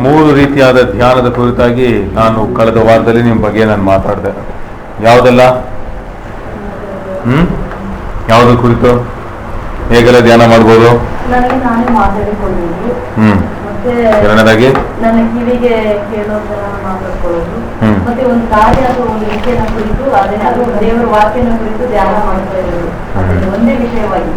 ಮೂರು ರೀತಿಯಾದ ಧ್ಯಾನದ ಕುರಿತಾಗಿ ನಾನು ಕಳೆದ ವಾರದಲ್ಲಿ ನಿಮ್ಮ ಬಗ್ಗೆ ನಾನು ಮಾತಾಡಿದೆ. ಯಾವುದೆಲ್ಲ? ಯಾವುದ್ರ ಕುರಿತು ಹೇಗೆಲ್ಲ ಧ್ಯಾನ ಮಾಡ್ಬೋದು? ಎರಡನೇದಾಗಿ ನನ್ನ ಕಿವಿಗೆ ಕೇಳೋದನ್ನ ಮಾತಾಡ್ಕೊಳ್ಳೋದು, ಮತ್ತೆ ಒಂದು ಕಾರ್ಯ ಅಥವಾ ಒಂದು ವಿಷಯನ ಕುರಿತು ಅದು ದೇವರ ವಾಕ್ಯನ ಕುರಿತು ಧ್ಯಾನ ಮಾಡ್ತಾ ಇರೋದು, ಒಂದೇ ವಿಷಯವಾಗಿ.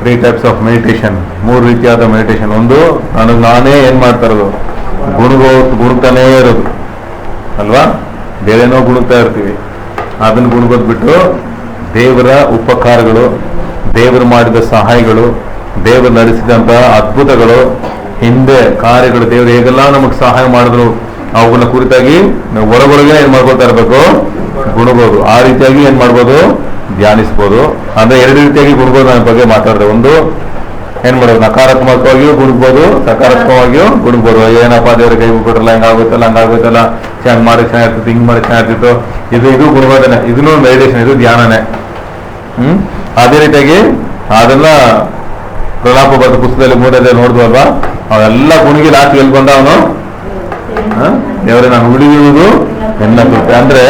3 types of meditation, 3 ರೀತಿಯಾದ ಮೆಡಿಟೇಷನ್. ಒಂದು, ನನಗೆ ನಾನೇ ಏನ್ ಮಾಡ್ತಾ ಇರೋದು, ಗುಣಗ್ತಾನೇ ಇರೋದು ಅಲ್ವಾ, ಬೇರೆನೋ ಗುಣಗ್ತಾ ಇರ್ತೀವಿ. ಅದನ್ನ ಗುಣಗೋದ್ಬಿಟ್ಟು ದೇವರ ಉಪಕಾರಗಳು, ದೇವರು ಮಾಡಿದ ಸಹಾಯಗಳು, ದೇವರು ನಡೆಸಿದಂತ ಅದ್ಭುತಗಳು, ಹಿಂದೆ ಕಾರ್ಯಗಳು, ದೇವರು ಹೇಗೆಲ್ಲ ನಮಗೆ ಸಹಾಯ ಮಾಡಿದ್ರು ಅವುಗಳ ಕುರಿತಾಗಿ ನಾವು ಒಳಗೊಳಗೆ ಏನ್ ಮಾಡ್ಕೊಳ್ತಾ ಇರ್ಬೇಕು, ಗುಣಗೋದು. ಆ ರೀತಿಯಾಗಿ ಏನ್ ಮಾಡ್ಬೋದು, ಧ್ಯಾನಿಸ್ಬೋದು. ಅಂದ್ರೆ 2 ರೀತಿಯಾಗಿ ಗುಣಗೋದು ನನ್ನ ಬಗ್ಗೆ ಮಾತಾಡಿದೆ. ಒಂದು, ಏನ್ ಮಾಡೋದು, ನಕಾರಾತ್ಮಕವಾಗಿಯೂ ಗುಣಗ್ಬೋದು, ಸಕಾರಾತ್ಮಕವಾಗಿಯೂ ಗುಣಗ್ಬೋದು. ಏನಪ್ಪಾ ದೇವ್ರ ಕೈ ಬಿಟ್ರಲ್ಲ, ಹಂಗಾಗುತ್ತಲ್ಲ ಹಂಗಾಗುತ್ತಲ್ಲ, ಹಂಗ್ ಮಾಡಿ ಚೆನ್ನಾಗಿರ್ತಿತ್ತು, ಹಿಂಗ್ ಮಾಡಿ ಚೆನ್ನಾಗಿರ್ತಿತ್ತು, ಇದು ಗುಣಗೋದನೆ, ಇದನ್ನು ಮೆಡಿಟೇಷನ್, ಇದು ಧ್ಯಾನನೇ. ಅದೇ ರೀತಿಯಾಗಿ ಅದೆಲ್ಲ ಪ್ರಲಾಪ ಬರೆದ ಪುಸ್ತಕದಲ್ಲಿ 3ನೇ ನೋಡಿದ್ವಲ್ವಾ, ಅವೆಲ್ಲ ಗುಣಿಗೆ ಲಾಸ್ಟ್ ಎಲ್ಲಿ ಬಂದ ಅವನು, ದೇವರೇ ನಾನು ಉಳಿಯುವುದು ಎನ್ನಗುತ್ತೆ. ಅಂದ್ರೆ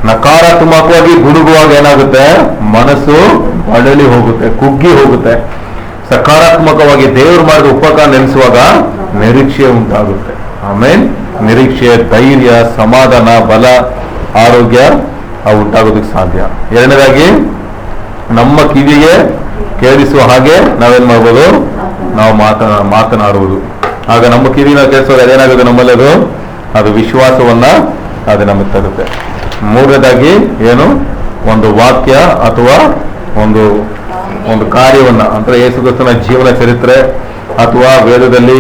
ನಕಾರಾತ್ಮಕವಾಗಿ ಗುಡುಗುವಾಗ ಏನಾಗುತ್ತೆ, ಮನಸ್ಸು ಅಡಲಿ ಹೋಗುತ್ತೆ, ಕುಗ್ಗಿ ಹೋಗುತ್ತೆ. ಸಕಾರಾತ್ಮಕವಾಗಿ ದೇವರು ಮಾಡಿದ ಉಪಕಾರ ನೆನೆಸುವಾಗ ನಿರೀಕ್ಷೆ ಉಂಟಾಗುತ್ತೆ. ಆಮೇಲೆ ನಿರೀಕ್ಷೆ, ಧೈರ್ಯ, ಸಮಾಧಾನ, ಬಲ, ಆರೋಗ್ಯ ಅವು ಉಂಟಾಗೋದಕ್ಕೆ ಸಾಧ್ಯ. ಎರಡನೇದಾಗಿ, ನಮ್ಮ ಕಿವಿಗೆ ಕೇಳಿಸುವ ಹಾಗೆ ನಾವೇನ್ ಮಾಡ್ಬೋದು, ನಾವು ಮಾತನಾಡುವುದು. ಆಗ ನಮ್ಮ ಕಿವಿನ ಕೇಳಿಸುವಾಗ ಅದೇನಾಗುತ್ತೆ ನಮ್ಮಲ್ಲಿ, ಅದು ವಿಶ್ವಾಸವನ್ನ ಅದು ನಮಗೆ ತರುತ್ತೆ. ಮೂರನೇದಾಗಿ ಏನು, ಒಂದು ವಾಕ್ಯ ಅಥವಾ ಒಂದು ಕಾರ್ಯವನ್ನ, ಅಂದ್ರೆ ಯೇಸು ಕ್ರಿಸ್ತನ ಜೀವನ ಚರಿತ್ರೆ ಅಥವಾ ವೇದದಲ್ಲಿ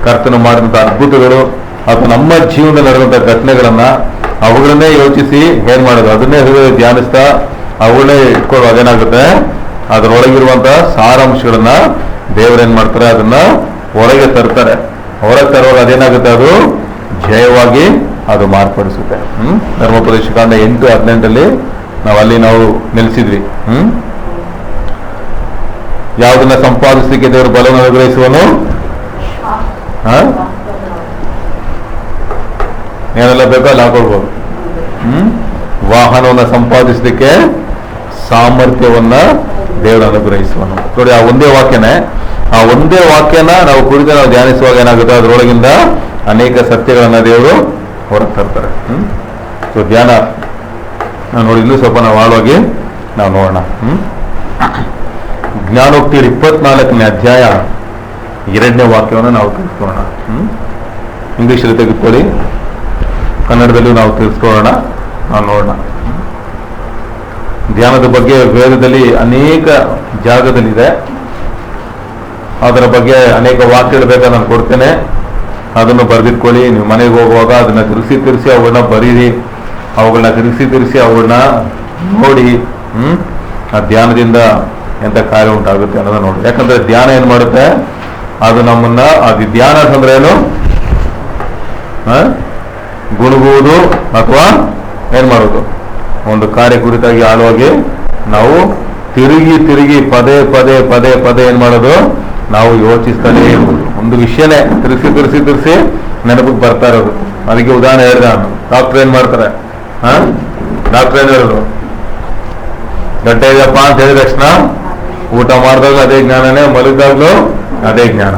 ಕರ್ತನ ಮಾಡಿದಂಥ ಅದ್ಭುತಗಳು ಅಥವಾ ನಮ್ಮ ಜೀವನದಲ್ಲಿ ನಡೆದಂಥ ಘಟನೆಗಳನ್ನ ಅವುಗಳನ್ನೇ ಯೋಚಿಸಿ ಏನ್ ಮಾಡೋದು, ಅದನ್ನೇ ಧ್ಯಾನಿಸ್ತಾ ಅವುಗಳೇ ಇಟ್ಕೊಳ್ಳೋ. ಅದೇನಾಗುತ್ತೆ, ಅದರೊಳಗಿರುವಂತಹ ಸಾರಾಂಶಗಳನ್ನ ದೇವರೇನ್ ಮಾಡ್ತಾರೆ, ಅದನ್ನ ಹೊರಗೆ ತರ್ತಾರೆ. ಹೊರಗೆ ತರುವಾಗ ಅದೇನಾಗುತ್ತೆ, ಅದು ಜಯವಾಗಿ ಅದು ಮಾರ್ಪಡಿಸುತ್ತೆ. ಧರ್ಮೋಪದೇಶ ಕಾಂಡ 8:18 ನಾವು ನಿಲ್ಲಿಸಿದ್ವಿ. ಯಾವುದನ್ನ ಸಂಪಾದಿಸಲಿಕ್ಕೆ ದೇವರು ಬಲವನ್ನು ಅನುಗ್ರಹಿಸುವನು, ಏನೆಲ್ಲ ಬೇಕೋ ಅಲ್ಲಿ ಹಾಕೊಳ್ಬೋದು. ವಾಹನವನ್ನ ಸಂಪಾದಿಸಲಿಕ್ಕೆ ಸಾಮರ್ಥ್ಯವನ್ನ ದೇವರು ಅನುಗ್ರಹಿಸುವನು. ನೋಡಿ, ಆ ಒಂದೇ ವಾಕ್ಯನ ನಾವು ಕುರಿತು ನಾವು ಧ್ಯಾನಿಸುವಾಗ ಏನಾಗುತ್ತೆ, ಅದರೊಳಗಿಂದ ಅನೇಕ ಸತ್ಯಗಳನ್ನ ದೇವರು ಹೊರಗೆ ತರ್ತಾರೆ. ಸೊ ಧ್ಯಾನ ನೋಡಿ, ಇಲ್ಲೂ ಸ್ವಲ್ಪ ನಾವು ಆಳವಾಗಿ ನಾವು ನೋಡೋಣ. ಜ್ಞಾನೋಕ್ತಿ 24ನೇ ಅಧ್ಯಾಯ 2ನೇ ವಾಕ್ಯವನ್ನು ನಾವು ತಿಳಿಸ್ಕೊಳ್ಳೋಣ. ಇಂಗ್ಲಿಷಲ್ಲಿ ತೆಗೆದುಕೊಳ್ಳಿ, ಕನ್ನಡದಲ್ಲೂ ನಾವು ತಿಳಿಸ್ಕೊಳ್ಳೋಣ, ನಾವು ನೋಡೋಣ. ಧ್ಯಾನದ ಬಗ್ಗೆ ವೇದದಲ್ಲಿ ಅನೇಕ ಜಾಗದಲ್ಲಿದೆ. ಅದರ ಬಗ್ಗೆ ಅನೇಕ ವಾಕ್ಯಗಳು ಬೇಕಾದ ನಾನು ಕೊಡ್ತೇನೆ, ಅದನ್ನು ಬರೆದಿಟ್ಕೊಳ್ಳಿ. ನೀವು ಮನೆಗೆ ಹೋಗುವಾಗ ಅದನ್ನ ತಿರುಗಿಸಿ ಅವುಗಳನ್ನ ಬರೀರಿ, ಅವುಗಳನ್ನ ತಿರುಗಿಸಿ ಅವುಗಳನ್ನ ನೋಡಿ. ಆ ಧ್ಯಾನದಿಂದ ಎಂತ ಕಾರ್ಯ ಉಂಟಾಗುತ್ತೆ ಅನ್ನೋದನ್ನ ನೋಡಿ. ಯಾಕಂದ್ರೆ ಧ್ಯಾನ ಏನ್ ಮಾಡುತ್ತೆ, ಅದು ನಮ್ಮನ್ನ, ಅದು ಧ್ಯಾನ ಅಂದ್ರೆ ಏನು, ಗುಣಗುವುದು ಅಥವಾ ಏನ್ ಮಾಡೋದು, ಒಂದು ಕಾರ್ಯ ಕುರಿತಾಗಿ ಆಳುವಾಗಿ ನಾವು ತಿರುಗಿ ಪದೇ ಏನ್ ಮಾಡೋದು, ನಾವು ಯೋಚಿಸ್ತಾನೆ ಇರ್ಬೋದು. ಒಂದು ವಿಷಯನೇ ತಿರುಗಿಸಿ ನೆನಪಿಗೆ ಬರ್ತಾ ಇರೋದು. ಅದಕ್ಕೆ ಉದಾಹರಣೆ ಹೇಳಿದೆ ನಾನು. ಡಾಕ್ಟರ್ ಏನ್ ಮಾಡ್ತಾರೆ, ಡಾಕ್ಟರ್ ಏನ್ ಹೇಳೋದು, ಗಂಟೆ ಇದೆಯಪ್ಪ ಅಂತ ಹೇಳಿದ ತಕ್ಷಣ ಊಟ ಮಾಡಿದಾಗ್ಲೂ ಅದೇ ಜ್ಞಾನನೇ, ಮಲಗಿದಾಗ್ಲೂ ಅದೇ ಜ್ಞಾನ.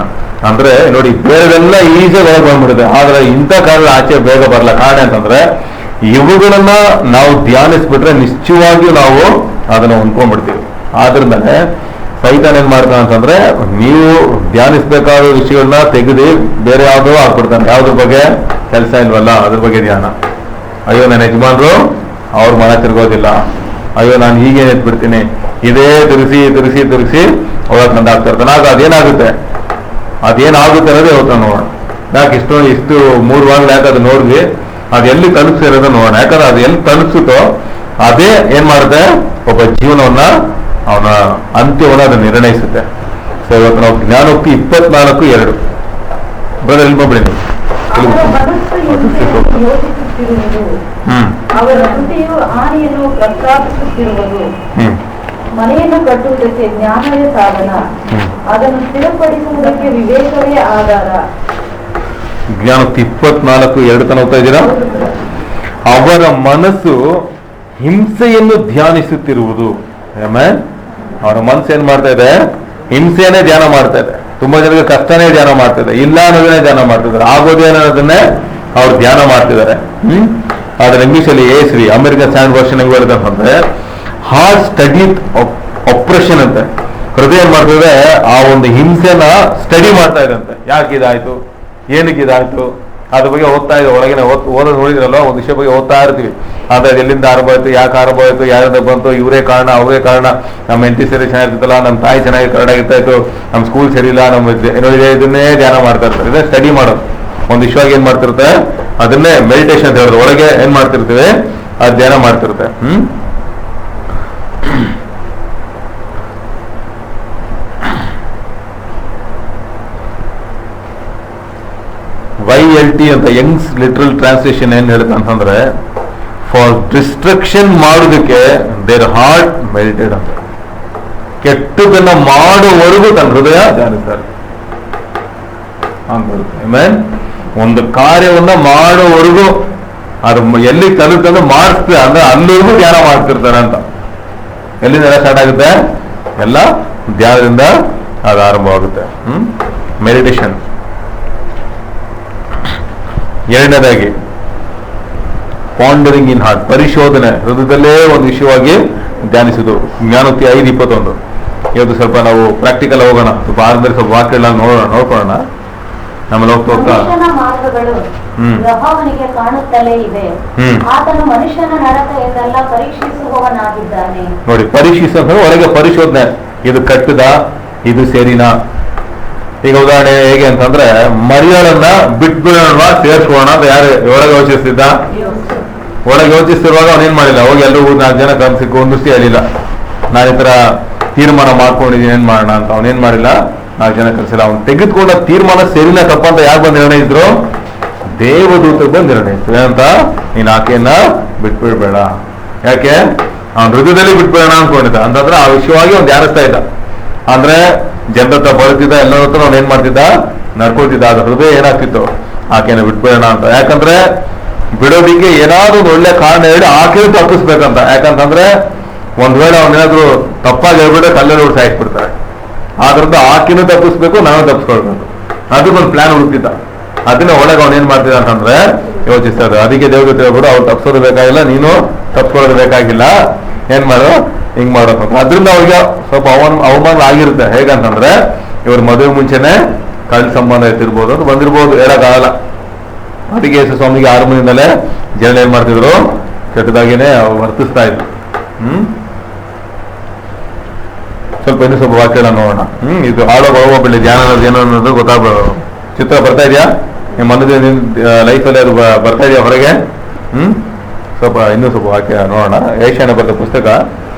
ಅಂದ್ರೆ ನೋಡಿ, ಬೇರೆದೆಲ್ಲ ಈಸಿಯಾಗಿ ಒಳಗೆ ಬಂದ್ಬಿಡುತ್ತೆ, ಆದ್ರೆ ಇಂಥ ಕಾಲದ ಆಚೆ ಬೇಗ ಬರಲ್ಲ. ಕಾರಣ ಅಂತಂದ್ರೆ ಇವುಗಳನ್ನ ನಾವು ಧ್ಯಾನಿಸ್ಬಿಟ್ರೆ ನಿಶ್ಚಯವಾಗಿಯೂ ನಾವು ಅದನ್ನ ಹೊಂದ್ಕೊಂಡ್ಬಿಡ್ತೀವಿ. ಆದ್ರಿಂದಲೇ ಸೈತಾನ್ ಏನ್ ಮಾಡ್ತಾನೆ ಅಂತಂದ್ರೆ, ನೀವು ಧ್ಯಾನಿಸ್ಬೇಕಾದ ವಿಷಯಗಳನ್ನ ತೆಗೆದು ಬೇರೆ ಯಾವುದೋ ಆಗ್ಬಿಡ್ತಾನೆ. ಯಾವ್ದ್ರ ಬಗ್ಗೆ ಕೆಲಸ ಇಲ್ವಲ್ಲ ಅದ್ರ ಬಗ್ಗೆ ಧ್ಯಾನ. ಅಯ್ಯೋ ನನ್ನ ಯಜಮಾನ್ರು ಅವ್ರ ಮನ ತಿರ್ಗೋದಿಲ್ಲ, ಅಯ್ಯೋ ನಾನು ಹೀಗೇನು ಎತ್ಬಿಡ್ತೀನಿ, ಇದೇ ತಿರುಗಿಸಿ ಒಳಗೆ ತಂದಾಗ್ತಾ ಇರ್ತಾನೆ. ಆಗ ಅದೇನಾಗುತ್ತೆ ಅನ್ನೋದೇ ಇವತ್ತು ನೋಡೋಣ. ಯಾಕೆ ಇಷ್ಟು 3 ವಾರಗಳು ಯಾಕೆ ಅದು ನೋಡಿದ್ವಿ, ಅದು ಎಲ್ಲಿ ತಲುಪಿಸಿರೋದು ನೋಡೋಣ. ಯಾಕಂದ್ರೆ ಅದು ಎಲ್ಲಿ ತಲುಪಿಸುತ್ತೋ ಅದೇ ಏನ್ ಮಾಡುತ್ತೆ, ಒಬ್ಬ ಜೀವನವನ್ನ, ಅವನ ಅಂತ್ಯವನ್ನ ಅದು ನಿರ್ಣಯಿಸುತ್ತೆ. ಸೊ ಇವತ್ತು ನಾವು ಜ್ಞಾನೋಕ್ತಿ 24:2 ಬ್ರದರ್ ಇಲ್ಲಿ ಮಾಡ್ಬಿಡಿ ನೀವು. ಅವರ ಕೃತಿಯು ಆನೆಯನ್ನು ಪ್ರಸ್ತಾಪಿಸುತ್ತಿರುವುದು, ಮನೆಯನ್ನು ಕಟ್ಟುವುದಕ್ಕೆ ಜ್ಞಾನವೇ ಸಾಧನ, ಅದನ್ನು ಸ್ಥಿರಪಡಿಸುವುದಕ್ಕೆ ವಿವೇಕವೇ ಆಧಾರ. ಜ್ಞಾನೋಕ್ತಿ 24:2 ತನಕ ಓದ್ತಾ ಇದ್ದೀರಾ? ಅವರ ಮನಸ್ಸು ಹಿಂಸೆಯನ್ನು ಧ್ಯಾನಿಸುತ್ತಿರುವುದು. ಆಮೇನ್. ಅವರ ಮನಸ್ಸು ಏನ್ ಮಾಡ್ತಾ ಇದೆ? ಹಿಂಸೆಯನ್ನೇ ಧ್ಯಾನ ಮಾಡ್ತಾ ಇದೆ. ತುಂಬಾ ಜನರಿಗೆ ಕಷ್ಟನೇ ಧ್ಯಾನ ಮಾಡ್ತಾ ಇದೆ, ಇಲ್ಲ ಅನ್ನೋದನ್ನೇ ಧ್ಯಾನ ಮಾಡ್ತಿದ್ದಾರೆ, ಆಗೋದೇನೋದನ್ನೇ ಅವ್ರು ಧ್ಯಾನ ಮಾಡ್ತಿದ್ದಾರೆ. ಆದ್ರೆ ಇಂಗ್ಲಿಷ್ ಅಲ್ಲಿ ASV ಅಮೆರಿಕನ್ ಸ್ಟ್ಯಾಂಡರ್ಡ್ ವರ್ಷನ್ ಹೆಂಗ್ ಬರುತ್ತೆ ಅಂತಂದ್ರೆ ಹಾರ್ಟ್ ಸ್ಟಡಿ ಆಪರೇಷನ್ ಅಂತ. ಹೃದಯ ಏನ್ ಮಾಡ್ತಿದೆ? ಆ ಒಂದು ಹಿಂಸೆನ ಸ್ಟಡಿ ಮಾಡ್ತಾ ಇದಂತೆ. ಯಾಕೆ ಇದಾಯ್ತು, ಏನಕ್ಕೆ ಇದಾಯ್ತು, ಅದ್ರ ಬಗ್ಗೆ ಓದ್ತಾ ಇದೆ. ಒಳಗಿನ ಓದೋದು ನೋಡಿದ್ರಲ್ಲ, ಒಂದು ವಿಷಯ ಬಗ್ಗೆ ಓದ್ತಾ ಇರ್ತೀವಿ. ಆದ್ರೆ ಎಲ್ಲಿಂದ ಆರಂಭ ಆಯ್ತು, ಯಾಕೆ ಆರಂಭ ಆಯ್ತು, ಯಾರಿಂದ ಬಂತು, ಇವರೇ ಕಾರಣ, ಅವರೇ ಕಾರಣ, ನಮ್ಮ ಹೆಂಡತಿ ಸರಿ ಚೆನ್ನಾಗಿರ್ತಲ್ಲ, ನಮ್ಮ ತಾಯಿ ಚೆನ್ನಾಗಿ ಕರೆಕ್ಟಾಗಿರ್ತಾ ಇತ್ತು, ನಮ್ಮ ಸ್ಕೂಲ್ ಸರಿ ಇಲ್ಲ, ನಮ್ಮ ಇದನ್ನೇ ಧ್ಯಾನ ಮಾಡ್ತಾ ಇರ್ತಾರೆ. ಇದೇ ಸ್ಟಡಿ ಮಾಡೋದು. ಒಂದು ವಿಷಯವಾಗಿ ಏನ್ ಮಾಡ್ತಿರುತ್ತೆ? ಅದನ್ನೇ ಮೆಡಿಟೇಷನ್ ಅಂತ ಹೇಳಿದ್ರು. ಒಳಗೆ ಏನ್ ಮಾಡ್ತಿರ್ತೀವಿ? ಅದು ಧ್ಯಾನ ಮಾಡ್ತಿರುತ್ತೆ. YLT ಅಂತ ಯಂಗ್ಸ್ ಲಿಟ್ರಲ್ ಟ್ರಾನ್ಸ್ಲೇಷನ್ ಏನ್ ಹೇಳುತ್ತೆ ಅಂತಂದ್ರೆ, ಫಾರ್ ಡಿಸ್ಟ್ರಕ್ಷನ್ ಮಾಡೋದಕ್ಕೆ ದೇರ್ ಹಾರ್ಟ್ ಮೆಲ್ಟೆಡ್ ಅಂತ. ಕೆಟ್ಟದನ್ನ ಮಾಡುವವರೆಗೂ ತನ್ನ ಹೃದಯ ಧ್ಯಾನಿಸ್ತಾರೆ. ಒಂದು ಕಾರ್ಯವನ್ನ ಮಾಡುವವರೆಗೂ ಅದು ಎಲ್ಲಿ ತಲುಪ್ತಂದ್ರೆ ಮಾಡಿಸ್ತದೆ ಅಂದ್ರೆ ಅಲ್ಲಿವರೆಗೂ ಧ್ಯಾನ ಮಾಡ್ತಿರ್ತಾರೆ ಅಂತ. ಎಲ್ಲಿಂದ ಸ್ಟಾರ್ಟ್ ಆಗುತ್ತೆ? ಎಲ್ಲ ಧ್ಯಾನದಿಂದ ಅದು ಆರಂಭವಾಗುತ್ತೆ. ಮೆಡಿಟೇಷನ್. ಎರಡನೇದಾಗಿ ಪಾಂಡರಿಂಗ್ ಇನ್ ಹಾರ್ಟ್, ಪರಿಶೋಧನೆ, ಹೃದಯದಲ್ಲೇ ಒಂದು ವಿಷಯವಾಗಿ ಧ್ಯಾನಿಸುವುದು. ಜ್ಞಾನೋಕ್ತಿ 5:21. ಇವತ್ತು ಸ್ವಲ್ಪ ನಾವು ಪ್ರಾಕ್ಟಿಕಲ್ ಹೋಗೋಣ, ಸ್ವಲ್ಪ ಆದ್ಮೇಲೆ ಸ್ವಲ್ಪ ವಾಕ್ಯಗಳನ್ನ ನೋಡ್ಕೊಳ್ಳೋಣ. ನಮ್ಮಲ್ಲಿ ಹೋಗ್ತಾ ಮಾರ್ಗಗಳು ಯೆಹೋವನಿಗೆ ಕಾಣುತ್ತಲೇ ಇದೆ, ಆತನು ಮನುಷ್ಯನ ನಡತೆಯನ್ನೆಲ್ಲ ಪರೀಕ್ಷಿಸುವವನಾಗಿದ್ದಾನೆ. ನೋಡಿ, ಪರೀಕ್ಷಿಸೋದು ಒಳಗೆ ಪರಿಶೋಧನೆ. ಇದು ಕಟ್ಟದ, ಇದು ಸೇರಿನಾ? ಈಗ ಉದಾಹರಣೆ ಹೇಗೆ ಅಂತಂದ್ರೆ, ಮರಿಯಾಳನ್ನ ಬಿಟ್ಬಿಡೋಣ ಸೇರಿಸ್ಕೊಳ್ಳೋಣ ಅಂತ ಯಾರು ಒಳಗೆ ಯೋಚಿಸ್ತಿದ್ದ? ಒಳಗೆ ಯೋಚಿಸ್ತಿರುವಾಗ ಅವನೇನ್ ಮಾಡಿಲ್ಲ, ಹೋಗಿ ಎಲ್ಲರೂ 4 ಜನ ಕನ್ಸಿಕ್ಕು ಒಂದಿಷ್ಟು ಹೇಳಿಲ್ಲ, ನಾನು ಈ ತರ ತೀರ್ಮಾನ ಮಾಡ್ಕೊಂಡಿದ್ದೀನಿ, ಏನ್ ಮಾಡೋಣ ಅಂತ. ಅವನೇನ್ ಮಾಡಿಲ್ಲ, 4 ಜನ ಕಲಿಸಿಲ್ಲ. ಅವ್ನು ತೆಗೆದುಕೊಂಡ ತೀರ್ಮಾನ ಸರಿನ ತಪ್ಪಂತ ಯಾಕೆ ಬಂದು ನಿರ್ಣಯ ಇದ್ರು? ದೇವದೂತಕ್ಕೆ ಬಂದು ನಿರ್ಣಯ ಇತ್ತು. ಏನಂತ? ನೀನ್ ಆಕೆಯನ್ನ ಬಿಟ್ಬಿಡ್ಬೇಡ. ಯಾಕೆ? ಅವ್ನ ಹೃದಯದಲ್ಲಿ ಬಿಟ್ಬಿಡೋಣ ಅನ್ಕೊಂಡಿದ್ದ. ಅಂತಂದ್ರೆ ಆ ವಿಷಯವಾಗಿ ಅವ್ನು ಧ್ಯಾನಿಸ್ತಾ ಇದ್ದ. ಅಂದ್ರೆ ಜನರ ಹತ್ರ ಬರುತ್ತಿದ್ದ, ಎಲ್ಲರ ಹತ್ರ ಅವ್ನು ಏನ್ ಮಾಡ್ತಿದ್ದ? ನಡ್ಕೊಳ್ತಿದ್ದ. ಅದು ಹೃದಯ ಏನಾಗ್ತಿತ್ತು? ಆಕೆಯನ್ನು ಬಿಟ್ಬಿಡೋಣ ಅಂತ. ಯಾಕಂದ್ರೆ ಬಿಡೋದಿಕ್ಕೆ ಏನಾದ್ರು ಒಂದು ಒಳ್ಳೆ ಕಾರಣ ಹೇಳಿ ಆಕೆಯನ್ನು ತಪ್ಪಿಸ್ಬೇಕಂತ. ಯಾಕಂತಂದ್ರೆ ಒಂದ್ ವೇಳೆ ಅವನೇನಾದ್ರು ತಪ್ಪಾಗಿ ಹೇಳ್ಬಿಟ್ರೆ ಕಲ್ಲಲ್ಲಿ ಹೊಡ್ಸಿ ಹಾಕ್ಬಿಡ್ತಾರೆ. ಆದ್ರಿಂದ ಆಕೆನೂ ತಪ್ಪಿಸ್ಬೇಕು, ನಾನು ತಪ್ಪಿಸ್ಕೊಳ್ಬೇಕು. ಅದಕ್ಕೊಂದು ಪ್ಲಾನ್ ಹುಡುಕ್ತಿದ್ದ. ಅದನ್ನ ಒಳಗೆ ಅವನು ಏನ್ ಮಾಡ್ತಿದ್ದ ಅಂತಂದ್ರೆ ಯೋಚಿಸ್ತಾ ಇದ್ದ. ಅದಕ್ಕೆ ದೇವದೂತ ಹೇಳ್ಬಿಡು, ಅವ್ರು ತಪ್ಪಿಸೋದು ಬೇಕಾಗಿಲ್ಲ, ನೀನು ತಪ್ಪಿಸೋದು ಬೇಕಾಗಿಲ್ಲ, ಏನ್ ಮಾಡು, ಹಿಂಗ್ ಮಾಡೋದು. ಅದ್ರಿಂದ ಅವ್ರಿಗೆ ಸ್ವಲ್ಪ ಅವಮಾನ ಆಗಿರುತ್ತೆ. ಹೇಗಂತಂದ್ರೆ ಇವ್ರ ಮದುವೆ ಮುಂಚೆನೆ ಕಳ್ಳ ಸಂಬಂಧ ಎತ್ತಿರ್ಬೋದು, ಅದು ಬಂದಿರ್ಬೋದು, ಹೇಳಕ್ಕಾಗಲ್ಲ. ಅದಕ್ಕೆ ಯೇಸು ಸ್ವಾಮಿಗೆ ಆರಂಭದಿಂದಲೇ ಜನ ಏನ್ ಮಾಡ್ತಿದ್ರು? ಕೆಟ್ಟದಾಗೇನೆ ವರ್ತಿಸ್ತಾ ಇದ್ರು. ಸ್ವಲ್ಪ ಇನ್ನು ಸ್ವಲ್ಪ ವಾಕ್ಯಗಳನ್ನ ನೋಡೋಣ. ಇದು ಆಳೋ ಬೆಳ್ಳಿ ಧ್ಯಾನ ಏನೋ ಅನ್ನೋದು ಗೊತ್ತಾಗ್ಬೋದು. ಚಿತ್ರ ಬರ್ತಾ ಇದೆಯಾ ನಿಮ್ಮ ಮನದ ಲೈಫಲ್ಲಿ? ಅದು ಬರ್ತಾ ಇದೆಯಾ ಹೊರಗೆ? ಸ್ವಲ್ಪ ಇನ್ನೂ ಸ್ವಲ್ಪ ವಾಕ್ಯ ನೋಡೋಣ. ಏಷ್ಯಾನ ಬರೆದ ಪುಸ್ತಕ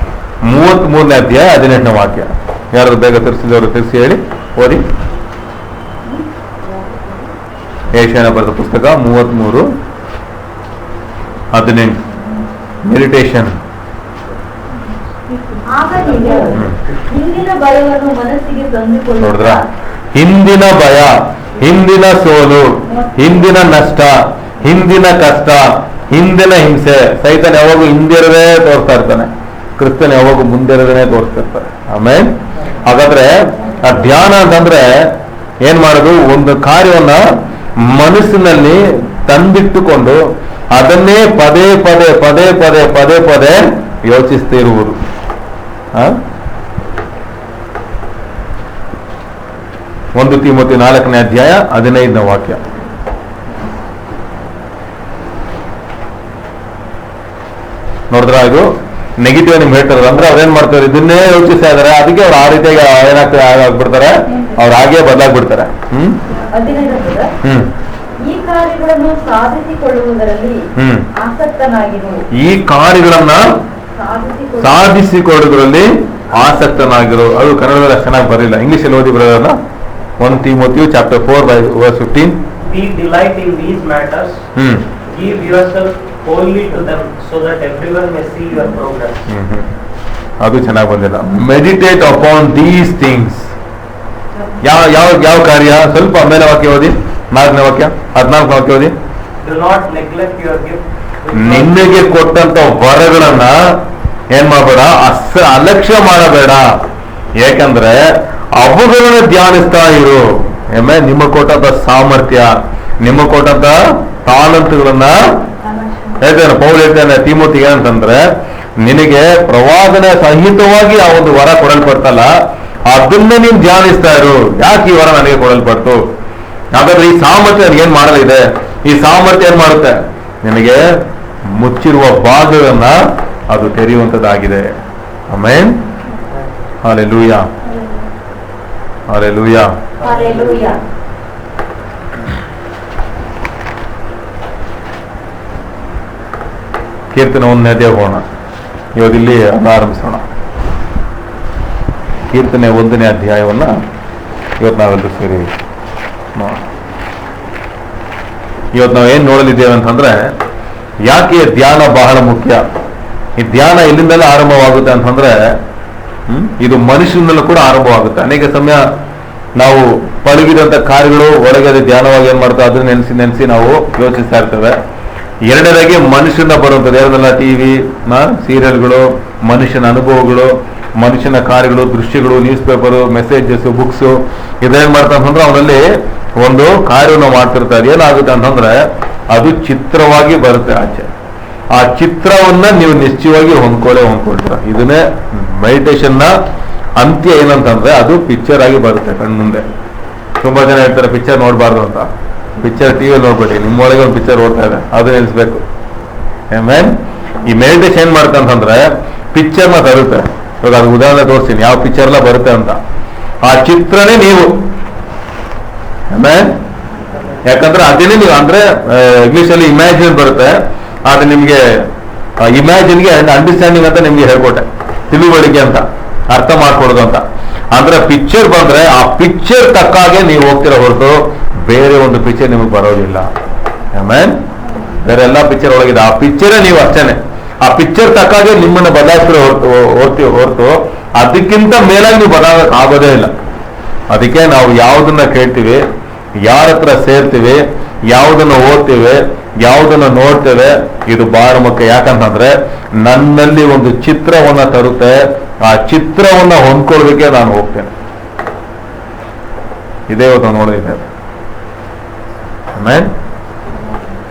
33ನೇ ಅಧ್ಯಾಯ 18ನೇ ವಾಕ್ಯ. ಯಾರು ಬೇಗ ತಿರ್ಸಿದವರು ತಿರ್ಸಿ ಹೇಳಿ, ಓದಿ. ಏಷ್ಯಾನ ಬರೆದ ಪುಸ್ತಕ 33:18. ಮೆಡಿಟೇಷನ್. ನೋಡಿದ್ರ? ಹಿಂದಿನ ಭಯ, ಹಿಂದಿನ ಸೋಲು, ಹಿಂದಿನ ನಷ್ಟ, ಹಿಂದಿನ ಕಷ್ಟ, ಹಿಂದಿನ ಹಿಂಸೆ ಸೈತಾನ ಯಾವಾಗೂ ಹಿಂದಿರದೇ ತೋರಿಸ್ತಾ ಇರ್ತಾನೆ. ಕ್ರಿಸ್ತನ್ ಯಾವಾಗೂ ಮುಂದಿರದೇ ತೋರಿಸ್ತಿರ್ತಾರೆ. ಆಮೇಲೆ ಹಾಗಾದ್ರೆ ಆ ಧ್ಯಾನ ಅಂತಂದ್ರೆ ಏನ್ ಮಾಡೋದು? ಒಂದು ಕಾರ್ಯವನ್ನ ಮನಸ್ಸಿನಲ್ಲಿ ತಂದಿಟ್ಟುಕೊಂಡು ಅದನ್ನೇ ಪದೇ ಪದೇ ಪದೇ ಪದೇ ಪದೇ ಪದೇ ಯೋಚಿಸ್ತಿರುವುದು. 1 ತಿಮೋಥಿ 4ನೇ ಅಧ್ಯಾಯ 15ನೇ ವಾಕ್ಯ. ನೋಡಿದ್ರ? ಇದು ನೆಗೆಟಿವ್ ನಿಮ್ಗೆ ಹೇಳ್ತಾರೆ. ಅಂದ್ರೆ ಅವ್ರೇನ್ ಮಾಡ್ತಾರೆ? ಇದನ್ನೇ ಯೋಚಿಸ್ತಾ ಇದಾರೆ. ಅದಕ್ಕೆ ಅವ್ರು ಆ ರೀತಿಯಾಗಿ ಏನಾಗ್ಬಿಡ್ತಾರೆ? ಅವ್ರು ಹಾಗೆ ಬದಲಾಗ್ಬಿಡ್ತಾರೆ. ಈ ಕಾರ್ಯಗಳನ್ನು ಸಾಧಿಸಿಕೊಳ್ಳುವುದರಲ್ಲಿ ಆಸಕ್ತನಾಗಿರು. ಈ ಕಾರ್ಯಗಳನ್ನ ಸಾಧಿಸಿಕೊಳ್ಳುವುದರಲ್ಲಿ ಆಸಕ್ತನಾಗಿರು. ಅದು ಕನ್ನಡದಲ್ಲಿ ಅಷ್ಟು ಚೆನ್ನಾಗಿ ಬರಲಿಲ್ಲ, ಇಂಗ್ಲಿಷಲ್ಲಿ ಓದಿ ಬರೋದಲ್ಲ. 1 Timothy chapter 4:15. Be delight in these matters. Give yourself wholly to them, so that everyone may see your progress. ಅದು ಚೆನ್ನಾಗಿ ಬಂದಿಲ್ಲ. Meditate upon these things. ಯಾವ ಯಾವ ಯಾವ ಕಾರ್ಯ? ಸ್ವಲ್ಪ ಮೇಲೆ ವಾಕ್ಯ ಓದಿ, 4ನೇ ವಾಕ್ಯ, 14ನೇ ವಾಕ್ಯ ಓದಿ. Do not neglect your gift. ನಿನ್ನೆಗೆ ಕೊಟ್ಟಂತ ವರಗಳನ್ನ ಏನ್ ಮಾಡಬೇಡ, ಅಲಕ್ಷ್ಯ ಮಾಡಬೇಡ. ಯಾಕಂದ್ರೆ ಅವುಗಳನ್ನ ಧ್ಯಾನಿಸ್ತಾ ಇರು. ನಿಮ್ಮ ಕೊಟ್ಟಂತ ಸಾಮರ್ಥ್ಯ, ನಿಮ್ಮ ಕೊಟ್ಟಂತ ತಾಲಂತುಗಳನ್ನ ಹೇಳ್ತೇನೆ. ಪೌಲ್ ಹೇಳ್ತಾನೆ ತಿಮೋತಿಗೆ ಅಂತಂದ್ರೆ, ನಿನಗೆ ಪ್ರವಾದನೆ ಸಹಿತವಾಗಿ ಆ ಒಂದು ವರ ಕೊಡಲ್ಪಡ್ತಲ್ಲ, ಅದನ್ನ ನೀನ್ ಧ್ಯಾನಿಸ್ತಾ ಇರು. ಯಾಕೆ ಈ ವರ ನನಗೆ ಕೊಡಲ್ಪಡ್ತು? ಹಾಗಾದ್ರೆ ಈ ಸಾಮರ್ಥ್ಯ ನನಗೇನ್ ಮಾಡಲಿದೆ? ಈ ಸಾಮರ್ಥ್ಯ ಏನ್ ಮಾಡುತ್ತೆ? ನಿನಗೆ ಮುಚ್ಚಿರುವ ಭಾಗವನ್ನ ಅದು ತೆರೆಯುವಂತದ್ದಾಗಿದೆ. ಆಮೆನ್. Hallelujah, hallelujah. Hallelujah. ಕೀರ್ತನೆ 1ನೇ ಅಧ್ಯಾಯ ಹೋಗೋಣ. ಇವತ್ತಿಲ್ಲಿ ಆರಂಭಿಸೋಣ. ಕೀರ್ತನೆ 1ನೇ ಅಧ್ಯಾಯವನ್ನ ಇವತ್ತು ನಾವೆಲ್ಲರೂ ಸೇರಿ ಇವತ್ತು ನಾವು ಏನ್ ನೋಡಲಿದ್ದೇವೆ ಅಂತಂದ್ರೆ, ಯಾಕೆ ಧ್ಯಾನ ಬಹಳ ಮುಖ್ಯ? ಈ ಧ್ಯಾನ ಎಲ್ಲಿಂದೆಲ್ಲ ಆರಂಭವಾಗುತ್ತೆ ಅಂತಂದ್ರೆ, ಇದು ಮನುಷ್ಯನಲ್ಲೂ ಕೂಡ ಆರಂಭವಾಗುತ್ತೆ. ಅನೇಕ ಸಮಯ ನಾವು ಪಳಗಿದಂತ ಕಾರ್ಯಗಳು ಒಳಗೆ ಅದು ಧ್ಯಾನವಾಗಿ ಏನ್ ಮಾಡ್ತಾ ಅದನ್ನ ನೆನೆಸಿ ನೆನೆಸಿ ನಾವು ಯೋಚಿಸ್ತಾ ಇರ್ತೇವೆ. ಎರಡನೇದಾಗಿ ಮನುಷ್ಯನ ಬರುವಂಥದ್ದು ಯಾರದೆಲ್ಲ ಟಿವಿ, ಸೀರಿಯಲ್ಗಳು, ಮನುಷ್ಯನ ಅನುಭವಗಳು, ಮನುಷ್ಯನ ಕಾರ್ಯಗಳು, ದೃಶ್ಯಗಳು, ನ್ಯೂಸ್ ಪೇಪರು, ಮೆಸೇಜಸ್, ಬುಕ್ಸು, ಇದೇನ್ ಮಾಡ್ತಾ ಅಂತಂದ್ರೆ ಅವನಲ್ಲಿ ಒಂದು ಕಾರ್ಯವನ್ನು ಮಾಡ್ತಿರ್ತಾರೆ. ಏನಾಗುತ್ತೆ ಅಂತಂದ್ರೆ ಅದು ಚಿತ್ರವಾಗಿ ಬರುತ್ತೆ ಆಚೆ. ಆ ಚಿತ್ರವನ್ನ ನೀವು ನಿಶ್ಚಯವಾಗಿ ಹೊಂದ್ಕೊಳ್ತೀರ. ಇದನ್ನೇ ಮೆಡಿಟೇಷನ್ ನ ಅಂತ್ಯ ಏನಂತಂದ್ರೆ ಅದು ಪಿಕ್ಚರ್ ಆಗಿ ಬರುತ್ತೆ ಕಣ್ಮುಂದೆ. ತುಂಬಾ ಜನ ಹೇಳ್ತಾರೆ ಪಿಕ್ಚರ್ ನೋಡ್ಬಾರ್ದು ಅಂತ. ಪಿಕ್ಚರ್ ಟಿವಿಯಲ್ಲಿ ನೋಡ್ಬೇಡಿ, ನಿಮ್ಮೊಳಗೆ ಒಂದು ಪಿಕ್ಚರ್ ಓಡ್ತಾ ಇದೆ, ಅದು ನಿಲ್ಸ್ಬೇಕು. ಈ ಮೆಡಿಟೇಷನ್ ಏನ್ ಮಾಡುತ್ತೆ ಅಂತಂದ್ರೆ ಪಿಕ್ಚರ್ನ ತರುತ್ತೆ. ಇವಾಗ ಅದು ಉದಾಹರಣೆ ತೋರಿಸ್ತೀನಿ ಯಾವ ಪಿಕ್ಚರ್ ಎಲ್ಲ ಬರುತ್ತೆ ಅಂತ. ಆ ಚಿತ್ರನೇ ನೀವು. ಯಾಕಂದ್ರೆ ಅದೇನೇ ನೀವು ಅಂದ್ರೆ ಇಂಗ್ಲಿಷ್ ಅಲ್ಲಿ ಇಮ್ಯಾಜಿನ್ ಬರುತ್ತೆ. ಅದು ನಿಮ್ಗೆ ಇಮ್ಯಾಜಿನ್ಗೆ ಅಂಡರ್ಸ್ಟ್ಯಾಂಡಿಂಗ್ ಅಂತ ನಿಮ್ಗೆ ಹೇಳ್ಕೊಟ್ಟೆ, ತಿಳುವಳಿಕೆ ಅಂತ, ಅರ್ಥ ಮಾಡ್ಕೊಡೋದು ಅಂತ. ಅಂದ್ರೆ ಪಿಕ್ಚರ್ ಬಂದ್ರೆ ಆ ಪಿಕ್ಚರ್ ತಕ್ಕಾಗೆ ನೀವು ಹೋಗ್ತಿರೋ ಹೊರತು ಬೇರೆ ಒಂದು ಪಿಕ್ಚರ್ ನಿಮಗೆ ಬರೋದಿಲ್ಲ. ಆಮೇಲೆ ಬೇರೆ ಎಲ್ಲಾ ಪಿಕ್ಚರ್ ಒಳಗಿದೆ, ಆ ಪಿಕ್ಚರೇ ನೀವು ಅಷ್ಟೇನೆ. ಆ ಪಿಕ್ಚರ್ ತಕ್ಕಾಗೆ ನಿಮ್ಮನ್ನ ಬದಲಾಯಿಸಿರೋ ಹೊರತು ಅದಕ್ಕಿಂತ ಮೇಲಾಗಿ ನೀವು ಬದಲಾಗಕ್ಕೆ ಆಗೋದೇ ಇಲ್ಲ. ಅದಕ್ಕೆ ನಾವು ಯಾವುದನ್ನ ಕೇಳ್ತೀವಿ, ಯಾರ ಹತ್ರ ಸೇರ್ತೀವಿ, ಯಾವುದನ್ನ ಓದ್ತೀವಿ, ಯಾವುದನ್ನ ನೋಡ್ತೇವೆ, ಇದು ಬಹಳ ಮುಖ್ಯ. ಯಾಕಂತಂದ್ರೆ ನನ್ನಲ್ಲಿ ಒಂದು ಚಿತ್ರವನ್ನ ತರುತ್ತೆ. ಆ ಚಿತ್ರವನ್ನ ಹೊಂದ್ಕೊಳ್ಳೋದಕ್ಕೆ ನಾನು ಹೋಗ್ತೇನೆ. ಇದೇ ಇವತ್ತು ನೋಡಿದ್ದೇವೆ.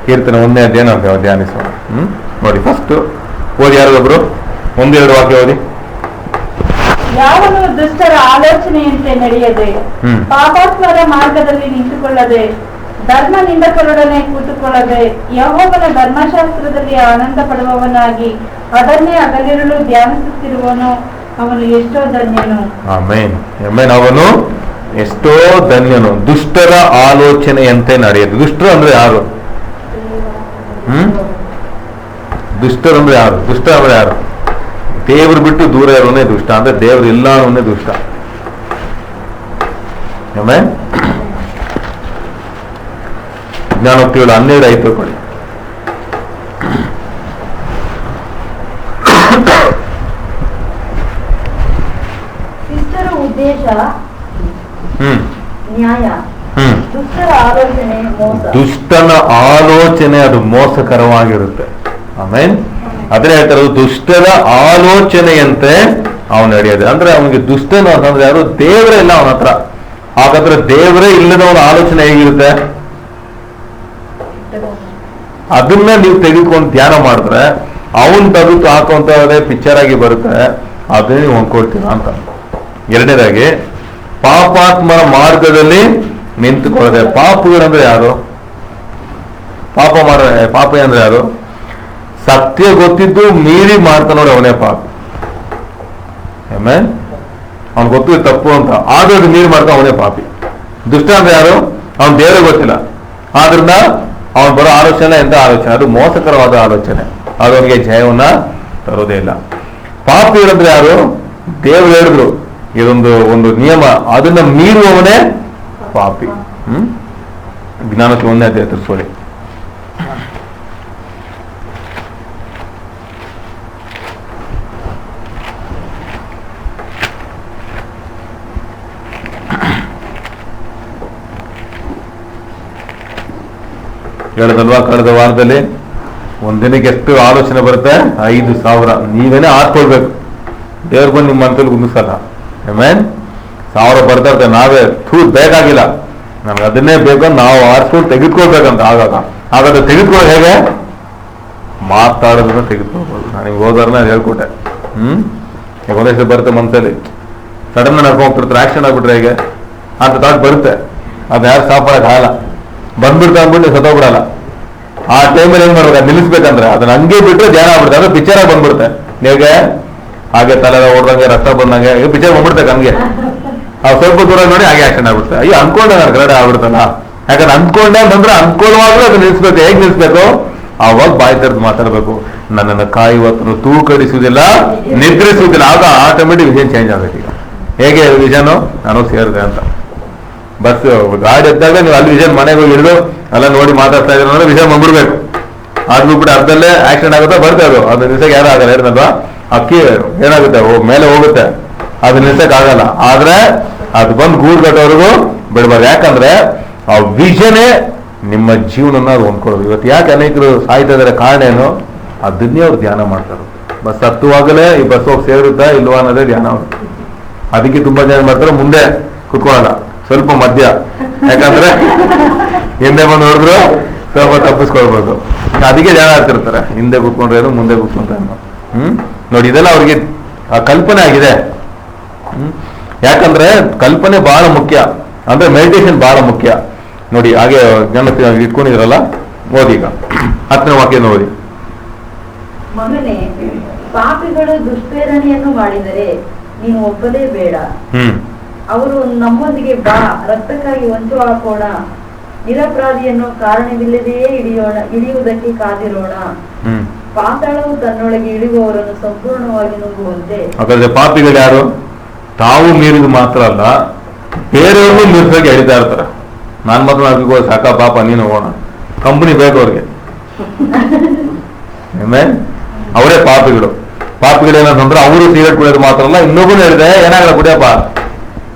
ಕೀರ್ತನೆ 1ನೇ ಅಧ್ಯಾಯ ನಾವು ಧ್ಯಾನಿಸೋಣ. ನೋಡಿ, ಫಸ್ಟ್ ಓದಿ, ಯಾರೊಬ್ರು 1-2 ವಾಕ್ಯ ಓದಿ. ಯಾವನು ದುಷ್ಟರ ಆಲೋಚನೆಯಂತೆ ನಡೆಯದೆ, ಪಾಪಾತ್ಮರ ಮಾರ್ಗದಲ್ಲಿ ನಿಂತುಕೊಳ್ಳದೆ, ಧರ್ಮ ನಿಂದಕರೊಡನೆ ಕೂತುಕೊಳ್ಳದೆ, ಯೆಹೋವನ ಧರ್ಮಶಾಸ್ತ್ರದಲ್ಲಿ ಆನಂದ ಪಡುವವನಾಗಿ ಅದನ್ನೇ ಹಗಲಿರುಳು ಧ್ಯಾನಿಸುತ್ತಿರುವನು, ಅವನು ಎಷ್ಟೋ ಧನ್ಯನು. ಆಮೇನ್, ಆಮೇನ್. ಅವನು ಎಷ್ಟೋ ಧನ್ಯನು. ದುಷ್ಟರ ಆಲೋಚನೆಯಂತೆ ನಡೆಯದು. ದುಷ್ಟರು ಅಂದ್ರೆ ಯಾರು? ದುಷ್ಟರು ಅಂದ್ರೆ ಯಾರು? ದುಷ್ಟ ಅಂದ್ರೆ ಯಾರು? ದೇವ್ರು ಬಿಟ್ಟು ದೂರ ಇರೋನೇ ದುಷ್ಟ. ಅಂದ್ರೆ ದೇವ್ರು ಇಲ್ಲ ಅನ್ನೋನೇ ದುಷ್ಟ. ಆಮೇನ್. ಜ್ಞಾನೋಕ್ತಿಗಳು 12 ಕೊಡಿ. ಶಿಷ್ಟರ ಉದ್ದೇಶ ನ್ಯಾಯ, ದುಷ್ಟರ ಆಲೋಚನೆ ಮೋಸ. ದುಷ್ಟನ ಆಲೋಚನೆ ಅದು ಮೋಸಕರವಾಗಿರುತ್ತೆ. ಆಮೇನ್. ಅದೇ ಹೇಳ್ತಾರೆ, ದುಷ್ಟರ ಆಲೋಚನೆಯಂತೆ ಅವನು ನಡೆಯೋದು. ಅಂದ್ರೆ ಅವನಿಗೆ ದುಷ್ಟನು ಅಂತಂದ್ರೆ ಯಾರು? ದೇವರೇ ಇಲ್ಲ ಅವನ ಹತ್ರ. ಹಾಗಾದ್ರೆ ದೇವರೇ ಇಲ್ಲದವನ ಆಲೋಚನೆ ಹೇಗಿರುತ್ತೆ? ಅದನ್ನ ನೀವು ತೆಗೆದುಕೊಂಡು ಧ್ಯಾನ ಮಾಡಿದ್ರೆ ಅವನ್ ತೆಗೆದು ಹಾಕುವಂತದೇ ಪಿಕ್ಚರ್ ಆಗಿ ಬರುತ್ತೆ. ಅದೇ ನೀವು ಹೊಂದ್ಕೊಳ್ತೀರ ಅಂತ. ಎರಡನೇದಾಗಿ ಪಾಪಾತ್ಮರ ಮಾರ್ಗದಲ್ಲಿ ನಿಂತುಕೊಳ್ಳದೆ. ಪಾಪಗಳಂದ್ರೆ ಯಾರು? ಪಾಪ ಅಂದ್ರೆ ಯಾರು? ಸತ್ಯ ಗೊತ್ತಿದ್ದು ಮೀರಿ ಮಾಡ್ತಾ ನೋಡಿ ಅವನೇ ಪಾಪ. ಆಮೇಲೆ ಅವ್ನು ಗೊತ್ತು ತಪ್ಪು ಅಂತ, ಆದ್ರೂ ಅದು ಮೀರಿ ಮಾಡ್ತಾ ಅವನೇ ಪಾಪಿ. ದುಷ್ಟ ಅಂದ್ರೆ ಯಾರು? ಅವ್ನು ದೇವರೇ ಗೊತ್ತಿಲ್ಲ, ಆದ್ರಿಂದ ಅವನು ಬರೋ ಆಲೋಚನೆ ಎಂತ ಆಲೋಚನೆ? ಅದು ಮೋಸಕರವಾದ ಆಲೋಚನೆ. ಅದು ಅವನಿಗೆ ಜಯವನ್ನ ತರೋದೇ ಇಲ್ಲ. ಪಾಪಿಗಳಂದ್ರೆ ಯಾರು? ದೇವರು ಹೇಳಿದ್ರು ಇದೊಂದು ನಿಯಮ, ಅದನ್ನ ಮೀರುವವನೇ ಪಾಪಿ. ಜ್ಞಾನಕ್ಕೆ 1ನೇ ಅಧ್ಯಾಯ ತಿಳಿಸ್ಕೊಳ್ಳಿ. ಹೇಳದಲ್ವಾ ಕಳೆದ ವಾರದಲ್ಲಿ ಒಂದಿನಕ್ಕೆ ಎಷ್ಟು ಆಲೋಚನೆ ಬರುತ್ತೆ? 5,000. ನೀವೇನೇ ಹಾಕೊಳ್ಬೇಕು, ದೇವ್ರು ಬಂದು ನಿಮ್ಮ ಮನಸ್ಸಲ್ಲಿ ಗುಂದಿಸಲ್ಲ. ಆಮೇನ್. 1,000 ಬರ್ತಾ ಇರ್ತೇವೆ ನಾವೇ, ಬೇಕಾಗಿಲ್ಲ ನಮ್ಗೆ ಅದನ್ನೇ ಬೇಕು ನಾವು ಆರಿಸ್ಕೊಂಡು ತೆಗೆದುಕೊಳ್ಬೇಕಂತ. ಹಾಗಾದ್ರೆ ತೆಗೆದುಕೊಳ್ಳೋದು ಹೇಗೆ? ಮಾತಾಡೋದನ್ನ ತೆಗೆದುಕೊಳ್ಬೋದು. ನಾನು ನಿಮ್ಗೆ ಹೋದಾರನ್ನ ಹೇಳ್ಕೊಟ್ಟೆ. ಈಗ ಒಂದೇ ಬರುತ್ತೆ ಮನಸ್ಸಲ್ಲಿ, ಸಡನ್ ನಡ್ಕೊಂಡು ಹೋಗ್ತಿರ್ತಾರೆ, ಆಕ್ಷನ್ ಆಗ್ಬಿಟ್ರೆ ಹೇಗೆ ಅಂತ ಥಾಟ್ ಬರುತ್ತೆ. ಅದು ಯಾರು ಸ್ಟಾಪ್ ಆಗಲ್ಲ, ಬಂದ್ಬಿಡ್ತಾ ಅಂದ್ಬಿಟ್ಟು ಸತ್ತೋಗ್ಬಿಡಲ್ಲ. ಆ ಟೈಮಲ್ಲಿ ಏನ್ ಮಾಡ್ಬೇಕು? ನಿಲ್ಲಿಸ್ಬೇಕಂದ್ರೆ ಅದನ್ನ ಹಂಗೆ ಬಿಟ್ಟರೆ ಧ್ಯಾನ ಆಗ್ಬಿಡುತ್ತೆ. ಅದು ಪಿಕ್ಚರ್ ಆಗಿ ಬಂದ್ಬಿಡುತ್ತೆ. ಹೇಗೆ? ಹಾಗೆ ತಲೆ ಓಡ್ದಂಗೆ, ರಕ್ತ ಬಂದಂಗೆ ಪಿಕ್ಚರ್ ಬಂದ್ಬಿಡ್ತೇವೆ ಹಂಗೆ. ಸ್ವಲ್ಪ ದೂರ ನೋಡಿ ಹಾಗೆ ಆಕ್ಷನ್ ಆಗ್ಬಿಡುತ್ತೆ. ಅಯ್ಯೋ ಅನ್ಕೊಂಡೆ ನಾನು ಕರೆಕ್ಟ್ ಆಗ್ಬಿಡ್ತಲ್ಲ. ಯಾಕಂದ್ರೆ ಅನ್ಕೊಂಡೆ ಅಂತಂದ್ರೆ ಅನ್ಕೊಳ್ಳುವಾಗಲೂ ಅದು ನಿಲ್ಸ್ಬೇಕು. ಹೇಗೆ ನಿಲ್ಸ್ಬೇಕು? ಆವಾಗ ಬಾಯಿ ತೆರೆದು ಮಾತಾಡ್ಬೇಕು. ನನ್ನನ್ನು ಕಾಯುವತ್ತನ್ನು ತೂಕಡಿಸುವುದಿಲ್ಲ, ನಿದ್ರಿಸುವುದಿಲ್ಲ. ಆಗ ಆಟೋಮೆಟಿಕ್ ವಿಷನ್ ಚೇಂಜ್ ಆಗಬೇಕು. ಈಗ ಹೇಗೆ ವಿಷನು ನಾನು ಸೇರಿದೆ ಅಂತ. ಬಸ್ ಗಾಡಿ ಎದ್ದಾಗ ನೀವು ಅಲ್ಲಿ ವಿಷನ್ ಮನೆಗೆ ಹೋಗಿ ಹಿಡಿದು ಎಲ್ಲ ನೋಡಿ ಮಾತಾಡ್ತಾ ಇದ್ರೆ ಅಂದ್ರೆ ವಿಷನ್ ಬಂದ್ಬಿಡ್ಬೇಕು. ಅದ್ಬಿಟ್ಟು ಅರ್ಧಲ್ಲೇ ಆಕ್ಷನ್ ಆಗುತ್ತೆ, ಬರ್ತದೆ. ಅದು ನಿಲ್ಸಕ್ಕೆ ಯಾರು ಆಗಲ್ಲ. ಹೇಳಿದ್ನಲ್ವಾ, ಅಕ್ಕಿ ಏನಾಗುತ್ತೆ ಮೇಲೆ ಹೋಗುತ್ತೆ, ಅದು ನಿಲ್ಸಕ್ ಆಗಲ್ಲ. ಆದ್ರೆ ಅದು ಬಂದು ಗೂಡು ಕಟ್ಟೋವರೆಗೂ ಬಿಡಬಾರ್ದು. ಯಾಕಂದ್ರೆ ಆ ವಿಷನೇ ನಿಮ್ಮ ಜೀವನನ ಅದು ಹೊಂದ್ಕೊಳ್ಳೋದು. ಇವತ್ತು ಯಾಕೆ ಅನೇಕರು ಸಾಯ್ತಾ ಇದಾರೆ ಕಾರಣ ಏನು? ಅದನ್ನೇ ಅವ್ರು ಧ್ಯಾನ ಮಾಡ್ತಾರೆ. ಬಸ್ ಹತ್ತುವಾಗಲೇ ಈ ಬಸ್ ಹೋಗಿ ಸೇರುತ್ತಾ ಇಲ್ವಾ ಅನ್ನೋದೇ ಧ್ಯಾನ ಅವರು. ಅದಕ್ಕೆ ತುಂಬಾ ಜನ ಮಾಡ್ತಾರೆ ಮುಂದೆ ಕುತ್ಕೊಳ್ಳಲ್ಲ, ಸ್ವಲ್ಪ ಮಧ್ಯ. ಯಾಕಂದ್ರೆ ಹಿಂದೆ ಬಂದು ನೋಡಿದ್ರು ಸ್ವಲ್ಪ ತಪ್ಪಿಸ್ಕೊಳ್ಬೋದು. ಅದಕ್ಕೆ ಧ್ಯಾನ ಆಗ್ತಿರ್ತಾರೆ, ಹಿಂದೆ ಕುತ್ಕೊಂಡ್ರೇನು ಮುಂದೆ ಕುತ್ಕೊಂಡ್ರೇನು. ನೋಡಿ, ಇದೆಲ್ಲ ಅವ್ರಿಗೆ ಆ ಕಲ್ಪನೆ ಆಗಿದೆ. ಯಾಕಂದ್ರೆ ಕಲ್ಪನೆ ಬಹಳ ಮುಖ್ಯ, ಅಂದ್ರೆ ಮೆಡಿಟೇಷನ್ ಬಹಳ ಮುಖ್ಯ. ನೋಡಿ, ಹಾಗೆ ಜ್ಞಾನ ಇಟ್ಕೊಂಡಿದ್ರಲ್ಲ, ಓದಿ ಈಗ 10ನೇ ವಾಕ್ಯನ ಓದಿ. ಮಗನೇ, ಪಾಪಿಗಳು ದುಷ್ಪ್ರೇರಣೆಯನ್ನು ಮಾಡಿದರೆ ನೀನು ಒಪ್ಪಲೇ ಬೇಡ. ಅವರು ನಮ್ಮೊಂದಿಗೆ ಬಾ, ರಕ್ತಕ್ಕಾಗಿ ಹೊಂಚು ಹಾಕೋಣ, ನಿರಪರಾಧಿಯನ್ನು ಕಾರಣವಿಲ್ಲದೆಯೇ ಇಳಿಯುವುದಕ್ಕೆ ಕಾದಿರೋಣ. ಪಾತಾಳವು ತನ್ನೊಳಗೆ ಇಳಿಯುವವರನ್ನು ಸಂಪೂರ್ಣವಾಗಿ ನುಂಗುವಂತೆ. ಹಾಗಾದ್ರೆ ಪಾಪಿಗಳು ಯಾರು? ತಾವು ಮೀರಿದ ಮಾತ್ರ ಅಲ್ಲ, ಬೇರೆಯವ್ರಿಗೂ ಮೀರ್ಸಕ್ಕೆ ಎಳಿತಾ ಇರ್ತಾರೆ. ನಾನ್ ಮಾತ್ರ ಅದಕ್ಕೆ ಸಾಕ ಪಾಪ ನೀನು ಹೋಗೋಣ, ಕಂಪನಿ ಬೇಕು ಅವ್ರಿಗೆ. ಅವರೇ ಪಾಪಿಗಳು. ಪಾಪಿಗಳೇನಂತಂದ್ರೆ ಅವರು ಸಿಗರೇಟ್ ಕುಡಿಯೋದು ಮಾತ್ರ ಅಲ್ಲ, ಇನ್ನೊಬ್ಬನು ಹೇಳಿದೆ ಏನಾಗಲ್ಲ ಕುಡಿಯಪ್ಪ,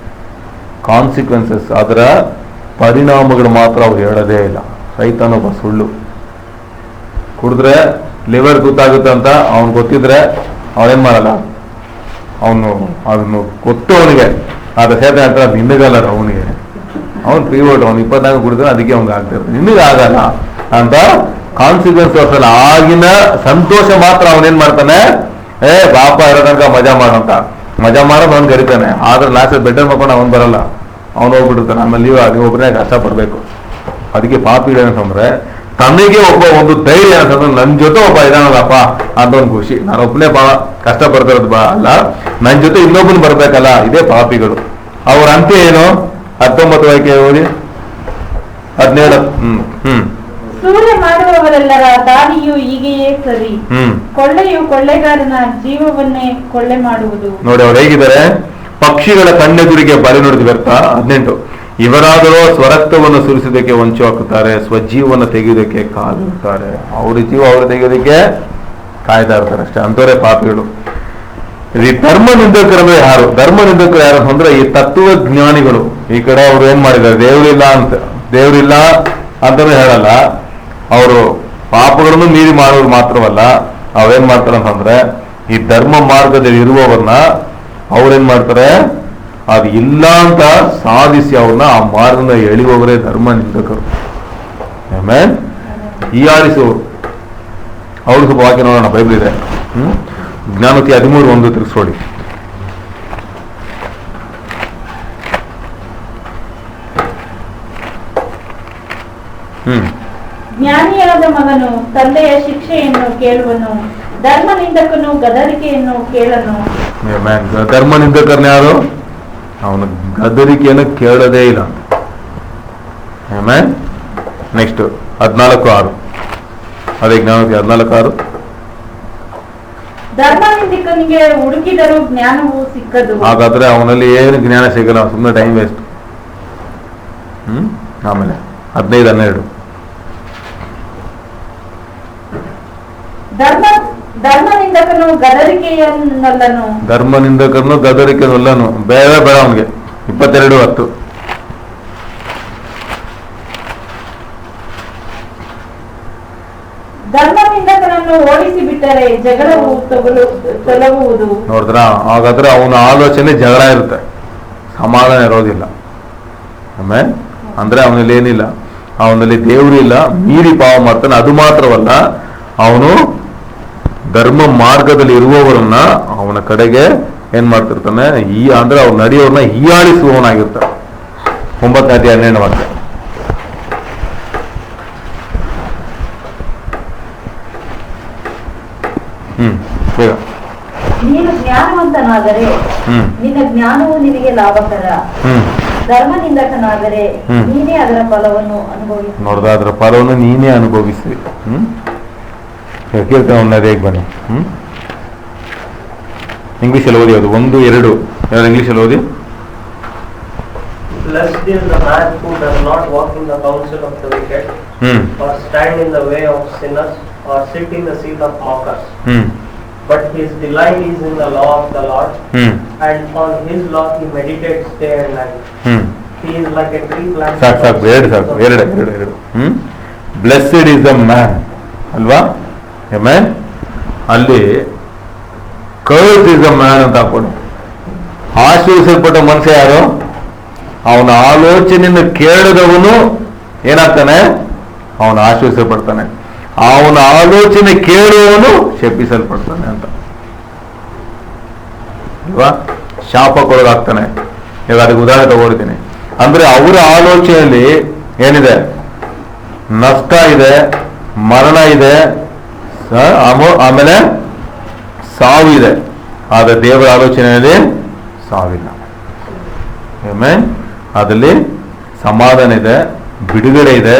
ಕಾನ್ಸಿಕ್ವೆನ್ಸಸ್, ಅದರ ಪರಿಣಾಮಗಳು ಮಾತ್ರ ಅವ್ರು ಹೇಳೋದೇ ಇಲ್ಲ. ರೈತನೊಬ್ಬ ಸುಳ್ಳು ಕುಡಿದ್ರೆ ಲಿವರ್ ಗೊತ್ತಾಗುತ್ತೆ ಅಂತ ಅವ್ನು ಗೊತ್ತಿದ್ರೆ ಅವನೇನ್ ಮಾಡಲ್ಲ, ಅವನು ಅದನ್ನು ಗೊತ್ತು ಅವನಿಗೆ. ಆದ್ರೆ ಸೇತ ಅಂತ ನಿನ್ನಗಲ್ಲ ಅವನಿಗೆ, ಅವ್ನು ಪ್ರೀವೋಟ್, ಅವ್ನು 24 ಕುಡಿದ್ರೆ ಅದಕ್ಕೆ ಅವ್ನಿಗೆ ಆಗ್ತಿರ್ತಾರೆ, ನಿನಗೆ ಆಗಲ್ಲ ಅಂತ ಕಾನ್ಸಿಕ್ವೆನ್ಸ್ ತೋರಿಸಲ್ಲ. ಆಗಿನ ಸಂತೋಷ ಮಾತ್ರ ಅವನೇನ್ ಮಾಡ್ತಾನೆ, ಪಾಪ ಇರೋ ತನಕ ಮಜಾ ಮಾಡೋಂತ ಮಜಾ ಮಾಡೋದು ಅವ್ನು ಕರಿತಾನೆ. ಆದ್ರೆ ಲಾಸ್ಟ್ ಬೆಡ್ಡರ್ ಮಾಡ್ಕೊಂಡು ಅವ್ನು ಬರಲ್ಲ, ಅವ್ನು ಹೋಗ್ಬಿಟ್ಟಿರ್ತಾನೆ. ಆಮೇಲೆ ನೀವು ಒಬ್ಬರೇ ಕಷ್ಟಪಡ್ಬೇಕು. ಅದಕ್ಕೆ ಪಾಪಿ ಏನಂತಂದ್ರೆ ತನಗೆ ಒಂದು ಧೈರ್ಯ ಅಂತಂದ್ರೆ ನನ್ನ ಜೊತೆ ಒಬ್ಬ ಇದಾನಲ್ಲಪ್ಪ ಅಂತ ಒಂದು ಖುಷಿ. ನಾನು ಒಬ್ಬನೇ ಕಷ್ಟಪಡ್ತಿರೋದು ಅಲ್ಲ, ನನ್ನ ಜೊತೆ ಇನ್ನೊಬ್ಬನು ಬರ್ಬೇಕಲ್ಲ, ಇದೇ ಪಾಪಿಗಳು. ಅವ್ರ ಅಂತ್ಯ ಏನು? 19 ವಾಕ್ಯ ಓದಿ, 17. ಸೂರ್ಯ ಮಾಡುವವರೆಲ್ಲರ ದಾರಿಯು ಹೀಗೆಯೇ ಸರಿ, ಕೊಳ್ಳೆಯು ಕೊಳ್ಳೆಗಾರನ ಜೀವವನ್ನೇ ಕೊಳ್ಳೆ ಮಾಡುವುದು. ನೋಡಿ ಅವ್ರು ಹೇಗಿದ್ದಾರೆ, ಪಕ್ಷಿಗಳ ಕಣ್ಣೆದುರಿಗೆ ಬಲೆ ನುಡಿದು ವ್ಯರ್ಥ. 18 ಇವರಾದರೂ ಸ್ವರಕ್ತವನ್ನು ಸುರಿಸೋದಕ್ಕೆ ಹೊಂಚು ಹಾಕುತ್ತಾರೆ, ಸ್ವಜೀವವನ್ನು ತೆಗೆಯುವುದಕ್ಕೆ ಕಾದಿರ್ತಾರೆ. ಅವ್ರ ಜೀವ ಅವರು ತೆಗೆಯೋದಕ್ಕೆ ಕಾಯ್ತಾ ಇರ್ತಾರೆ ಅಷ್ಟೇ. ಅಂತವರೇ ಪಾಪಿಗಳು. ಈ ಧರ್ಮ ನಿಂದಕರಂದ್ರೆ ಯಾರು? ಧರ್ಮ ನಿಂದಕರು ಯಾರು ಅಂದ್ರೆ ಈ ತತ್ವಜ್ಞಾನಿಗಳು. ಈ ಕಡೆ ಅವ್ರು ಏನ್ ಮಾಡಿದ್ದಾರೆ, ದೇವರಿಲ್ಲ ಅಂತಾನೂ ಹೇಳಲ್ಲ. ಅವರು ಪಾಪಗಳನ್ನು ಮೀರಿ ಮಾಡೋರು ಮಾತ್ರವಲ್ಲ, ಅವ್ರೇನ್ ಮಾಡ್ತಾರೆ ಅಂತಂದ್ರೆ ಈ ಧರ್ಮ ಮಾರ್ಗದಲ್ಲಿ ಇರುವವನ್ನ ಅವ್ರೇನ್ ಮಾಡ್ತಾರೆ, ಅದು ಇಲ್ಲ ಅಂತ ಸಾಧಿಸಿ ಅವ್ರನ್ನ ಆ ಮಾರ್ಗನ ಎಳೆಯುವವರೇ ಧರ್ಮ ನಿಂದಕರು. ಆಮೇಲೆ ಈ ಆರಿಸುವರು. ಅವ್ರು ಸ್ವಲ್ಪ ವಾಕ್ಯ ನೋಡೋಣ, ಬೈಬಲ್ ಇದೆ. ಜ್ಞಾನೋತಿ 13:1 ತಿರ್ಗಿಸ್ಕೊಡಿ. ಜ್ಞಾನಿಯಾದ ಮಗನು ತಂದೆಯ ಶಿಕ್ಷೆಯನ್ನು ಕೇಳುವನು, ಧರ್ಮ ನಿಂದಕನು ಗದರಿಕೆಯನ್ನು ಕೇಳನು. ಧರ್ಮ ನಿಂದಕರ್ನ ಯಾರು? ಅವನು ಗದರಿಕೆಯನ್ನು ಕೇಳೋದೇ ಇಲ್ಲ. ನೆಕ್ಸ್ಟ್ 14:6. ಅದೇ ಜ್ಞಾನೋತಿ 14:6. ಧರ್ಮ ನಿಂದಕನಿಗೆ ಹುಡುಕಿದರೂ ಜ್ಞಾನವು ಸಿಕ್ಕದು. ಹಾಗಾದ್ರೆ ಅವನಲ್ಲಿ ಏನು ಜ್ಞಾನ ಸಿಗಲ್ಲ, ಸುಮ್ಮನೆ ಟೈಮ್ ವೇಸ್ಟ್. ಆಮೇಲೆ 15:12. ಧರ್ಮ ನಿಂದಕನು ಗದರಿಕೆಯನ್ನಲ್ಲನು, ಧರ್ಮ ನಿಂದಕನು ಗದರಿಕೆಯನ್ನಲ್ಲನು. ಬೇಡ ಅವನಿಗೆ. 22:10. ಅವನನ್ನು ಓಡಿಸಿ ಬಿಟ್ಟರೆ ಜಗಳವು ತೊಲಗುವುದು. ನೋಡಿದ್ರ, ಹಾಗಾದ್ರೆ ಅವನ ಆಲೋಚನೆ ಜಗಳ ಇರುತ್ತೆ, ಸಮಾಧಾನ ಇರೋದಿಲ್ಲ. ಆಮೇಲೆ ಅಂದ್ರೆ ಅವನಲ್ಲಿ ಏನಿಲ್ಲ, ಅವನಲ್ಲಿ ದೇವರು ಇಲ್ಲ, ಮೀರಿ ಪಾವ ಮಾಡ್ತಾನೆ. ಅದು ಮಾತ್ರವಲ್ಲ, ಅವನು ಧರ್ಮ ಮಾರ್ಗದಲ್ಲಿ ಇರುವವರನ್ನ ಅವನ ಕಡೆಗೆ ಏನ್ ಮಾಡ್ತಿರ್ತಾನೆ, ಅಂದ್ರೆ ಅವ್ರು ನಡೆಯೋರ್ನ ಹೀಯಾಳಿಸುವವನಾಗಿರ್ತಾನೆ. 9ನೇ ಅಧ್ಯಾಯ 12ನೇ ವಾಕ್ಯ. ಬೇಗ. ನೀನು ಜ್ಞಾನವಂತನಾದರೆ ನಿನ್ನ ಜ್ಞಾನವು ನಿನಗೆ ಲಾಭಕರ. ಧರ್ಮನಿಂದಕನಾದರೆ ನೀನೇ ಅದರ ಫಲವನ್ನು ಅನುಭವಿಸಿ. ನೋಡ್ದ, ಅದರ ಫಲವನ್ನು ನೀನೇ ಅನುಭವಿಸಿ. ಕೀರ್ತನೆ 1 ಬನ್ನಿ. ಇಂಗ್ಲಿಷಲ್ಲಿ ಓದಿ, ಅದು 1, 2 ಇಂಗ್ಲಿಷಲ್ಲಿ ಓದಿ. Blessed is the man who does not walk in the counsel of the wicked, or stand in the way of sinners, or sit in the seat of mockers. But his delight is in the law of the Lord, and on his law he meditates day and night. He is like a tree planted. ಎರಡು. Blessed is the man ಅಲ್ವಾ? Amen. ಅಲ್ಲಿ ಕರ್ಸ್ is the man ಅಂತ ಹಾಕೊಂಡು, ಆಶೀರ್ವಿಸಲ್ಪಟ್ಟ ಮನುಷ್ಯ ಯಾರು? ಅವನ ಆಲೋಚನೆಯನ್ನು ಕೇಳಿದವನು ಏನಾಗ್ತಾನೆ? ಅವನು ಆಶೀರ್ವಿಸಲ್ಪಡ್ತಾನೆ. ಅವನ ಆಲೋಚನೆ ಕೇಳುವವನು ಶಪಿಸಲ್ಪಡ್ತಾನೆ ಅಂತ ಅಲ್ವಾ? ಶಾಪಕ್ಕೊಳಗಾಗ್ತಾನೆ. ಈಗ ಅದಕ್ಕೆ ಉದಾಹರಣೆ ತಗೊಳ್ತೀನಿ. ಅಂದ್ರೆ ಅವರ ಆಲೋಚನೆಯಲ್ಲಿ ಏನಿದೆ? ನಷ್ಟ ಇದೆ, ಮರಣ ಇದೆ, ಆಮೇಲೆ ಸಾವಿದೆ. ಆದ್ರೆ ದೇವರ ಆಲೋಚನೆಯಲ್ಲಿ ಸಾವಿಲ್ಲ. ಆಮೆನ್. ಅದರಲ್ಲಿ ಸಮಾಧಾನ ಇದೆ, ಬಿಡುಗಡೆ ಇದೆ,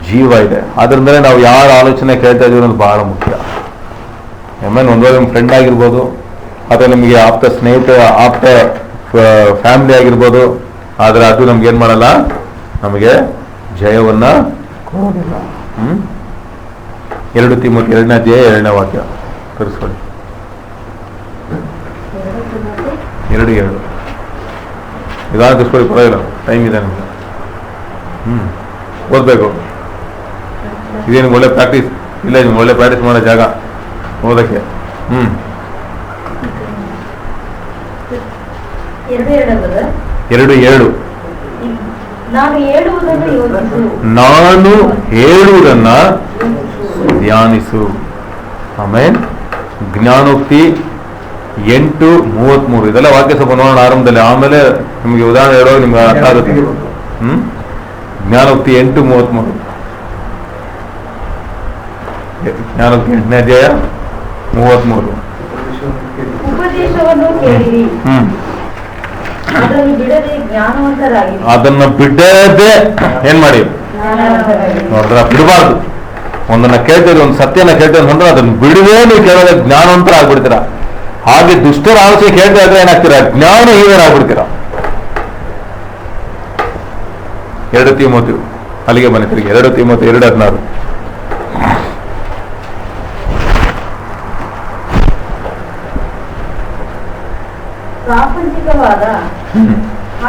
ಜೀವ ಇದೆ. ಆದ್ರಿಂದಲೇ ನಾವು ಯಾರ ಆಲೋಚನೆ ಕೇಳ್ತಾ ಇದೀವಿ ಅನ್ನೋದು ಬಹಳ ಮುಖ್ಯ. ಆಮೇಲೆ ಒಂದೊಂದು ನಿಮ್ಮ ಫ್ರೆಂಡ್ ಆಗಿರ್ಬೋದು, ಅಥವಾ ನಿಮಗೆ ಆಪ್ತ ಸ್ನೇಹಿತ, ಆಪ್ತ ಫ್ಯಾಮಿಲಿ ಆಗಿರ್ಬೋದು. ಆದ್ರೆ ಅದು ನಮ್ಗೆ ಏನ್ ಮಾಡಲ್ಲ, ನಮಗೆ ಜಯವನ್ನ ಕೊಡೋದಿಲ್ಲ. 2 ತಿಮೋಥೆಯ 2ನೇ ಅಧ್ಯಾಯ 2ನೇ ವಾಕ್ಯ ತರಿಸ್ಕೊಳ್ಳಿ. 2:2 ನಿಧಾನ ತರಿಸ್ಕೊಳ್ಳಿ, ಪರವಾಗಿಲ್ಲ, ಟೈಮ್ ಇದೆ ನಮ್ಗೆ. ಓದ್ಬೇಕು. ಇದೇನು ಒಳ್ಳೆ ಪ್ರಾಕ್ಟೀಸ್ ಇಲ್ಲ, ನಿಮ್ಗೆ ಒಳ್ಳೆ ಪ್ರಾಕ್ಟೀಸ್ ಮಾಡೋ ಜಾಗ ಓದಕ್ಕೆ. 2:7 ನಾನು ಹೇಳುವುದನ್ನ ಧ್ಯಾನಿಸು. ಆಮೇಲೆ ಜ್ಞಾನೋಕ್ತಿ 8:33 ಇದೆಲ್ಲ ವಾಕ್ಯ ಸ್ವಲ್ಪ ನೋಡೋಣ ಆರಂಭದಲ್ಲಿ, ಆಮೇಲೆ ನಿಮ್ಗೆ ಉದಾಹರಣೆ ಹೇಳೋ ನಿಮ್ಗೆ ಅರ್ಥ ಆಗುತ್ತೆ. ಜ್ಞಾನೋಕ್ತಿ 8:33. ಜ್ಞಾನೋಕ್ತಿ 8ನೇ ಅಧ್ಯಾಯ 33. ಉಪದೇಶವನ್ನು ಕೇಳಿರಿ, ಅದನ್ನು ಬಿಡದೆ ಜ್ಞಾನವಂತರಾಗಿ. ಅದನ್ನ ಬಿಡದೆ ಏನ್ ಮಾಡಿ? ನೋಡ್ರ, ಬಿಡಬಾರ್ದು. ಒಂದನ್ನ ಕೇಳ್ತೀರಿ, ಒಂದು ಸತ್ಯನ ಕೇಳ್ತೀರಿ ಅಂತಂದ್ರೆ ಅದನ್ನ ಬಿಡದೆ ನೀವು ಕೇಳೋದ ಜ್ಞಾನವಂತರ ಆಗ್ಬಿಡ್ತೀರ. ಹಾಗೆ ದುಷ್ಟರ ಆಲೋಚನೆ ಕೇಳ್ತಾ ಇದ್ರೆ ಏನಾಗ್ತೀರಾ? ಜ್ಞಾನಹೀನರಾಗ್ಬಿಡ್ತೀರ. 2 ತಿಮೋಥೆಯ ಅಲ್ಲಿಗೆ ಬನ್ನಿ ತಿರುಗಿ. 2 ತಿಮೋಥೆಯ 2:16. ಪ್ರಾಪಂಚಿಕವಾದ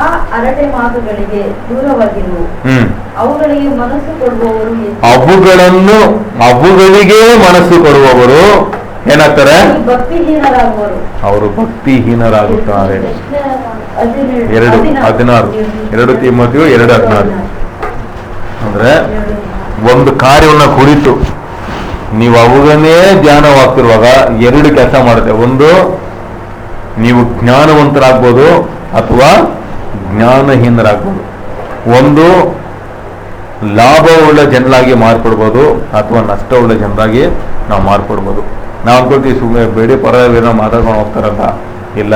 ಆ ಹರಟೆ ಮಾತುಗಳಿಗೆ ದೂರವಾಗಿರು. ಅವುಗಳಿಗೆ ಮನಸ್ಸು ಕೊಡುವವರು ಅವುಗಳಿಗೆ ಮನಸ್ಸು ಕೊಡುವವರು ಏನಾಗ್ತಾರೆ? ಭಕ್ತಿಹೀನರಾಗುವರು. ಅವರು ಭಕ್ತಿಹೀನರಾಗುತ್ತಾರೆ. 2:16. 2 ತಿಮೋಥೆಯ 2:16. ಅಂದ್ರೆ ಒಂದು ಕಾರ್ಯವನ್ನ ಕುರಿತು ನೀವು ಅವುಗನ್ನೇ ಧ್ಯಾನವಾಗ್ತಿರುವಾಗ 2 ಕೆಲಸ ಮಾಡುತ್ತೆ. ಒಂದು, ನೀವು ಜ್ಞಾನವಂತರಾಗ್ಬೋದು ಅಥವಾ ಜ್ಞಾನಹೀನರಾಗ್ಬೋದು. ಒಂದು, ಲಾಭವುಳ್ಳ ಜನರಾಗಿ ಮಾರ್ಪಡ್ಬೋದು ಅಥವಾ ನಷ್ಟವುಳ್ಳ ಜನರಾಗಿ ನಾವು ಮಾರ್ಪಡ್ಬೋದು. ನಾವು ಅನ್ಕೊಳ್ತೀವಿ ಸುಮ್ಮನೆ ಬೇಡಿ ಪರವಾಗಿನ ಮಾತಾಡ್ಕೊಂಡು ಹೋಗ್ತಾರಂತ. ಇಲ್ಲ,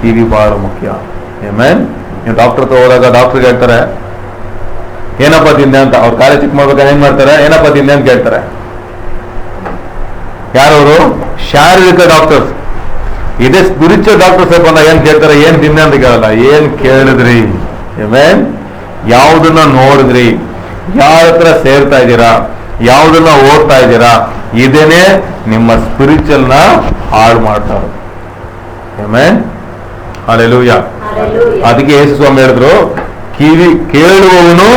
ಟಿವಿ ಬಹಳ ಮುಖ್ಯ. ಆಮೇಲೆ ನೀವು ಡಾಕ್ಟರ್ ಹೋದಾಗ ಡಾಕ್ಟರ್ಗೆ ಹೇಳ್ತಾರೆ ಏನಪ್ಪ ತಿಂದೆ ಅಂತ. ಅವ್ರ ಕಾರ್ಯ ಚೆಕ್ ಮಾಡ್ಬೇಕಾದ್ರೆ ಏನ್ ಮಾಡ್ತಾರೆ? ಏನಪ್ಪ ತಿಂದೆ ಅಂತ ಕೇಳ್ತಾರೆ. ಯಾರವರು? ಶಾರೀರಿಕ ಡಾಕ್ಟರ್ಸ್. ಇದೇ ಸ್ಪಿರಿಚುವಲ್ ಡಾಕ್ಟರ್ಸ್ ಬಂದಾಗ ಏನ್ ಕೇಳ್ತಾರೆ? ಏನ್ ತಿಂದೆ ಅಂತ ಕೇಳಲ್ಲ, ಏನ್ ಕೇಳಿದ್ರಿ, ಆಮೇಲೆ ಯಾವುದನ್ನ ನೋಡಿದ್ರಿ, ಯಾರ ಹತ್ರ ಸೇರ್ತಾ ಇದ್ದೀರಾ, ಯಾವುದನ್ನ ಓದ್ತಾ ಇದ್ದೀರಾ, ಇದೇನೆ ನಿಮ್ಮ ಸ್ಪಿರಿಚುವಲ್ ನ ಹಾಳು ಮಾಡ್ತಾರೆ. Amen, hallelujah. ಅದಕ್ಕೆ ಯೇಸು ಸ್ವಾಮಿ ಹೇಳಿದ್ರು, ಕಿವಿ ಕೇಳುವವನು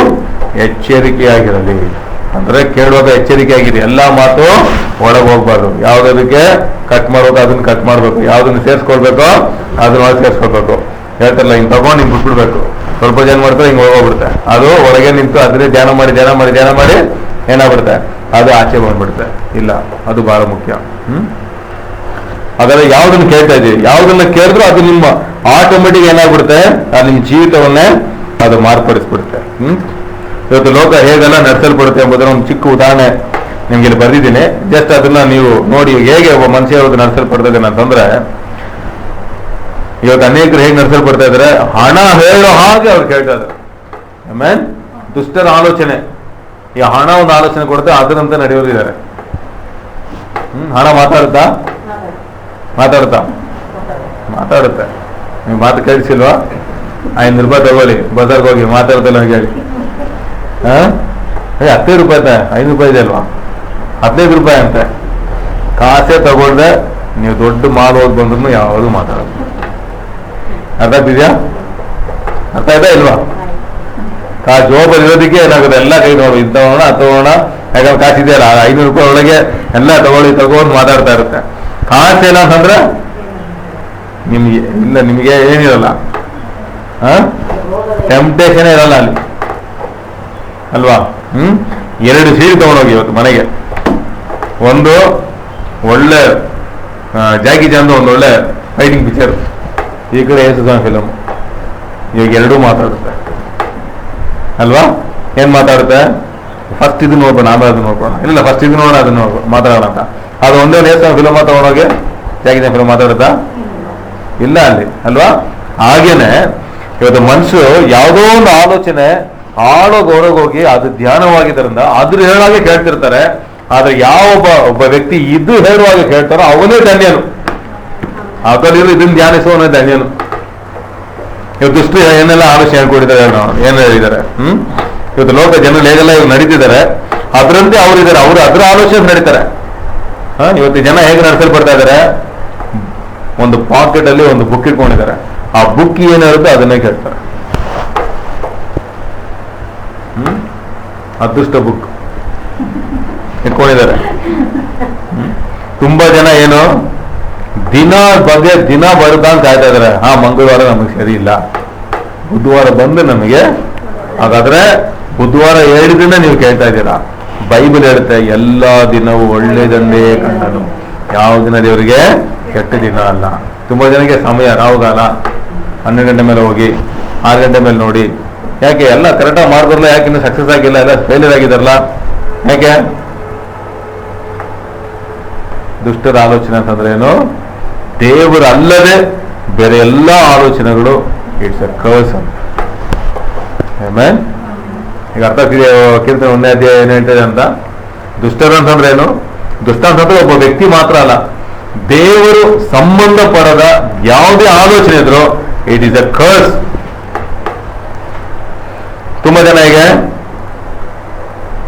ಎಚ್ಚರಿಕೆಯಾಗಿರಲಿ. ಅಂದ್ರೆ ಕೇಳುವಾಗ ಎಚ್ಚರಿಕೆ ಆಗಿದೆ, ಎಲ್ಲಾ ಮಾತು ಒಳಗೆ ಹೋಗ್ಬಾರ್ದು. ಯಾವ್ದಕ್ಕೆ ಕಟ್ ಮಾಡ್ಬೇಕು ಅದನ್ನ ಕಟ್ ಮಾಡ್ಬೇಕು, ಯಾವ್ದನ್ನ ಸೇರ್ಸ್ಕೊಳ್ಬೇಕು ಅದನ್ನ ಒಳಗೆ ಸೇರ್ಸ್ಕೊಳ್ಬೇಕು. ಹೇಳ್ತಾರಲ್ಲ, ಹಿಂಗ್ ತಗೊಂಡು ಹಿಂಗ್ ಬಿಟ್ಬಿಡ್ಬೇಕು. ಸ್ವಲ್ಪ ಜನ ಮಾಡ್ತಾರೆ ಹಿಂಗ್ ಹೋಗ್ಬಿಡುತ್ತೆ, ಅದು ಒಳಗೆ ನಿಂತು ಅದ್ರಲ್ಲಿ ಧ್ಯಾನ ಮಾಡಿ ಏನಾಗ್ಬಿಡುತ್ತೆ, ಅದು ಆಚೆ ಬಂದ್ಬಿಡುತ್ತೆ. ಇಲ್ಲ, ಅದು ಬಹಳ ಮುಖ್ಯ. ಹಾಗಾದ್ರೆ ಯಾವ್ದನ್ನ ಕೇಳ್ತಾ ಇದೀವಿ, ಯಾವ್ದನ್ನ ಕೇಳಿದ್ರು ಅದು ನಿಮ್ಮ ಆಟೋಮೆಟಿಕ್ ಏನಾಗ್ಬಿಡುತ್ತೆ, ಅದು ನಿಮ್ಮ ಜೀವಿತವನ್ನೇ ಅದು ಮಾರ್ಪಡಿಸ್ಬಿಡುತ್ತೆ. ಇವತ್ತು ಲೋಕ ಹೇಗೆಲ್ಲ ನಡೆಸಲ್ಪಡುತ್ತೆ ಎಂಬುದರ ಒಂದು ಚಿಕ್ಕ ಉದಾಹರಣೆ ನಿಮ್ಗೆ ಇಲ್ಲಿ ಬರ್ದಿದ್ದೀನಿ. ಜಸ್ಟ್ ಅದನ್ನ ನೀವು ನೋಡಿ, ಹೇಗೆ ಒಬ್ಬ ಮನುಷ್ಯ ಇವತ್ತು ನಡೆಸಲ್ಪಡ್ತದೆ ಅಂತಂದ್ರೆ, ಇವತ್ತು ಅನೇಕರು ಹೇಗೆ ನಡೆಸಲ್ಪಡ್ತಾ ಇದಾರೆ, ಹಣ ಹೇಳೋ ಹಾಗೆ ಅವ್ರು ಕೇಳ್ತಾ ಇದ್ದಾರೆ. ಆಮೇಲೆ ದುಷ್ಟರ ಆಲೋಚನೆ, ಈ ಹಣ ಒಂದು ಆಲೋಚನೆ ಕೊಡುತ್ತೆ, ಅದರಂತೆ ನಡೆಯೋರಿದ್ದಾರೆ. ಹಣ ಮಾತಾಡುತ್ತಾ ಮಾತಾಡುತ್ತೆ. ನೀವು ಮಾತು ಕೇಳಿಸಿಲ್ವಾ? 500 ರೂಪಾಯಿ ತಗೊಳ್ಳಿ, ಬಜಾರ್ಗೆ ಹೋಗಿ ಮಾತಾಡ್ತಲ್ಲ ಹೇಳಿ. 15 ರೂಪಾಯಿ 5 ರೂಪಾಯಿ ಇದೆ ಅಲ್ವಾ, 15 ರೂಪಾಯಿ ಅಂತೆ. ಕಾಸೆ ತಗೊಂಡ್ರೆ ನೀವು ದೊಡ್ಡ ಮಾಲ್ ಹೋಗಿ ಬಂದ್ರು ಯಾವುದು ಮಾತಾಡೋದು. ಅರ್ಥ ಆಗ್ತಿದ್ಯಾ? ಅರ್ಥ ಆಯ್ತಾ ಇಲ್ವಾ? ಜೋಬಲ್ಲಿ ಇರೋದಕ್ಕೆ ಏನಾಗುತ್ತೆ, ಎಲ್ಲ ಕೈ ನೋಡು, ಇದು ತಗೋಣ ಅದು ತಗೋಣ, ಯಾಕಂದ್ರೆ ಕಾಸಿದೆಯಲ್ಲ 500 ರೂಪಾಯಿ ಒಳಗೆ ಎಲ್ಲ ತಗೊಂಡು ಮಾತಾಡ್ತಾ ಇರುತ್ತೆ. ಕಾಸೇನ ಅಂತಂದ್ರೆ ನಿಮ್ಗೆ ಇಲ್ಲ, ನಿಮಗೆ ಏನಿರಲ್ಲ, ಟೆಂಪ್ಟೇಷನ್ ಇರಲ್ಲ ಅಲ್ಲಿ ಅಲ್ವಾ. 2 ಸೀರೆ ತಗೊಂಡೋಗಿ ಇವತ್ತು ಮನೆಗೆ. ಒಂದು ಒಳ್ಳೆ ಜಾಕಿ ಚಾನ್ ಒಂದು ಒಳ್ಳೆ ಫೈಟಿಂಗ್ ಪಿಕ್ಚರ್, ಈ ಕಡೆ ಯೇಸುದಾನ್ ಫಿಲಮ್. ಇವಾಗ ಎರಡೂ ಮಾತಾಡುತ್ತೆ ಅಲ್ವಾ. ಏನ್ ಮಾತಾಡುತ್ತೆ? ಫಸ್ಟ್ ಇದು ನೋಡ್ಬೋಣ, ಆಮೇಲೆ ಅದನ್ನ ನೋಡ್ಬೋಣ, ಇಲ್ಲ ಫಸ್ಟ್ ಇದು ನೋಡೋಣ ಅದನ್ನ ಮಾತಾಡೋಣ ಅಂತ. ಅದು ಒಂದೇ ಯೇಸುದಾನ್ ಫಿಲಮ್ ತಗೊಂಡೋಗಿ ಜಾಕಿ ಚಾನ್ ಫಿಲಮ್ ಮಾತಾಡುತ್ತಾ? ಇಲ್ಲ ಅಲ್ಲಿ ಅಲ್ವಾ. ಹಾಗೇನೆ ಇವತ್ತು ಮನುಷ್ಯರು ಯಾವುದೋ ಒಂದು ಆಲೋಚನೆ ಹೊರಗೋಗಿ ಅದು ಧ್ಯಾನವಾಗಿದ್ದರಿಂದ ಅದ್ರ ಹೇಳುವಾಗೆ ಕೇಳ್ತಿರ್ತಾರೆ. ಆದ್ರೆ ಒಬ್ಬ ವ್ಯಕ್ತಿ ಇದು ಹೇಳುವಾಗ ಕೇಳ್ತಾರೋ ಅವನೇ ಧನ್ಯನು. ಅದರಲ್ಲಿ ಇದನ್ನ ಧ್ಯಾನಿಸುವವನೇ ಧನ್ಯನು. ಇವತ್ತು ದುಷ್ಟ ಏನೆಲ್ಲ ಆಲೋಚನೆ ಹೇಳ್ಕೊಟ್ಟಿದ್ದಾರೆ, ಏನ್ ಹೇಳಿದ್ದಾರೆ. ಇವತ್ತು ಲೋಕ ಜನರು ಹೇಗೆಲ್ಲ ಇವ್ರು ನಡೀತಿದ್ದಾರೆ ಅದರಂತೆ ಅವರಿದ್ದಾರೆ, ಅವರು ಅದ್ರ ಆಲೋಚನೆ ನಡೀತಾರೆ. ಇವತ್ತು ಜನ ಹೇಗೆ ನಡೆಸಲ್ಪಡ್ತಾ ಇದ್ದಾರೆ, ಒಂದು ಪಾಕೆಟ್ ಅಲ್ಲಿ ಒಂದು ಬುಕ್ ಇಟ್ಕೊಂಡಿದ್ದಾರೆ, ಆ ಬುಕ್ ಏನಿರುತ್ತೆ ಅದನ್ನೇ ಕೇಳ್ತಾರೆ. ಅದೃಷ್ಟ ಬುಕ್ ಇಟ್ಕೊಂಡಿದ್ದಾರೆ. ತುಂಬಾ ಜನ ಏನು ದಿನ ಬರುತ್ತಾ ಅಂತ ಕಾಯ್ತಾ ಇದಾರೆ. ಮಂಗಳವಾರ ನಮಗೆ ಸರಿ ಇಲ್ಲ, ಬುಧವಾರ ಬಂದು ನಮಗೆ. ಹಾಗಾದ್ರೆ ಬುಧವಾರ ಹೇಳಿದ್ರಿಂದ ನೀವು ಕೇಳ್ತಾ ಇದ್ದೀರಾ. ಬೈಬಲ್ ಹೇಳುತ್ತೆ ಎಲ್ಲಾ ದಿನವೂ ಒಳ್ಳೇದನ್ನೇ ಕಂಡನು, ಯಾವ ದಿನ ದೇವರಿಗೆ ಕೆಟ್ಟ ದಿನ ಅಲ್ಲ. ತುಂಬಾ ಜನಕ್ಕೆ ಸಮಯ ರಾಹುಗಾಲ 12 ಗಂಟೆ ಮೇಲೆ ಹೋಗಿ 6 ಗಂಟೆ ಮೇಲೆ ನೋಡಿ. ಯಾಕೆ ಎಲ್ಲ ಕರೆಕ್ಟಾಗಿ ಮಾಡಿದ್ರಲ್ಲ, ಯಾಕೆ ಇನ್ನೂ ಸಕ್ಸಸ್ ಆಗಿಲ್ಲ, ಎಲ್ಲ ಫೇಲ್ಯೂರ್ ಆಗಿದಾರಲ್ಲ, ಯಾಕೆ? ದುಷ್ಟರ ಆಲೋಚನೆ ಅಂತಂದ್ರೆ ಏನು? ದೇವರು ಅಲ್ಲದೆ ಬೇರೆ ಎಲ್ಲ ಆಲೋಚನೆಗಳು ಇಟ್ಸ್ ಅ ಕರ್ಸ್ ಅಂತ. ಈಗ ಅರ್ಥ ಆಗ್ತಿದೆ ಕೀರ್ತನೆ 1ನೇ ಅಧ್ಯಾಯ ಏನು ಹೇಳ್ತದೆ ಅಂತ. ದುಷ್ಟರು ಅಂತಂದ್ರೆ ಏನು? ದುಷ್ಟ ಅಂತಂದ್ರೆ ಒಬ್ಬ ವ್ಯಕ್ತಿ ಮಾತ್ರ ಅಲ್ಲ, ದೇವರು ಸಂಬಂಧಪಡದ ಯಾವುದೇ ಆಲೋಚನೆ ಇದ್ರು ಇಟ್ ಈಸ್ ಅ ಕರ್ಸ್. ತುಂಬಾ ಜನ ಈಗ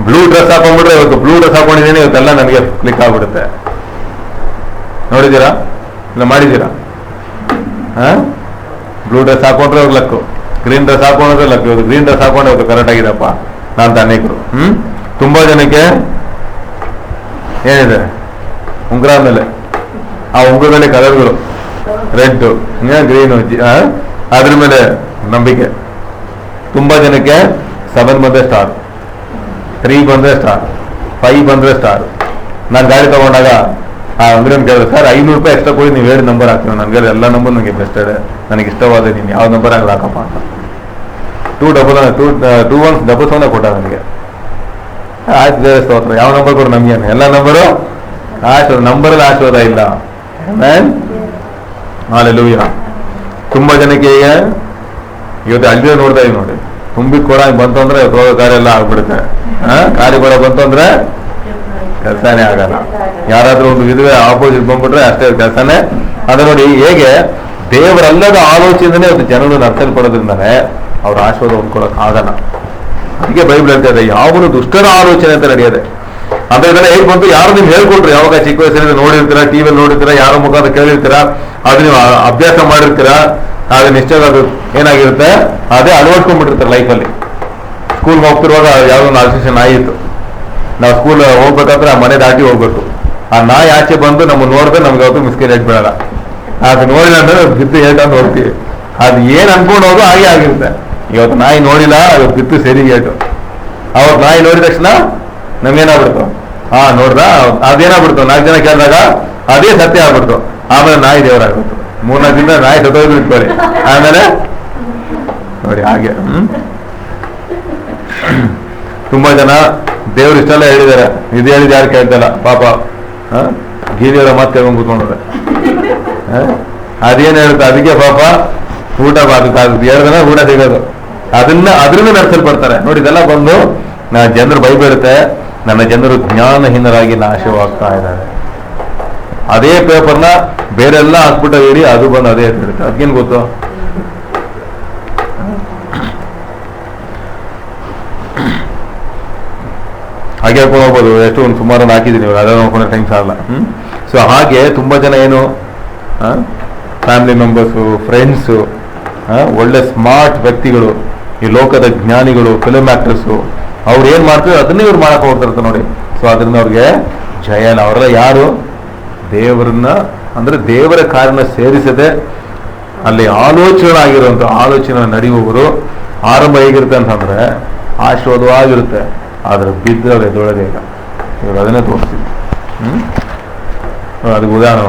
ಬ್ಲೂ ಡ್ರೆಸ್ ಹಾಕೊಂಡ್ಬಿಟ್ರೆ, ಇವತ್ತು ಬ್ಲೂ ಡ್ರೆಸ್ ಹಾಕೊಂಡಿದ್ದೀನಿ ಇವತ್ತೆಲ್ಲ ನನಗೆ ಕ್ಲಿಕ್ ಆಗ್ಬಿಡುತ್ತೆ. ನೋಡಿದ್ದೀರಾ? ಇಲ್ಲ ಮಾಡಿದ್ದೀರಾ? ಬ್ಲೂ ಡ್ರೆಸ್ ಹಾಕೊಂಡ್ರೆ ಅವ್ರ ಲಕ್ಕು, ಗ್ರೀನ್ ಡ್ರೆಸ್ ಹಾಕೊಂಡ್ರೆ ಲಕ್ಕು. ಇವತ್ತು ಗ್ರೀನ್ ಡ್ರೆಸ್ ಹಾಕೊಂಡ್ರೆ ಇವತ್ತು ಕರೆಕ್ಟ್ ಆಗಿದೆಪ್ಪ ನಾನಂತ ಅನೇಕರು. ತುಂಬಾ ಜನಕ್ಕೆ ಏನಿದೆ, ಉಂಗುರ ಮೇಲೆ ಆ ಉಂಗುರದಲ್ಲಿ ಕಲರ್ಗಳು ರೆಡ್, ಗ್ರೀನು, ಅದ್ರ ಮೇಲೆ ನಂಬಿಕೆ. ತುಂಬಾ ಜನಕ್ಕೆ 7 ಬಂದ್ರೆ ಸ್ಟಾರ್, 3 ಬಂದ್ರೆ ಸ್ಟಾರ್, 5 ಬಂದ್ರೆ ಸ್ಟಾರ್. ನಾನು ಗಾಡಿ ತಗೊಂಡಾಗ ಆ ಅಂಗಡಿಯನ್ನು ಕೇಳಿದ್ರೆ, ಸರ್ 500 ರೂಪಾಯಿ ಎಕ್ಸ್ಟ್ರಾ ಕೊಡಿ, ನೀವು 7 ನಂಬರ್ ಹಾಕ್ತೀವಿ. ನನಗೆ ಎಲ್ಲ ನಂಬರ್ ನನಗೆ ಬೆಸ್ಟ್ ಇದೆ, ನನಗೆ ಇಷ್ಟವಾದ ನೀನು ಯಾವ ನಂಬರ್ ಆಗಲ್ಲ ಹಾಕಪ್ಪ ಅಂತ. 2 1 ಡಬಲ್ 7 ಕೊಟ್ಟ ನನಗೆ. ಆಯ್ತು ದೇವ ಸ್ತೋತ್ರ, ಯಾವ ನಂಬರ್ ಕೊಡು ನಮ್ಗೇನು, ಎಲ್ಲ ನಂಬರು ಆಶೀರ್ವಾದ, ನಂಬರಲ್ಲಿ ಆಶೀರ್ವಾದ ಇಲ್ಲ. ಹಲ್ಲೆಲೂಯಾ. ತುಂಬಾ ಜನಕ್ಕೆ ಈಗ ಇವತ್ತು ಅಲ್ಲಿಯೇ ನೋಡ್ತಾ ಇದೀವಿ ನೋಡಿ, ತುಂಬಿ ಕೂಡ ಬಂತು ಅಂದ್ರೆ ಹೋಗೋ ಕಾರ್ಯ ಎಲ್ಲ ಆಗ್ಬಿಡುತ್ತೆ. ಕಾರ್ಯ ಕೂಡ ಬಂತು ಅಂದ್ರೆ ಕೆಲಸನೇ ಆಗಲ್ಲ. ಯಾರಾದ್ರೂ ಒಂದು ವಿಧವೆ ಆಪೋಸಿಟ್ ಬಂದ್ಬಿಟ್ರೆ ಅಷ್ಟೇ ಕೆಲಸನೇ. ಅದ ನೋಡಿ ಹೇಗೆ ದೇವರಲ್ಲದ ಆಲೋಚನೆ ಒಂದು ಜನರು ನಡೆಸಲ್ಪಡೋದ್ರಿಂದಾನೆ ಅವ್ರ ಆಶೀರ್ವಾದ ಹೊಂದ್ಕೊಳಕ್ ಆಗಲ್ಲ. ಅದಕ್ಕೆ ಬೈಬಲ್ ಹೇಳ್ತಾ ಇದೆ, ಯಾವನು ದುಷ್ಟರ ಆಲೋಚನೆ ಅಂತ ನಡೆಯೋದೆ. ಅಂದ್ರೆ ಇದೆಲ್ಲ ಹೇಗೆ ಬಂತು, ಯಾರು ನಿಮ್ಗೆ ಹೇಳ್ಕೊಟ್ರು, ಯಾವಾಗ ಚಿಕ್ಕ ವಯಸ್ಸಿನಿಂದ ನೋಡಿರ್ತೀರಾ, ಟಿವಿಯಲ್ಲಿ ನೋಡಿರ್ತೀರಾ, ಯಾರೋ ಮುಖಾಂತರ ಕೇಳಿರ್ತೀರಾ, ಅದು ನೀವು ಅಭ್ಯಾಸ ಮಾಡಿರ್ತೀರಾ, ಆದ್ರೆ ನಿಶ್ಚಯ ಅದು ಏನಾಗಿರುತ್ತೆ, ಅದೇ ಅಳವಡ್ಕೊಂಡ್ಬಿಟ್ಟಿರ್ತಾರೆ ಲೈಫಲ್ಲಿ. ಸ್ಕೂಲ್ಗೆ ಹೋಗ್ತಿರುವಾಗ ಯಾವುದೋ ಒಂದು ಅಸೋಸಿಯೇಷನ್ ಆಯಿತು, ನಾವು ಸ್ಕೂಲ್ ಹೋಗ್ಬೇಕಾದ್ರೆ ಆ ಮನೆ ದಾಟಿ ಹೋಗ್ಬೇಕು. ಆ ನಾಯಿ ಆಚೆ ಬಂದು ನಮ್ಮ ನೋಡಿದ್ರೆ ನಮ್ಗೆ ಅವತ್ತು ಮಿಸ್ಕೇಜ್ ಬೀಳಲ್ಲ. ಅದು ನೋಡಿಲ್ಲ ಅಂದ್ರೆ ಬಿತ್ತು ಹೇಳ್ಕೊಂಡು ಹೋಗ್ತೀವಿ. ಅದು ಏನ್ ಅನ್ಕೊಂಡು ಹೋಗೋ ಹಾಗೆ ಆಗಿರುತ್ತೆ. ಇವತ್ತು ನಾಯಿ ನೋಡಿಲ್ಲ, ಅದು ಬಿತ್ತು ಸರಿ ಏಟು. ಅವತ್ತು ನಾಯಿ ನೋಡಿದ ತಕ್ಷಣ ನಮ್ಗೇನಾಗ್ಬಿಡ್ತು, ನೋಡ್ದ ಅದೇನಾಗ್ಬಿಡ್ತು, 4 ಜನ ಕೇಳಿದಾಗ ಅದೇ ಸತ್ಯ ಆಗ್ಬಿಡ್ತು. ಆಮೇಲೆ ನಾಯಿ ದೇವರಾಗ್ಬಿಡ್ತು. 3-4 ದಿನ ನಾಯಿ ಸತ್ತೋದ್ರು ಇಟ್ಕೊಳ್ಳಿ. ಆಮೇಲೆ ನೋಡಿ ಹಾಗೆ ತುಂಬಾ ಜನ ದೇವ್ರು ಇಷ್ಟೆಲ್ಲ ಹೇಳಿದ್ದಾರೆ, ಇದು ಹೇಳಿದ ಯಾರು ಕೇಳ್ತಲ್ಲ ಪಾಪ. ಗೀಲಿಯವರ ಮಾತು ಕೇಳ್ಕೊಂಡು ಕೂತ್ಕೊಂಡ್ರೆ ಅದೇನು ಹೇಳುತ್ತೆ, ಅದಕ್ಕೆ ಪಾಪ ಊಟ ಅದಕ್ಕೆ 2 ದಿನ ಊಟ ಸಿಗೋದು. ಅದರಿಂದ ನಡೆಸಲ್ಪಡ್ತಾರೆ ನೋಡಿ. ಇದೆಲ್ಲ ಬಂದು ಜನರು ಬೈಬೇಡುತ್ತೆ, ನನ್ನ ಜನರು ಜ್ಞಾನಹೀನರಾಗಿ ನಾಶವಾಗ್ತಾ ಇದ್ದಾರೆ. ಅದೇ ಪೇಪರ್ನ ಬೇರೆಲ್ಲ ಹಾಕ್ಬಿಟ್ಟ ಹೇಳಿ ಅದು ಬಂದು ಅದೇ ಹೇಳ್ಬಿಡುತ್ತೆ. ಅದಕ್ಕೇನು ಗೊತ್ತು? ಹಾಗೆ ಹೇಳ್ಕೊಂಡು ಹೋಗ್ಬೋದು. ಎಷ್ಟು ಒಂದು ಸುಮಾರು ಹಾಕಿದ್ದೀನಿ, ಅದನ್ನು ನೋಡ್ಕೊಂಡ್ರೆ ಟೈಮ್ಸ್ ಆಗಲ್ಲ. ಸೊ ಹಾಗೆ ತುಂಬಾ ಜನ ಏನು ಫ್ಯಾಮಿಲಿ ಮೆಂಬರ್ಸು, ಫ್ರೆಂಡ್ಸು, ಒಳ್ಳೆ ಸ್ಮಾರ್ಟ್ ವ್ಯಕ್ತಿಗಳು, ಈ ಲೋಕದ ಜ್ಞಾನಿಗಳು, ಫಿಲ್ಮ್ ಆಕ್ಟರ್ಸು, ಅವ್ರು ಏನ್ ಮಾಡ್ತಾರೆ ಅದನ್ನೇ ಇವ್ರು ಮಾಡಕ್ ಹೋಗ್ತಿರ್ತಾರೆ ನೋಡಿ. ಸೊ ಅದರಿಂದ ಅವ್ರಿಗೆ ಜಯನ. ಅವರೆಲ್ಲ ಯಾರು? ದೇವರನ್ನ ಅಂದ್ರೆ ದೇವರ ಕಾರ್ಯನ ಸೇರಿಸದೆ ಅಲ್ಲಿ ಆಲೋಚನೆ ಆಲೋಚನೆ ನಡೆಯುವವರು. ಆರಂಭ ಹೇಗಿರುತ್ತೆ ಅಂತಂದ್ರೆ ಆಶೀರ್ವಾದವಾಗಿರುತ್ತೆ, ಆದ್ರೆ ಬಿದ್ದರೆ ಎದ್ದೊಳಗೆ ಇಲ್ಲ. ಇವಾಗ ಅದನ್ನೇ ತೋರಿಸ್ತೀವಿ. ಅದಕ್ಕೆ ಉದಾಹರಣೆ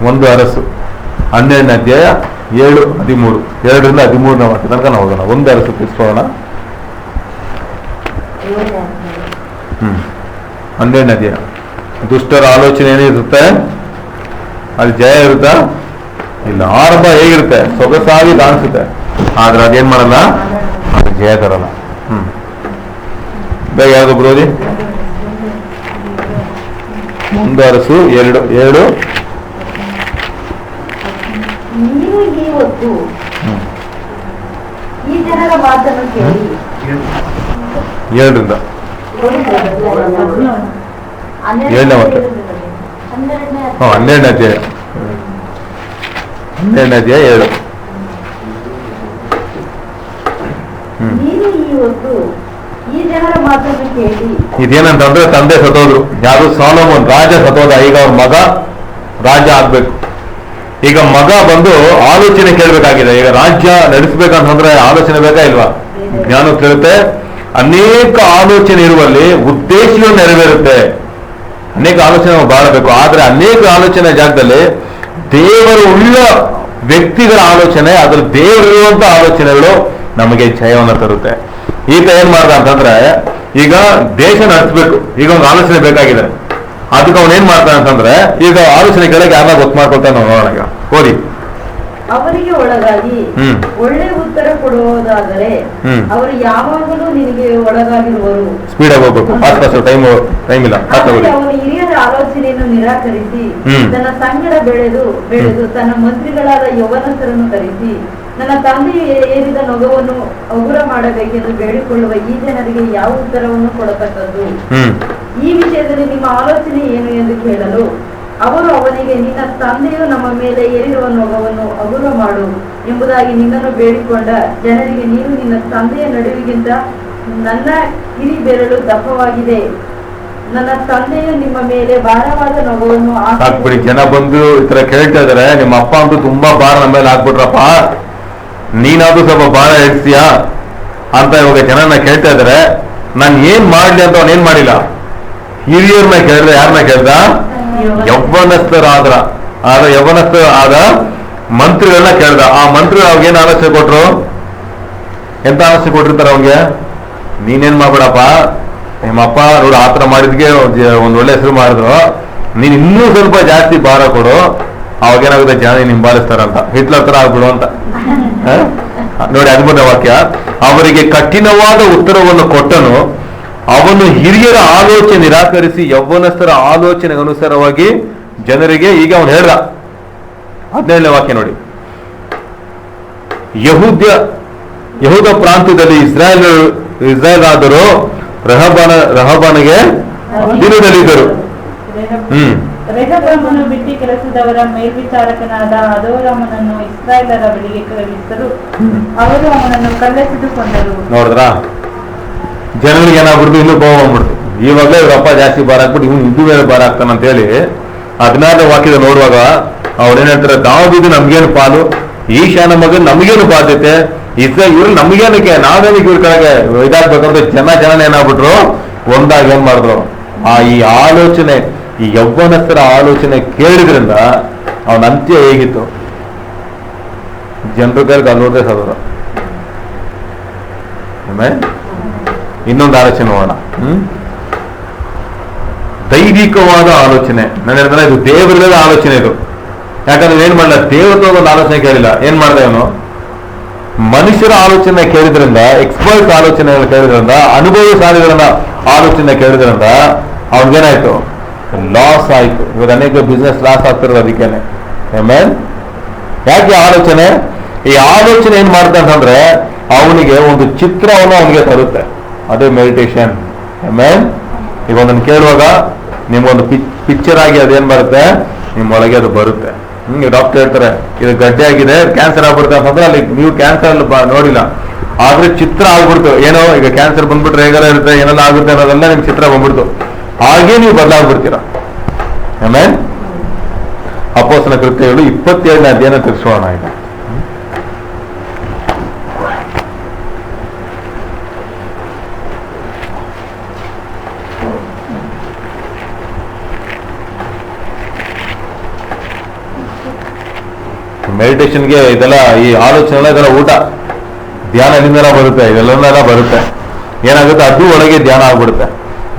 1 ಅರಸು 12ನೇ ಅಧ್ಯಾಯ 7-13, 2ರಿಂದ 13ನೇ ವಾಕ್ಯ ತನಕ ನಾವು ಹೋಗೋಣ. 1 ಅರಸು ತಿಳಿಸ್ಕೊಳ್ಳೋಣ. 12ನೇ ಅಧ್ಯಾಯ. ದುಷ್ಟರ ಆಲೋಚನೆ ಏನಿರುತ್ತೆ, ಅದು ಜಯ ಇರುತ್ತಾ? ಇಲ್ಲ. ಆರಂಭ ಹೇಗಿರುತ್ತೆ? ಸೊಗಸಾಗಿ ಕಾಣಿಸುತ್ತೆ, ಆದ್ರೆ ಅದೇನ್ ಮಾಡಲ್ಲ, ಅದು ಜಯ ತರಲ್ಲ. ಬೇಗ ಯಾವುದು ಬ್ರೋದಿ? 1 ಅರಸು 7. ನೀವು ಇವತ್ತು ಈ ಜನರ ಮಾತನ್ನು ಕೇಳಿ 7ರಿಂದ 7ನೇ ವಾಕ್ಯ. 12ನೇ ಅಧ್ಯಾಯ 7. ನೀನು ಇವತ್ತು ಈ ಜನರ ಮಾತನ್ನು ಕೇಳಿ. ಇದೇನಂತಂದ್ರೆ ತಂದೆ ಸತ್ತೋದ್ರು, ಯಾರು? ಸಾಲೋಮನ್ ರಾಜ ಸತ್ತೋದ. ಈಗ ಅವ್ರ ಮಗ ರಾಜ ಆಗ್ಬೇಕು. ಈಗ ಮಗ ಬಂದು ಆಲೋಚನೆ ಕೇಳ್ಬೇಕಾಗಿದೆ. ಈಗ ರಾಜ್ಯ ನಡೆಸ್ಬೇಕಂತಂದ್ರೆ ಆಲೋಚನೆ ಬೇಕಾ ಇಲ್ವಾ? ಜ್ಞಾನ ಕೇಳುತ್ತೆ. ಅನೇಕ ಆಲೋಚನೆ ಇರುವಲ್ಲಿ ಉದ್ದೇಶಗಳು ನೆರವೇರುತ್ತೆ. ಅನೇಕ ಆಲೋಚನೆ ಬಾಳಬೇಕು, ಆದ್ರೆ ಅನೇಕ ಆಲೋಚನೆ ಜಾಗದಲ್ಲಿ ದೇವರು ಉಳ್ಳ ವ್ಯಕ್ತಿಗಳ ಆಲೋಚನೆ, ಅದ್ರ ದೇವರಿರುವಂತ ಆಲೋಚನೆಗಳು ನಮಗೆ ಜಯವನ್ನು ತರುತ್ತೆ. ಈತ ಏನ್ ಮಾಡ್ದ ಅಂತಂದ್ರೆ ಈಗ ದೇಶ ನಡೆಸಬೇಕು, ಈಗ ಒಂದು ಆಲೋಚನೆ ಬೇಕಾಗಿದೆ. ಅದಕ್ಕೆ ಅವನ್ ಏನ್ ಮಾಡ್ತಾನೆ ಅಂತಂದ್ರೆ ಈಗ ಆಲೋಚನೆ ಕೆಳಗೆ ಯಾರನ್ನ ಗೊತ್ತು ಮಾಡ್ಕೊಳ್ತಾನೆ ನೋಡೋಣ. ಈಗ ಓದಿ. ಅವರಿಗೆ ಒಳಗಾಗಿ ಒಳ್ಳೆ ಉತ್ತರ ಕೊಡುವುದಾದರೆ ಅವರು ಯಾವಾಗಲೂ ನಿನಗೆ ಒಳಗಾಗಿರುವರು. ಸ್ಪೀಡ್ ಆಗಿ ಹೋಗ್ಬೇಕು, ಟೈಮ್ ಇಲ್ಲ. ಅವನು ಹಿರಿಯರ ಆಲೋಚನೆಯನ್ನು ನಿರಾಕರಿಸಿ ತನ್ನ ಸಂಗಡ ಬೆಳೆದು ತನ್ನ ಮಂತ್ರಿಗಳಾದ ಯೌವನಸ್ಥರನ್ನು ಕರೆಸಿ ನನ್ನ ತಂದೆ ಏರಿದ ನೊಗವನ್ನು ಹಗುರ ಮಾಡಬೇಕೆಂದು ಬೇಡಿಕೊಳ್ಳುವ ಈ ಜನರಿಗೆ ಯಾವ ಉತ್ತರವನ್ನು ಕೊಡತಕ್ಕದ್ದು? ಈ ವಿಷಯದಲ್ಲಿ ನಿಮ್ಮ ಆಲೋಚನೆ ಏನು ಎಂದು ಕೇಳಲು ಅವರು ಅವನಿಗೆ, ನಿನ್ನ ತಂದೆಯು ನಮ್ಮ ಮೇಲೆ ಏರಿರುವ ನೊಗವನ್ನು ಹಗುರ ಮಾಡು ಎಂಬುದಾಗಿ ನಿನ್ನನ್ನು ಬೇಡಿಕೊಂಡ ಜನರಿಗೆ ನೀನು ನಿನ್ನ ತಂದೆಯ ನಡುವಿಗಿಂತ ನನ್ನ ಕಿರಿ ಬೆರಳು ದಪ್ಪವಾಗಿದೆ. ನನ್ನ ತಂದೆಯು ನಿಮ್ಮ ಮೇಲೆ ಭಾರವಾದ ನೊಗವನ್ನು ಹಾಕ್ಬಿಡಿ. ಜನ ಬಂದು ಈ ತರ ಕೇಳ್ತಾ ಇದಾರೆ, ನಿಮ್ಮ ಅಪ್ಪ ಅಂತೂ ತುಂಬಾ ಭಾರ ನಮ್ಮ ಮೇಲೆ ಹಾಕ್ಬಿಟ್ರಪ್ಪ, ನೀನಾದ್ರೂ ಸ್ವಲ್ಪ ಭಾರ ಇಡ್ತೀಯಾ ಅಂತ ಇವಾಗ ಜನನ ಕೇಳ್ತಾ ಇದಾರೆ. ನಾನು ಏನ್ ಮಾಡ್ಲಿ ಅಂತ ಅವನೇನ್ ಮಾಡಿಲ್ಲ. ಹಿರಿಯರನ್ನ ಕೇಳಿದ್ರೆ ಯಾರನ್ನ ಕೇಳ್ದ? ಯೌವನಸ್ಥರಾದ ಮಂತ್ರಿಗಳನ್ನ ಕೇಳ್ದ. ಆ ಮಂತ್ರಿಗಳು ಅವಾಗ ಏನ್ ಆಲೋಚನೆ ಕೊಟ್ರು? ಎಂತ ಆಲೋಚನೆ ಕೊಟ್ಟಿರ್ತಾರೆ ಅವ್ಗೆ? ನೀನೇನ್ ಮಾಡ್ಬೇಡಪ್ಪ, ನಿಮ್ಮಪ್ಪ ನೋಡು ಆತರ ಮಾಡಿದ್ಗೆ ಒಂದ್ ಒಳ್ಳೆ ಹೆಸರು ಮಾಡಿದ್ರು, ನೀನ್ ಇನ್ನೂ ಸ್ವಲ್ಪ ಜಾಸ್ತಿ ಭಾರ ಕೊಡು, ಅವಾಗೇನಾಗುತ್ತೆ ಜನ ಹಿಂಬಾಲಿಸ್ತಾರಂತ, ಹಿಟ್ಲರ್ ತರ ಆಗ್ಬಿಡು ಅಂತ. ನೋಡಿ 13ನೇ ವಾಕ್ಯ. ಅವರಿಗೆ ಕಠಿಣವಾದ ಉತ್ತರವನ್ನು ಕೊಟ್ಟನು, ಅವನು ಹಿರಿಯರ ಆಲೋಚನೆ ನಿರಾಕರಿಸಿ ಯೌವನಸ್ಥರ ಆಲೋಚನೆಗೆ ಅನುಸಾರವಾಗಿ ಜನರಿಗೆ ಈಗ ಅವನು ಹೇಳ್ದ. 17ನೇ ವಾಕ್ಯ ನೋಡಿ. ಯಹೂದ ಪ್ರಾಂತ್ಯದಲ್ಲಿ ಇಸ್ರಾಯೇಲ್ ಆದರೂ ರಹಬನಿಗೆ ಅಧೀನದಲ್ಲಿದ್ದರು. ರೆಹಬ್ಬಾಮನು ಬಿಟ್ಟಿ ಕೆಲಸದವರ ಮೇಲ್ವಿಚಾರಕನಾದ ಅದೋರಾಮನನ್ನು ಇಸ್ರಾಯೇಲರ ಬಳಿಗೆ ಕಳುಹಿಸಲು ಅವರು ಅವನನ್ನು ಕಲ್ಲೆಸೆದುಕೊಂಡರು. ನೋಡಿದ್ರ ಜನಗಳಿಗೆ ಏನಾಗ್ಬಿಡ್ತು, ಇನ್ನೂ ಕೋಪ ಬಂದ್ಬಿಡ್ತು. ಇವಾಗಲೇ ಇವರಪ್ಪ ಜಾಸ್ತಿ ಭಾರ ಹಾಕ್ಬಿಟ್ಟು ಇವ್ನು ಇದು ಮೇಲೆ ಭಾರ ಹಾಕ್ತಾನ ಅಂತ ಹೇಳಿ 16ನೇ ವಾಕ್ಯದ ನೋಡುವಾಗ ಅವ್ರೇನ್ ಹೇಳ್ತಾರೆ, ದಾವೀದು ನಮ್ಗೇನು ಪಾಲು, ಈಶಾನ ಮಗನ್ ನಮಗೇನು ಬಾಧ್ಯತೆ, ಇವ್ರು ನಮಗೇನಕ್ಕೆ, ನಾವೇನಕ್ಕೆ ಇವ್ರ ಕೆಳಗೆ ಇದಾಗ್ಬೇಕಂದ್ರೆ ಜನ ಏನಾಗ್ಬಿಟ್ರು ಒಂದಾಗಿ ಏನ್ ಮಾಡಿದ್ರು. ಈ ಆಲೋಚನೆ, ಈ ಯೌವನಸ್ಥರ ಆಲೋಚನೆ ಕೇಳಿದ್ರಿಂದ ಅವನ ಅಂತ್ಯ ಹೇಗಿತ್ತು, ಜನರ ಕೈಗೆ ಅಲ್ಲೋದೇ ಸದರ. ಇನ್ನೊಂದು ಆಲೋಚನೆ ನೋಡೋಣ. ದೈವಿಕವಾದ ಆಲೋಚನೆ. ನಾನು ಹೇಳಿದ್ರೆ ಇದು ದೇವರದ ಆಲೋಚನೆ ಇದು. ಯಾಕಂದ್ರೆ ಏನ್ ಮಾಡಲ್ಲ, ದೇವರದ ಒಂದು ಆಲೋಚನೆ ಕೇಳಿಲ್ಲ. ಏನ್ ಮಾಡ್ದ ಅವನು? ಮನುಷ್ಯರ ಆಲೋಚನೆ ಕೇಳಿದ್ರಿಂದ, ಎಕ್ಸ್ಪರ್ಟ್ ಆಲೋಚನೆಗಳು ಕೇಳಿದ್ರಿಂದ, ಅನುಭವಶಾಲಿಗಳನ್ನ ಆಲೋಚನೆ ಕೇಳಿದ್ರಿಂದ ಅವನಿಗೇನಾಯ್ತು, ಲಾಸ್ ಆಯ್ತು. ಇವಾಗ ಅನೇಕ ಬಿಸ್ನೆಸ್ ಲಾಸ್ ಆಗ್ತಿರೋದು ಅದಕ್ಕೇನೆ. ಆಮೇಲೆ ಯಾಕೆ ಆಲೋಚನೆ? ಈ ಆಲೋಚನೆ ಏನ್ ಮಾಡ್ತಾ ಅಂತಂದ್ರೆ ಅವನಿಗೆ ಒಂದು ಚಿತ್ರವನ್ನು ಅವನಿಗೆ ತರುತ್ತೆ. ಅದೇ ಮೆಡಿಟೇಷನ್. ಆಮೇಲೆ ಈಗ ಒಂದನ್ನು ಕೇಳುವಾಗ ನಿಮ್ಗೊಂದು ಪಿಕ್ಚರ್ ಆಗಿ ಅದೇನ್ ಬರುತ್ತೆ, ನಿಮ್ಮೊಳಗೆ ಅದು ಬರುತ್ತೆ. ಡಾಕ್ಟರ್ ಹೇಳ್ತಾರೆ ಇದು ಗಡ್ಡೆ ಆಗಿದೆ, ಕ್ಯಾನ್ಸರ್ ಆಗ್ಬಿಡುತ್ತೆ ಅಂತಂದ್ರೆ ಅಲ್ಲಿ ನೀವು ಕ್ಯಾನ್ಸರ್ ನೋಡಿಲ್ಲ, ಆದ್ರೆ ಚಿತ್ರ ಆಗ್ಬಿಡ್ತು. ಏನೋ ಈಗ ಕ್ಯಾನ್ಸರ್ ಬಂದ್ಬಿಟ್ರೆ ಹೇಗೆಲ್ಲ ಇರುತ್ತೆ, ಏನೆಲ್ಲ ಆಗುತ್ತೆ ಅನ್ನೋದೆಲ್ಲ ನಿಮ್ ಚಿತ್ರ ಬಂದ್ಬಿಡ್ತು. ಹಾಗೆ ನೀವು ಬದಲಾಗ್ಬಿಡ್ತೀರ. ಆಮೇಲೆ ಅಪೊಸ್ತಲರ ಕೃತ್ಯಗಳು 27ನೇ ಅಧ್ಯಾಯ ತಿಳಿಸೋಣ. ಈಗ ಮೆಡಿಟೇಷನ್ಗೆ ಇದೆಲ್ಲ, ಈ ಆಲೋಚನೆ ಇದೆಲ್ಲ ಊಟ ಧ್ಯಾನ ಎಲ್ಲಿಂದೆಲ್ಲ ಬರುತ್ತೆ, ಇದೆಲ್ಲ ಬರುತ್ತೆ. ಏನಾಗುತ್ತೆ, ಅದು ಒಳಗೆ ಧ್ಯಾನ ಆಗ್ಬಿಡುತ್ತೆ.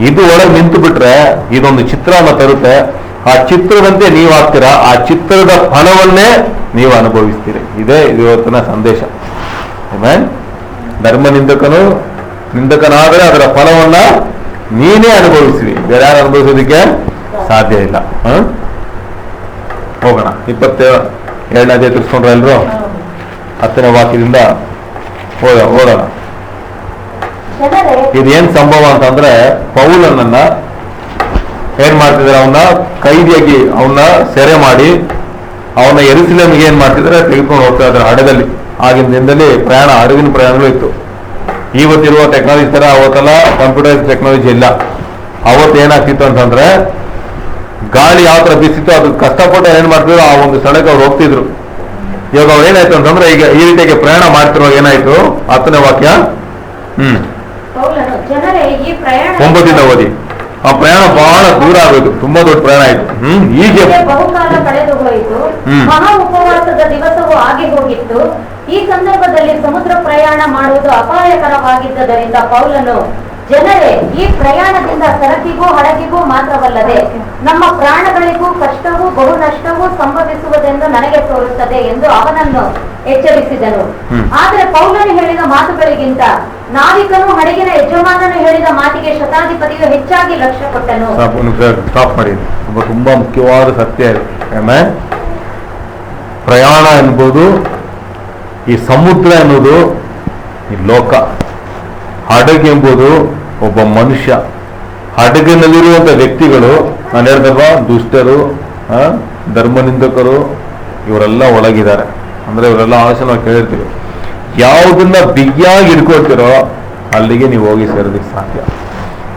ಇದು ಒಳಗೆ ನಿಂತು ಬಿಟ್ರೆ ಇದೊಂದು ಚಿತ್ರವನ್ನು ತರುತ್ತೆ. ಆ ಚಿತ್ರದಂತೆ ನೀವು ಆಗ್ತೀರಾ, ಆ ಚಿತ್ರದ ಫಲವನ್ನೇ ನೀವು ಅನುಭವಿಸ್ತೀರಿ. ಇದೇ ಇವತ್ತಿನ ಸಂದೇಶ. ಧರ್ಮ ನಿಂದಕನಾದರೆ ಅದರ ಫಲವನ್ನ ನೀನೇ ಅನುಭವಿಸ್ರಿ, ಬೇರೆ ಯಾರು ಅನುಭವಿಸೋದಕ್ಕೆ ಸಾಧ್ಯ ಇಲ್ಲ. ಹೋಗೋಣ. 27ನೇ ಅಧ್ಯಾಯ ತಿಳ್ಸ್ಕೊಂಡ್ರೆ ಎಲ್ರು 10ನೇ ವಾಕ್ಯದಿಂದ ಓದೋಣ. ಇದೇನ್ ಸಂಭವ ಅಂತಂದ್ರೆ, ಪೌಲನನ್ನ ಏನ್ ಮಾಡ್ತಿದಾರೆ, ಅವನ್ನ ಕೈದಿಯಾಗಿ ಅವನ್ನ ಸೆರೆ ಮಾಡಿ ಅವನ್ನ ಯೆರೂಸಲೇಮಿಗೆ ಏನ್ ಮಾಡ್ತಿದ್ರೆ ತೆಗೆದುಕೊಂಡು ಹೋಗ್ತಾ ಇದ್ದಾರೆ ಹಡಗಲ್ಲಿ. ಆಗಿನ ದಿನದಲ್ಲಿ ಪ್ರಯಾಣ, ಹಡಗಿನ ಪ್ರಯಾಣಗಳು ಇತ್ತು. ಇವತ್ತಿರುವ ಟೆಕ್ನಾಲಜಿ ತರ ಅವತ್ತೆಲ್ಲ ಕಂಪ್ಯೂಟರ್ ಟೆಕ್ನಾಲಜಿ ಇಲ್ಲ. ಅವತ್ತು ಏನಾಗ್ತಿತ್ತು ಅಂತಂದ್ರೆ, ಗಾಳಿ ಯಾವ ತರ ಬೀಸಿತ್ತು ಅದು ಕಷ್ಟಪಟ್ಟು ಏನ್ ಮಾಡ್ತಿದ್ರು, ಆ ಒಂದು ಸ್ಥಳಕ್ಕೆ ಅವ್ರು ಹೋಗ್ತಿದ್ರು. ಇವಾಗ ಅವ್ರು ಏನಾಯ್ತು ಅಂತಂದ್ರೆ, ಈಗ ಈ ರೀತಿಯಾಗಿ ಪ್ರಯಾಣ ಮಾಡ್ತಿರುವಾಗ ಏನಾಯ್ತು, 10ನೇ ವಾಕ್ಯ 9ರಿಂದ ಓದಿ. ಆ ಪ್ರಯಾಣ ಬಹಳ ದೂರ ಆಗೋಯ್ತು, ತುಂಬಾ ದೊಡ್ಡ ಪ್ರಯಾಣ ಆಯ್ತು. ಹೀಗೆ ಬಹುಕಾಲ ಕಳೆದು ಹೋಯಿತು, ಮಹಾ ಉಪವಾಸದ ದಿವಸವೂ ಆಗಿ ಹೋಗಿತ್ತು. ಈ ಸಂದರ್ಭದಲ್ಲಿ ಸಮುದ್ರ ಪ್ರಯಾಣ ಮಾಡುವುದು ಅಪಾಯಕರವಾಗಿದ್ದರಿಂದ ಪೌಲನು, ಜನರೇ, ಈ ಪ್ರಯಾಣದಿಂದ ಸರಕಿಗೂ ಹಡಗಿಗೂ ಮಾತ್ರವಲ್ಲದೆ ನಮ್ಮ ಪ್ರಾಣಗಳಿಗೂ ಕಷ್ಟವೂ ಬಹು ನಷ್ಟವೂ ಸಂಭವಿಸುವುದೆಂದು ನನಗೆ ತೋರುತ್ತದೆ ಎಂದು ಅವನನ್ನು ಎಚ್ಚರಿಸಿದನು. ಆದರೆ ಪೌಲನು ಹೇಳಿದ ಮಾತುಗಳಿಗಿಂತ ನಾವಿಕನು ಹಡಗಿನ ಯಜಮಾನನು ಹೇಳಿದ ಮಾತಿಗೆ ಶತಾಧಿಪತಿಯು ಹೆಚ್ಚಾಗಿ ಲಕ್ಷ್ಯ ಕೊಟ್ಟನು. ಸ್ಟಾಪ್ ಮಾಡಿ. ತುಂಬಾ ಮುಖ್ಯವಾದ ಸತ್ಯ ಇದೆ. ಪ್ರಯಾಣ ಎನ್ಬೋದು, ಈ ಸಮುದ್ರ ಎನ್ನುವುದು ಈ ಲೋಕ, ಹಡಗು ಎಂಬುದು ಒಬ್ಬ ಮನುಷ್ಯ. ಹಡಗಿನಲ್ಲಿರುವಂತ ವ್ಯಕ್ತಿಗಳು, ನಾನು ಹೇಳ್ದಲ್ವಾ, ದುಷ್ಟರು, ಧರ್ಮನಿಂದಕರು, ಇವರೆಲ್ಲ ಒಳಗಿದ್ದಾರೆ. ಅಂದ್ರೆ ಇವರೆಲ್ಲ ಆಲೋಚನೆ ನಾವು ಕೇಳಿರ್ತೀವಿ. ಯಾವುದನ್ನ ಬಿಗಿಯಾಗಿ ಹಿಡ್ಕೊಳ್ತಿರೋ ಅಲ್ಲಿಗೆ ನೀವು ಹೋಗಿ ಸೇರೋದಕ್ಕೆ ಸಾಧ್ಯ.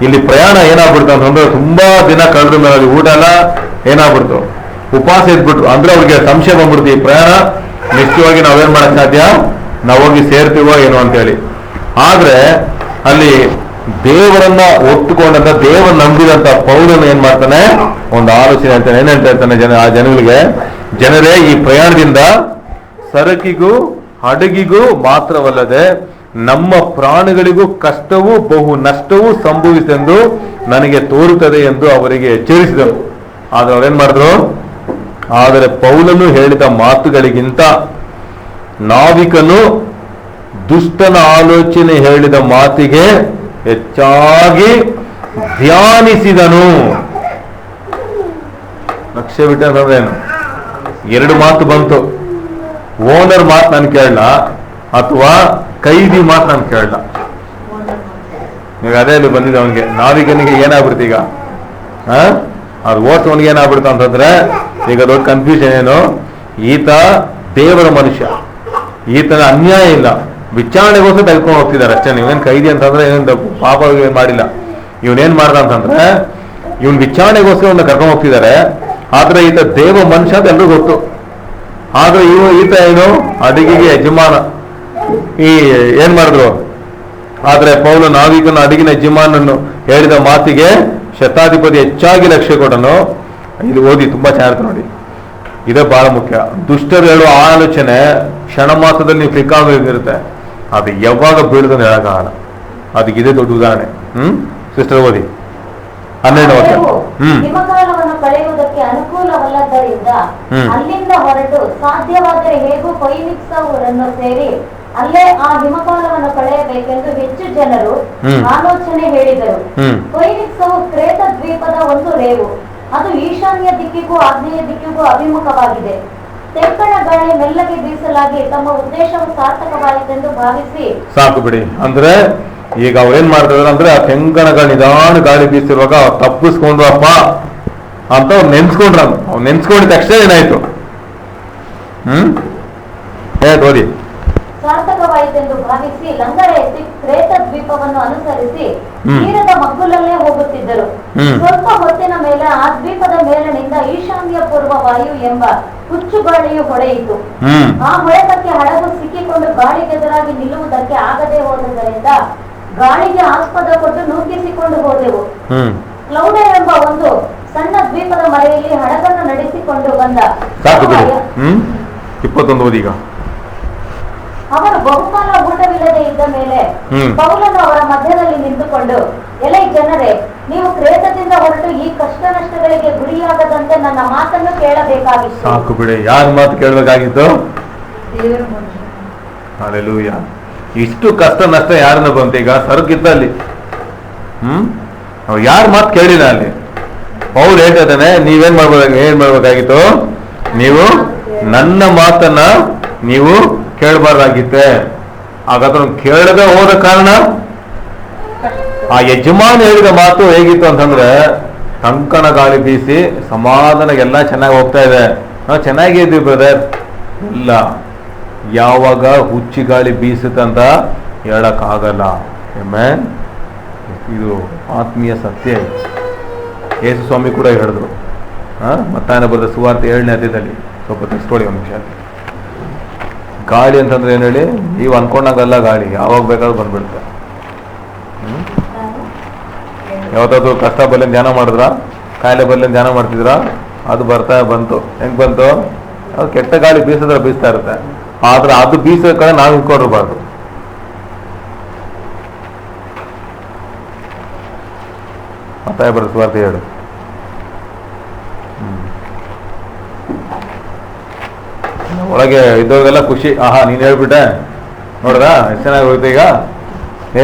ಇಲ್ಲಿ ಪ್ರಯಾಣ ಏನಾಗ್ಬಿಡ್ತು ಅಂತಂದ್ರೆ, ತುಂಬಾ ದಿನ ಕಳೆದ ಮೇಲೆ ಊಟ ಎಲ್ಲ ಏನಾಗ್ಬಿಡ್ತು, ಉಪವಾಸ ಇದ್ಬಿಟ್ರು. ಅಂದ್ರೆ ಅವ್ರಿಗೆ ಸಂಶಯ ಬಂದ್ಬಿಡ್ತು, ಈ ಪ್ರಯಾಣ ನಿಶ್ಚಯವಾಗಿ ನಾವೇನ್ ಮಾಡಕ್ ಸಾಧ್ಯ, ನಾವು ಹೋಗಿ ಸೇರ್ತೀವೋ ಏನೋ ಅಂತೇಳಿ. ಆದ್ರೆ ಅಲ್ಲಿ ದೇವರನ್ನ ಒತ್ತುಕೊಂಡಂತ, ದೇವರ ನಂಬಿದಂತ ಪೌಲನು ಏನ್ ಮಾಡ್ತಾನೆ, ಒಂದು ಆಲೋಚನೆ ಹೇಳ್ತಾನೆ. ಏನ್ ಹೇಳ್ತಾ ಇರ್ತಾನೆ ಆ ಜನಗಳಿಗೆ, ಜನರೇ, ಈ ಪ್ರಯಾಣದಿಂದ ಸರಕಿಗೂ ಹಡಗಿಗೂ ಮಾತ್ರವಲ್ಲದೆ ನಮ್ಮ ಪ್ರಾಣಗಳಿಗೂ ಕಷ್ಟವೂ ಬಹು ನಷ್ಟವೂ ಸಂಭವಿಸೆಂದು ನನಗೆ ತೋರುತ್ತದೆ ಎಂದು ಅವರಿಗೆ ಎಚ್ಚರಿಸಿದರು. ಆದ್ರೆ ಅವ್ರೇನ್ ಮಾಡಿದ್ರು, ಆದರೆ ಪೌಲನು ಹೇಳಿದ ಮಾತುಗಳಿಗಿಂತ ನಾವಿಕನು ದುಷ್ಟನ ಆಲೋಚನೆ ಹೇಳಿದ ಮಾತಿಗೆ ಹೆಚ್ಚಾಗಿ ಧ್ಯಾನಿಸಿದನು. ಲಕ್ಷ್ಯ ಬಿಟ್ಟ ಏನು, ಎರಡು ಮಾತು ಬಂತು. ಓನರ್ ಮಾತು ನಾನು ಕೇಳಲ್ಲ, ಅಥವಾ ಕೈದಿ ಮಾತು ನಾನು ಕೇಳಲ್ಲ. ಈಗ ಅದೇ ಅಲ್ಲಿ ಬಂದಿದೆ ಅವನಿಗೆ, ನಾವಿಕನಿಗೆ ಏನಾಗ್ಬಿಡ್ತು ಈಗ, ಅದು ಓಟ್ಸವನಿಗೆ ಏನಾಗ್ಬಿಡ್ತು ಅಂತಂದ್ರೆ, ಈಗ ದೊಡ್ಡ ಕನ್ಫ್ಯೂಷನ್ ಏನು, ಈತ ದೇವರ ಮನುಷ್ಯ, ಈತನ ಅನ್ಯಾಯ ಇಲ್ಲ, ವಿಚಾರಣೆಗೋಸ್ಕರ ತೆಗೆದುಕೊಂಡು ಹೋಗ್ತಿದ್ದಾರೆ ಅಷ್ಟೇ. ನೀವೇನು ಕೈದಿ ಅಂತಂದ್ರೆ ಏನು ಪಾಪ ಏನ್ ಮಾಡಿಲ್ಲ. ಇವನೇನ್ ಮಾಡ್ದ ಅಂತಂದ್ರೆ ಇವನ್ ವಿಚಾರಣೆಗೋಸ್ಕರ ಇವನ್ನ ಕರ್ಕೊಂಡು ಹೋಗ್ತಿದ್ದಾರೆ. ಆದ್ರೆ ಈತ ದೇವ ಮನುಷ್ಯ ಅಂತ ಎಲ್ರಿಗೂ ಗೊತ್ತು. ಆದ್ರೆ ಈತ ಏನು ಅಡಿಗೆಗೆ ಯಜಮಾನ. ಏನ್ ಮಾಡಿದ್ರು? ಆದ್ರೆ ಪೌಲ ನಾವಿಕನ ಅಡಿಗಿನ ಯಜಮಾನನ್ನು ಹೇಳಿದ ಮಾತಿಗೆ ಶತಾಧಿಪತಿ ಹೆಚ್ಚಾಗಿ ಲಕ್ಷ್ಯ ಕೊಟ್ಟನು. ಇಲ್ಲಿ ಓದಿ ತುಂಬಾ ಚೆನ್ನಾಗಿರುತ್ತೆ ನೋಡಿ. ಇದೇ ಬಹಳ ಮುಖ್ಯ. ದುಷ್ಟರು ಹೇಳುವ ಆಲೋಚನೆ ಕ್ಷಣ ಮಾಸದಲ್ಲಿ ನೀವು ಕ್ಲಿಕ್ಕಾಗಿರುತ್ತೆ, ಅದು ಯಾವಾಗ ಬೀಳುದಂತ ಹೇಳಕ್ಕಾಗಲ್ಲ. ಅದಕ್ಕೆ ಇದೇ ದೊಡ್ಡ ಉದಾಹರಣೆ. ಸಿಸ್ಟರ್ ಓದಿ 12ನೇ ವಾಕ್ಯ. ಹಿಮಕಾಲವನ್ನು ಕಳೆಯುವುದಕ್ಕೆ ಅನುಕೂಲವಲ್ಲದ್ದರಿಂದ ಅಲ್ಲಿಂದ ಹೊರಟು ಸಾಧ್ಯವಾದರೆ ಹೇಗೂ ಫೋಯಿನಿಕ್ಸ್ ಊರನ್ನು ಸೇರಿ ಅಲ್ಲೇ ಆ ಹಿಮಕಾಲವನ್ನು ಕಳೆಯಬೇಕೆಂದು ಹೆಚ್ಚು ಜನರು ಆಲೋಚನೆ ಹೇಳಿದರು. ಫೋಯಿನಿಕ್ಸ್ ಕ್ರೇತ ದ್ವೀಪದ ಒಂದು ರೇವು. ಅದು ಈಶಾನ್ಯ ದಿಕ್ಕಿಗೂ ಆಗ್ನೇಯ ದಿಕ್ಕಿಗೂ ಅಭಿಮುಖವಾಗಿದೆ. ತೆಕ್ಕಣ ಗಾಳಿ ಮೆಲ್ಲಗೆ ಬೀಸಲಾಗಿ ತಮ್ಮ ಉದ್ದೇಶವು ಸಾರ್ಥಕವಾಯಿತೆಂದು ಭಾವಿಸಿ ಸಾಕು ಬಿಡಿ. ಅಂದ್ರೆ ಈಗ ಅವ್ರೇನ್ ಮಾಡ್ತಿದಾರೆ ಅಂದ್ರೆ ಆ ತೆಂಕಣ ಗಾಳಿ ನಿಧಾನ ಗಾಳಿ ಬೀಸಿರುವಾಗ ತಪ್ಪಿಸ್ಕೊಂಡ್ರಪ್ಪ ಅಂತ ಅವ್ರು ನೆನ್ಸ್ಕೊಂಡ್ರ. ಅವ್ರು ನೆನ್ಸ್ಕೊಂಡಿದ ತಕ್ಷಣ ಏನಾಯ್ತು? ಓದಿ. ಸಾರ್ಥಕವಾಯಿತೆಂದು ಭಾವಿಸಿ ಲಂಗರ ಎತ್ತಿ ಕ್ರೇತ ದ್ವೀಪವನ್ನು ಅನುಸರಿಸಿ ತೀರದ ಮಗ್ಗುಲಲ್ಲೇ ಹೋಗುತ್ತಿದ್ದರು. ಸ್ವಲ್ಪ ಹೊತ್ತಿನ ಮೇಲೆ ಆ ದ್ವೀಪದ ಮೇಲಿನಿಂದ ಈಶಾನ್ಯ ಪೂರ್ವ ವಾಯು ಎಂಬ ಹುಚ್ಚು ಗಾಳಿಯು ಹೊಡೆಯಿತು. ಆ ಹೊಡೆತಕ್ಕೆ ಹಡಗು ಸಿಕ್ಕಿಕೊಂಡು ಗಾಳಿಗೆದುರಾಗಿ ನಿಲ್ಲುವುದಕ್ಕೆ ಆಗದೆ ಹೋದುದರಿಂದ ಗಾಳಿಗೆ ಆಸ್ಪದ ಕೊಟ್ಟು ನೂಕಿಸಿಕೊಂಡು ಹೋದೆವು. ಕ್ಲೌಡ ಎಂಬ ಒಂದು ಸಣ್ಣ ದ್ವೀಪದ ಮರೆಯಲ್ಲಿ ಹಡಗನ್ನು ನಡೆಸಿಕೊಂಡು ಬಂದ 21 ಓದಿ. ಈಗ ಅವರು ಬಹುಕಾಲ ಊಟವಿಲ್ಲದೆ ಇದ್ದ ಮೇಲೆ ಪೌಲನು ಅವರ ಮಧ್ಯದಲ್ಲಿ ನಿಂತುಕೊಂಡು, ಎಲೈ ಜನರೇ, ನೀವು ಕ್ರೇತದಿಂದ ಹೊರಟು ಈ ಕಷ್ಟ ನಷ್ಟಗಳಿಗೆ ಗುರಿಯಾಗದಂತೆ ನನ್ನ ಮಾತನ್ನು ಕೇಳಬೇಕಾಗಿತ್ತು. ಸಾಕು ಬಿಡಿ. ಯಾರ ಮಾತು ಕೇಳಬೇಕಾಗಿತ್ತು? ದೇವರ ಮನುಷ್ಯ. ಹಲ್ಲೆಲೂಯಾ. ಇಷ್ಟು ಕಷ್ಟ ನಷ್ಟ ಯಾರನ್ನ ಬಂತು? ಈಗ ಸರಕಿತ್ತ ಅಲ್ಲಿ. ಯಾರ ಮಾತು ಕೇಳಿಲ್ಲ ಅಲ್ಲಿ. ಅವ್ರು ಹೇಳ್ತಾನೆ, ಏನ್ ಮಾಡ್ಬೇಕಾಗಿತ್ತು? ನೀವು ನನ್ನ ಮಾತನ್ನ ನೀವು ಕೇಳಬಾರ್ದಾಗಿತ್ತೆ. ಹಾಗಾದ್ರೆ ಕೇಳದೆ ಹೋದ ಕಾರಣ ಆ ಯಜಮಾನ ಹೇಳಿದ ಮಾತು ಹೇಗಿತ್ತು ಅಂತಂದ್ರೆ, ಕಂಕಣ ಗಾಳಿ ಬೀಸಿ ಸಮಾಧಾನ ಎಲ್ಲ ಚೆನ್ನಾಗಿ ಹೋಗ್ತಾ ಇದೆ. ನಾವು ಚೆನ್ನಾಗೇ ಇದ್ವಿ ಬ್ರದರ್. ಇಲ್ಲ, ಯಾವಾಗ ಹುಚ್ಚಿ ಗಾಳಿ ಬೀಸುತ್ತಂತ ಹೇಳಕ್ಕಾಗಲ್ಲ. ಆಮೆನ್. ಇದು ಆತ್ಮೀಯ ಸತ್ಯ. ಯೇಸು ಸ್ವಾಮಿ ಕೂಡ ಹೇಳಿದ್ರು. ಮತ್ತಾಯನ ಬರೆದ ಸುವಾರ್ತೆ 7ನೇ ಅಧ್ಯಾಯದಲ್ಲಿ. ಸ್ವಲ್ಪ ತಿಳಿಸ್ಕೊಳ್ಳಿ ಒಂದು ನಿಮಿಷ. ಗಾಳಿ ಅಂತಂದ್ರೆ ಏನ್ ಹೇಳಿ? ನೀವು ಅನ್ಕೊಂಡಾಗಲ್ಲ ಗಾಳಿ, ಯಾವಾಗ ಬೇಕಾದ್ರೂ ಬಂದ್ಬಿಡುತ್ತೆ. ಯಾವತ್ತಾದ್ರು ಕಷ್ಟ ಬರ್ಲಿಂದ ಧ್ಯಾನ ಮಾಡಿದ್ರ? ಕಾಯಿಲೆ ಬರ್ಲಿಂದ ಧ್ಯಾನ ಮಾಡ್ತಿದ್ರ? ಅದು ಬಂತು. ಹೆಂಗ್ ಬಂತು? ಅದು ಕೆಟ್ಟ ಗಾಳಿ ಬೀಸಿದ್ರೆ ಬೀಸ್ತಾ ಇರುತ್ತೆ. ಆದ್ರೆ ಅದು ಬೀಸೋ ಕಡೆ ನಾವು ಇಟ್ಕೊಂಡಿರ್ಬಾರ್ದು. ಮತ್ತಾಯ ಬರ ಸುವಾರ್ತೆ 7. ಒಳಗೆ ಇದ್ದವ್ರಿಗೆಲ್ಲ ಖುಷಿ. ಆಹಾ, ನೀನ್ ಹೇಳ್ಬಿಟ್ಟೆ ನೋಡ್ದ, ಎಷ್ಟು ಚೆನ್ನಾಗಿ ಹೋಯ್ತು. ಈಗ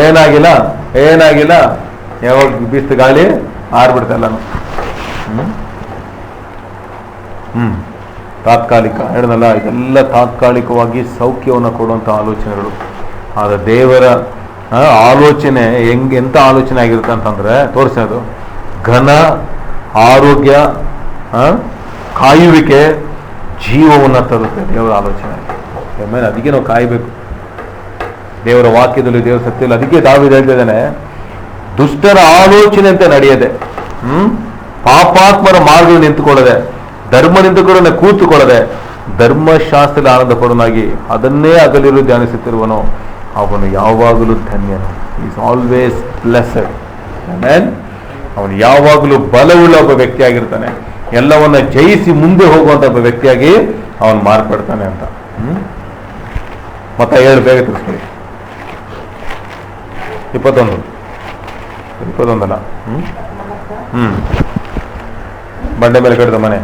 ಏನಾಗಿಲ್ಲ. ಯಾವಾಗ ಬೀಸ್ತು ಗಾಳಿ ಆರ್ಬಿಡ್ತೆ ಎಲ್ಲಾನು. ತಾತ್ಕಾಲಿಕ ಹೇಳಿದ್ನಲ್ಲ, ಇದೆಲ್ಲ ತಾತ್ಕಾಲಿಕವಾಗಿ ಸೌಖ್ಯವನ್ನು ಕೊಡುವಂಥ ಆಲೋಚನೆಗಳು. ಆದ್ರೆ ದೇವರ ಆಲೋಚನೆ ಎಂತ ಆಲೋಚನೆ ಆಗಿರುತ್ತೆ ಅಂತಂದ್ರೆ ತೋರಿಸೋದು ಘನ ಆರೋಗ್ಯ, ಕಾಯುವಿಕೆ, ಜೀವವನ್ನು ತರುತ್ತೆ ದೇವರ ಆಲೋಚನೆ. ಆಮೇಲೆ ಅದಕ್ಕೆ ನಾವು ಕಾಯಬೇಕು. ದೇವರ ವಾಕ್ಯದಲ್ಲಿ, ದೇವರ ಸತ್ಯದಲ್ಲಿ. ಅದಕ್ಕೆ ದಾವೀದ ಹೇಳ್ತಿದ್ದಾನೆ, ದುಷ್ಟರ ಆಲೋಚನೆ ಅಂತ ನಡೆಯದೆ, ಪಾಪಾತ್ಮರ ಮಾರ್ಗ ನಿಂತುಕೊಳ್ಳದೆ, ಧರ್ಮದಿಂದ ಕೂಡ ಕೂತುಕೊಳ್ಳದೆ, ಧರ್ಮಶಾಸ್ತ್ರದ ಆನಂದ ಪಡನಾಗಿ ಅದನ್ನೇ ಅಗಲಿರು ಧ್ಯಾನಿಸುತ್ತಿರುವನು, ಅವನು ಯಾವಾಗಲೂ ಧನ್ಯನು. Is always blessed. ಆಮೆನ್. ಅವನು ಯಾವಾಗಲೂ ಬಲವುಳ್ಳ ಒಬ್ಬ ವ್ಯಕ್ತಿಯಾಗಿರ್ತಾನೆ. ಎಲ್ಲವನ್ನ ಜಯಿಸಿ ಮುಂದೆ ಹೋಗುವಂತ ಒಬ್ಬ ವ್ಯಕ್ತಿಯಾಗಿ ಅವನು ಮಾರ್ಪಡ್ತಾನೆ ಅಂತ. ಮತ್ತೆ 7 ಬೇಗ ತಿಳಿಸ್ಕೊಳ್ಳಿ. 21 ಅಲ್ಲ. ಬಂಡೆ ಮೇಲೆ ಕಟ್ಟಿದ ಮನೆ.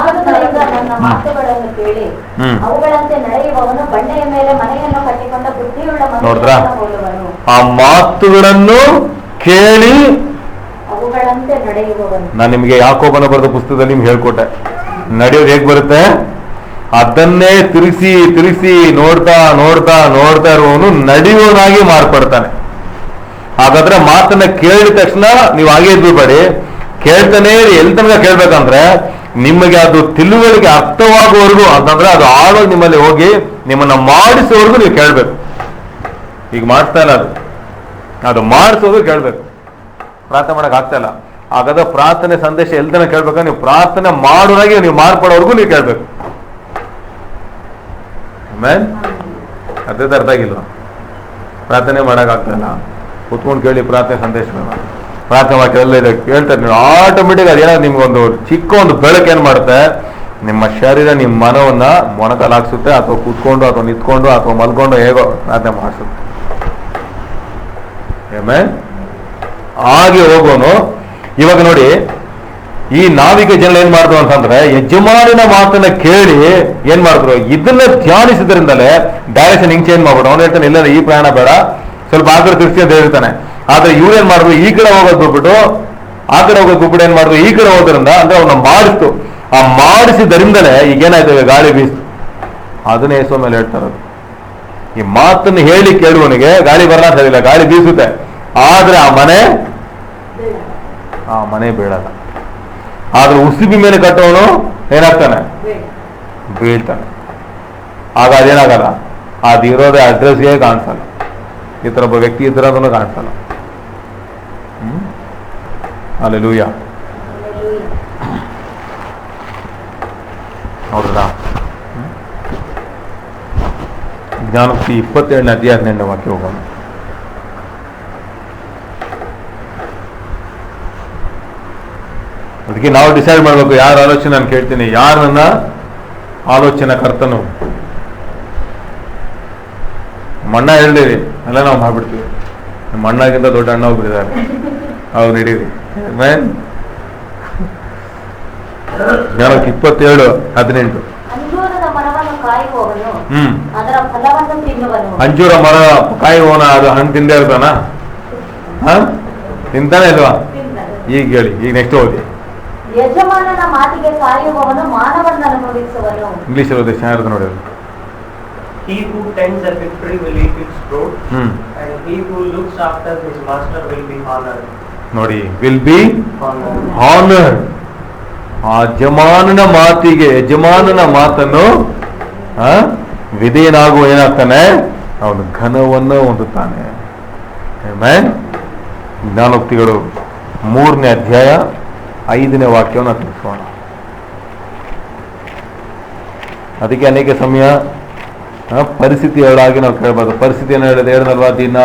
ಆದುದರಿಂದ ನನ್ನ ಮಾತುಗಳನ್ನು ಕೇಳಿ ಅವುಗಳಂತೆ ನಡೆಯುವವನು ಬಂಡೆಯ ಮೇಲೆ ಮನೆಯನ್ನು ಕಟ್ಟಿಕೊಂಡ ಬುದ್ಧಿಯುಳ್ಳ ಮನುಷ್ಯನನ್ನು ಹೋಲುವನು. ಆ ಮಾತುಗಳನ್ನು ಕೇಳಿ ಅವುಗಳಂತೆ ನಡೆಯುವವನು. ನಾನು ನಿಮಗೆ ಯಾಕೋಬನ ಬರೆದ ಪುಸ್ತಕದಲ್ಲಿ ನಿಮ್ಗೆ ಹೇಳ್ಕೊಟ್ಟೆ, ನಡೆಯೋದು ಹೇಗ್ ಬರುತ್ತೆ. ಅದನ್ನೇ ತಿರುಗಿಸಿ ನೋಡ್ತಾ ಇರುವವನು ನಡೆಯುವನಾಗಿ ಮಾರ್ಪಡ್ತಾನೆ. ಹಾಗಾದ್ರೆ ಮಾತನ್ನ ಕೇಳಿದ ತಕ್ಷಣ ನೀವು ಹಾಗೆ ಇದ್ಬಿಡ್ಬೇಡಿ, ಕೇಳ್ತಾನೆ ಎಲ್ಲಿ ತನಕ ಕೇಳ್ಬೇಕಂದ್ರೆ ನಿಮಗೆ ಅದು ತಿಳುವಳಿಕೆ ಅರ್ಥವಾಗುವವರೆಗೂ, ಅಂತಂದ್ರೆ ಅದು ಆಳವಾಗಿ ನಿಮ್ಮಲ್ಲಿ ಹೋಗಿ ನಿಮ್ಮನ್ನ ಮಾಡಿಸುವವರೆಗೂ ನೀವು ಕೇಳ್ಬೇಕು. ಈಗ ಮಾಡಿಸ್ತಾ ಇಲ್ಲ ಅದು ಮಾಡಿಸೋದು ಕೇಳ್ಬೇಕು. ಪ್ರಾರ್ಥನೆ ಮಾಡಕ್ ಆಗ್ತಾ ಇಲ್ಲ. ಹಾಗಾದ್ರೆ ಪ್ರಾರ್ಥನೆ ಸಂದೇಶ ಎಲ್ದನ ಕೇಳ್ಬೇಕಾದ್ರೆ ನೀವು ಪ್ರಾರ್ಥನೆ ಮಾಡೋರಾಗಿ ನೀವು ಮಾರ್ಪಡೋರ್ಗು ನೀವು ಕೇಳ್ಬೇಕು. ಆಮೇಲೆ ಅದೇ ಅರ್ಥ ಆಗಿಲ್ವ? ಪ್ರಾರ್ಥನೆ ಮಾಡಕ್ ಆಗ್ತಾ ಇಲ್ಲ, ಕುತ್ಕೊಂಡು ಕೇಳಿ ಪ್ರಾರ್ಥನೆ ಸಂದೇಶಗಳನ್ನ, ಪ್ರಾರ್ಥನೆ ವಾಕ್ಯ ಎಲ್ಲ ಇದೆ ಕೇಳ್ತಾರೆ ನೀವು, ಆಟೋಮೆಟಿಕ್ ಅದೇನಾದ್ರು ನಿಮ್ಗೊಂದು ಚಿಕ್ಕ ಒಂದು ಬೆಳಕು ಏನ್ ಮಾಡುತ್ತೆ, ನಿಮ್ಮ ಶರೀರ ನಿಮ್ಮ ಮನವನ್ನ ಮೊಣಕಲಾಗ್ಸುತ್ತೆ, ಅಥವಾ ಕೂತ್ಕೊಂಡು ಅಥವಾ ನಿಂತ್ಕೊಂಡು ಅಥವಾ ಮಲ್ಕೊಂಡು ಹೇಗೋ ಪ್ರಾರ್ಥನೆ ಮಾಡಿಸುತ್ತೆ. ಹಾಗೆ ಹೋಗೋನು. ಇವಾಗ ನೋಡಿ, ಈ ನಾವಿಕ ಜನ ಏನ್ ಮಾಡಿದ್ರು ಅಂತಂದ್ರೆ ಯಜಮಾನಿನ ಮಾತನ್ನ ಕೇಳಿ ಏನ್ ಮಾಡಿದ್ರು, ಇದನ್ನ ಧ್ಯಾನಿಸಿದ್ರಿಂದಲೇ ಡೈರೆಕ್ಷನ್ ಹಿಂಗ್ ಚೇಂಜ್ ಮಾಡ್ಬಿಡು. ಅವ್ನು ಹೇಳ್ತಾನೆ ಇಲ್ಲ ಈ ಪ್ರಯಾಣ ಬೇಡ, ಸ್ವಲ್ಪ ಆ ಕಡೆ ತಿರ್ಸಿ ಅಂತ ಹೇಳ್ತಾನೆ. ಆದ್ರೆ ಇವ್ರು ಏನ್ ಮಾಡಿದ್ರು, ಈ ಕಡೆ ಹೋಗೋದು ಬಿಟ್ಬಿಟ್ಟು ಆ ಕಡೆ ಹೋಗೋದು ಬಿಟ್ಬಿಟ್ಟು ಏನ್ ಮಾಡಿದ್ರು, ಈ ಕಡೆ ಹೋದ್ರಿಂದ ಅಂದ್ರೆ ಅವನ್ನ ಮಾಡಿಸ್ತು. ಆ ಮಾಡಿಸಿದರಿಂದಲೇ ಈಗೇನಾಯ್ತು, ಗಾಳಿ ಬೀಸ್ತು. ಅದನ್ನೇ ಯೇಸು ಮೇಲೆ ಹೇಳ್ತಾ ಇರೋದು. ಈ ಮಾತನ್ನು ಹೇಳಿ ಕೇಳುವನಿಗೆ ಗಾಳಿ ಬರಲ್ಲ ಸರಿಯಿಲ್ಲ, ಗಾಳಿ ಬೀಸುತ್ತೆ, ಆದ್ರೆ ಆ ಮನೆ ಬೀಳಲ್ಲ. ಆದ್ರೆ ಉಸಿಬಿ ಮೇಲೆ ಕಟ್ಟೋನು ಏನಾಗ್ತಾನೆ, ಬೀಳ್ತಾನೆ. ಆಗ ಅದೇನಾಗಲ್ಲ, ಅದಿರೋದೇ ಅಡ್ರೆಸ್ಗೆ ಕಾಣಿಸಲ್ಲ. ಈ ತರ ಒಬ್ಬ ವ್ಯಕ್ತಿ ಇದ್ರದನ್ನು ಕಾಣಿಸಲ್ಲ. ಹಲ್ಲೆಲೂಯಾ. ಹೌದಾ? ಜ್ಞಾನೋಕ್ತಿ 27ನೇ ಅಧ್ಯಾಯ 18ನೇ ವಾಕ್ಯ ಹೋಗೋಣ. ಅದಕ್ಕೆ ನಾವು ಡಿಸೈಡ್ ಮಾಡ್ಬೇಕು, ಯಾರ ಆಲೋಚನೆ ನಾನು ಕೇಳ್ತೀನಿ, ಯಾರು ನನ್ನ ಆಲೋಚನಾ ಕರ್ತನು. ಮಣ್ಣ ಹೇಳ್ದೇವಿ ಎಲ್ಲ ನಾವು ಮಾಡ್ಬಿಡ್ತೀವಿ. ನಮ್ಮ ಅಣ್ಣಗಿಂತ ದೊಡ್ಡ ಅಣ್ಣ ಹೋಗ್ಬಿಟ್ಟಿದ್ದಾರೆ, ಅವ್ರು ನಡೀರಿ. ಜ್ಞಾನೋಕ್ತಿ 27:18. ಅಂಜೂರ ಮರ ಕಾಯುವವನ ಅದು ಹಣ್ಣು ತಿಂದೇ ಇರ್ತಾನ? ತಿಂತಾನೆ ಇಲ್ವಾ? ಈಗ ಹೇಳಿ, ಈಗ ನೆಕ್ಸ್ಟ್ ಓದಿ. ಯಜಮಾನನ ಮಾತಿಗೆ ಕಾಯುವವನು ಮಾನವನ್ನು ಅನುಭವಿಸುವನು. ಇಂಗ್ಲಿಷ್ ಓದಿ, ಚೆನ್ನಾಗಿರುತ್ತೆ ನೋಡಿ. He who tends a victory will eat its fruit, and he who looks after his master will be honored. ನೋಡಿ, ವಿಲ್ ಬಿ ಹಾನರ್ಡ್. ಆ ಯಜಮಾನನ ಮಾತಿಗೆ, ಯಜಮಾನನ ಮಾತನ್ನು ವಿಧೇಯನಾಗುವ ಏನಾಗ್ತಾನೆ, ಅವನು ಘನವನ್ನು ಹೊಂದುತ್ತಾನೆ. ಜ್ಞಾನೋಕ್ತಿಗಳು 3ನೇ ಅಧ್ಯಾಯ 5ನೇ ವಾಕ್ಯವನ್ನು ತಿಳಿಸೋಣ. ಅದಕ್ಕೆ ಅನೇಕ ಸಮಯ ಪರಿಸ್ಥಿತಿಗಳಾಗಿ ನಾವು ಕೇಳಬಾರ್ದು. ಪರಿಸ್ಥಿತಿ ಏನು ಹೇಳಿದಲ್ವಾ, ದಿನ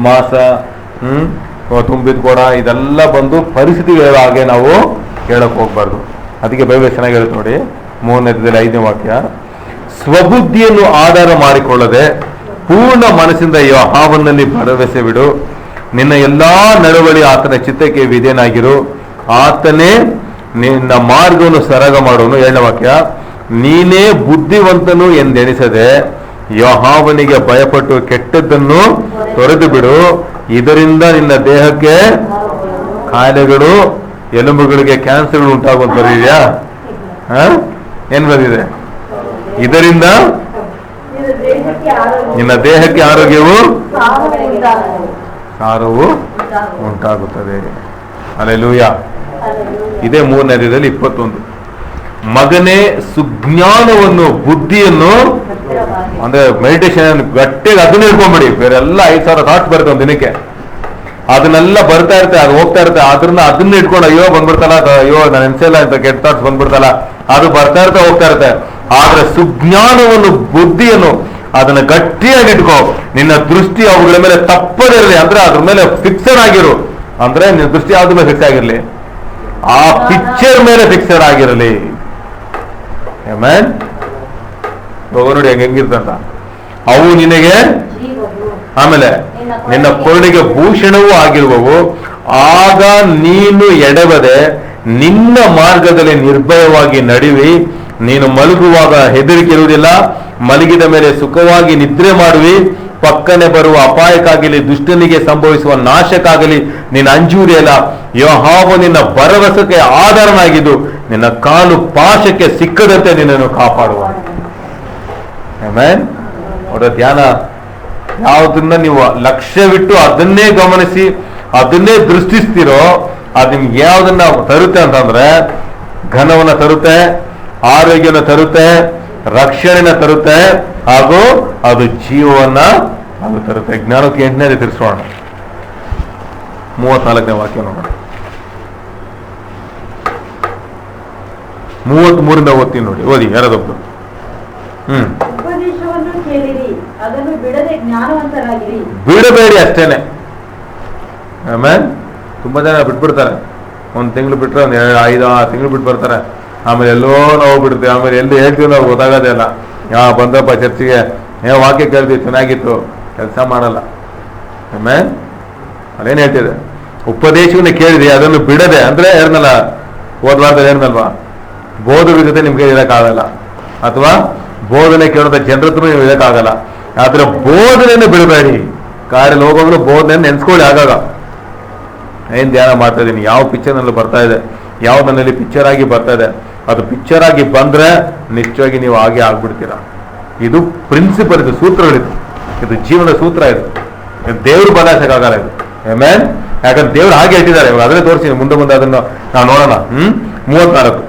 ಮಾಸ ತುಂಬಿದ ಕೊಡ ಇದೆಲ್ಲ ಬಂದು ಪರಿಸ್ಥಿತಿಗಳಾಗೆ ನಾವು ಕೇಳಕ್ ಹೋಗ್ಬಾರ್ದು. ಅದಕ್ಕೆ ಬೈಬಲ್ ಚೆನ್ನಾಗಿ ಹೇಳುತ್ತೆ ನೋಡಿ, 3ನೇ ಅಧ್ಯಾಯದಲ್ಲಿ 5ನೇ ವಾಕ್ಯ. ಸ್ವಬುದ್ಧಿಯನ್ನು ಆಧಾರ ಮಾಡಿಕೊಳ್ಳದೆ ಪೂರ್ಣ ಮನಸ್ಸಿಂದ ಯೆಹೋವನಲ್ಲಿ ಭರವಸೆ ಬಿಡು. ನಿನ್ನ ಎಲ್ಲಾ ನಡವಳಿ ಆತನ ಚಿತ್ತಕ್ಕೆ ವಿಧೇಯನಾಗಿರು. ಆತನೇ ನಿನ್ನ ಮಾರ್ಗವನ್ನು ಸರಾಗ ಮಾಡುವನು. 7ನೇ ವಾಕ್ಯ. ನೀನೇ ಬುದ್ಧಿವಂತನು ಎಂದೆಣಿಸದೆ ಯೆಹೋವನಿಗೆ ಭಯಪಟ್ಟು ಕೆಟ್ಟದ್ದನ್ನು ತೊರೆದು ಬಿಡು. ಇದರಿಂದ ನಿನ್ನ ದೇಹಕ್ಕೆ ಕಾಯಿಲೆಗಳು, ಎಲುಬುಗಳಿಗೆ ಕ್ಯಾನ್ಸರ್ಗಳು ಉಂಟಾಗುವಂತ ಬರೀದ್ಯಾ? ಏನ್ ಬಂದಿದೆ? ಇದರಿಂದ ನಿನ್ನ ದೇಹಕ್ಕೆ ಆರೋಗ್ಯವು ಸಾರವು ಉಂಟಾಗುತ್ತದೆ. ಹಲ್ಲೆಲೂಯಾ. ಇದೇ 3ನೇ ಅಧ್ಯಾಯದಲ್ಲಿ 21. ಮಗನೇ, ಸುಜ್ಞಾನವನ್ನು, ಬುದ್ಧಿಯನ್ನು, ಅಂದ್ರೆ ಮೆಡಿಟೇಷನ್ ಗಟ್ಟಿಗೆ ಅದನ್ನ ಇಟ್ಕೊಂಡ್ಬಿಡಿ. ಬೇರೆಲ್ಲ 5,000 ಥಾಟ್ಸ್ ಬರುತ್ತೆ ಒಂದು ದಿನಕ್ಕೆ, ಅದನ್ನೆಲ್ಲ ಬರ್ತಾ ಇರುತ್ತೆ, ಅದು ಹೋಗ್ತಾ ಇರುತ್ತೆ. ಅದನ್ನ ಇಟ್ಕೊಂಡು ಅಯ್ಯೋ ಬಂದ್ಬಿಡ್ತಲ್ಲ, ಅಯ್ಯೋ ನಾನು ಎನ್ಸಲ್ಲ ಅಂತ ಕೆಟ್ಟ ಥಾಟ್ಸ್ ಬಂದ್ಬಿಡ್ತಲ್ಲ, ಅದು ಬರ್ತಾ ಇರುತ್ತೆ, ಹೋಗ್ತಾ ಇರುತ್ತೆ. ಆದ್ರೆ ಸುಜ್ಞಾನವನ್ನು, ಬುದ್ಧಿಯನ್ನು ಅದನ್ನ ಗಟ್ಟಿಯಾಗಿ ಇಟ್ಕೋ. ನಿನ್ನ ದೃಷ್ಟಿ ಅವುಗಳ ಮೇಲೆ ತಪ್ಪದಿರಲಿ, ಅಂದ್ರೆ ಅದ್ರ ಮೇಲೆ ಫಿಕ್ಸಡ್ ಆಗಿರು. ಅಂದ್ರೆ ನಿನ್ನ ದೃಷ್ಟಿ ಯಾವ್ದ್ರ ಮೇಲೆ ಫಿಕ್ಸ್ ಆಗಿರ್ಲಿ, ಆ ಪಿಕ್ಚರ್ ಮೇಲೆ ಫಿಕ್ಸಡ್ ಆಗಿರಲಿ. ಹೋಗೋ ನೋಡಿ ಹೆಂಗಿರ್ತಂತ. ಅವು ನಿನಗೆ ಆಮೇಲೆ ನಿನ್ನ ಕೊರಳಿಗೆ ಭೂಷಣವೂ ಆಗಿರುವವು. ಆಗ ನೀನು ಎಡವದೆ ನಿನ್ನ ಮಾರ್ಗದಲ್ಲಿ ನಿರ್ಭಯವಾಗಿ ನಡಿವಿ. ನೀನು ಮಲಗುವಾಗ ಹೆದರಿಕೆ ಇರುವುದಿಲ್ಲ, ಮಲಗಿದ ಮೇಲೆ ಸುಖವಾಗಿ ನಿದ್ರೆ ಮಾಡುವಿ. ಪಕ್ಕನೆ ಬರುವ ಅಪಾಯಕ್ಕಾಗಲಿ, ದುಷ್ಟನಿಗೆ ಸಂಭವಿಸುವ ನಾಶಕ್ಕಾಗಲಿ ನೀನು ಅಂಜೂರಿಯಲ್ಲ. ಯೆಹೋವನು ನಿನ್ನ ಭರವಸೆಗೆ ಆಧಾರನಾಗಿದ್ದು ನಿನ್ನ ಕಾಲು ಪಾಶಕ್ಕೆ ಸಿಕ್ಕದಂತೆ ನಿನ್ನನ್ನು ಕಾಪಾಡುವ. ಆಮೆನ್. ಅವರ ಧ್ಯಾನ ಯಾವುದನ್ನ ನೀವು ಲಕ್ಷ್ಯವಿಟ್ಟು ಅದನ್ನೇ ಗಮನಿಸಿ ಅದನ್ನೇ ದೃಷ್ಟಿಸ್ತಿರೋ ಅದು ನಿಮ್ಗೆ ಯಾವುದನ್ನ ತರುತ್ತೆ ಅಂತಂದ್ರೆ ಘನವನ್ನ ತರುತ್ತೆ, ಆರೋಗ್ಯನ ತರುತ್ತೆ, ರಕ್ಷಣೆನ ತರುತ್ತೆ, ಹಾಗೂ ಅದು ಜೀವವನ್ನ ಅದು ತರುತ್ತೆ. ಜ್ಞಾನಕ್ಕೆ 8ನೇ ತಿರ್ಸೋಣ, 34ನೇ ವಾಕ್ಯ ನೋಡೋಣ. 33ರಿಂದ ಓದ್ತೀನಿ ನೋಡಿ, ಓದಿ ಯಾರದೊಬ್ರು. ಉಪದೇಶವನ್ನು ಕೇಳಿರಿ, ಅದನ್ನು ಬಿಡದೆ ಜ್ಞಾನವಂತರಾಗಿರಿ. ಬಿಡಬೇಡಿ ಅಷ್ಟೇನೆ. ಆಮೇಲೆ ತುಂಬಾ ಜನ ಬಿಟ್ಬಿಡ್ತಾರೆ, 1 ತಿಂಗಳು ಬಿಟ್ರೆ 1 5-6 ತಿಂಗಳು ಬಿಟ್ಟು ಬರ್ತಾರೆ. ಆಮೇಲೆ ಎಲ್ಲೋ ನಾವು ಬಿಡ್ತೀವಿ, ಆಮೇಲೆ ಎಲ್ಲಿ ಹೇಳ್ತೀವಿ ನಾವು ಗೊತ್ತಾಗೋದೇ ಇಲ್ಲ. ಬಂದಪ್ಪ ಚರ್ಚಿಗೆ, ವಾಕ್ಯ ಕೇಳ್ತೀವಿ, ಚೆನ್ನಾಗಿತ್ತು, ಕೆಲಸ ಮಾಡಲ್ಲ. ಆಮೇಲೆ ಅದೇನು ಹೇಳ್ತಿದೆ, ಉಪದೇಶವನ್ನು ಕೇಳಿದೆ ಅದನ್ನು ಬಿಡದೆ, ಅಂದ್ರೆ ಏನಲ್ಲ ಓದ್ಲಾರ್ದಲ್ಲಿ ಏನಲ್ವಾ, ಬೋಧಕ ಜೊತೆ ನಿಮ್ಗೆ ಇರೋಕ್ಕಾಗಲ್ಲ, ಅಥವಾ ಬೋಧನೆ ಕೇಳೋದ ಜನರ ಹತ್ರ ನೀವು ಇರೋಕ್ಕಾಗಲ್ಲ. ಆದ್ರೆ ಬೋಧನೆಯನ್ನು ಬಿಡಬೇಡಿ. ಕಾರ್ಯಲ್ಲಿ ಹೋಗೋದ್ರು ಬೋಧನೆ ನೆನ್ಸ್ಕೊಳ್ಳಿ. ಆಗಾಗ ಏನ್ ಧ್ಯಾನ ಮಾಡ್ತಾ ಇದ್ದೀನಿ, ಯಾವ ಪಿಕ್ಚರ್ ನಲ್ಲಿ ಬರ್ತಾ ಇದೆ, ಯಾವ ನನ್ನಲ್ಲಿ ಪಿಕ್ಚರ್ ಆಗಿ ಬರ್ತಾ ಇದೆ, ಅದು ಪಿಕ್ಚರ್ ಆಗಿ ಬಂದ್ರೆ ನಿಶ್ಚಯವಾಗಿ ನೀವು ಹಾಗೆ ಆಗ್ಬಿಡ್ತೀರಾ. ಇದು ಪ್ರಿನ್ಸಿಪಲ್, ಇದು ಸೂತ್ರಗಳಿದು, ಇದು ಜೀವನದ ಸೂತ್ರ. ಇದು ದೇವ್ರು ಬದಲಾಯಿಸಕ್ಕಾಗಲ್ಲ ಇದು. ಆಮೇಲೆ ಯಾಕಂದ್ರೆ ದೇವ್ರು ಹಾಗೆ ಇಟ್ಟಿದ್ದಾರೆ. ಅದನ್ನೇ ತೋರಿಸಿ ಮುಂದೆ ಅದನ್ನು ನಾವು ನೋಡೋಣ. 34.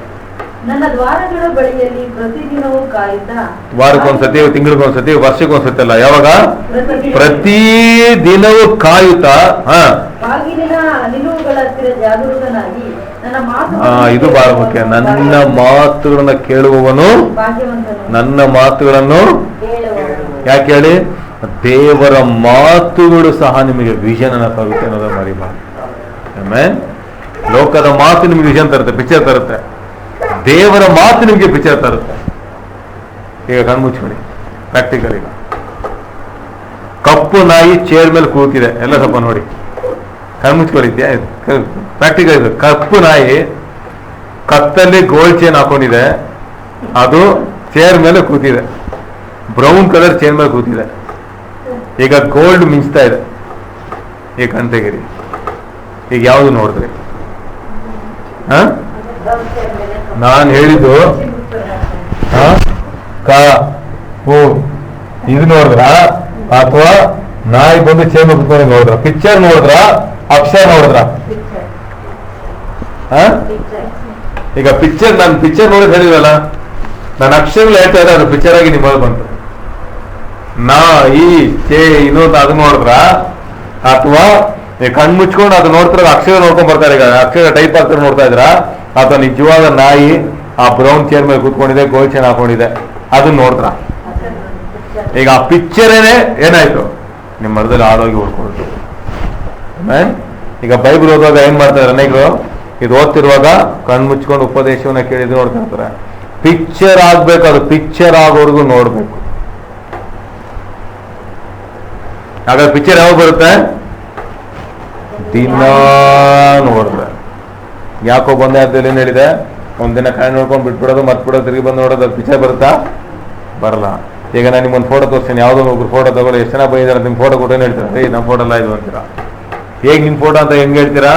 ನನ್ನ ದ್ವಾರಗಳ ಬಳಿಯಲ್ಲಿ ಪ್ರತಿದಿನವೂ ಕಾಯುತ್ತಾ, ವಾರಕ್ಕೊಂದ್ಸತಿ, ತಿಂಗಳಿಗೊಂದ್ಸತಿ, ವರ್ಷಕ್ಕೊಂದ್ಸತಿ ಅಲ್ಲ, ಯಾವಾಗ ಪ್ರತಿ ದಿನವೂ ಕಾಯುತ್ತಾ, ಬಾಗಿಲಿನ ನಿಲುವುಗಳ ಹತ್ತಿರ ಜಾಗರೂಕನಾಗಿ ನನ್ನ ಮಾತು, ಇದು ಬಹಳ ಮುಖ್ಯ. ನನ್ನ ಮಾತುಗಳನ್ನ ಕೇಳುವವನು ಭಾಗ್ಯವಂತನು, ನನ್ನ ಮಾತುಗಳನ್ನು ಕೇಳುವವನು. ಯಾಕೆ ಹೇಳಿ, ದೇವರ ಮಾತುಗಳು ಸಹ ನಿಮಗೆ ವಿಷನ್ ಅನ್ನ ತರುತ್ತೆ ಅನ್ನೋದನ್ನ ಮರಿಬಾರ್ದು. ಆಮೇಲೆ ಲೋಕದ ಮಾತು ನಿಮಗೆ ವಿಷನ್ ತರುತ್ತೆ, ಪಿಕ್ಚರ್ ತರುತ್ತೆ. ದೇವರ ಮಾತು ನಿಮಗೆ ಪಿಕ್ಚರ್ ತರುತ್ತೆ. ಈಗ ಕಣ್ಮುಚ್ಚಿಬಿಡಿ, ಪ್ರಾಕ್ಟಿಕಲ್. ಈಗ ಕಪ್ಪು ನಾಯಿ ಚೇರ್ ಮೇಲೆ ಕೂತಿದೆ, ಎಲ್ಲ ಸ್ವಲ್ಪ ನೋಡಿ, ಕಣ್ಮುಚ್ಕೊಳ್ಳಿದ್ಯಾ? ಪ್ರಾಕ್ಟಿಕಲ್ ಇದು. ಕಪ್ಪು ನಾಯಿ ಕತ್ತಲ್ಲಿ ಗೋಲ್ಡ್ ಚೇನ್ ಹಾಕೊಂಡಿದೆ, ಅದು ಚೇರ್ ಮೇಲೆ ಕೂತಿದೆ, ಬ್ರೌನ್ ಕಲರ್ ಚೇರ್ ಮೇಲೆ ಕೂತಿದೆ. ಈಗ ಗೋಲ್ಡ್ ಮಿಂಚ್ತಾ ಇದೆ. ಈಗ ಕಣ್ ತೆಗೀರಿ, ಈಗ ಯಾವುದು ನೋಡಿದ್ರಿ? ನಾನು ಹೇಳಿದ್ದು ಇದು ನೋಡಿದ್ರ, ಅಥವಾ ನಾಯಿ ಬಂದು ಚೇರ್ ಮೇಲೆ ಕೂತ್ಕೊಂಡು ನೋಡಿದ್ರ? ಪಿಕ್ಚರ್ ನೋಡಿದ್ರ, ಅಕ್ಷರ ನೋಡಿದ್ರ? ಈಗ ಪಿಕ್ಚರ್, ನಾನು ಪಿಕ್ಚರ್ ನೋಡಿದ್ ಹೇಳಿದ್ರಲ್ಲ, ನಾನು ಅಕ್ಷರಗಳು ಹೇಳ್ತಾ ಇದ್ದೆ, ಅದು ಪಿಕ್ಚರ್ ಆಗಿ ನಿಮ್ಮಲ್ಲಿ ಬಂತು. ನಾ ಈ ಇನ್ನೊಂದು ಅದು ನೋಡಿದ್ರ, ಅಥವಾ ಕಣ್ ಮುಚ್ಕೊಂಡು ಅದು ನೋಡ್ತಾರೆ, ಅಕ್ಷರ ನೋಡ್ಕೊಂಡ್ ಬರ್ತಾರೆ. ಈಗ ಅಕ್ಷರ ಟೈಪ್ ಆಗ್ತಾರೆ ನೋಡ್ತಾ ಇದ್ರ, ಅಥವಾ ನಿಜವಾದ ನಾಯಿ ಆ ಬ್ರೌನ್ ಚೇರ್ ಮೇಲೆ ಕೂತ್ಕೊಂಡಿದೆ, ಗೋಲ್ಡ್ ಚೇನ್ ಹಾಕೊಂಡಿದೆ, ಅದನ್ನ ನೋಡಿದ್ರ? ಈಗ ಆ ಪಿಕ್ಚರೇನೆ ಏನಾಯ್ತು, ನಿಮ್ಮ ಮರದಲ್ಲಿ ಆಳೋಗಿ ಹೊಡ್ಕೊಳ್ತು. ಈಗ ಬೈಬಲ್ ಓದುವಾಗ ಏನ್ ಮಾಡ್ತಾರೆ ಅನೇಕರು, ಇದು ಓದ್ತಿರುವಾಗ ಕಣ್ ಮುಚ್ಕೊಂಡು ಉಪದೇಶವನ್ನ ಕೇಳಿದ್ರು ನೋಡ್ತಾ ಇರ್ತಾರೆ. ಪಿಕ್ಚರ್ ಆಗ್ಬೇಕು, ಅದು ಪಿಕ್ಚರ್ ಆಗೋರ್ಗು ನೋಡ್ಬೇಕು. ಹಾಗಾದ್ರೆ ಪಿಕ್ಚರ್ ಯಾವಾಗ ಬರುತ್ತೆ? ದಿನ ನೋಡಿದ್ರೆ. ಯಾಕೋ ಬಂದೆ ಅದ್ರಲ್ಲಿ ಏನ್ ಹೇಳಿದೆ, ಒಂದಿನ ಕಾಯಿ ನೋಡ್ಕೊಂಡು ಬಿಟ್ಬಿಡೋದು, ಮತ್ಬಿಡೋದು, ತಿರುಗಿ ಬಂದು ನೋಡೋದು, ಅದು ಪಿಕ್ಚರ್ ಬರುತ್ತಾ? ಬರಲ್ಲ. ಈಗ ನಾನು ನಿಮ್ಮೊಂದು ಫೋಟೋ ತೋರಿಸ್ತೀನಿ, ಯಾವುದೋ ಒಬ್ರು ಫೋಟೋ ತಗೊಳ್ಳಿ, ಎಷ್ಟು ಜನ ಬಂದಿದ್ದಾರೆ, ನಿಮ್ಮ ಫೋಟೋ ಕೊಟ್ಟೇನು ಹೇಳ್ತೀರಾ? ಏಯ್ ನಮ್ಮ ಫೋಟೋ ಅಲ್ಲ ಇದು ಅಂತೀರಾ. ಹೇಗೆ ನಿಮ್ಮ ಫೋಟೋ ಅಂತ ಹೆಂಗೆ ಹೇಳ್ತೀರಾ?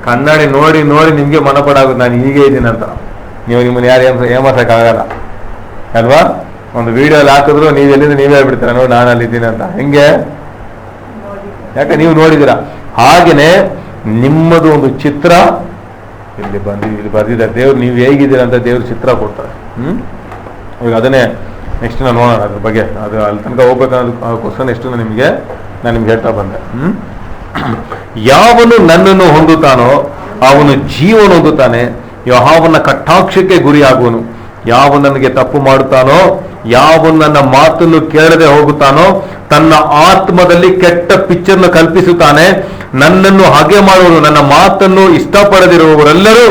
ಕನ್ನಡಿ ನೋಡಿ ನೋಡಿ ನಿಮಗೆ ಮನಪಡಾಗುತ್ತೆ ನಾನು ಹೀಗೆ ಇದ್ದೀನಿ ಅಂತ. ನೀವು ನಿಮ್ಮನ್ನು ಯಾರು ಏಮಾಸಕ್ಕಾಗಲ್ಲ ಅಲ್ವಾ? ಒಂದು ವಿಡಿಯೋ ಅಲ್ಲಿ ಹಾಕಿದ್ರು ನೀವು ಎಲ್ಲಿಂದ ನೀವೇ ಹೇಳ್ಬಿಡ್ತೀರ, ನೋಡಿ ನಾನು ಅಲ್ಲಿದ್ದೀನಿ ಅಂತ. ಹೆಂಗೆ? ಯಾಕೆ ನೀವು ನೋಡಿದ್ದೀರಾ. ಹಾಗೇನೆ ನಿಮ್ಮದು ಒಂದು ಚಿತ್ರ ಇಲ್ಲಿ ಬರ್ದಿದ್ದಾರೆ. ದೇವ್ರು ನೀವು ಹೇಗಿದ್ದೀರ ಅಂತ ದೇವ್ರ ಚಿತ್ರ ಕೊಡ್ತಾರೆ. ಈಗ ಅದನ್ನೇ ನೆಕ್ಸ್ಟ್ ನಾನು ನೋಡೋಣ ಅದ್ರ ಬಗ್ಗೆ. ಅದು ಅಲ್ಲಿ ತನಕ ಹೋಗ್ಬೇಕನ್ನೋದಕ್ಕೋಸ್ಕರ ನೆಕ್ಸ್ಟ್ ನಾನು ನಿಮ್ಗೆ ಹೇಳ್ತಾ ಬಂದೆ. ಯಾವನು ನನ್ನನ್ನು ಹೊಂದುತ್ತಾನೋ ಅವನು ಜೀವನ ಹೊಂದುತ್ತಾನೆ, ಯೆಹೋವನ ಕಟಾಕ್ಷಕ್ಕೆ ಗುರಿಯಾಗುವನು. ಯಾವನು ನನಗೆ ತಪ್ಪು ಮಾಡುತ್ತಾನೋ, ಯಾವನು ನನ್ನ ಮಾತನ್ನು ಕೇಳದೆ ಹೋಗುತ್ತಾನೋ, ತನ್ನ ಆತ್ಮದಲ್ಲಿ ಕೆಟ್ಟ ಪಿಕ್ಚರ್ನ ಕಲ್ಪಿಸುತ್ತಾನೆ. ನನ್ನನ್ನು ಹಾಗೆ ಮಾಡುವನು, ನನ್ನ ಮಾತನ್ನು ಇಷ್ಟಪಡದಿರುವವರೆಲ್ಲರೂ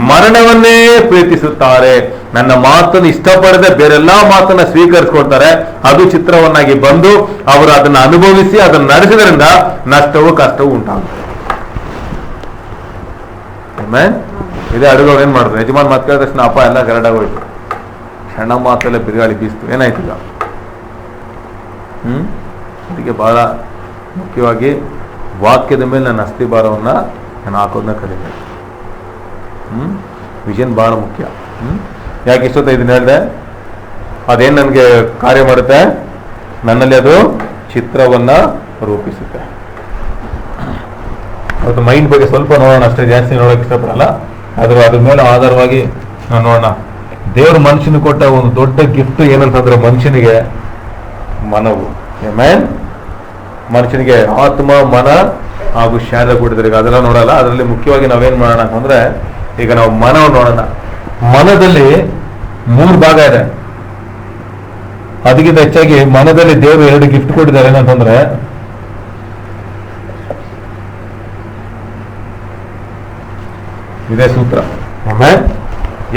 ಮರಣವನ್ನೇ ಪ್ರೀತಿಸುತ್ತಾರೆ. ನನ್ನ ಮಾತನ್ನು ಇಷ್ಟಪಡದೆ ಬೇರೆಲ್ಲಾ ಮಾತನ್ನ ಸ್ವೀಕರಿಸ್ಕೊಳ್ತಾರೆ. ಅದು ಚಿತ್ರವನ್ನಾಗಿ ಬಂದು ಅವರು ಅದನ್ನು ಅನುಭವಿಸಿ ಅದನ್ನು ನಡೆಸಿದ್ರಿಂದ ನಷ್ಟವೂ ಕಷ್ಟವೂ ಉಂಟಾಗುತ್ತೆ. ಇದೇ ಅಡುಗೆ ಏನ್ ಮಾಡಿದ್ರು, ಯಜಮಾನ್ ಮಾತು ಕೇಳಿದ ತಕ್ಷಣ ಅಪ್ಪ ಎಲ್ಲ ಗರಡಾಗೋಯ್ತು, ಕ್ಷಣ ಮಾತಲ್ಲೇ ಬಿರುಗಾಳಿ ಬೀಸ್ತು. ಏನಾಯ್ತು ಈಗ? ಅದಕ್ಕೆ ಬಹಳ ಮುಖ್ಯವಾಗಿ ವಾಕ್ಯದ ಮೇಲೆ ನನ್ನ ಅಸ್ಥಿಭಾರವನ್ನ ನಾನು ಹಾಕೋದನ್ನ ಕಲಿಬೇಕು. ವಿಷನ್ ಬಹಳ ಮುಖ್ಯ. ಯಾಕೆ ಇಷ್ಟೊತ್ತ ಇದನ್ನ ಹೇಳಿದೆ? ಅದೇನು ನನಗೆ ಕಾರ್ಯ ಮಾಡುತ್ತೆ, ನನ್ನಲ್ಲಿ ಅದು ಚಿತ್ರವನ್ನ ರೂಪಿಸುತ್ತೆ. ಅವತ್ತು ಮೈಂಡ್ ಬಗ್ಗೆ ಸ್ವಲ್ಪ ನೋಡೋಣ ಅಷ್ಟೇ, ಜಾಸ್ತಿ ನೋಡೋಕೆ ಇಷ್ಟಪಡಲ್ಲ. ಆದರೂ ಅದ್ರ ಮೇಲೆ ಆಧಾರವಾಗಿ ನಾನು ನೋಡೋಣ. ದೇವರು ಮನುಷ್ಯನಿಗೆ ಕೊಟ್ಟ ಒಂದು ದೊಡ್ಡ ಗಿಫ್ಟ್ ಏನಂತಂದ್ರೆ ಮನುಷ್ಯನಿಗೆ ಮನವು. ಮನುಷ್ಯನಿಗೆ ಆತ್ಮ, ಮನ ಹಾಗೂ ಶಾರೀರ ಕೊಟ್ಟಿದ್ದಾರೆ. ಈಗ ಅದೆಲ್ಲ ನೋಡಲ್ಲ. ಅದರಲ್ಲಿ ಮುಖ್ಯವಾಗಿ ನಾವೇನ್ ಮಾಡೋಣ ಅಂತಂದ್ರೆ, ಈಗ ನಾವು ಮನವನ್ನು ನೋಡೋಣ. ಮನದಲ್ಲಿ 3 ಭಾಗ ಇದೆ. ಅದಕ್ಕಿಂತ ಹೆಚ್ಚಾಗಿ ಮನದಲ್ಲಿ ದೇವರು 2 ಗಿಫ್ಟ್ ಕೊಟ್ಟಿದ್ದಾರೆ. ಏನಂತಂದ್ರೆ, ಇದೇ ಸೂತ್ರ.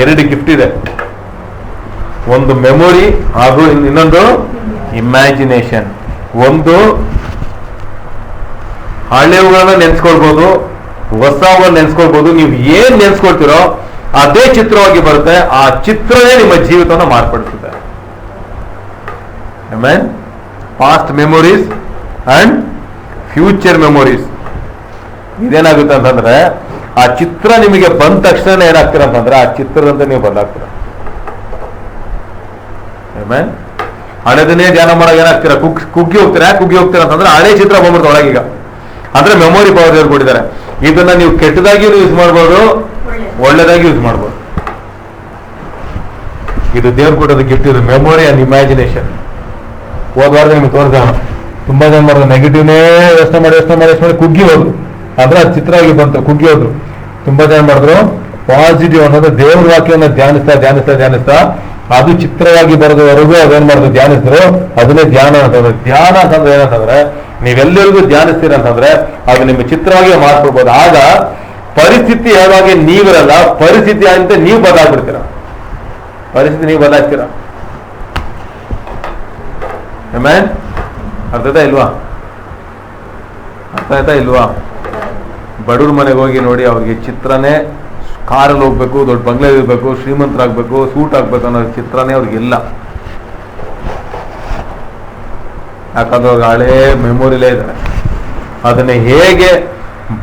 2 ಗಿಫ್ಟ್ ಇದೆ. ಒಂದು ಮೆಮೊರಿ ಹಾಗೂ ಇನ್ನೊಂದು ಇಮ್ಯಾಜಿನೇಷನ್. ಒಂದು ಹಳೆವುಗಳನ್ನ ನೆನ್ಸ್ಕೊಳ್ಬಹುದು, ಹೊಸವನ್ನ ನೆನ್ಸ್ಕೊಳ್ಬಹುದು. ನೀವು ಏನ್ ನೆನ್ಸ್ಕೊಳ್ತೀರೋ ಅದೇ ಚಿತ್ರವಾಗಿ ಬರುತ್ತೆ. ಆ ಚಿತ್ರನೇ ನಿಮ್ಮ ಜೀವಿತವನ್ನು ಮಾರ್ಪಡಿಸುತ್ತೆ. Past memories and future memories. ಇದೇನಾಗುತ್ತೆ ಅಂತಂದ್ರೆ, ಆ ಚಿತ್ರ ನಿಮಗೆ ಬಂದ ತಕ್ಷಣ ಏನಾಗ್ತೀರ ಅಂತಂದ್ರೆ, ಆ ಚಿತ್ರದಂತೆ ನೀವು ಬದಲಾಗ್ತೀರ. ಹಳೆದನ್ನೇ ಧ್ಯಾನ ಮಾಡೋ ಏನಾಗ್ತೀರಾ, ಕುಗ್ಗಿ ಹೋಗ್ತೀರಾ. ಕುಗ್ಗಿ ಹೋಗ್ತೀರಾ ಅಂತಂದ್ರೆ ಹಳೆ ಚಿತ್ರ ಬಂದ್ಬಿಡ್ತು ಒಳಗೀಗ. ಅಂದ್ರೆ ಮೆಮೊರಿ ಪವರ್ ದೇವ್ರು ಕೊಟ್ಟಿದ್ದಾರೆ. ಇದನ್ನ ನೀವು ಕೆಟ್ಟದಾಗಿ ಯೂಸ್ ಮಾಡ್ಬೋದು, ಒಳ್ಳೆದಾಗಿ ಯೂಸ್ ಮಾಡ್ಬೋದು. ಇದು ದೇವ್ರು ಕೊಟ್ಟೋದು ಗಿಫ್ಟ್. ಇದು ಮೆಮೊರಿ ಅಂಡ್ ಇಮ್ಯಾಜಿನೇಷನ್. ಹೋದ್ವಾರ ನಿಮ್ಗೆ ತೋರಿಸ ತುಂಬಾ ಜನ ಮಾಡಿದ್ರು, ನೆಗೆಟಿವ್ನೇ ಯೋಚನೆ ಮಾಡಿ ಕುಗ್ಗಿ ಹೋದ್ರು. ಅಂದ್ರೆ ಅದು ಚಿತ್ರ ಆಗಿ ಬಂತು, ಕುಗ್ಗಿ ಹೋದ್ರು. ತುಂಬಾ ಜನ ಮಾಡಿದ್ರು ಪಾಸಿಟಿವ್ ಅನ್ನೋದು ದೇವ್ರ ವಾಕ್ಯವನ್ನು ಧ್ಯಾನಿಸ್ತಾ ಅದು ಚಿತ್ರವಾಗಿ ಬರೋದವರೆಗೂ ಅದೇನ್ ಮಾಡಿದ್ರು, ಧ್ಯಾನಿಸಿದ್ರು. ಅದನ್ನೇ ಧ್ಯಾನ ಅಂತಂದ್ರೆ. ಧ್ಯಾನ ಅಂತಂದ್ರೆ ಏನಂತಂದ್ರೆ, ನೀವೆಲ್ಲರಿಗೂ ಧ್ಯಾನಿಸ್ತೀರ ಅಂತಂದ್ರೆ ಅದು ನಿಮ್ಮ ಚಿತ್ರವಾಗಿ ಮಾರ್ಕೊಳ್ಬೋದು. ಆಗ ಪರಿಸ್ಥಿತಿ ಯಾವಾಗ ನೀವಿರಲ್ಲ, ಪರಿಸ್ಥಿತಿ ಅಂತ ನೀವು ಬದಲಾಗ್ಬಿಡ್ತೀರ. ಪರಿಸ್ಥಿತಿ ನೀವು ಬದಲಾಗ್ತೀರ. ಅರ್ಥ ಆಯ್ತಾ ಇಲ್ವಾ? ಬಡವ್ರ ಮನೆಗೆ ಹೋಗಿ ನೋಡಿ, ಅವ್ರಿಗೆ ಚಿತ್ರನೇ ಕಾರಲ್ಲಿ ಹೋಗ್ಬೇಕು, ದೊಡ್ಡ ಬಂಗ್ಲೆ ಇರ್ಬೇಕು, ಶ್ರೀಮಂತರಾಗ್ಬೇಕು, ಸೂಟ್ ಆಗ್ಬೇಕು ಅನ್ನೋ ಚಿತ್ರನೇ ಅವ್ರಿಗಿಲ್ಲ. ಯಾಕಂದ್ರೆ ಅವ್ರಿಗೆ ಹಳೇ ಮೆಮೊರಿಲೇ ಇದ್ದಾರೆ. ಅದನ್ನ ಹೇಗೆ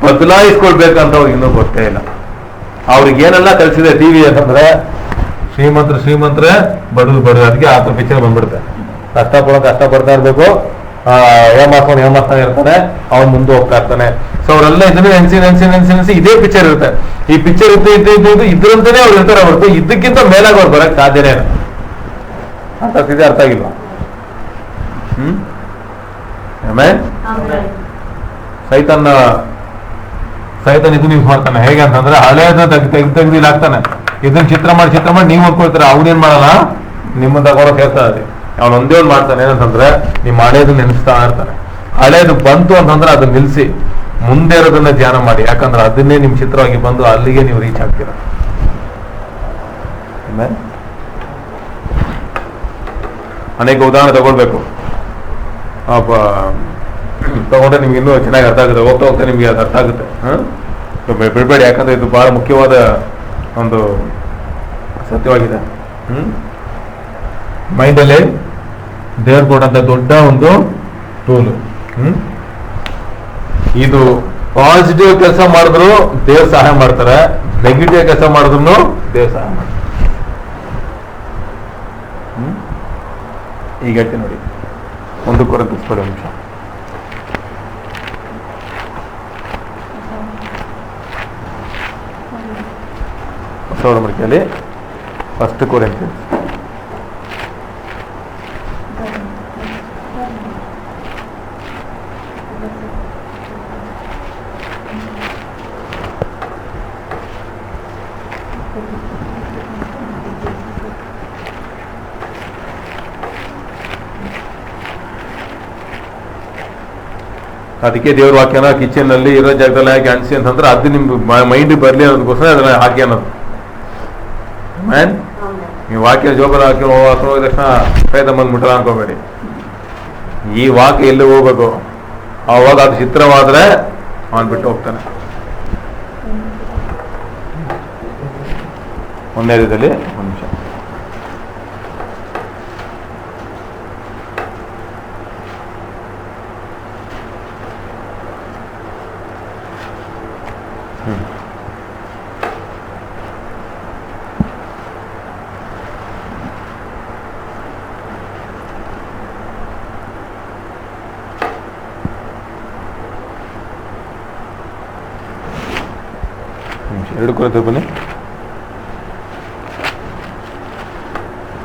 ಬದಲಾಯಿಸ್ಕೊಳ್ಬೇಕಂತ ಅವ್ರಿಗೆ ಇನ್ನೂ ಗೊತ್ತೇ ಇಲ್ಲ. ಅವ್ರಿಗೇನೆಲ್ಲ ಕಲಿಸಿದೆ ಟಿವಿ ಅಂತಂದ್ರೆ, ಶ್ರೀಮಂತರೇ ಬಡವ್ರು. ಅದಕ್ಕೆ ಆ ಪಿಕ್ಚರ್ ಬಂದ್ಬಿಡುತ್ತೆ. ಕಷ್ಟಪಡ್ತಾ ಇರ್ಬೇಕು, ಏಮಾಸ್ತಾನೆ ಇರ್ತಾನೆ, ಅವನ್ ಮುಂದೆ ಹೋಗ್ತಾ ಇರ್ತಾನೆ. ಸೊ ಅವರೆಲ್ಲ ಇದನ್ನೇ ನೆನ್ಸಿ ಇದೇ ಪಿಕ್ಚರ್ ಇರುತ್ತೆ. ಈ ಪಿಕ್ಚರ್ ಇದ್ರಂತಾನೆ ಅವ್ರು ಇರ್ತಾರೆ ಹೊರತು ಇದಕ್ಕಿಂತ ಮೇಲಾಗ ಅವ್ರು ಬರಕ್ ಸಾಧ್ಯನೇ ಇಲ್ಲ. ಅರ್ಥ ಆಗಿಲ್ವಾ? ಸೈತಾನ್ ಇದನ್ನ ಯೂಸ್ ಮಾಡ್ತಾನೆ. ಹೇಗೆ ಅಂತಂದ್ರೆ, ಹಳೆಯದನ್ನ ತೆಗ್ದು ಇಲ್ಲಿ ಹಾಕ್ತಾನೆ. ಇದನ್ನ ಚಿತ್ರ ಮಾಡಿ ನೀವು ಹೊಂದ್ಕೊಳ್ತಾರೆ. ಅವನೇನ್ ಮಾಡಲ್ಲ, ನಿಮ್ಮನ್ನ ತಗೊಳಕ್ ಹೇಳ್ತಾರೆ. ಅವನು ಒಂದೇ ಒಂದು ಮಾಡ್ತಾನೆ. ಏನಂತಂದ್ರೆ, ನಿಮ್ಮ ಹಳೇದು ನೆನೆಸ್ತಾ ಇರ್ತಾನೆ. ಹಳೇದು ಬಂತು ಅಂತಂದ್ರೆ ಅದನ್ನ ನಿಲ್ಸಿ ಮುಂದೆ ಇರೋದನ್ನ ಧ್ಯಾನ ಮಾಡಿ. ಯಾಕಂದ್ರೆ ಅದನ್ನೇ ನಿಮ್ ಚಿತ್ರವಾಗಿ ಬಂದು ಅಲ್ಲಿಗೆ ನೀವು ರೀಚ್ ಆಗ್ತೀರ. ಅನೇಕ ಉದಾಹರಣೆ ತಗೊಳ್ಬೇಕು. ತಗೊಂಡ್ರೆ ನಿಮ್ಗೆ ಇನ್ನೂ ಚೆನ್ನಾಗಿ ಅರ್ಥ ಆಗುತ್ತೆ. ಹೋಗ್ತಾ ನಿಮ್ಗೆ ಅದು ಅರ್ಥ ಆಗುತ್ತೆ. ಬಿಡ್ಬೇಡಿ, ಯಾಕಂದ್ರೆ ಇದು ಬಹಳ ಮುಖ್ಯವಾದ ಒಂದು ಸತ್ಯವಾಗಿದೆ. ಮೈಂಡಲ್ಲಿ ದೇವ್ರು ಕೊಟ್ಟಂತ ದೊಡ್ಡ ಒಂದು ಟೂಲು. ಇದು ಪಾಸಿಟಿವ್ ಕೆಲಸ ಮಾಡಿದ್ರು ದೇವ್ರು ಸಹಾಯ ಮಾಡ್ತಾರೆ, ನೆಗೆಟಿವ್ ಕೆಲಸ ಮಾಡಿದ್ರು ದೇವ್ರು ಸಹಾಯ ಮಾಡ್ತಾರೆ. ಈಗ ಹೇಳ್ತೀನಿ ನೋಡಿ, 1 ಕೊರಿಂಥಿಯರು 1 ನಿಮಿಷ. ಹೊಸ ಒಡಂಬಡಿಕೆಯಲ್ಲಿ 1 ಕೊರಿಂಥಿಯರು ಅದಕ್ಕೆ ದೇವ್ರ ವಾಕ್ಯನ ಕಿಚನ್ ನಲ್ಲಿ ಇರೋ ಜಾಗದಲ್ಲಿ ಹಾಕಿ ಅಣಿಸಿ ಅಂತಂದ್ರೆ ಅದು ನಿಮ್ ಮೈಂಡ್ ಬರ್ಲಿ ಅನ್ನೋದಕ್ಕೋಸ್ಕರ ಅದನ್ನ ಹಾಕಿ ಅನ್ನೋದು. ನೀವು ವಾಕ್ಯ ಜೋಬಲ್ ಹಾಕಿ ಹೋದ ತಕ್ಷಣ ಪ್ರಯತ್ನ ಬಂದ್ಬಿಟ್ರ ಅನ್ಕೋಬೇಡಿ. ಈ ವಾಕ್ಯ ಎಲ್ಲಿ ಹೋಗ್ಬೇಕು, ಅವಾಗ ಅದು ಚಿತ್ರವಾದ್ರೆ ಅವನ್ ಬಿಟ್ಟು ಹೋಗ್ತಾನೆ. ಒಂದೇ ರೀತಿಯಲ್ಲಿ 1 ನಿಮಿಷ. ಎರಡು ಕೊರಂಥಿಯರು ಬನ್ನಿ.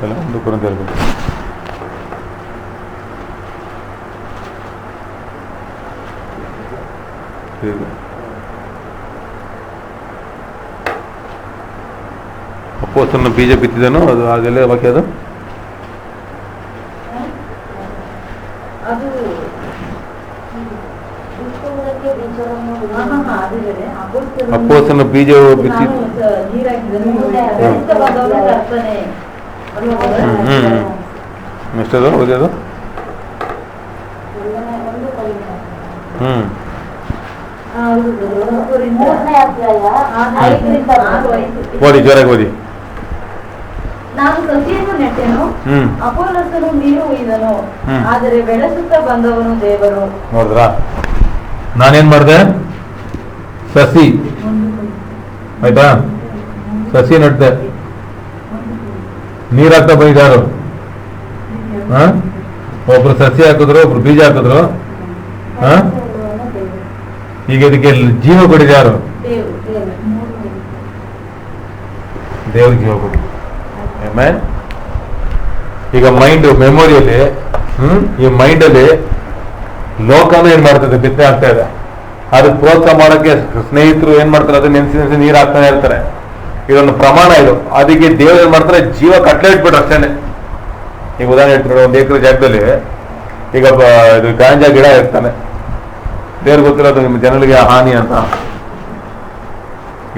1 ಕೊರಂಥಿಯರು ಬನ್ನಿ. ಅಪೊಸ್ತಲನು ಬೀಜ ಬಿತ್ತಿದನು, ಅದು ಆಗಲೇ ವಾಕ್ಯ ಅದು ಅದು ಕ್ರಿಸ್ತುವುದಕ್ಕೆ ಬೀಜವನ್ನು ಅಪೊಸ್ತಲನು ಬೀಜ ಬಿತ್ತಿ ಎಷ್ಟದು ಓದಿಯೋದು? ಮೂರನೇ ಅಧ್ಯಾಯ 5ರಿಂದ 6. ಓದಿ, ಜೋರಾಗಿ ಓದಿ. ನಾನು ಸಸಿಯನ್ನು ನೆಟ್ಟೆನು, ಅಪೊಲ್ಲೋಸನು ನೀರು ಒಯ್ದನು, ಆದರೆ ಬೆಳೆಸುತ್ತಾ ಬಂದವನು ದೇವರು. ನೋಡಿದ್ರಾ, ನಾನೇನ್ ಮಾಡಿದೆ? ಸಸಿ ಆಯ್ತಾ, ಸಸಿ ನಡ್ದೆ, ನೀರಾಗ್ತಾ ಬಂದಿದ್ದಾರು. ಒಬ್ರು ಸಸಿ ಹಾಕಿದ್ರು, ಒಬ್ರು ಬೀಜ ಹಾಕಿದ್ರು. ಈಗ ಇದಕ್ಕೆ ಜೀವ ಕೊಡಿದ್ಯಾರು? ದೇವ್ರಿಗೆ ಜೀವ ಕೊಡಿ. ಈಗ ಮೈಂಡ್ ಮೆಮೊರಿಯಲ್ಲಿ ಈ ಮೈಂಡಲ್ಲಿ ಲೋಕನೂ ಏನ್ ಮಾಡ್ತದೆ, ಬಿತ್ತನೆ ಆಗ್ತಾ ಇದೆ. ಅದಕ್ಕೆ ಪ್ರೋತ್ಸಾಹ ಮಾಡೋಕ್ಕೆ ಸ್ನೇಹಿತರು ಏನ್ ಮಾಡ್ತಾರೆ, ಅದು ನೆನ್ಸಿ ನೆನ್ಸಿ ನೀರು ಹಾಕ್ತಾನೆ ಇರ್ತಾರೆ. ಇದೊಂದು ಪ್ರಮಾಣ ಇದು. ಅದಕ್ಕೆ ದೇವ್ರು ಏನ್ ಮಾಡ್ತಾರೆ, ಜೀವ ಕಟ್ಲೆ ಇಟ್ಬಿಟ್ರು ಅಷ್ಟೇನೆ. ಈಗ ಉದಾಹರಣೆ ಹೇಳ್ತಾರೆ, 1 ಎಕರೆ ಜಾಗದಲ್ಲಿ ಈಗ ಇದು ಗಾಂಜಾ ಗಿಡ ಇರ್ತಾನೆ. ದೇವ್ರಿಗೆ ಗೊತ್ತಿರೋದು ನಿಮ್ಮ ಜನರಿಗೆ ಹಾನಿ ಅಂತ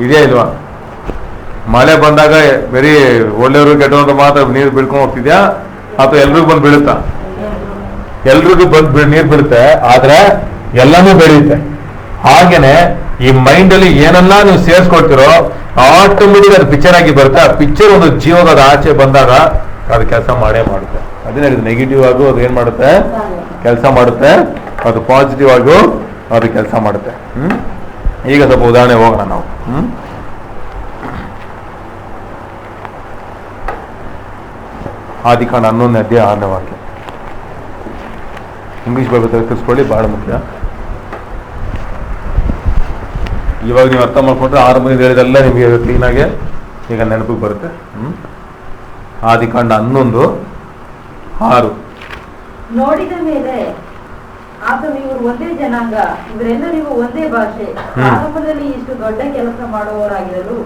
ಇದೆಯಾ ಇಲ್ವಾ? ಮಳೆ ಬಂದಾಗ ಬರೀ ಒಳ್ಳೆಯವರು ಕೆಟ್ಟವರು ಮಾತ್ರ ನೀರು ಬಿಡ್ಕೊಂಡು ಹೋಗ್ತಿದ್ಯಾ, ಅಥವಾ ಎಲ್ರಿಗೂ ಬಂದು ಬೀಳುತ್ತಾ? ಎಲ್ರಿಗೂ ಬಂದು ನೀರು ಬೀಳುತ್ತೆ, ಆದ್ರೆ ಎಲ್ಲಾನು ಬೆಳೆಯುತ್ತೆ. ಹಾಗೇನೆ ಈ ಮೈಂಡ್ ಅಲ್ಲಿ ಏನನ್ನ ನೀವು ಸೇರಿಸ್ಕೊಳ್ತಿರೋ ಆಟೋಮೆಟಿಕ್ ಅದು ಪಿಕ್ಚರ್ ಆಗಿ ಬರುತ್ತೆ. ಆ ಪಿಕ್ಚರ್ ಒಂದು ಜೀವದ ಆಚೆ ಬಂದಾಗ ಅದು ಕೆಲಸ ಮಾಡೇ ಮಾಡುತ್ತೆ. ಅದೇ ನೆಗೆಟಿವ್ ಆಗು ಅದು ಏನ್ ಮಾಡುತ್ತೆ, ಕೆಲಸ ಮಾಡುತ್ತೆ. ಅದು ಪಾಸಿಟಿವ್ ಆಗು ಅದು ಕೆಲಸ ಮಾಡುತ್ತೆ. ಈಗ ಸ್ವಲ್ಪ ಉದಾಹರಣೆ ಹೋಗೋಣ ನಾವು. ಆದಿಕಾಂಡ 11ನೇ ಅಧ್ಯಾಯ 6ನೇ ವಾಕ್ಯ. ಇಂಗ್ಲಿಷ್ ಬೈಬಲ್ ತಿಳ್ಕೊಳ್ಳಿ, ಬಹಳ ಮುಖ್ಯ. ಇವಾಗ ನೀವು ಅರ್ಥ ಮಾಡ್ಕೊಂಡ್ರೆ 6 ಮಂದಿ ಹೇಳಿದೆಲ್ಲ ನಿಮಗೆ ಕ್ಲೀನಾಗಿ ಈಗ ನೆನಪಿಗೆ ಬರುತ್ತೆ. ಆದಿಕಾಂಡ 11:6. ನೋಡಿದ ಮೇಲೆ ಆತನು ಇವರು ಒಂದೇ ಜನಾಂಗ, ಇವರೆಲ್ಲರಿಗೂ ಒಂದೇ ಭಾಷೆ, ಆರಂಭದಲ್ಲಿ ಇಷ್ಟು ದೊಡ್ಡ ಕೆಲಸ ಮಾಡುವವರಾಗಿರಲು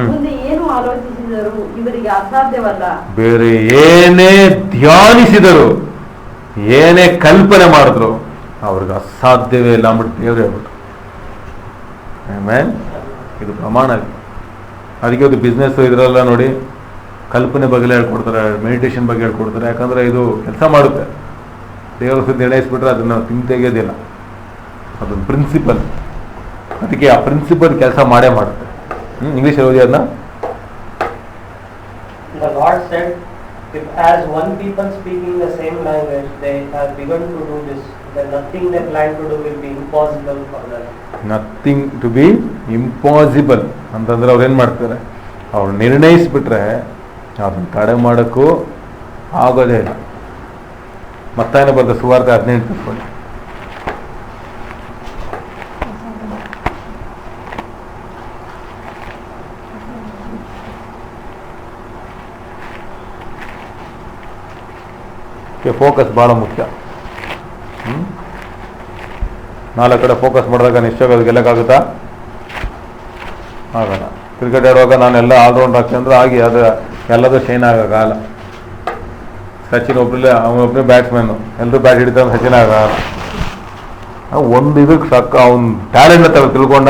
ಮುಂದೆ ಏನು ಆಲೋಚಿಸಿದರು ಇವರಿಗೆ ಅಸಾಧ್ಯವಲ್ಲ. ಬೇರೆ ಏನೇ ಧ್ಯಾನಿಸಿದರು, ಏನೇ ಕಲ್ಪನೆ ಮಾಡಿದ್ರು ಅವ್ರಿಗೆ ಅಸಾಧ್ಯವೇ ಇಲ್ಲ ಅಂದ್ಬಿಟ್ಟು ದೇವ್ರು ಹೇಳ್ಬಿಟ್ಟು. ಇದು ಪ್ರಮಾಣ. ಅದಕ್ಕೆ ಒಂದು ಬಿಸ್ನೆಸ್ ಇದರೆಲ್ಲ ನೋಡಿ ಕಲ್ಪನೆ ಬಗ್ಗೆ ಹೇಳ್ಕೊಡ್ತಾರೆ, ಮೆಡಿಟೇಷನ್ ಬಗ್ಗೆ ಹೇಳ್ಕೊಡ್ತಾರೆ. ಯಾಕಂದ್ರೆ ಇದು ಕೆಲಸ ಮಾಡುತ್ತೆ. ದೇವರ ಸುದ್ದಿ ಎಣೆಸ್ಬಿಟ್ರೆ ಅದನ್ನು ತೆಗೆಯೋದಿಲ್ಲ. ಅದೊಂದು ಪ್ರಿನ್ಸಿಪಲ್. ಅದಕ್ಕೆ ಆ ಪ್ರಿನ್ಸಿಪಲ್ ಕೆಲಸ ಮಾಡೇ ಮಾಡುತ್ತೆ. ಇಂಗ್ಲಿಷ್ ಓದಿ ಅದನ್ನ. The Lord said, if as one people speaking the same language they have begun to do this, then nothing they plan to do will be impossible for them. Nothing to be impossible ಅಂತಂದ್ರೆ ಅವ್ರು ಏನು ಮಾಡ್ತಾರೆ, ಅವ್ರು ನಿರ್ಣಯಿಸ್ಬಿಟ್ರೆ ಅದನ್ನು ತಡೆ ಮಾಡೋಕ್ಕೂ ಆಗೋದೇ ಇಲ್ಲ. ಮತ್ತಾಯನ ಬರೆದ ಸುವಾರ್ತೆ 15 ತಿಳ್ಕೊಳ್ಳಿ. ಫೋಕಸ್ ಬಹಳ ಮುಖ್ಯ. 4 ಕಡೆ ಫೋಕಸ್ ಮಾಡಿದಾಗ ನಿಶ್ಚಯ ಗೆಲ್ಲಕ್ಕಾಗುತ್ತಾ? ಆಗಲ್ಲ. ಕ್ರಿಕೆಟ್ ಆಡುವಾಗ ನಾನೆಲ್ಲ ಆಲ್ರೌಂಡ್ ಆಗ್ತೀನಿ ಅಂದ್ರೆ ಆಗಿ ಅದು ಎಲ್ಲದೂ ಶೈನ್ ಆಗೋಕ್ಕಾಗಲ್ಲ. ಸಚಿನ್ ಅವನೊಬ್ಬನೇ ಬ್ಯಾಟ್ಸ್ಮನ್ನು, ಎಲ್ಲರೂ ಬ್ಯಾಟ್ ಹಿಡಿತಾರೆ, ಸಚಿನ್ ಆಗಲ್ಲ. ಒಂದು ಇದಕ್ಕೆ ಸಾಕು, ಅವನ ಟ್ಯಾಲೆಂಟ್ನ ತಿಳ್ಕೊಂಡ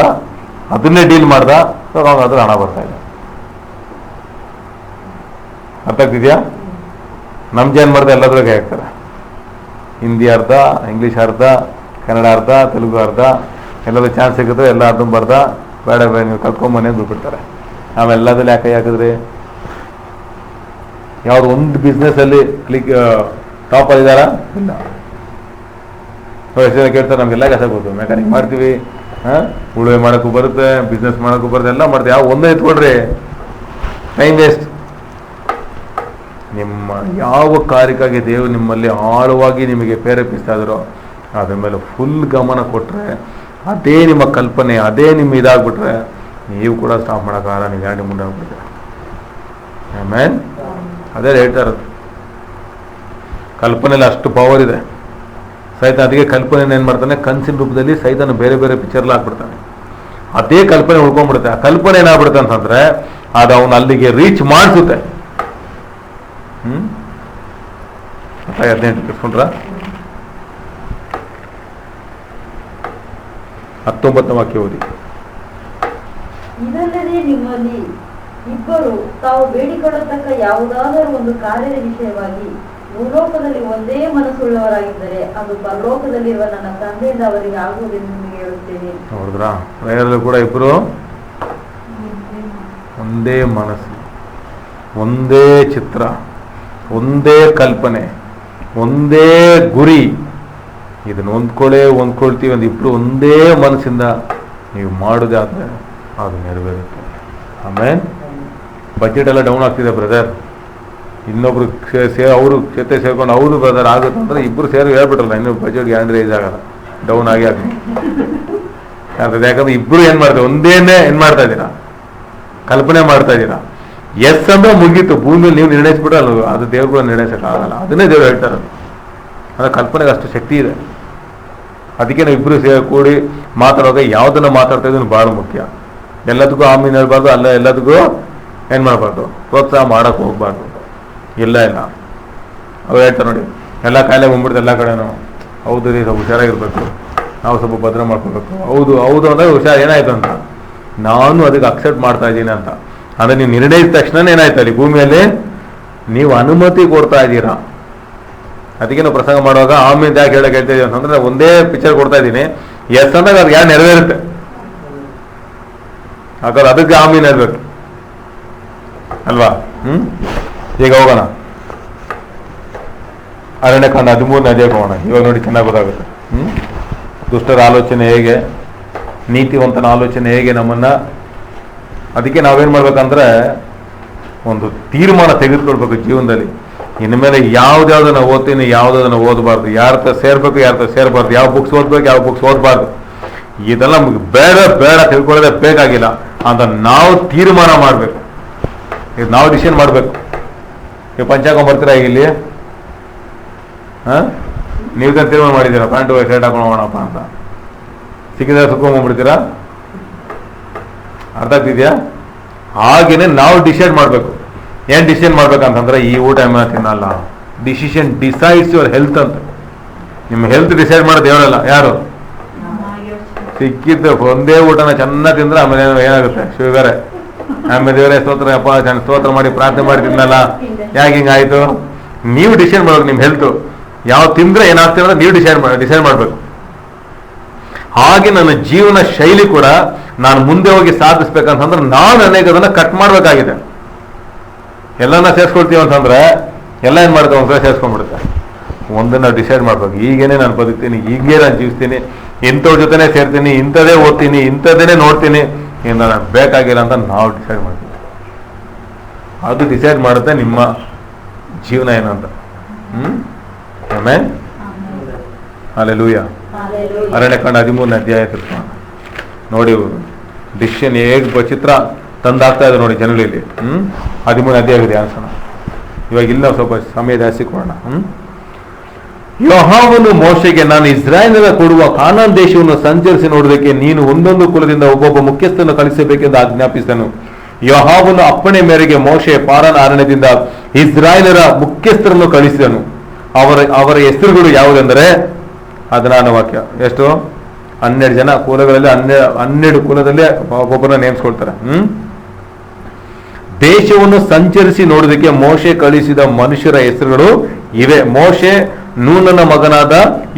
ಅದನ್ನೇ ಡೀಲ್ ಮಾಡ್ದ, ಅವಾಗ ಅದ್ರ ಹಣ ಬರ್ತಾ ಇದೆ. ಅರ್ಥ ಆಗ್ತಿದ್ಯಾ? ನಮ್ಮ ಜನ ಮಾಡ್ದೆ ಎಲ್ಲದ್ರಾಗೆ ಹಾಕ್ತಾರೆ. ಹಿಂದಿ ಅರ್ಧ, ಇಂಗ್ಲೀಷ್ ಅರ್ಧ, ಕನ್ನಡ ಅರ್ಧ, ತೆಲುಗು ಅರ್ಧ, ಎಲ್ಲದೂ ಚಾನ್ಸ್ ಸಿಗುತ್ತೆ, ಎಲ್ಲ ಅರ್ಧ ಬರ್ದ, ಬೇಡ ಬೇಡ ನೀವು ಕಲ್ತ್ಕೊಂಬನೆ ಬಿಟ್ಬಿಡ್ತಾರೆ. ನಾವೆಲ್ಲದಲ್ಲಿ ಯಾಕೆ ಹಾಕಿದ್ರಿ? ಯಾವ್ದು ಒಂದು ಬಿಸ್ನೆಸ್ಸಲ್ಲಿ ಟಾಪಲ್ಲಿದ್ದಾರಾ? ಇಲ್ಲ. ಎಷ್ಟು ಜನ ಕೇಳ್ತಾರೆ, ನಮಗೆಲ್ಲ ಕೆಲಸ ಗೊತ್ತು, ಮೆಕ್ಯಾನಿಕ್ ಮಾಡ್ತೀವಿ, ಉಳುವೆ ಮಾಡೋಕ್ಕೂ ಬರುತ್ತೆ, ಬಿಸ್ನೆಸ್ ಮಾಡೋಕ್ಕೂ ಬರುತ್ತೆ, ಎಲ್ಲ ಮಾಡ್ತೀವಿ. ಯಾವ ಒಂದೇ ಎತ್ಕೊಡ್ರಿ, ಟೈಮ್ ವೇಸ್ಟ್. ನಿಮ್ಮ ಯಾವ ಕಾರ್ಯಕ್ಕಾಗಿ ದೇವರು ನಿಮ್ಮಲ್ಲಿ ಆಳವಾಗಿ ನಿಮಗೆ ಪ್ರೇರೇಪಿಸ್ತಾ ಇದ್ರೋ ಅದ್ರ ಮೇಲೆ ಫುಲ್ ಗಮನ ಕೊಟ್ಟರೆ, ಅದೇ ನಿಮ್ಮ ಕಲ್ಪನೆ, ಅದೇ ನಿಮ್ಮ ಇದಾಗ್ಬಿಟ್ರೆ ನೀವು ಕೂಡ ಸ್ಟಾಪ್ ಮಾಡೋಕ್ಕಾಗಲ್ಲ. ನೀವು ಯಾರು ಮುಂದೆ ಹೋಗ್ಬಿಡ್ತೀರ. ಆಮೇಲೆ ಅದೇ ಹೇಳ್ತಾ ಇರೋದು, ಕಲ್ಪನೆಯಲ್ಲಿ ಅಷ್ಟು ಪವರ್ ಇದೆ. ಸೈತಾನ ಅದಕ್ಕೆ ಕಲ್ಪನೆ ಏನ್ ಮಾಡ್ತಾನೆ, ಕನಸಿನ ರೂಪದಲ್ಲಿ ಸೈತಾನ ಬೇರೆ ಬೇರೆ ಪಿಕ್ಚರ್ಲ್ ಹಾಕ್ಬಿಡ್ತಾನೆ. ಅದೇ ಕಲ್ಪನೆ ಉಳ್ಕೊಂಡ್ಬಿಡುತ್ತೆ. ಆ ಕಲ್ಪನೆ ಏನಾಗ್ಬಿಡುತ್ತೆ ಅಂತಂದ್ರೆ ಅದು ಅವನು ಅಲ್ಲಿಗೆ ರೀಚ್ ಮಾಡಿಸುತ್ತೆ. 18 ಕಿಸ್ಕೊಂಡ್ರ 19ನೇ ವಾಕ್ಯ ಓದಿ. ಇದಲ್ಲದೆ ನಿಮ್ಮಲ್ಲಿ ಇಬ್ಬರು ತಾವು ಬೇಡಿಕೊಳ್ಳತಕ್ಕ ಯಾವುದಾದರೂ ಒಂದು ಕಾರ್ಯದ ವಿಷಯವಾಗಿ ಭೂಲೋಕದಲ್ಲಿ ಒಂದೇ ಮನಸ್ಸುಳ್ಳವರಾಗಿದ್ದರೆ ಅದು ಪರಲೋಕದಲ್ಲಿರುವ ನನ್ನ ತಂದೆಯಿಂದ ಅವರಿಗೆ ಆಗುವುದೆಂದು ನಿಮಗೆ ಹೇಳುತ್ತೇನೆ. ನೋಡಿದ್ರಾ, ಪ್ರೇಯರಲ್ಲೂ ಕೂಡ ಇಬ್ರು ಒಂದೇ ಮನಸ್ಸು, ಒಂದೇ ಚಿತ್ರ, ಒಂದೇ ಕಲ್ಪನೆ, ಒಂದೇ ಗುರಿ. ಇದನ್ನು ಹೊಂದ್ಕೊಳ್ತೀವಿ ಒಂದು ಇಬ್ರು ಒಂದೇ ಮನಸ್ಸಿಂದ ನೀವು ಮಾಡೋದಾದ್ರೆ ಅದು ನೆರವೇರುತ್ತೆ. ಆಮೇಲೆ ಬಜೆಟ್ ಎಲ್ಲ ಡೌನ್ ಆಗ್ತಿದೆ ಬ್ರದರ್, ಇನ್ನೊಬ್ರು ಅವರು ಜೊತೆ ಸೇರ್ಕೊಂಡು ಹೌದು ಬ್ರದರ್ ಆಗುತ್ತೆ ಅಂದ್ರೆ ಇಬ್ರು ಸೇರಿ ಹೇಳ್ಬಿಟ್ರಲ್ಲ, ಇನ್ನು ಬಜೆಟ್ ಗ್ಯಾರಂಟಿ ರೈಸ್ ಆಗಲ್ಲ, ಡೌನ್ ಆಗಿ ಆಗ್ತದೆ. ಯಾಕಂದ್ರೆ ಇಬ್ರು ಏನ್ ಮಾಡ್ತಾರೆ, ಒಂದೇನೆ ಏನ್ ಮಾಡ್ತಾ ಇದ್ದೀರಾ, ಕಲ್ಪನೆ ಮಾಡ್ತಾ ಇದ್ದೀರಾ. ಎಸ್ ಅಂದ್ರೆ ಮುಗೀತು, ಭೂಮಿಯಲ್ಲಿ ನೀವು ನಿರ್ಣಯಿಸ್ಬಿಟ್ರೆ ಅಲ್ಲ, ಅದು ದೇವ್ರು ಕೂಡ ನಿರ್ಣಯಿಸಕ್ಕಾಗಲ್ಲ. ಅದನ್ನೇ ದೇವ್ರು ಹೇಳ್ತಾರೆ. ಅಂದ್ರೆ ಕಲ್ಪನೆಗೆ ಅಷ್ಟು ಶಕ್ತಿ ಇದೆ. ಅದಕ್ಕೆ ನಾವು ಇಬ್ರು ಕೂಡಿ ಮಾತಾಡುವಾಗ ಯಾವ್ದನ್ನ ಮಾತಾಡ್ತಾ ಇದ್ದು ಬಹಳ ಮುಖ್ಯ. ಎಲ್ಲದಕ್ಕೂ ಆಮೀನ್ ಹೇಳ್ಬಾರ್ದು, ಅಲ್ಲ ಎಲ್ಲದಕ್ಕೂ ಏನ್ ಮಾಡಬಾರ್ದು, ಪ್ರೋತ್ಸಾಹ ಮಾಡಕ್ ಹೋಗ್ಬಾರ್ದು. ಇಲ್ಲ ಅವ್ರು ಹೇಳ್ತಾರೆ ನೋಡಿ, ಎಲ್ಲ ಕಾಯಿಲೆ ಬಂದ್ಬಿಡ್ತು ಎಲ್ಲ ಕಡೆನೂ. ಹೌದು ರೀ, ಸ್ವಲ್ಪ ಹುಷಾರಾಗಿರ್ಬೇಕು, ನಾವು ಸ್ವಲ್ಪ ಭದ್ರ ಮಾಡ್ಕೋಬೇಕು. ಹೌದು ಅಂದ್ರೆ ಹುಷಾರ್ ಏನಾಯ್ತು ಅಂತ ನಾನು ಅದಕ್ಕೆ ಅಕ್ಸೆಪ್ಟ್ ಮಾಡ್ತಾ ಇದ್ದೀನಿ ಅಂತ. ಅಂದ್ರೆ ನೀವು ನಿರ್ಣಯಿಸಿದ ತಕ್ಷಣ ಏನಾಯ್ತು ಅಲ್ಲಿ ಭೂಮಿಯಲ್ಲಿ ನೀವು ಅನುಮತಿ ಕೊಡ್ತಾ ಇದ್ದೀರಾ. ಅದಕ್ಕೆ ನಾವು ಪ್ರಸಂಗ ಮಾಡುವಾಗ ಆಮೇಲೆ ಯಾಕೆ ಹೇಳ್ತಾ ಇದ್ದೀವಿ ಅಂತಂದ್ರೆ ಒಂದೇ ಪಿಕ್ಚರ್ ಕೊಡ್ತಾ ಇದ್ದೀನಿ, ಎಸ್ ಅಂದಾಗ ಅದು ಯಾರು ನೆರವೇರುತ್ತೆ. ಹಾಗಾದ್ರೆ ಅದಕ್ಕೆ ಆಮೀನ್ ಹೇಳ್ಬೇಕು ಅಲ್ವಾ. ಈಗ ಹೋಗೋಣ ಅರಣ್ಯಕಾಂಡ 13ನೇ ಅಧ್ಯಾಯಕ್ಕೆ ಹೋಗೋಣ. ಇವಾಗ ನೋಡಿ ಚೆನ್ನಾಗಿ ಗೊತ್ತಾಗುತ್ತೆ. ದುಷ್ಟರ ಆಲೋಚನೆ ಹೇಗೆ, ನೀತಿವಂತನ ಆಲೋಚನೆ ಹೇಗೆ ನಮ್ಮನ್ನ. ಅದಕ್ಕೆ ನಾವೇನ್ ಮಾಡ್ಬೇಕಂದ್ರೆ ಒಂದು ತೀರ್ಮಾನ ತೆಗೆದುಕೊಳ್ಬೇಕು ಜೀವನದಲ್ಲಿ. ಇನ್ಮೇಲೆ ಯಾವ್ದಾವ್ದನ್ನ ಓದ್ತೀನಿ, ಯಾವ್ದಾದನ್ನ ಓದಬಾರ್ದು, ಯಾರ ಹತ್ರ ಸೇರ್ಬೇಕು, ಯಾರ ಹತ್ರ ಸೇರ್ಬಾರ್ದು, ಯಾವ ಬುಕ್ಸ್ ಓದ್ಬೇಕು, ಯಾವ ಬುಕ್ಸ್ ಓದಬಾರ್ದು, ಇದೆಲ್ಲ ನಮ್ಗೆ ಬೇಡ ತಿಳ್ಕೊಳ್ಳೋದೇ ಬೇಕಾಗಿಲ್ಲ ಅಂತ ನಾವು ತೀರ್ಮಾನ ಮಾಡ್ಬೇಕು. ಇದು ನಾವು ಡಿಸಿಷನ್ ಮಾಡ್ಬೇಕು. ನೀವು ಪಂಚಾಂಗ ಬರ್ತೀರಾ ಈಗ ಇಲ್ಲಿ, ನೀವು ತೀರ್ಮಾನ ಮಾಡಿದ್ದೀರಾ ಪ್ಯಾಂಟು ಶರ್ಟ್ ಹಾಕೊಂಡು ಹೋಗೋಣಪ್ಪ ಅಂತ, ಸಿಕ್ಕಿದ್ರೆ ಸುತ್ಕೊಂಡ್ಬಿಡ್ತೀರಾ. ಅರ್ಥ ಆಗ್ತಿದ್ಯಾ? ಹಾಗೇನೆ ನಾವು ಡಿಸೈಡ್ ಮಾಡ್ಬೇಕು. ಏನ್ ಡಿಸಿಷನ್ ಮಾಡ್ಬೇಕಂತಂದ್ರೆ ಈ ಊಟ ತಿನ್ನಲ್ಲ. ಡಿಸಿಷನ್ ಡಿಸೈಡ್ಸ್ ಯುವರ್ ಹೆಲ್ತ್ ಅಂತ. ನಿಮ್ಮ ಹೆಲ್ತ್ ಡಿಸೈಡ್ ಮಾಡೋದು ದೇವರಲ್ಲ, ಯಾರು? ಸಿಕ್ಕಿದ್ದು ಒಂದೇ ಊಟನ ಚೆನ್ನಾಗಿ ತಿಂದ್ರೆ ಆಮೇಲೆ ಏನಾಗುತ್ತೆ, ಶುಗರೇ. ಆಮೇಲೆ ದೇವರೇ ಸ್ತೋತ್ರ ಮಾಡಿ ಪ್ರಾರ್ಥನೆ ಮಾಡಿ ತಿನ್ನಲ್ಲ, ಯಾಕೆ ಹಿಂಗಾಯ್ತು? ನೀವು ಡಿಸೈಡ್ ಮಾಡ್ಬೇಕು ನಿಮ್ಮ ಹೆಲ್ತ್ ಯಾವ ತಿಂದ್ರೆ ಏನಾಗ್ತದೆ ಅಂತ ನೀವು ಡಿಸೈಡ್ ಮಾಡ್ಬೇಕು. ಹಾಗೆ ನನ್ನ ಜೀವನ ಶೈಲಿ ಕೂಡ ನಾನು ಮುಂದೆ ಹೋಗಿ ಸಾಧಿಸ್ಬೇಕಂತಂದ್ರೆ ನಾನು ಅನೇಕದನ್ನ ಕಟ್ ಮಾಡ್ಬೇಕಾಗಿದೆ. ಎಲ್ಲನ ಸೇರ್ಸ್ಕೊಳ್ತೀವಿ ಅಂತಂದ್ರೆ ಎಲ್ಲ ಏನ್ ಮಾಡ್ತೇವೆ, ಒಂದ್ಸಲ ಸೇರ್ಸ್ಕೊಂಡ್ಬಿಡುತ್ತೆ. ಒಂದನ್ನ ಡಿಸೈಡ್ ಮಾಡ್ಬೇಕು. ಈಗೇನೆ ನಾನು ಬದುಕ್ತೀನಿ, ಹೀಗೆ ನಾನು ಜೀವಿಸ್ತೀನಿ, ಇಂಥವ್ರ ಜೊತೆನೆ ಸೇರ್ತೀನಿ, ಇಂಥದೇ ಓದ್ತೀನಿ, ಇಂಥದ್ದೇನೆ ನೋಡ್ತೀನಿ, ಇನ್ನು ನನಗೆ ಬೇಕಾಗಿಲ್ಲ ಅಂತ ನಾವು ಡಿಸೈಡ್ ಮಾಡ್ತೀವಿ. ಅದು ಡಿಸೈಡ್ ಮಾಡುತ್ತೆ ನಿಮ್ಮ ಜೀವನ ಏನಂತ. ಆಮೇಲೆ ಹಲ್ಲೆಲೂಯ. ಅರಣ್ಯಕಾಂಡ 13ನೇ ಅಧ್ಯಾಯ ನೋಡಿ, ಡಿಸಿಷನ್ ಹೇಗೆ ಚಿತ್ರ ತಂದಾಗ್ತಾ ಇದೆ ನೋಡಿ ಜನರಲ್ಲಿ. 13ನೇ ಅಧ್ಯಾಯ ಧ್ಯಾನಿಸೋಣ. ಇವಾಗ ಇಲ್ಲ ಸ್ವಲ್ಪ ಸಮಯ ಜಾಸ್ತಿ ಕೊಡೋಣ. ಯೆಹೋವನು ಮೋಶೆಗೆ, ನಾನು ಇಸ್ರಾಯೇಲರ ಕೊಡುವ ಕಾನಾನ್ ದೇಶವನ್ನು ಸಂಚರಿಸಿ ನೋಡುವುದಕ್ಕೆ ನೀನು ಒಂದೊಂದು ಕುಲದಿಂದ ಒಬ್ಬೊಬ್ಬ ಮುಖ್ಯಸ್ಥನ್ನು ಕಳಿಸಬೇಕೆಂದು ಆಜ್ಞಾಪಿಸಿದನು. ಯೆಹೋವನ ಅಪ್ಪಣೆ ಮೇರೆಗೆ ಮೋಶೆ ಪಾರಾನ್ ಅರಣ್ಯದಿಂದ ಇಸ್ರಾಯೇಲರ ಮುಖ್ಯಸ್ಥರನ್ನು ಕಳಿಸಿದನು. ಅವರ ಹೆಸರುಗಳು ಯಾವುದೆಂದರೆ 14ನೇ ವಾಕ್ಯ. ಎಷ್ಟು? 12 ಜನ ಕುಲಗಳಲ್ಲಿ 12 ಕುಲದಲ್ಲಿ ಒಬ್ಬೊಬ್ಬರನ್ನ ನೇಮಿಸ್ಕೊಳ್ತಾರೆ. ದೇಶವನ್ನು ಸಂಚರಿಸಿ ನೋಡುವುದಕ್ಕೆ ಮೋಶೆ ಕಳಿಸಿದ ಮನುಷ್ಯರ ಹೆಸರುಗಳು ಇವೆ. ಮೋಶೆ ನೂನನ ಮಗನಾದ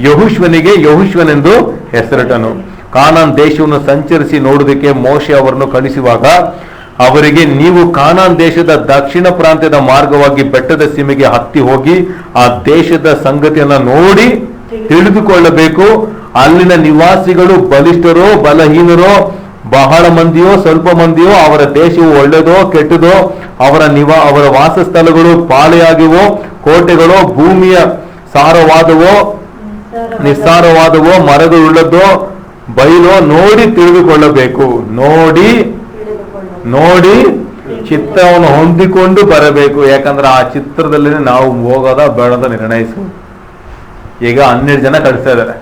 ಯೆಹೋಶುವನಿಗೆ ಯೆಹೋಶುವನೆಂದು ಹೆಸರಿಟ್ಟನು. ಕಾನಾನ್ ದೇಶವನ್ನು ಸಂಚರಿಸಿ ನೋಡುವುದಕ್ಕೆ ಮೋಶೆ ಅವರನ್ನು ಕಳಿಸುವಾಗ ಅವರಿಗೆ, ನೀವು ಕಾನಾನ್ ದೇಶದ ದಕ್ಷಿಣ ಪ್ರಾಂತ್ಯದ ಮಾರ್ಗವಾಗಿ ಬೆಟ್ಟದ ಸೀಮೆಗೆ ಹತ್ತಿ ಹೋಗಿ ಆ ದೇಶದ ಸಂಗತಿಯನ್ನ ನೋಡಿ ತಿಳಿದುಕೊಳ್ಳಬೇಕು. ಅಲ್ಲಿನ ನಿವಾಸಿಗಳು ಬಲಿಷ್ಠರೋ ಬಲಹೀನರೋ, ಬಹಳ ಮಂದಿಯೋ ಸ್ವಲ್ಪ ಮಂದಿಯೋ, ಅವರ ದೇಶವು ಒಳ್ಳೆಯದೋ ಕೆಟ್ಟದೋ, ಅವರ ವಾಸಸ್ಥಳಗಳು ಪಾಳೆಯಾಗಿವೋ ಕೋಟೆಗಳೋ, ಭೂಮಿಯ ಸಾರವಾದವೋ ನಿಸ್ಸಾರವಾದವೋ, ಮರಗಳುಳ್ಳದೋ ಬಯಲೋ ನೋಡಿ ತಿಳಿದುಕೊಳ್ಳಬೇಕು. ನೋಡಿ ಚಿತ್ರವನ್ನು ಹೊಂದಿಕೊಂಡು ಬರಬೇಕು. ಯಾಕಂದ್ರೆ ಆ ಚಿತ್ರದಲ್ಲಿ ನಾವು ಹೋಗೋದ ಬೇಡದ ನಿರ್ಣಯಿಸು. ಈಗ 12 ಜನ ಕಳಿಸ್ತಾ ಇದ್ದಾರೆ.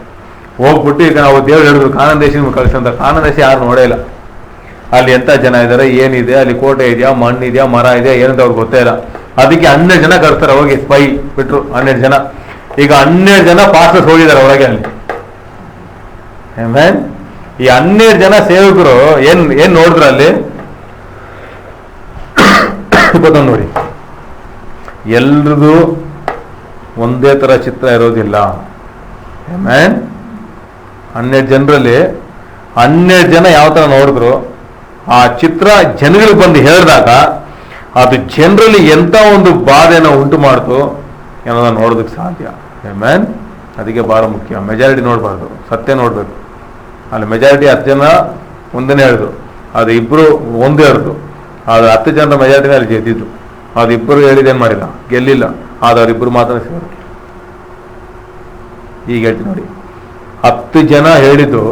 ಹೋಗ್ಬಿಟ್ಟು ಈಗ ನಾವು ದೇವ್ರು ಹೇಳಿದ್ರು ಕಾನಾನ್ ದೇಶ ಕಳಿಸಂತ. ಕಾನಾನ್ ದೇಶ ಯಾರು ನೋಡೇ ಇಲ್ಲ. ಅಲ್ಲಿ ಎಂತ ಜನ ಇದ್ದಾರೆ, ಏನಿದೆ, ಅಲ್ಲಿ ಕೋಟೆ ಇದೆಯಾ, ಮಣ್ಣು ಇದೆಯಾ, ಮರ ಇದೆಯಾ, ಏನಂತ ಅವ್ರಿಗೆ ಗೊತ್ತೇ ಇಲ್ಲ. ಅದಕ್ಕೆ 12 ಜನ ಕಳಿಸ್ತಾರೆ. ಹೋಗಿ ಸ್ಪೈ ಬಿಟ್ರು 12 ಜನ. ಈಗ 12 ಜನ ಪಾಸ್ಟರ್ಸ್ ಹೋಗಿದ್ದಾರೆ ಹೊರಗೆ. ಅಲ್ಲಿ ಈ 12 ಜನ ಸೇವಕರು ಏನ್ ನೋಡಿದ್ರು ಅಲ್ಲಿ ಗೊತ್ತ ನೋಡಿ, ಎಲ್ರಿಗೂ ಒಂದೇ ತರ ಚಿತ್ರ ಇರೋದಿಲ್ಲ. 12 ಜನರಲ್ಲಿ 12 ಜನ ಯಾವ ತರ ನೋಡಿದ್ರು, ಆ ಚಿತ್ರ ಜನಗಳಿಗೆ ಬಂದು ಹೇಳಿದಾಗ ಅದು ಜನರಲ್ಲಿ ಎಂತ ಒಂದು ಬಾಧೆನ ಉಂಟು ಮಾಡ್ತು ಅನ್ನೋದನ್ನ ನೋಡೋದಕ್ಕೆ ಸಾಧ್ಯ. ಅದಕ್ಕೆ ಬಹಳ ಮುಖ್ಯ. ಮೆಜಾರಿಟಿ ನೋಡಬಾರ್ದು, ಸತ್ಯ ನೋಡ್ಬೇಕು. ಅಲ್ಲಿ ಮೆಜಾರಿಟಿ 10 ಜನ ಒಂದನೇ ಹೇಳಿದ್ರು, ಅದು ಇಬ್ರು ಒಂದು ಹೇಳಿದ್ರು. ಅದು 10 ಜನರ ಮೆಜಾರಿಟಿನ ಅಲ್ಲಿ ಗೆದ್ದಿದ್ದು. ಅದು ಇಬ್ಬರು ಹೇಳಿದೇನು ಮಾಡಿಲ್ಲ, ಗೆಲ್ಲಿಲ್ಲ. ಆದ್ರೆ ಅವ್ರಿಬ್ರು ಮಾತ್ರ ಸೇರಿ. ಈಗ ಹೇಳ್ತೀನಿ ನೋಡಿ, 10 ಜನ ಹೇಳಿದ್ದು,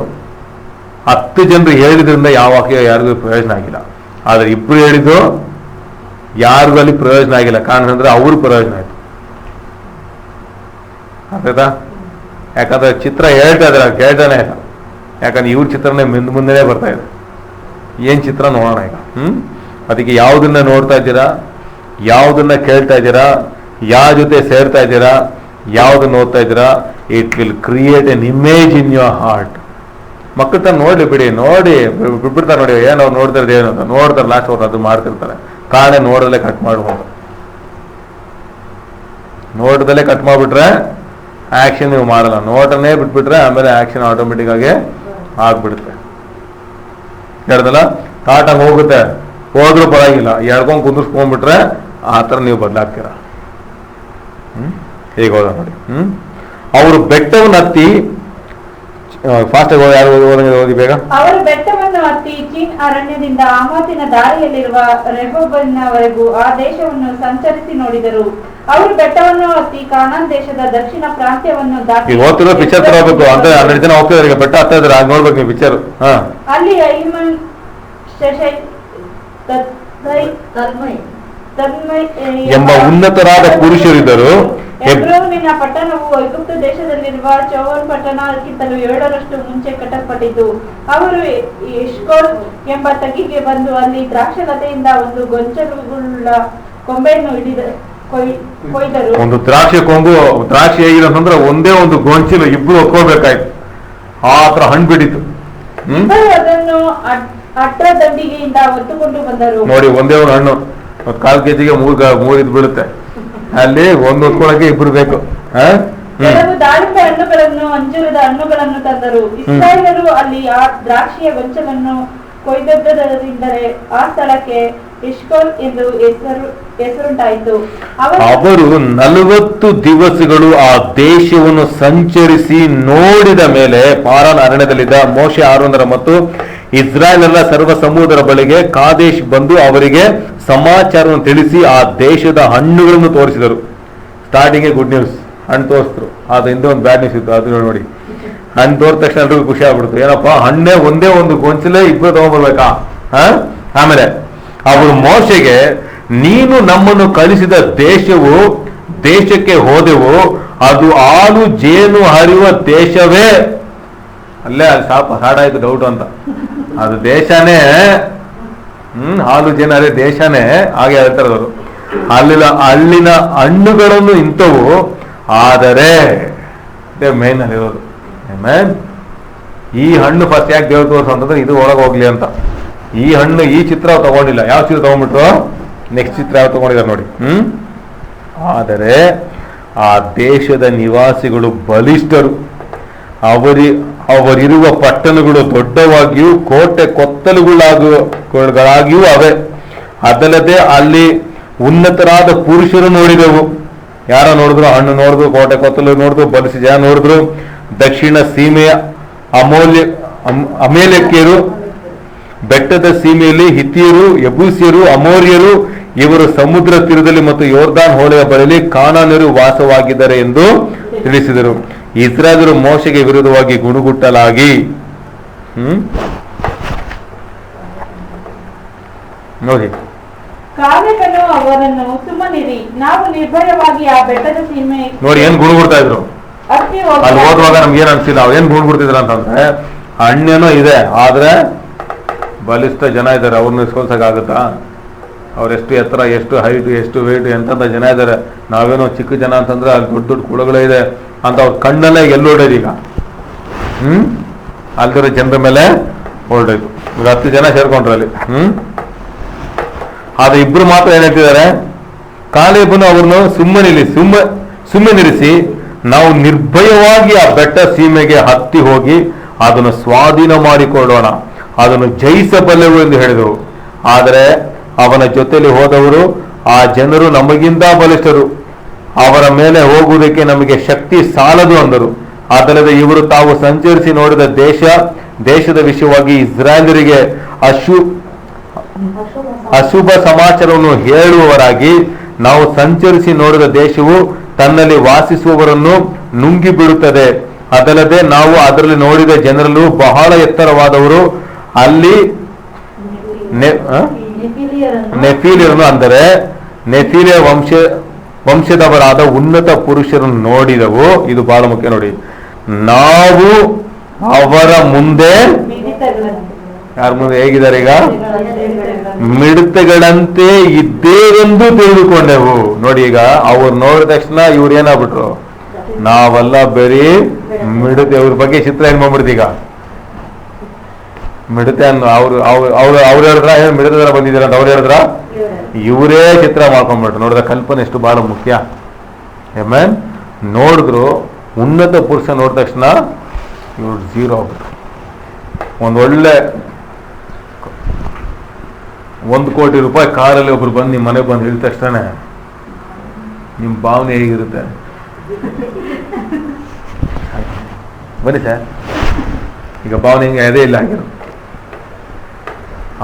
10 ಜನರು ಹೇಳಿದ್ರಿಂದ ಯಾವ ವಾಕ್ಯ ಯಾರಿಗೂ ಪ್ರಯೋಜನ ಆಗಿಲ್ಲ. ಆದ್ರೆ ಇಬ್ರು ಹೇಳಿದ್ದು ಯಾರಿಗೂ ಅಲ್ಲಿ ಪ್ರಯೋಜನ ಆಗಿಲ್ಲ. ಕಾರಣ ಅಂದ್ರೆ ಅವ್ರ ಪ್ರಯೋಜನ ಆಯ್ತು. ಆಯ್ತಾ? ಯಾಕಂದ್ರೆ ಚಿತ್ರ ಹೇಳ್ತಾ ಇದ್ರೆ ಕೇಳ್ತಾನೆ ಇಲ್ಲ. ಯಾಕಂದ್ರೆ ಇವ್ರ ಚಿತ್ರನೇ ಮುಂದೆ ಬರ್ತಾ ಇದೆ. ಏನ್ ಚಿತ್ರ ನೋಡೋಣ ಈಗ. ಅದಕ್ಕೆ ಯಾವುದನ್ನ ನೋಡ್ತಾ ಇದ್ದೀರಾ, ಯಾವುದನ್ನ ಕೇಳ್ತಾ ಇದ್ದೀರಾ, ಯಾವ ಜೊತೆ ಸೇರ್ತಾ ಇದ್ದೀರಾ, ಯಾವುದನ್ನ ಓದ್ತಾ ಇದ್ದೀರಾ, it will create N image in your heart. ಮಕ್ಕಳ ತರ ನೋಡ್ಲಿ ಬಿಡಿ, ನೋಡಿ ಬಿಟ್ಬಿಡ್ತಾರೆ. ನೋಡಿ ಏನೋ ನೋಡ್ತಿರೋದು ಏನು ಅಂತ ನೋಡ್ತಾರೆ. ಲಾಸ್ಟ್ ಅವ್ರು ಅದು ಮಾಡ್ತಿರ್ತಾರೆ. ಕಾರಣ ನೋಡದಲ್ಲೇ ಕಟ್ ಮಾಡ್ಬೋದು. ನೋಟದಲ್ಲೇ ಕಟ್ ಮಾಡಿಬಿಟ್ರೆ ಆಕ್ಷನ್ ನೀವು ಮಾಡಲ್ಲ. ನೋಟನೇ ಬಿಟ್ಬಿಟ್ರೆ ಆಮೇಲೆ ಆಕ್ಷನ್ ಆಟೋಮೆಟಿಕ್ ಆಗಿ ಆಗ್ಬಿಡುತ್ತೆ. ಹೇಳ್ದಲ್ಲ, ತಾಟಾಗಿ ಹೋಗುತ್ತೆ, ಹೋದ್ರೂ ಪರವಾಗಿಲ್ಲ, ಎಳ್ಕೊಂಡು ಕುಂದಿಸ್ಕೊಂಡ್ಬಿಟ್ರೆ ಆ ಥರ ನೀವು ಬದಲಾಗ್ತೀರ. ಹೇಗೆ ಹೋದ ನೋಡಿ. ಅವರು ಬೆಟ್ಟವನ್ನು ಹತ್ತಿ ಫಾಸ್ಟ್ ಆಗಿ ಓದಿ ಬೇಗ. ಅವರು ಬೆಟ್ಟವನ್ನು ಹತ್ತಿ ಚೀನ್ ಅರಣ್ಯದಿಂದ ಆಮಾತಿನ ದಾರಿಯಲ್ಲಿರುವ ರೆಹೋಬನವರೆಗೂ ಆ ದೇಶವನ್ನು ಸಂಚರಿಸಿ ನೋಡಿದರು. ಅವರು ಬೆಟ್ಟವನ್ನು ಹತ್ತಿ ಕಾನಾನ್ ದೇಶದ ದಕ್ಷಿಣ ಪ್ರಾಂತ್ಯವನ್ನು ದಾಟಿ ಓದ್ತಿರೋ ಪಿಕ್ಚರ್ ತರಬೇಕು ಅಂತ 12 ಜನ ಹೋಗ್ತಿದ್ದಾರೆ. ಈಗ ಬೆಟ್ಟ ಹತ್ತಾ ಇದ್ರೆ ಆಗ ನೋಡ್ಬೇಕು ನೀವು ಪಿಕ್ಚರ್. ಅಲ್ಲಿ ಐಮನ್ ಎಂಬ ಉನ್ನತರಾದ ಪುರುಷರಿದ್ದರು. ಹೆಬ್ರೋನಿನ ಪಟ್ಟಣವು ಐಗುಪ್ತ ದೇಶದಲ್ಲಿರುವ ಚೋವನ್ ಪಟ್ಟಣಕ್ಕಿಂತಲೂ 7ರಷ್ಟು ಮುಂಚೆ ಕಟ್ಟಲ್ಪಟ್ಟಿದ್ದು. ಅವರು ಎಷ್ಕೋಲ್ ಎಂಬ ತಗ್ಗಿಗೆ ಬಂದು ಅಲ್ಲಿ ದ್ರಾಕ್ಷಲತೆಯಿಂದ ಒಂದು ಗೊಂಚಲುಳ್ಳ ಕೊಂಬೆಯನ್ನು ಕೊಯ್ದರು. ಒಂದು ದ್ರಾಕ್ಷಿ ಕೊಂಬು, ದ್ರಾಕ್ಷಿ ಹೇಗಿರಂದ್ರೆ ಒಂದೇ ಒಂದು ಗೊಂಚಲು ಇಬ್ರು ಒಕ್ಕೋಬೇಕಾಯ್ತು. ಆ ತರ ಹಣ್ಣು ಬಿಡಿತು. ಅದನ್ನು ಅಟ್ರ ದಂಡಿಗೆಯಿಂದ ಹೊತ್ತುಕೊಂಡು ಬಂದರು. ನೋಡಿ, ಒಂದೇ ಒಂದು ಹಣ್ಣು 1/4 ಕೆಜಿಗೆ 3 ಇದು ಬೀಳುತ್ತೆ. ಅಲ್ಲಿ ಒಂದು ಹೊತ್ಕೊಳಕ್ಕೆ ಇಬ್ರು ಬೇಕು. ಕೆಲವು ದಾಳಿಂಬೆ ಹಣ್ಣುಗಳನ್ನು, ಅಂಜೂರದ ಹಣ್ಣುಗಳನ್ನು ತಂದರು. ಇಸ್ರಾಯೇಲರು ಅಲ್ಲಿ ಆ ದ್ರಾಕ್ಷಿಯ ಗೊಂಚಲನ್ನು ಕೊಯ್ದದ್ದರಿಂದಲೇ ಆ ಸ್ಥಳಕ್ಕೆ ಎಷ್ಕೋಲ್ ಎಂದು ಹೆಸರುಂಟಾಯಿತು. ಅವರು 40 ದಿವಸಗಳು ಆ ದೇಶವನ್ನು ಸಂಚರಿಸಿ ನೋಡಿದ ಮೇಲೆ ಪಾರಾನ್ ಅರಣ್ಯದಲ್ಲಿದ್ದ ಮೋಶೆ, ಆರೋನರ ಮತ್ತು ಇಸ್ರಾಯೇಲರ ಸರ್ವ ಸಮೂಹದ ಬಳಿಗೆ ಕಾದೇಶ್ ಬಂದು ಅವರಿಗೆ ಸಮಾಚಾರವನ್ನು ತಿಳಿಸಿ ಆ ದೇಶದ ಹಣ್ಣುಗಳನ್ನು ತೋರಿಸಿದರು. ಸ್ಟಾರ್ಟಿಂಗ್ ಗುಡ್ ನ್ಯೂಸ್, ಹಣ್ಣು ತೋರಿಸಿದ್ರು. ಅದರಿಂದ ಒಂದು ಬ್ಯಾಡ್ ನ್ಯೂಸ್ ಇತ್ತು, ಅದು ನೋಡಿ. ಹಣ್ಣು ತೋರಿದ ತಕ್ಷಣ ಎಲ್ರಿಗೂ ಖುಷಿ ಆಗ್ಬಿಡ್ತು. ಏನಪ್ಪಾ, ಹಣ್ಣೆ ಒಂದೇ ಒಂದು ಗೊಂಚಲೇ ಇಬ್ಬರು ತಗೊಂಡ್ಬರ್ಬೇಕಾ? ಆಮೇಲೆ ಅವರು ಮೋಶೆಗೆ, ನೀನು ನಮ್ಮನ್ನು ಕಳಿಸಿದ ದೇಶಕ್ಕೆ ಹೋದೆವು, ಅದು ಹಾಲು ಜೇನು ಹರಿಯುವ ದೇಶವೇ. ಅಲ್ಲೇ ಅಲ್ಲಿ ಸಾಡಾಯ್ತು ಡೌಟ್ ಅಂತ. ಅದು ದೇಶನೇ, ಹಾಲು ಜೇನು ಹರಿಯುವ ದೇಶನೇ. ಹಾಗೆ ಹೇಳ್ತಾರೆ ಅವರು. ಅಲ್ಲಿನ ಹಣ್ಣುಗಳನ್ನು ಇಂಥವು, ಆದರೆ ಮೇನ್ ಅಲ್ಲಿರೋದು ಈ ಹಣ್ಣು ಫಸ್ಟ್ ಯಾಕೆ ದೇವ್ರು ತೋರಿಸು ಅಂತಂದ್ರೆ ಇದು ಒಳಗೆ ಹೋಗ್ಲಿ ಅಂತ. ಈ ಹಣ್ಣು, ಈ ಚಿತ್ರ ತಗೊಂಡಿಲ್ಲ. ಯಾವ ಚಿತ್ರ ತಗೊಂಡ್ಬಿಟ್ರು? ನೆಕ್ಸ್ಟ್ ಚಿತ್ರ ಯಾವ ತಗೊಂಡಿದ್ದಾರೆ ನೋಡಿ. ಆದರೆ ಆ ದೇಶದ ನಿವಾಸಿಗಳು ಬಲಿಷ್ಠರು. ಅವರಿರುವ ಪಟ್ಟಣಗಳು ದೊಡ್ಡವಾಗಿಯೂ ಕೋಟೆ ಕೊತ್ತಲುಗಳಾಗಿಯೂ ಅವೆ. ಅದಲ್ಲದೆ ಅಲ್ಲಿ ಉನ್ನತರಾದ ಪುರುಷರು ನೋಡಿದೆವು. ಯಾರ ನೋಡಿದ್ರು? ಹಣ್ಣು ನೋಡಿದ್ರು, ಕೋಟೆ ಕೊತ್ತಲು ನೋಡಿದ್ರು, ಬಲಿಸಿ ಜನ ನೋಡಿದ್ರು. ದಕ್ಷಿಣ ಸೀಮೆಯ ಅಮೇಲೆಕ್ಯರು, ಬೆಟ್ಟದ ಸೀಮೆಯಲ್ಲಿ ಹಿತ್ತಿಯರು, ಯಬೂಸಿಯರು, ಅಮೋರಿಯರು, ಇವರು ಸಮುದ್ರ ತೀರದಲ್ಲಿ ಮತ್ತು ಯೋರ್ದಾನ್ ಹೋಳೆಯ ಬಳಿಯಲ್ಲಿ ಕಾನಾನ್ಯರು ವಾಸವಾಗಿದ್ದಾರೆ ಎಂದು ತಿಳಿಸಿದರು. ಇಸ್ರಾಯೇಲರು ಮೋಶೆಗೆ ವಿರುದ್ಧವಾಗಿ ಗುಣಗುಟ್ಟಲಾಗಿ ನೋಡಿ, ಕಾಲೇಬನು ಅವರನ್ನು ಸುಮ್ಮನಿರಿ, ನಾವು ನಿರ್ಭಯವಾಗಿ ಆ ಬೆಟ್ಟದ ಸೀಮೆ. ನೋಡಿ ಏನ್ ಗುಣಗುಡ್ತಾ ಇದ್ರು. ಅತ್ತಿ ಅಲ್ಲಿ ಓದುವಾಗ ನಮ್ಗೆ ಏನ್ ಅನ್ಸಿಲ್ಲ, ಅವ್ರು ಏನ್ ಗುಡ್ಬಿಡ್ತಿದ್ರ ಅಂತಂದ್ರೆ ಹಣ್ಣೇನೋ ಇದೆ, ಆದ್ರೆ ಬಲಿಷ್ಠ ಜನ ಇದ್ದಾರೆ, ಅವ್ರನ್ನ ಸೋಲ್ಸಕ್ಕಾಗುತ್ತಾ? ಅವ್ರೆಷ್ಟು ಎತ್ತರ, ಎಷ್ಟು ಹೈಟ್, ಎಷ್ಟು ವೇಟ್, ಎಂತ ಜನ ಇದ್ದಾರೆ. ನಾವೇನೋ ಚಿಕ್ಕ ಜನ ಅಂತಂದ್ರೆ ಅಲ್ಲಿ ದೊಡ್ಡ ದೊಡ್ಡ ಕುಳಗಳೇ ಇದೆ ಅಂತ ಅವ್ರ ಕಣ್ಣಲ್ಲೇ ಎಲ್ಲೋಡೋದು ಈಗ. ಅಲ್ದಿರೋ ಜನರ ಮೇಲೆ ಹೊರಡೋದು. ಈಗ 10 ಜನ ಸೇರ್ಕೊಂಡ್ರು ಅಲ್ಲಿ. ಆದ್ರೆ ಇಬ್ರು ಮಾತ್ರ ಏನ್ ಹೇಳ್ತಿದ್ದಾರೆ, ಕಾಲೇಬನು ಅವ್ರನ್ನು ಸುಮ್ಮನಿರಿಸಿ ನಾವು ನಿರ್ಭಯವಾಗಿ ಆ ಬೆಟ್ಟ ಸೀಮೆಗೆ ಹತ್ತಿ ಹೋಗಿ ಅದನ್ನು ಸ್ವಾಧೀನ ಮಾಡಿಕೊಳ್ಳೋಣ, ಅದನ್ನು ಜಯಿಸಬಲ್ಲೆವು ಎಂದು ಹೇಳಿದವು. ಆದರೆ ಅವನ ಜೊತೆಯಲ್ಲಿ ಹೋದವರು, ಆ ಜನರು ನಮಗಿಂತ ಬಲಿಷ್ಠರು, ಅವರ ಮೇಲೆ ಹೋಗುವುದಕ್ಕೆ ನಮಗೆ ಶಕ್ತಿ ಸಾಲದು ಅಂದರು. ಅದಲ್ಲದೆ ಇವರು ತಾವು ಸಂಚರಿಸಿ ನೋಡಿದ ದೇಶದ ವಿಷಯವಾಗಿ ಇಸ್ರಾಯೇಲರಿಗೆ ಅಶುಭ ಸಮಾಚಾರವನ್ನು ಹೇಳುವವರಾಗಿ, ನಾವು ಸಂಚರಿಸಿ ನೋಡಿದ ದೇಶವು ತನ್ನಲ್ಲಿ ವಾಸಿಸುವವರನ್ನು ನುಂಗಿ ಬಿಡುತ್ತದೆ. ಅದಲ್ಲದೆ ನಾವು ಅದರಲ್ಲಿ ನೋಡಿದ ಜನರಲ್ಲೂ ಬಹಳ ಎತ್ತರವಾದವರು, ಅಲ್ಲಿ ನೆಫೀಲಿಯರನ್ನು ಅಂದರೆ ನೆಫೀಲಿಯ ವಂಶದವರಾದ ಉನ್ನತ ಪುರುಷರನ್ನು ನೋಡಿದವು. ಇದು ಬಹಳ ಮುಖ್ಯ ನೋಡಿ. ನಾವು ಅವರ ಮುಂದೆ, ಯಾರ ಮುಂದೆ ಹೇಗಿದ್ದಾರೆ ಈಗ? ಮಿಡತೆಗಳಂತೆ ಇದ್ದೇವೆಂದು ತಿಳಿದುಕೊಂಡೆವು. ನೋಡಿ, ಈಗ ಅವ್ರು ನೋಡಿದ ತಕ್ಷಣ ಇವ್ರು ಏನಾಗ್ಬಿಟ್ರು, ನಾವೆಲ್ಲ ಬರೀ ಮಿಡತೆ. ಅವ್ರ ಬಗ್ಗೆ ಚಿತ್ರ ಏನ್ ಮಾಡ್ಬಿಡ್ತು ಈಗ, ಮಿಡತೆ ಅನ್ನು ಅವ್ರು ಹೇಳಿದ್ರ, ಏನ್ ಮಿಡತೆ ತರ ಬಂದಿದ್ದೀರ ಅಂತ ಅವ್ರು ಹೇಳಿದ್ರ, ಇವರೇ ಚಿತ್ರ ಮಾಡ್ಕೊಂಡ್ಬಿಟ್ರು. ನೋಡಿದ ಕಲ್ಪನೆ ಎಷ್ಟು ಬಹಳ ಮುಖ್ಯ. ಆಮೇನ್. ನೋಡಿದ್ರು ಉನ್ನತ ಪುರುಷ ನೋಡಿದ ತಕ್ಷಣ ಇವ್ರು ಜೀರೋ ಆಗ್ಬಿಟ್ರು. ಒಂದೊಳ್ಳೆ 1 ಕೋಟಿ ರೂಪಾಯಿ ಕಾರಲ್ಲಿ ಒಬ್ರು ಬಂದು ನಿಮ್ಮ ಮನೆಗೆ ಬಂದು ಹೇಳಿದ ತಕ್ಷಣ ನಿಮ್ಮ ಭಾವನೆ ಹೇಗಿರುತ್ತೆ? ಬನ್ನಿ ಸರ್, ಈಗ ಭಾವನೆ ಹಿಂಗೆ ಅದೇ ಇಲ್ಲ ಆಗಿರೋ.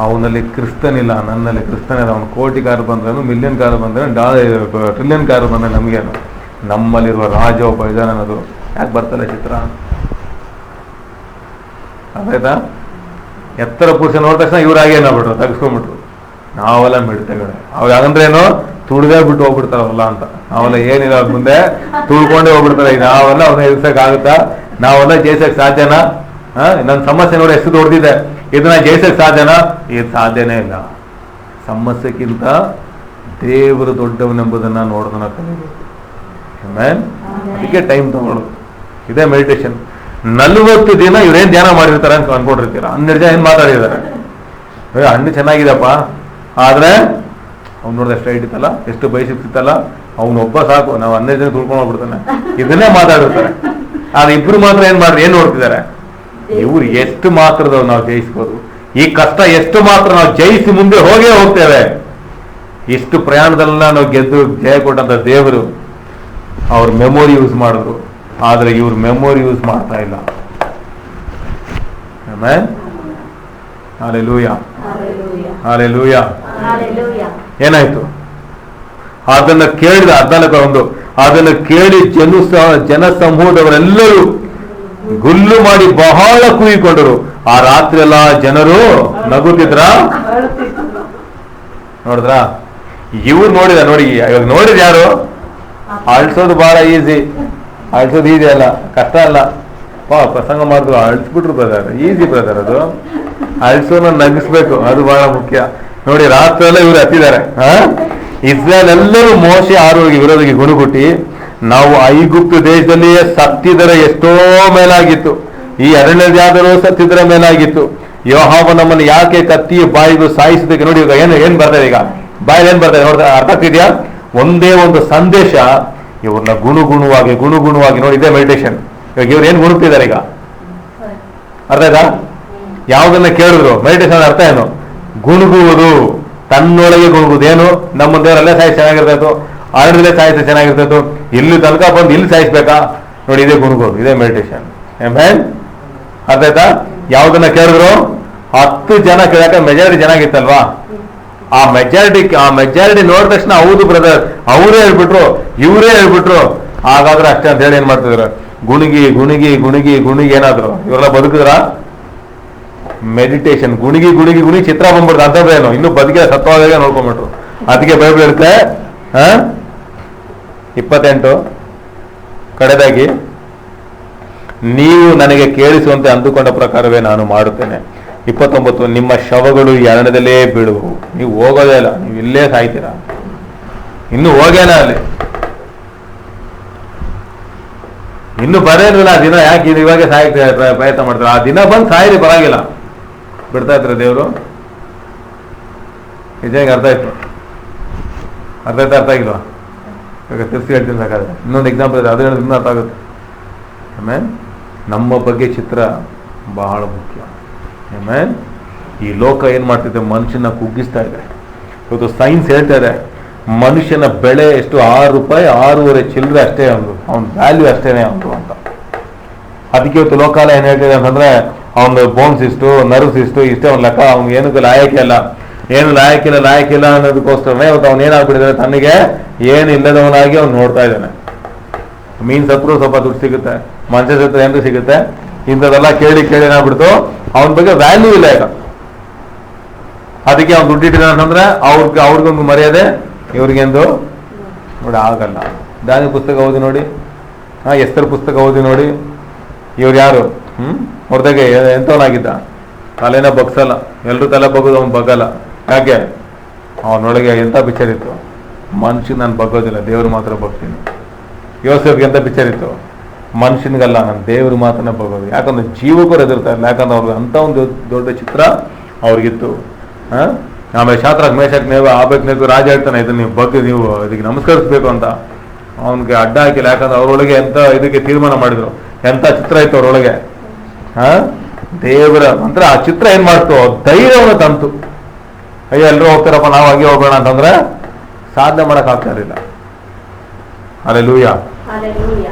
ಅವನಲ್ಲಿ ಕ್ರಿಸ್ತನಿಲ್ಲ, ನನ್ನಲ್ಲಿ ಕ್ರಿಸ್ತನಿಲ್ಲ. ಅವನು ಕೋಟಿ ಕಾರು ಬಂದ್ರೆ, ಮಿಲಿಯನ್ ಕಾರು ಬಂದ್ರೆ, ಟ್ರಿಲಿಯನ್ ಕಾರು ಬಂದ್ರೆ ನಮಗೇನು? ನಮ್ಮಲ್ಲಿರುವ ರಾಜ ಒಬ್ಬ ಇದ್ದಾನೆ ಅನ್ನೋದು ಯಾಕೆ ಬರ್ತಲ್ಲ ಚಿತ್ರ? ಅದಾಯ್ತಾ? ಎತ್ತರ ಪುರುಷ ನೋಡಿದ ತಕ್ಷಣ ಇವ್ರಾಗೇನಾಗ್ಬಿಟ್ರು, ತೆಗೆಸ್ಕೊಂಡ್ಬಿಟ್ರು. ನಾವೆಲ್ಲ ಮಿಡ್ತೆಗಳು. ಅವ್ರು ಹಾಗಂದ್ರೇನು ತುಳಿದೇ ಬಿಟ್ಟು ಹೋಗ್ಬಿಡ್ತಾರಲ್ಲ ಅಂತ. ನಾವೆಲ್ಲ ಏನಿಲ್ಲ ಅವ್ರ ಮುಂದೆ ತುಳ್ಕೊಂಡೇ ಹೋಗ್ಬಿಡ್ತಾರೆ. ನಾವೆಲ್ಲ ಅವ್ರನ್ನ ಎದುರಿಸಕ್ಕಾಗುತ್ತಾ? ನಾವೆಲ್ಲ ಜಯಿಸಕ್ ಸಾಧ್ಯನಾ? ನನ್ನ ಸಮಸ್ಯೆ ನೋಡಿ ಎಷ್ಟು ದೊಡ್ಡದಿದೆ, ಇದನ್ನ ಜಯಿಸಕ್ ಸಾಧ್ಯನಾ? ಇದು ಸಾಧ್ಯನೇ ಇಲ್ಲ. ಸಮಸ್ಯೆಗಿಂತ ದೇವರು ದೊಡ್ಡವನೆಂಬುದನ್ನ ನೋಡೋದನ್ನ ಕಲಿಬೇಕು. ಅದಕ್ಕೆ ಟೈಮ್ ತಗೊಳ್ಳೋದು. ಇದೇ ಮೆಡಿಟೇಷನ್. 40 ದಿನ ಇವ್ರೇನ್ ಧ್ಯಾನ ಮಾಡಿರ್ತಾರೆ ಅಂತ ಅನ್ಕೊಂಡಿರ್ತೀರ. 12 ಜನ ಏನ್ ಮಾತಾಡಿದ್ದಾರೆ, ಹಣ್ಣು ಚೆನ್ನಾಗಿದೆಪ್ಪ, ಆದ್ರೆ ಅವ್ನು ನೋಡಿದ್ರೆ ಎಷ್ಟು ಹೈಟ್ ಇತ್ತಲ್ಲ, ಎಷ್ಟು ಬಯಸಿತ್ತಲ್ಲ, ಅವನೊಬ್ಬ ಸಾಕು, ನಾವು 12 ಜನ ತುಳ್ಕೊಂಡು ಹೋಗ್ಬಿಡ್ತಾನೆ. ಇದನ್ನೇ ಮಾತಾಡಿರ್ತಾರೆ. ಆದ್ರೆ ಇಬ್ರು ಮಾತ್ರ ಏನ್ ನೋಡ್ತಿದ್ದಾರೆ, ಇವ್ರು ಎಷ್ಟು ಮಾತ್ರದವ್ರು ನಾವು ಜಯಿಸ್ಬೋದು, ಈ ಕಷ್ಟ ಎಷ್ಟು ಮಾತ್ರ ನಾವು ಜಯಿಸಿ ಮುಂದೆ ಹೋಗೇ ಹೋಗ್ತೇವೆ. ಇಷ್ಟು ಪ್ರಯಾಣದಲ್ಲ ನಾವು ಗೆದ್ದು ಜಯ ಕೊಟ್ಟಂತ ದೇವರು ಅವ್ರ ಮೆಮೊರಿ ಯೂಸ್ ಮಾಡಿದ್ರು. ಆದ್ರೆ ಇವ್ರ ಮೆಮೊರಿ ಯೂಸ್ ಮಾಡ್ತಾ ಇಲ್ಲ. ಆಮೆನ್. Hallelujah, hallelujah. ಏನಾಯ್ತು? ಅದನ್ನ ಕೇಳಿದ 14 ಅದನ್ನು ಕೇಳಿ ಜನ ಸಮೂಹದವರೆಲ್ಲರೂ ಗುಲ್ಲು ಮಾಡಿ ಬಹಳ ಕೂಗಿಕೊಂಡರು. ಆ ರಾತ್ರಿ ಎಲ್ಲ ಜನರು ನಗುತ್ತಿದ್ರ. ನೋಡಿದ್ರ? ಇವ್ರು ನೋಡಿದ. ನೋಡಿ, ಇವಾಗ ನೋಡಿದ ಯಾರು? ಅಳ್ಸೋದು ಬಹಳ ಈಸಿ. ಅಳ್ಸೋದು ಈಸಿ ಅಲ್ಲ, ಕಷ್ಟ ಅಲ್ಲ. ಪ್ರಸಂಗ ಮಾಡಿದ್ರು ಅಳ್ಸ್ಬಿಟ್ರು ಬ್ರದರ್, ಈಸಿ ಬ್ರದರ್. ಅದು ಅಳ್ಸೋನ ನಗಿಸ್ಬೇಕು, ಅದು ಬಹಳ ಮುಖ್ಯ. ನೋಡಿ, ರಾತ್ರಿ ಎಲ್ಲ ಇವ್ರು ಹತ್ತಿದ್ದಾರೆ. ಇಸ್ರಾಯೇಲ್ ಎಲ್ಲರೂ ಮೋಶೆ ಆರೋಗ್ಯ ವಿರೋಧಿಗೆ ಗುಣಗುಟ್ಟಿ, ನಾವು ಐಗುಪ್ತ ದೇಶದಲ್ಲಿಯೇ ಸತ್ತಿದರೆ ಎಷ್ಟೋ ಮೇಲಾಗಿತ್ತು, ಈ ಅರಣ್ಯದಾದರೂ ಸತ್ತಿದರ ಮೇಲಾಗಿತ್ತು. ಯೋಹಾವ ನಮ್ಮನ್ನು ಯಾಕೆ ಕತ್ತಿಯ ಬಾಯಿಗೂ ಸಾಯಿಸೋದಕ್ಕೆ. ನೋಡಿ, ಈಗ ಏನ್ ಬರ್ತದೆ, ಈಗ ಬಾಯಲ್ಲಿ ಏನ್ ಬರ್ತದೆ ನೋಡ್ತಾ ಅರ್ಥ ಆಗ್ತಿದ್ಯಾ? ಒಂದೇ ಒಂದು ಸಂದೇಶ ಇವ್ರನ್ನ ಗುಣಗುಣವಾಗಿ ನೋಡಿ. ಇದೇ ಮೆಡಿಟೇಷನ್. ಇವಾಗ ಇವ್ರು ಏನ್ ಗುಣಗ್ತಿದ್ದಾರೆ ಈಗ? ಅರ್ಥ ಆಯ್ತಾ? ಯಾವ್ದನ್ನ ಕೇಳಿದ್ರು ಮೆಡಿಟೇಷನ್ ಅರ್ಥ ಏನು? ಗುಣಗುವುದು, ತನ್ನೊಳಗೆ ಗುಣಗುವುದು. ಏನು? ನಮ್ಮ ದೇವರಲ್ಲೇ ಸಾಯಿಸಿ ಚೆನ್ನಾಗಿರ್ತೈತು, ಆಡದಲ್ಲೇ ಸಾಯಿಸಿ ಚೆನ್ನಾಗಿರ್ತೈತು, ಇಲ್ಲಿ ತನಕ ಬಂದು ಇಲ್ಲಿ ಸಾಯಿಸ್ಬೇಕಾ? ನೋಡಿ, ಇದೇ ಗುಣಗುವುದು, ಇದೇ ಮೆಡಿಟೇಷನ್. ಅರ್ಥ ಆಯ್ತಾ? ಯಾವ್ದನ್ನ ಕೇಳಿದ್ರು 10 ಜನ ಕೇಳಕ ಮೆಜಾರಿಟಿ ಚೆನ್ನಾಗಿತ್ತಲ್ವಾ? ಆ ಮೆಜಾರಿಟಿ ನೋಡಿದ ತಕ್ಷಣ ಹೌದು ಬ್ರದರ್, ಅವರೇ ಹೇಳ್ಬಿಟ್ರು, ಇವರೇ ಹೇಳ್ಬಿಟ್ರು, ಹಾಗಾದ್ರೆ ಅಷ್ಟೇ ಅಂತ ಹೇಳಿ ಏನ್ ಮಾಡ್ತಿದ್ರು? ಗುಣಿಗಿ ಏನಾದ್ರು ಇವರೆಲ್ಲ ಬದುಕಿದ್ರ? ಮೆಡಿಟೇಷನ್ ಗುಣಿಗಿ ಚಿತ್ರ ಬಂದ್ಬಿಡ್ತು. ಅಂತವೇನು ಇನ್ನು ಬದುಕಿದ ಸತ್ವಾದಾಗ ನೋಡ್ಕೊಂಡ್ಬಿಟ್ರು. ಅದಕ್ಕೆ ಬೈಬಲ್ ಹೇಳುತ್ತೆ 28 ಕಡೆದಾಗಿ ನೀವು ನನಗೆ ಕೇಳಿಸುವಂತೆ ಅಂದುಕೊಂಡ ಪ್ರಕಾರವೇ ನಾನು ಮಾಡುತ್ತೇನೆ. 29, ನಿಮ್ಮ ಶವಗಳು ಈ ಅರಣ್ಯದಲ್ಲೇ ಬೀಳುವು, ನೀವು ಹೋಗೋದೇ ಇಲ್ಲ, ನೀವು ಇಲ್ಲೇ ಸಾಯ್ತೀರಾ. ಇನ್ನು ಹೋಗೇನ ಅಲ್ಲಿ, ಇನ್ನು ಬರೇನಿಲ್ಲ ಆ ದಿನ. ಯಾಕೆ ಇವಾಗ ಸಾಯಕ್ಕೆ ಪ್ರಯತ್ನ ಮಾಡ್ತಾರೆ? ಆ ದಿನ ಬಂದು ಸಾಯಿರಿ, ಪರವಾಗಿಲ್ಲ, ಬಿಡ್ತಾ ಇರ್ತಾರೆ ದೇವರು. ನಿಜವಾಗಿ ಅರ್ಥ ಆಯ್ತು? ಅರ್ಥ ಆಗಿಲ್ವಾ? ಇವಾಗ ತಿರ್ಸಿ ಹೇಳ್ತೀನಿ ಸಾಕಾದ್ರೆ. ಇನ್ನೊಂದು ಎಕ್ಸಾಂಪಲ್ ಇದೆ, ಅದು ಹೇಳಿದ್ರೆ ಇನ್ನೂ ಅರ್ಥ ಆಗುತ್ತೆ. ಆಮೇಲೆ ನಮ್ಮ ಬಗ್ಗೆ ಚಿತ್ರ ಬಹಳ ಮುಖ್ಯ. ಆಮೇಲೆ ಈ ಲೋಕ ಏನ್ ಮಾಡ್ತಿದೆ, ಮನುಷ್ಯನ ಕುಗ್ಗಿಸ್ತಾ ಇದೆ. ಇವತ್ತು ಸೈನ್ಸ್ ಹೇಳ್ತಾ ಇದೆ ಮನುಷ್ಯನ ಬೆಲೆ ಎಷ್ಟು, ₹6, 6.5 ಚಿಲ್ಲರೆ ಅಷ್ಟೇ ಅವನ ವ್ಯಾಲ್ಯೂ ಅಷ್ಟೇನೆ ಅವನು ಅಂತ. ಅದಕ್ಕೆ ಇವತ್ತು ಲೋಕಾಲ ಏನ್ ಹೇಳ್ತಿದೆ ಅಂತಂದ್ರೆ ಅವನು ಬೋನ್ಸ್ ಇಷ್ಟು, ನರ್ವ್ಸ್ ಇಷ್ಟು, ಇಷ್ಟೇ ಅವ್ನ ಲೆಕ್ಕ, ಅವ್ನು ಏನಕ್ಕೆ ಏನು ಲಾಯಕ್ಕಿಲ್ಲ ಅನ್ನೋದಕ್ಕೋಸ್ಕರನೇ ಇವತ್ತು ಅವ್ನು ಏನಾಗ್ಬಿಟ್ಟಿದ್ದಾನೆ, ತನಗೆ ಏನು ಇಲ್ಲದವನಾಗಿ ಅವ್ನು ನೋಡ್ತಾ ಇದ್ದಾನೆ. ಮೀನ್ ಸತ್ರು ಸ್ವಲ್ಪ ದುಡ್ಡು ಸಿಗುತ್ತೆ, ಮನುಷ್ಯ ಸತ್ರ ಏನಾದ್ರು ಸಿಗುತ್ತೆ, ಇಂಥದ್ದೆಲ್ಲ ಕೇಳಿ ಏನಾಗ್ಬಿಡ್ತು, ಅವನ ಬಗ್ಗೆ ವ್ಯಾಲ್ಯೂ ಇಲ್ಲ ಈಗ. ಅದಕ್ಕೆ ಅವ್ನು ದುಡ್ಡಿಟ್ಟಿದ್ದಾನೆ ಅಂತಂದ್ರೆ ಅವ್ರಿಗೊಂದು ಮರ್ಯಾದೆ, ಇವ್ರಿಗೆಂದು ನೋಡಿ ಆಗಲ್ಲ. ದಾನಿ ಪುಸ್ತಕ ಓದಿ ನೋಡಿ, ಎಸ್ತರ್ ಪುಸ್ತಕ ಓದಿ ನೋಡಿ, ಇವ್ರು ಯಾರು ಹೊರದಾಗೆ ಎಂಥವನಾಗಿದ್ದ, ತಲೆನ ಬಗ್ಸಲ್ಲ, ಎಲ್ರು ತಲೆ ಬಗ್ಗೋದು ಅವ್ನು ಬಗ್ಗಲ್ಲ. ಯಾಕೆ? ಅವನೊಳಗೆ ಎಂಥ ಪಿಕ್ಚರ್ ಇತ್ತು, ಮನುಷ್ಯನ ನಾನು ಬಗ್ಗೋದಿಲ್ಲ, ದೇವ್ರು ಮಾತ್ರ ಬಗ್ತೀನಿ. ಯೋಸೆಫ್ಗೆ ಎಂಥ ಪಿಕ್ಚರ್ ಇತ್ತು, ಮನುಷ್ಯನಿಗಲ್ಲ ನಾನು ದೇವ್ರು ಮಾತ್ರನೇ ಬಗ್ಗೋದು. ಯಾಕಂದ್ರೆ ಜೀವಕ್ಕೂ ಎದುರ್ತಾ ಇಲ್ಲ, ಯಾಕಂದ್ರೆ ಅವ್ರಿಗೆ ಅಂಥ ಒಂದು ದೊಡ್ಡ ಚಿತ್ರ ಅವ್ರಿಗಿತ್ತು. ಆಮೇಲೆ ಶಾಸ್ತ್ರಕ್ಕೆ ಮೇಷಕ್ಕೆ ನೀವು ಆಗ್ಬೇಕು, ರಾಜ ಹೇಳ್ತಾನೆ ಇದನ್ನ ನೀವು ನೀವು ಇದಕ್ಕೆ ನಮಸ್ಕರಿಸ್ಬೇಕು ಅಂತ. ಅವನಿಗೆ ಅಡ್ಡ ಹಾಕಿಲ್ಲ, ಯಾಕಂದ್ರೆ ಅವ್ರೊಳಗೆ ಎಂತ ಇದಕ್ಕೆ ತೀರ್ಮಾನ ಮಾಡಿದ್ರು, ಎಂತ ಚಿತ್ರ ಇತ್ತು ಅವ್ರೊಳಗೆ. ದೇವರ ನಂತರ ಆ ಚಿತ್ರ ಏನ್ ಮಾಡ್ತು, ಧೈರ್ಯವನ್ನು ತಂತು. ಅಯ್ಯೋ ಎಲ್ಲರೂ ಹೋಗ್ತಾರಪ್ಪ, ನಾವು ಹಾಗೆ ಹೋಗೋಣ ಅಂತಂದ್ರೆ ಸಾಧನೆ ಮಾಡಕ್ ಆಗ್ತಾ ಇರಲಿಲ್ಲ. ಹಲ್ಲೆಲೂಯಾ.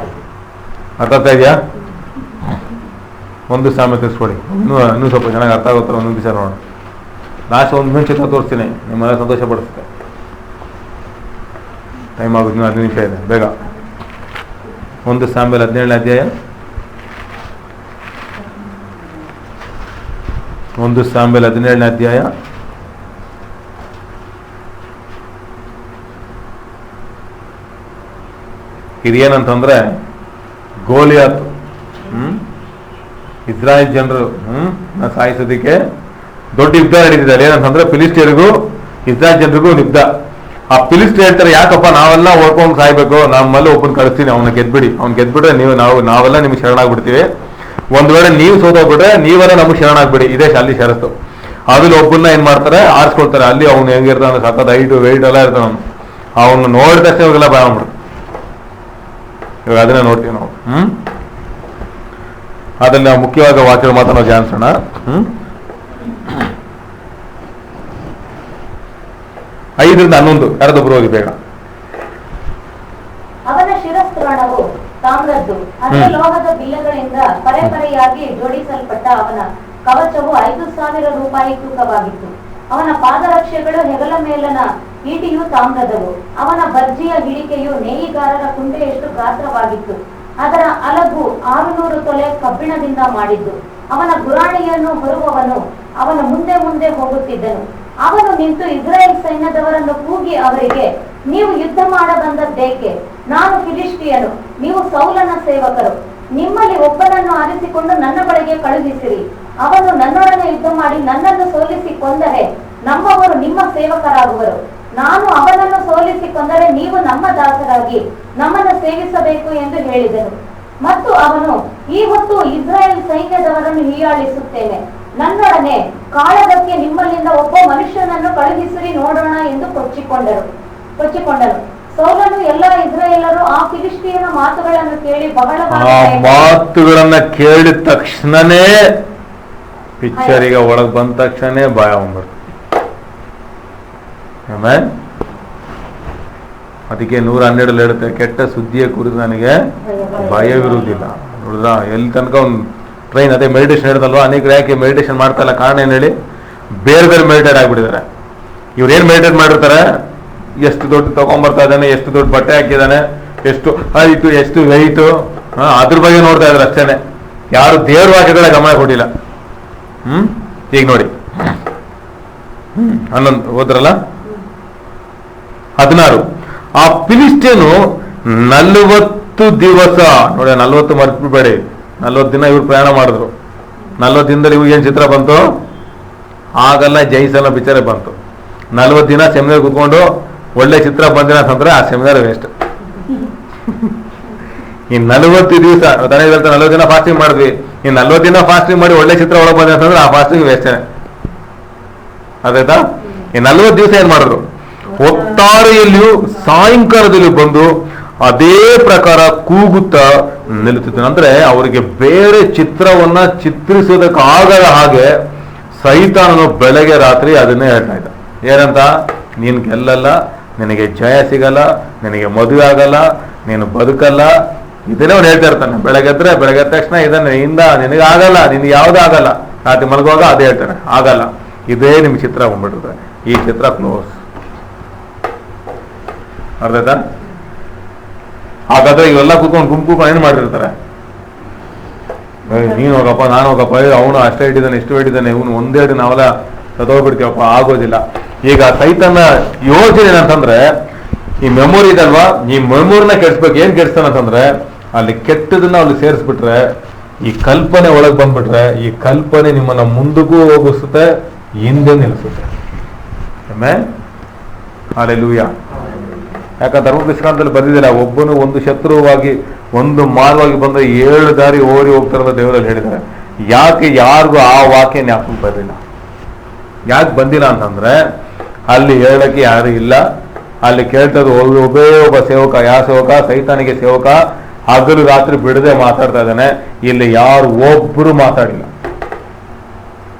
ಅರ್ಥ ಆಗ್ತಾ ಇದೆಯಾ? ಒಂದು ಸಾಮ್ಯ ತಿಳಿಸ್ಕೊಡಿ, ಇನ್ನೂ ಸ್ವಲ್ಪ ಚೆನ್ನಾಗಿ ಅರ್ಥ ಆಗುತ್ತಾರೆ. ಒಂದೊಂದು ದಿವಸ ನೋಡೋಣ. ಲಾಸ್ಟ್ ಒಂದು ಚಿತ್ರ ತೋರಿಸ್ತೀನಿ, ನಿಮ್ಮೆಲ್ಲ ಸಂತೋಷ ಪಡಿಸುತ್ತೆ. ಟೈಮ್ ಆಗುತ್ತೆ, ಇನ್ನೂ 15 ನಿಮಿಷ ಇದೆ, ಬೇಗ. 1 ಸಾಮ್ಯಲ್ 17ನೇ ಅಧ್ಯಾಯ. 1 ಸಾಮ್ಯಲ್ 17ನೇ ಅಧ್ಯಾಯ. ಇದೇನಂತಂದ್ರೆ ಗೋಲಿಯಾತ್ ಇಸ್ರಾಯೇಲ್ ಜನರು ಸಾಯಿಸೋದಕ್ಕೆ ದೊಡ್ಡ ಯುದ್ಧ ನಡೀತಿದ್ದಾರೆ. ಏನಂತಂದ್ರೆ ಫಿಲಿಸ್ಟಿಯರಿಗೂ ಇಸ್ರಾಯೇಲ್ ಜನರಿಗೂ ಯುದ್ಧ. ಆ ಫಿಲಿಸ್ಟಿಯರ್ ಹೇಳ್ತಾರೆ, ಯಾಕಪ್ಪ ನಾವೆಲ್ಲ ಓಡ್ಕೊಂಡು ಸಾಯ್ಬೇಕು, ನಮ್ಮಲ್ಲಿ ಒಬ್ಬನ ಕಳಿಸ್ತೀನಿ, ಅವ್ನ ಗೆದ್ಬಿಟ್ರೆ ನಾವೆಲ್ಲ ನಿಮ್ಗೆ ಶರಣಾಗ್ಬಿಡ್ತೀವಿ. ಒಂದ್ ವೇಳೆ ನೀವು ಸೋತೋಗ್ಬಿಟ್ರೆ ನೀವೆಲ್ಲ ನಮ್ಗೆ ಶರಣಾಗ್ಬಿಡಿ, ಇದೇ ಅಲ್ಲಿ ಷರತ್ತು. ಅದ್ರಲ್ಲಿ ಒಬ್ಬನ್ನ ಏನ್ ಮಾಡ್ತಾರೆ, ಆರಿಸ್ಕೊಳ್ತಾರೆ. ಅಲ್ಲಿ ಅವ್ನು ಹೆಂಗಿರ್ತಾನೆ, ಸಖತ್ ಹೈಟು ವೆಯ್ಟ್ ಎಲ್ಲ ಇರ್ತಾನ. ಅವನು ನೋಡಿದ ತಕ್ಷಣ ಇವಾಗೆಲ್ಲ ಭಯ ಮಾಡ್ಬಿಡು. ಇವಾಗ ಅದನ್ನ ನೋಡ್ತೀವಿ ನಾವು. ಅದ್ರಲ್ಲಿ ನಾವು ಮುಖ್ಯವಾದ ವಾಕ್ಯಗಳು ಮಾತ್ರ ನಾವು ಧ್ಯಾನಿಸೋಣ. 5ರಿಂದ 11 ಯಾರದೊಬ್ರು ಹೋಗಿ ಬೇಗ. ಅವನ ಶಿರಸ್ತ್ರಾಣವು ತಾಮ್ರದ್ದು, ಅದೇ ಲೋಹದ ಬಿಲ್ಲಗಳಿಂದ ಪರೆಪರೆಯಾಗಿ ಜೋಡಿಸಲ್ಪಟ್ಟ ಅವನ ಕವಚವು 5,000 ರೂಪಾಯಿ ತೂಕವಾಗಿತ್ತು. ಅವನ ಪಾದರಕ್ಷೆಗಳು ಹೆಗಲ ಮೇಲನ ಈಟಿಯು ತಾಮ್ರದವು. ಅವನ ಬರ್ಜಿಯ ಹಿಡಿಕೆಯು ನೇಯಿಗಾರರ ಕುಂಟೆಯಷ್ಟು ಗಾತ್ರವಾಗಿತ್ತು. ಅದರ ಅಲಗು 600 ತೊಲೆ ಕಬ್ಬಿಣದಿಂದ ಮಾಡಿದ್ದು. ಅವನ ಗುರಾಣಿಯನ್ನು ಹೊರುವವನು ಅವನ ಮುಂದೆ ಮುಂದೆ ಹೋಗುತ್ತಿದ್ದನು. ಅವನು ನಿಂತು ಇಸ್ರಾಯೇಲ್ ಸೈನ್ಯದವರನ್ನು ಕೂಗಿ ಅವರಿಗೆ, ನೀವು ಯುದ್ಧ ಮಾಡ ಬಂದದ್ದೇಕೆ? ನಾನು ಫಿಲಿಷ್ಟಿಯನು, ನೀವು ಸೌಲನ ಸೇವಕರು. ನಿಮ್ಮಲ್ಲಿ ಒಬ್ಬನನ್ನು ಆರಿಸಿಕೊಂಡು ನನ್ನ ಬಳಿಗೆ ಕಳುಹಿಸಿರಿ. ಅವನು ನನ್ನೊಡನೆ ಯುದ್ಧ ಮಾಡಿ ನನ್ನನ್ನು ಸೋಲಿಸಿ ಕೊಂದರೆ ನಮ್ಮವರು ನಿಮ್ಮ ಸೇವಕರಾಗುವರು. ನಾನು ಅವನನ್ನು ಸೋಲಿಸಿ ಕೊಂದರೆ ನೀವು ನಮ್ಮ ದಾಸರಾಗಿ ನಮ್ಮನ್ನು ಸೇವಿಸಬೇಕು ಎಂದು ಹೇಳಿದನು. ಮತ್ತು ಅವನು, ಈ ಹೊತ್ತು ಇಸ್ರಾಯೇಲ್ ಸೈನ್ಯದವರನ್ನು ಹೀಯಾಳಿಸುತ್ತೇನೆ. ನನ್ನೊಡನೆ ಕಾಳಗಕ್ಕೆ ನಿಮ್ಮಲ್ಲಿಂದ ಒಬ್ಬ ಮನುಷ್ಯನನ್ನು ಕಳುಹಿಸಿರಿ ನೋಡೋಣ ಎಂದು ಕೊಚ್ಚಿಕೊಂಡನು. ಸೌಲನು ಎಲ್ಲ ಇಸ್ರಾಯೇಲರು ಆ ಫಿಲಿಷ್ಟಿಯನ ಮಾತುಗಳನ್ನು ಕೇಳಿ ಮಾತುಗಳನ್ನ ಕೇಳಿದ ತಕ್ಷಣನೇ ಪಿಕ್ಚರಿಗೆ ಒಳಗೆ ಬಂದ ತಕ್ಷಣನೇ ಭಯ ಬಂದ್ಬಿಡ್ತು. ಅದಕ್ಕೆ 112 ಹೇಳುತ್ತೆ, ಕೆಟ್ಟ ಸುದ್ದಿಯ ಕುರಿತು ನನಗೆ ಭಯವಿರುವುದಿಲ್ಲ. ನೋಡಿದ್ರ ಎಲ್ಲಿ ತನಕ ಒಂದು ಟ್ರೈನ್, ಅದೇ ಮೆಡಿಟೇಷನ್ ಹೇಳಿದಲ್ವಾ, ಅನೇಕರು ಯಾಕೆ ಮೆಡಿಟೇಷನ್ ಮಾಡ್ತಾ ಇಲ್ಲ, ಕಾರಣ ಏನು ಹೇಳಿ, ಬೇರೆ ಮೆಡಿಟೇಟ್ ಆಗ್ಬಿಟ್ಟಿದ್ದಾರೆ. ಇವ್ರೇನ್ ಮೆಡಿಟೇಟ್ ಮಾಡಿರ್ತಾರೆ, ಎಷ್ಟು ದೊಡ್ಡ ತಗೊಂಡ್ಬರ್ತಾ ಇದ್ದಾನೆ, ಎಷ್ಟು ದೊಡ್ಡ ಬಟ್ಟೆ ಹಾಕಿದ್ದಾನೆ, ಎಷ್ಟು ಹೈಟು, ಎಷ್ಟು ವೆಯ್ಟು, ಅದ್ರ ಬಗ್ಗೆ ನೋಡ್ತಾ ಇದ್ದಾರೆ ಅಷ್ಟೇನೆ. ಯಾರು ದೇವ್ರ ವಾಕ್ಯಗಳ ಗಮನ ಕೊಟ್ಟಿಲ್ಲ. ಈಗ ನೋಡಿ 11 ಹೋದ್ರಲ್ಲ, 16. ಆ ಫಿಲಿಸ್ಟಿಯನು 40 ದಿವಸ, ನೋಡಿ 40 ಮರ್ತ್ಬಿಡಬೇಡಿ, 40 ದಿನ ಇವ್ರು ಪ್ರಯಾಣ ಮಾಡಿದ್ರು. 40 ದಿನದಲ್ಲಿ ಇವ್ರಿಗೆ ಏನು ಚಿತ್ರ ಬಂತು? ಆಗಲ್ಲ ಜೈಸಲ್ಲ ಬಿಚಾರೆ ಬಂತು. 40 ದಿನ ಸೆಮಿನಾರ್ ಕೂತ್ಕೊಂಡು ಒಳ್ಳೆ ಚಿತ್ರ ಬಂದಿಲ್ಲ ಅಂತಂದ್ರೆ ಆ ಸೆಮಿನಾರ್ ವೇಸ್ಟ್. ಈ 40 ದಿವಸ 40 ದಿನ ಫಾಸ್ಟಿಂಗ್ ಮಾಡಿದ್ವಿ, ಈ 40 ದಿನ ಫಾಸ್ಟಿಂಗ್ ಮಾಡಿ ಒಳ್ಳೆ ಚಿತ್ರ ಒಳಗೆ ಬಂದಿದೆ ಅಂತಂದ್ರೆ ಆ ಫಾಸ್ಟಿಂಗ್ ವೇಸ್ಟೇ. ಅದಾಯ್ತಾ? ಈ 40 ದಿವಸ ಏನ್ ಮಾಡಿದ್ರು? ಒತ್ತಾರೆಯಲ್ಲಿಯೂ ಸಾಯಂಕಾಲದಲ್ಲಿ ಬಂದು ಅದೇ ಪ್ರಕಾರ ಕೂಗುತ್ತಾ ನಿಲ್ಲುತ್ತಿತ್ತು. ಅಂದ್ರೆ ಅವರಿಗೆ ಬೇರೆ ಚಿತ್ರವನ್ನ ಚಿತ್ರಿಸೋದಕ್ಕೆ ಆಗದ ಹಾಗೆ ಸೈತಾನನು ಬೆಳಗ್ಗೆ ರಾತ್ರಿ ಅದನ್ನೇ ಹೇಳ್ತಾ ಇದ್ದ. ಏನಂತ? ನೀನ್ ಗೆಲ್ಲಲ್ಲ, ನಿನಗೆ ಜಯ ಸಿಗಲ್ಲ, ನಿನಗೆ ಮದುವೆ ಆಗಲ್ಲ, ನೀನು ಬದುಕಲ್ಲ, ಇದನ್ನೇ ಅವ್ನು ಹೇಳ್ತಾ ಇರ್ತಾನೆ. ಬೆಳಗ್ಗೆ ಎದ್ದ ತಕ್ಷಣ ಇದನ್ನ ನಿನಗೆ ಆಗಲ್ಲ, ನಿನ್ಗೆ ಯಾವ್ದು ಆಗಲ್ಲ. ರಾತ್ರಿ ಮಲಗುವಾಗ ಅದೇ ಹೇಳ್ತಾನೆ, ಆಗಲ್ಲ, ಇದೇ ನಿಮ್ ಚಿತ್ರ ಬಂದ್ಬಿಟ್ಟಿದೆ, ಈ ಚಿತ್ರ ಕ್ಲೋಸ್. ಅರ್ಥ ಆಯ್ತಾ? ಹಾಗಾದ್ರೆ ಇವೆಲ್ಲ ಕೂತ್ಕೊಂಡು ಗುಂಪು ಏನ್ ಮಾಡಿರ್ತಾರೆ? ನೀನ್ ಹೋಗಪ್ಪ, ನಾನು ಹೋಗಪ್ಪ, ಅವನು ಅಷ್ಟೇ ಇಟ್ಟಿದ್ದಾನೆ, ಇಷ್ಟು ಇಟ್ಟಿದ್ದಾನೆ, ಇವನು ಒಂದೇ ಹಿಡಿ ನಾವೆಲ್ಲ ಸದೋಗ್ಬಿಡ್ತೀವಪ್ಪ, ಆಗೋದಿಲ್ಲ. ಈಗ ಸೈತನ ಯೋಜನೆ ಏನಂತಂದ್ರೆ, ಈ ಮೆಮೊರಿ ಇದಲ್ವಾ, ಈ ಮೆಮೊರಿನ ಕೆಡಿಸ್ಬೇಕು. ಏನ್ ಕೆಡಿಸ್ತಾನಂತಂದ್ರೆ, ಅಲ್ಲಿ ಕೆಟ್ಟದನ್ನ ಅಲ್ಲಿ ಸೇರಿಸ್ಬಿಟ್ರೆ, ಈ ಕಲ್ಪನೆ ಒಳಗೆ ಬಂದ್ಬಿಟ್ರೆ, ಈ ಕಲ್ಪನೆ ನಿಮ್ಮನ್ನ ಮುಂದಕ್ಕೂ ಹೋಗಿಸುತ್ತೆ, ಹಿಂದೆ ನಿಲ್ಲಿಸುತ್ತೆ. ಹಲ್ಲೆಲೂಯಾ. ಯಾಕಂದ್ರೆ ಧರ್ಮಪುಸ್ತಕದಲ್ಲಿ ಬಂದಿದ್ದಿಲ್ಲ, ಒಬ್ಬನು ಒಂದು ಶತ್ರುವಾಗಿ ಒಂದು ಮಾರ್ಗವಾಗಿ ಬಂದ 7 ದಾರಿ ಓಡಿ ಹೋಗ್ತಾರ ದೇವರಲ್ಲಿ ಹೇಳಿದ್ದಾರೆ. ಯಾಕೆ ಯಾರಿಗೂ ಆ ವಾಕ್ಯ ಜ್ಞಾಪಕ ಬರಲಿಲ್ಲ? ಯಾಕೆ ಬಂದಿಲ್ಲ ಅಂತಂದ್ರೆ, ಅಲ್ಲಿ ಹೇಳಕ್ಕೆ ಯಾರು ಇಲ್ಲ. ಅಲ್ಲಿ ಕೇಳ್ತದ್ದು ಒಬ್ಬೇ ಒಬ್ಬ ಸೇವಕ. ಯಾವ ಸೇವಕ? ಸೈತಾನಿಗೆ ಸೇವಕ. ಹಗಲು ರಾತ್ರಿ ಬಿಡದೆ ಮಾತಾಡ್ತಾ ಇದ್ದಾನೆ. ಇಲ್ಲಿ ಯಾರು ಒಬ್ರು ಮಾತಾಡಿಲ್ಲ.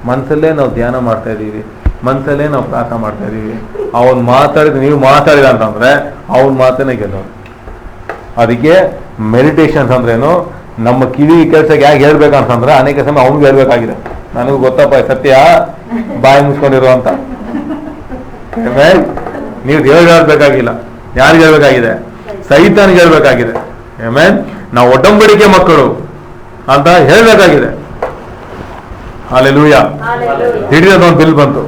ಮನಸ್ಸಲ್ಲೇ ನಾವು ಧ್ಯಾನ ಮಾಡ್ತಾ ಇದ್ದೀವಿ, ಮನಸ್ಸಲ್ಲೇ ನಾವು ಪ್ರಾರ್ಥನೆ ಮಾಡ್ತಾ ಇದೀವಿ. ಅವನ್ ಮಾತಾಡಿದ, ನೀವು ಮಾತಾಡಿದ ಅಂತಂದ್ರೆ ಅವನ್ ಮಾತನ್ನೇ ಗೆಲ್ಲೋದು. ಅದಕ್ಕೆ ಮೆಡಿಟೇಷನ್ಸ್ ಅಂದ್ರೇನು? ನಮ್ಮ ಕಿವಿ ಕೆಲ್ಸಕ್ಕೆ ಯಾಕೆ ಹೇಳ್ಬೇಕಂತಂದ್ರೆ, ಅನೇಕ ಸಮಯ ಅವ್ನಿಗೆ ಹೇಳ್ಬೇಕಾಗಿದೆ. ನನಗೂ ಗೊತ್ತಪ್ಪ ಸತ್ಯ, ಬಾಯಿ ಮುಚ್ಕೊಂಡಿರೋ ಅಂತ. ನೀವು ದೇವ್ರಿಗೆ ಹೇಳ್ಬೇಕಾಗಿಲ್ಲ, ಯಾರಿಗೆ ಹೇಳ್ಬೇಕಾಗಿದೆ? ಸೈತಾನಿಗೆ ಹೇಳ್ಬೇಕಾಗಿದೆ. ನಾವು ಒಡಂಬಡಿಕೆ ಮಕ್ಕಳು ಅಂತ ಹೇಳ್ಬೇಕಾಗಿದೆ. ಹಲ್ಲೆಲೂಯಾ. ಹಿಡಿದ ಒಂದು ಬಿಲ್ ಬಂತು,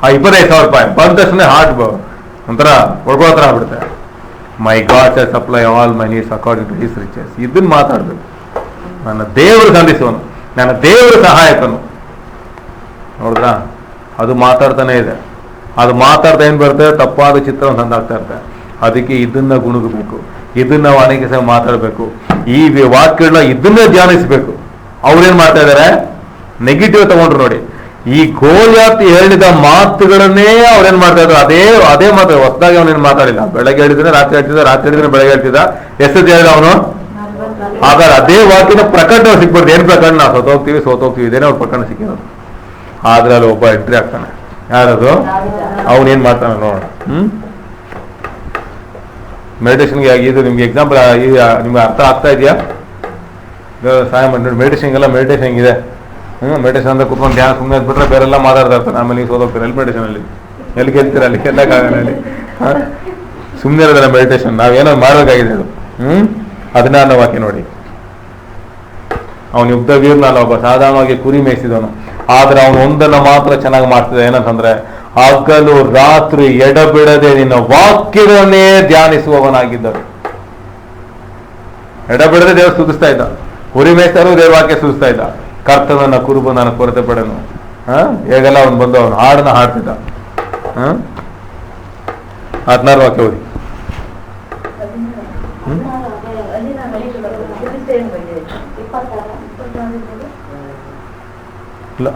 ಆ 25,000 ರೂಪಾಯಿ ಬಂದ ತಕ್ಷಣ ಹಾರ್ಟ್ ಒಂಥರ ಹೊಡ್ಕೊಳತ್ರ ಆಗ್ಬಿಡುತ್ತೆ. My God shall supply all my needs according to his riches. ಇದನ್ನ ಮಾತಾಡ್ಬೇಕು. ನನ್ನ ದೇವರು ಸಂಧಿಸುವನು, ನನ್ನ ದೇವರು ಸಹಾಯಕನು. ನೋಡಿದ್ರಾ? ಅದು ಮಾತಾಡ್ತಾನೆ ಇದೆ. ಅದು ಮಾತಾಡ್ತಾ ಏನ್ ಬರುತ್ತೆ? ತಪ್ಪಾದ ಚಿತ್ರವನ್ನು ತಂದಾಗ್ತಾ ಇರುತ್ತೆ. ಅದಕ್ಕೆ ಇದನ್ನ ಗುಣಗಬೇಕು, ಇದನ್ನ ನಾವು ಅನೇಕ ಸಲ ಮಾತಾಡ್ಬೇಕು. ಈ ವಾಕ್ಯಗಳನ್ನ ಇದನ್ನೇ ಧ್ಯಾನಿಸ್ಬೇಕು. ಅವ್ರೇನ್ ಮಾಡ್ತಾ ಇದಾರೆ? ನೆಗೆಟಿವ್ ತಗೊಂಡ್ರು ನೋಡಿ. ಈ ಗೋಲಿಯಾತ್ ಹೇಳಿದ ಮಾತುಗಳನ್ನೇ ಅವ್ರೇನ್ ಮಾಡ್ತಾ ಇದ್ರು, ಅದೇ ಮಾತು. ಹೊಸದಾಗಿ ಅವನೇನ್ ಮಾತಾಡಿಲ್ಲ. ಬೆಳಗ್ಗೆ ಹೇಳಿದ್ರೆ ರಾತ್ರಿ ಹೇಳ್ತಿದ್ದ, ರಾತ್ರಿ ಹೇಳಿದ್ರೆ ಬೆಳಗ್ಗೆ ಹೇಳ್ತಿದ್ದ. ಎಷ್ಟು ಹೇಳಿದ ಅವನು? ಹಾಗಾದ್ರೆ ಅದೇ ವಾಕ್ಯದ ಪ್ರಕರಣ ಸಿಕ್ಬಾರ್ದು. ಏನ್ ಪ್ರಕರಣ? ನಾವು ಸೋತೋಗ್ತೀವಿ ಇದೇನೇ ಅವ್ರ ಪ್ರಕರಣ ಸಿಕ್ಕಿರೋದು. ಆದ್ರೆ ಅಲ್ಲಿ ಒಬ್ಬ ಎಂಟ್ರಿ ಆಗ್ತಾನೆ. ಯಾರದು? ಅವನೇನ್ ಮಾಡ್ತಾನೆ ನೋಡೋಣ. ಮೆಡಿಟೇಷನ್ಗೆ ಇದು ನಿಮ್ಗೆ ಎಕ್ಸಾಂಪಲ್ ನಿಮ್ಗೆ ಅರ್ಥ ಆಗ್ತಾ ಇದೆಯಾ? ಸಹಾಯ ಮಾಡಿ. ಮೆಡಿಟೇಷನ್ ಇದೆ. ಮೆಡಿಟೇಷನ್ ಅಂದ್ರೆ ಕುತ್ಕೊಂಡು ಧ್ಯಾನ ಸುಮ್ಮನೆ ಬಿಟ್ರೆ ಬೇರೆಲ್ಲ ಮಾತಾಡ್ತಾ ಇರ್ತಾರೆ. ಆಮೇಲೆ ನೀವು ಸೋದೋಗ್ತೀರ. ಎಲ್ಲಿ ಮೆಡಿಟೇಷನ್ ಅಲ್ಲಿ ಎಲ್ಲಿ ಗೆಲ್ತೀರ? ಅಲ್ಲಿ ಗೆಲ್ಲಕ್ಕಾಗಲ್ಲ. ಅಲ್ಲಿ ಸುಮ್ಮನೆ ಇರೋದಲ್ಲ ಮೆಡಿಟೇಷನ್. ನಾವೇನೋ ಮಾಡಬೇಕಾಗಿದೆ ಅದು. 16ನೇ ವಾಕ್ಯ ನೋಡಿ. ಅವನು ಯುದ್ಧ ವೀರ್ನಲ್ಲ, ಒಬ್ಬ ಸಾಧಾರಣವಾಗಿ ಕುರಿ ಮೇಯಿಸಿದವನು. ಆದ್ರೆ ಅವನು ಒಂದನ್ನು ಮಾತ್ರ ಚೆನ್ನಾಗಿ ಮಾಡ್ತಿದ್ದ. ಏನಂತಂದ್ರೆ, ಹಗಲು ರಾತ್ರಿ ಎಡಬಿಡದೆ ನಿನ್ನ ವಾಕ್ಯಗಳನ್ನೇ ಧ್ಯಾನಿಸುವವನಾಗಿದ್ದರು. ಎಡಬಿಡದೆ ದೇವರು ಸ್ತುತಿಸ್ತಾ ಇದ್ದ. ಕುರಿ ಮೇಯಿಸ್ತಾರು ದೇವ್ರ ವಾಕ್ಯ ಸ್ತುತಿಸ್ತಾ ಇದ್ದ. ಕರ್ತನನ್ನ ಕುರುಬನನ್ನ ಕೊರತೆ ಪಡೆನು. ಹೇಗೆಲ್ಲ ಅವನು ಬಂದು ಅವನು ಹಾಡನ್ನ ಹಾಡ್ತಿದ್ದ. 16 ವಾಕ್ಯ ಓದಿ. ಇಲ್ಲ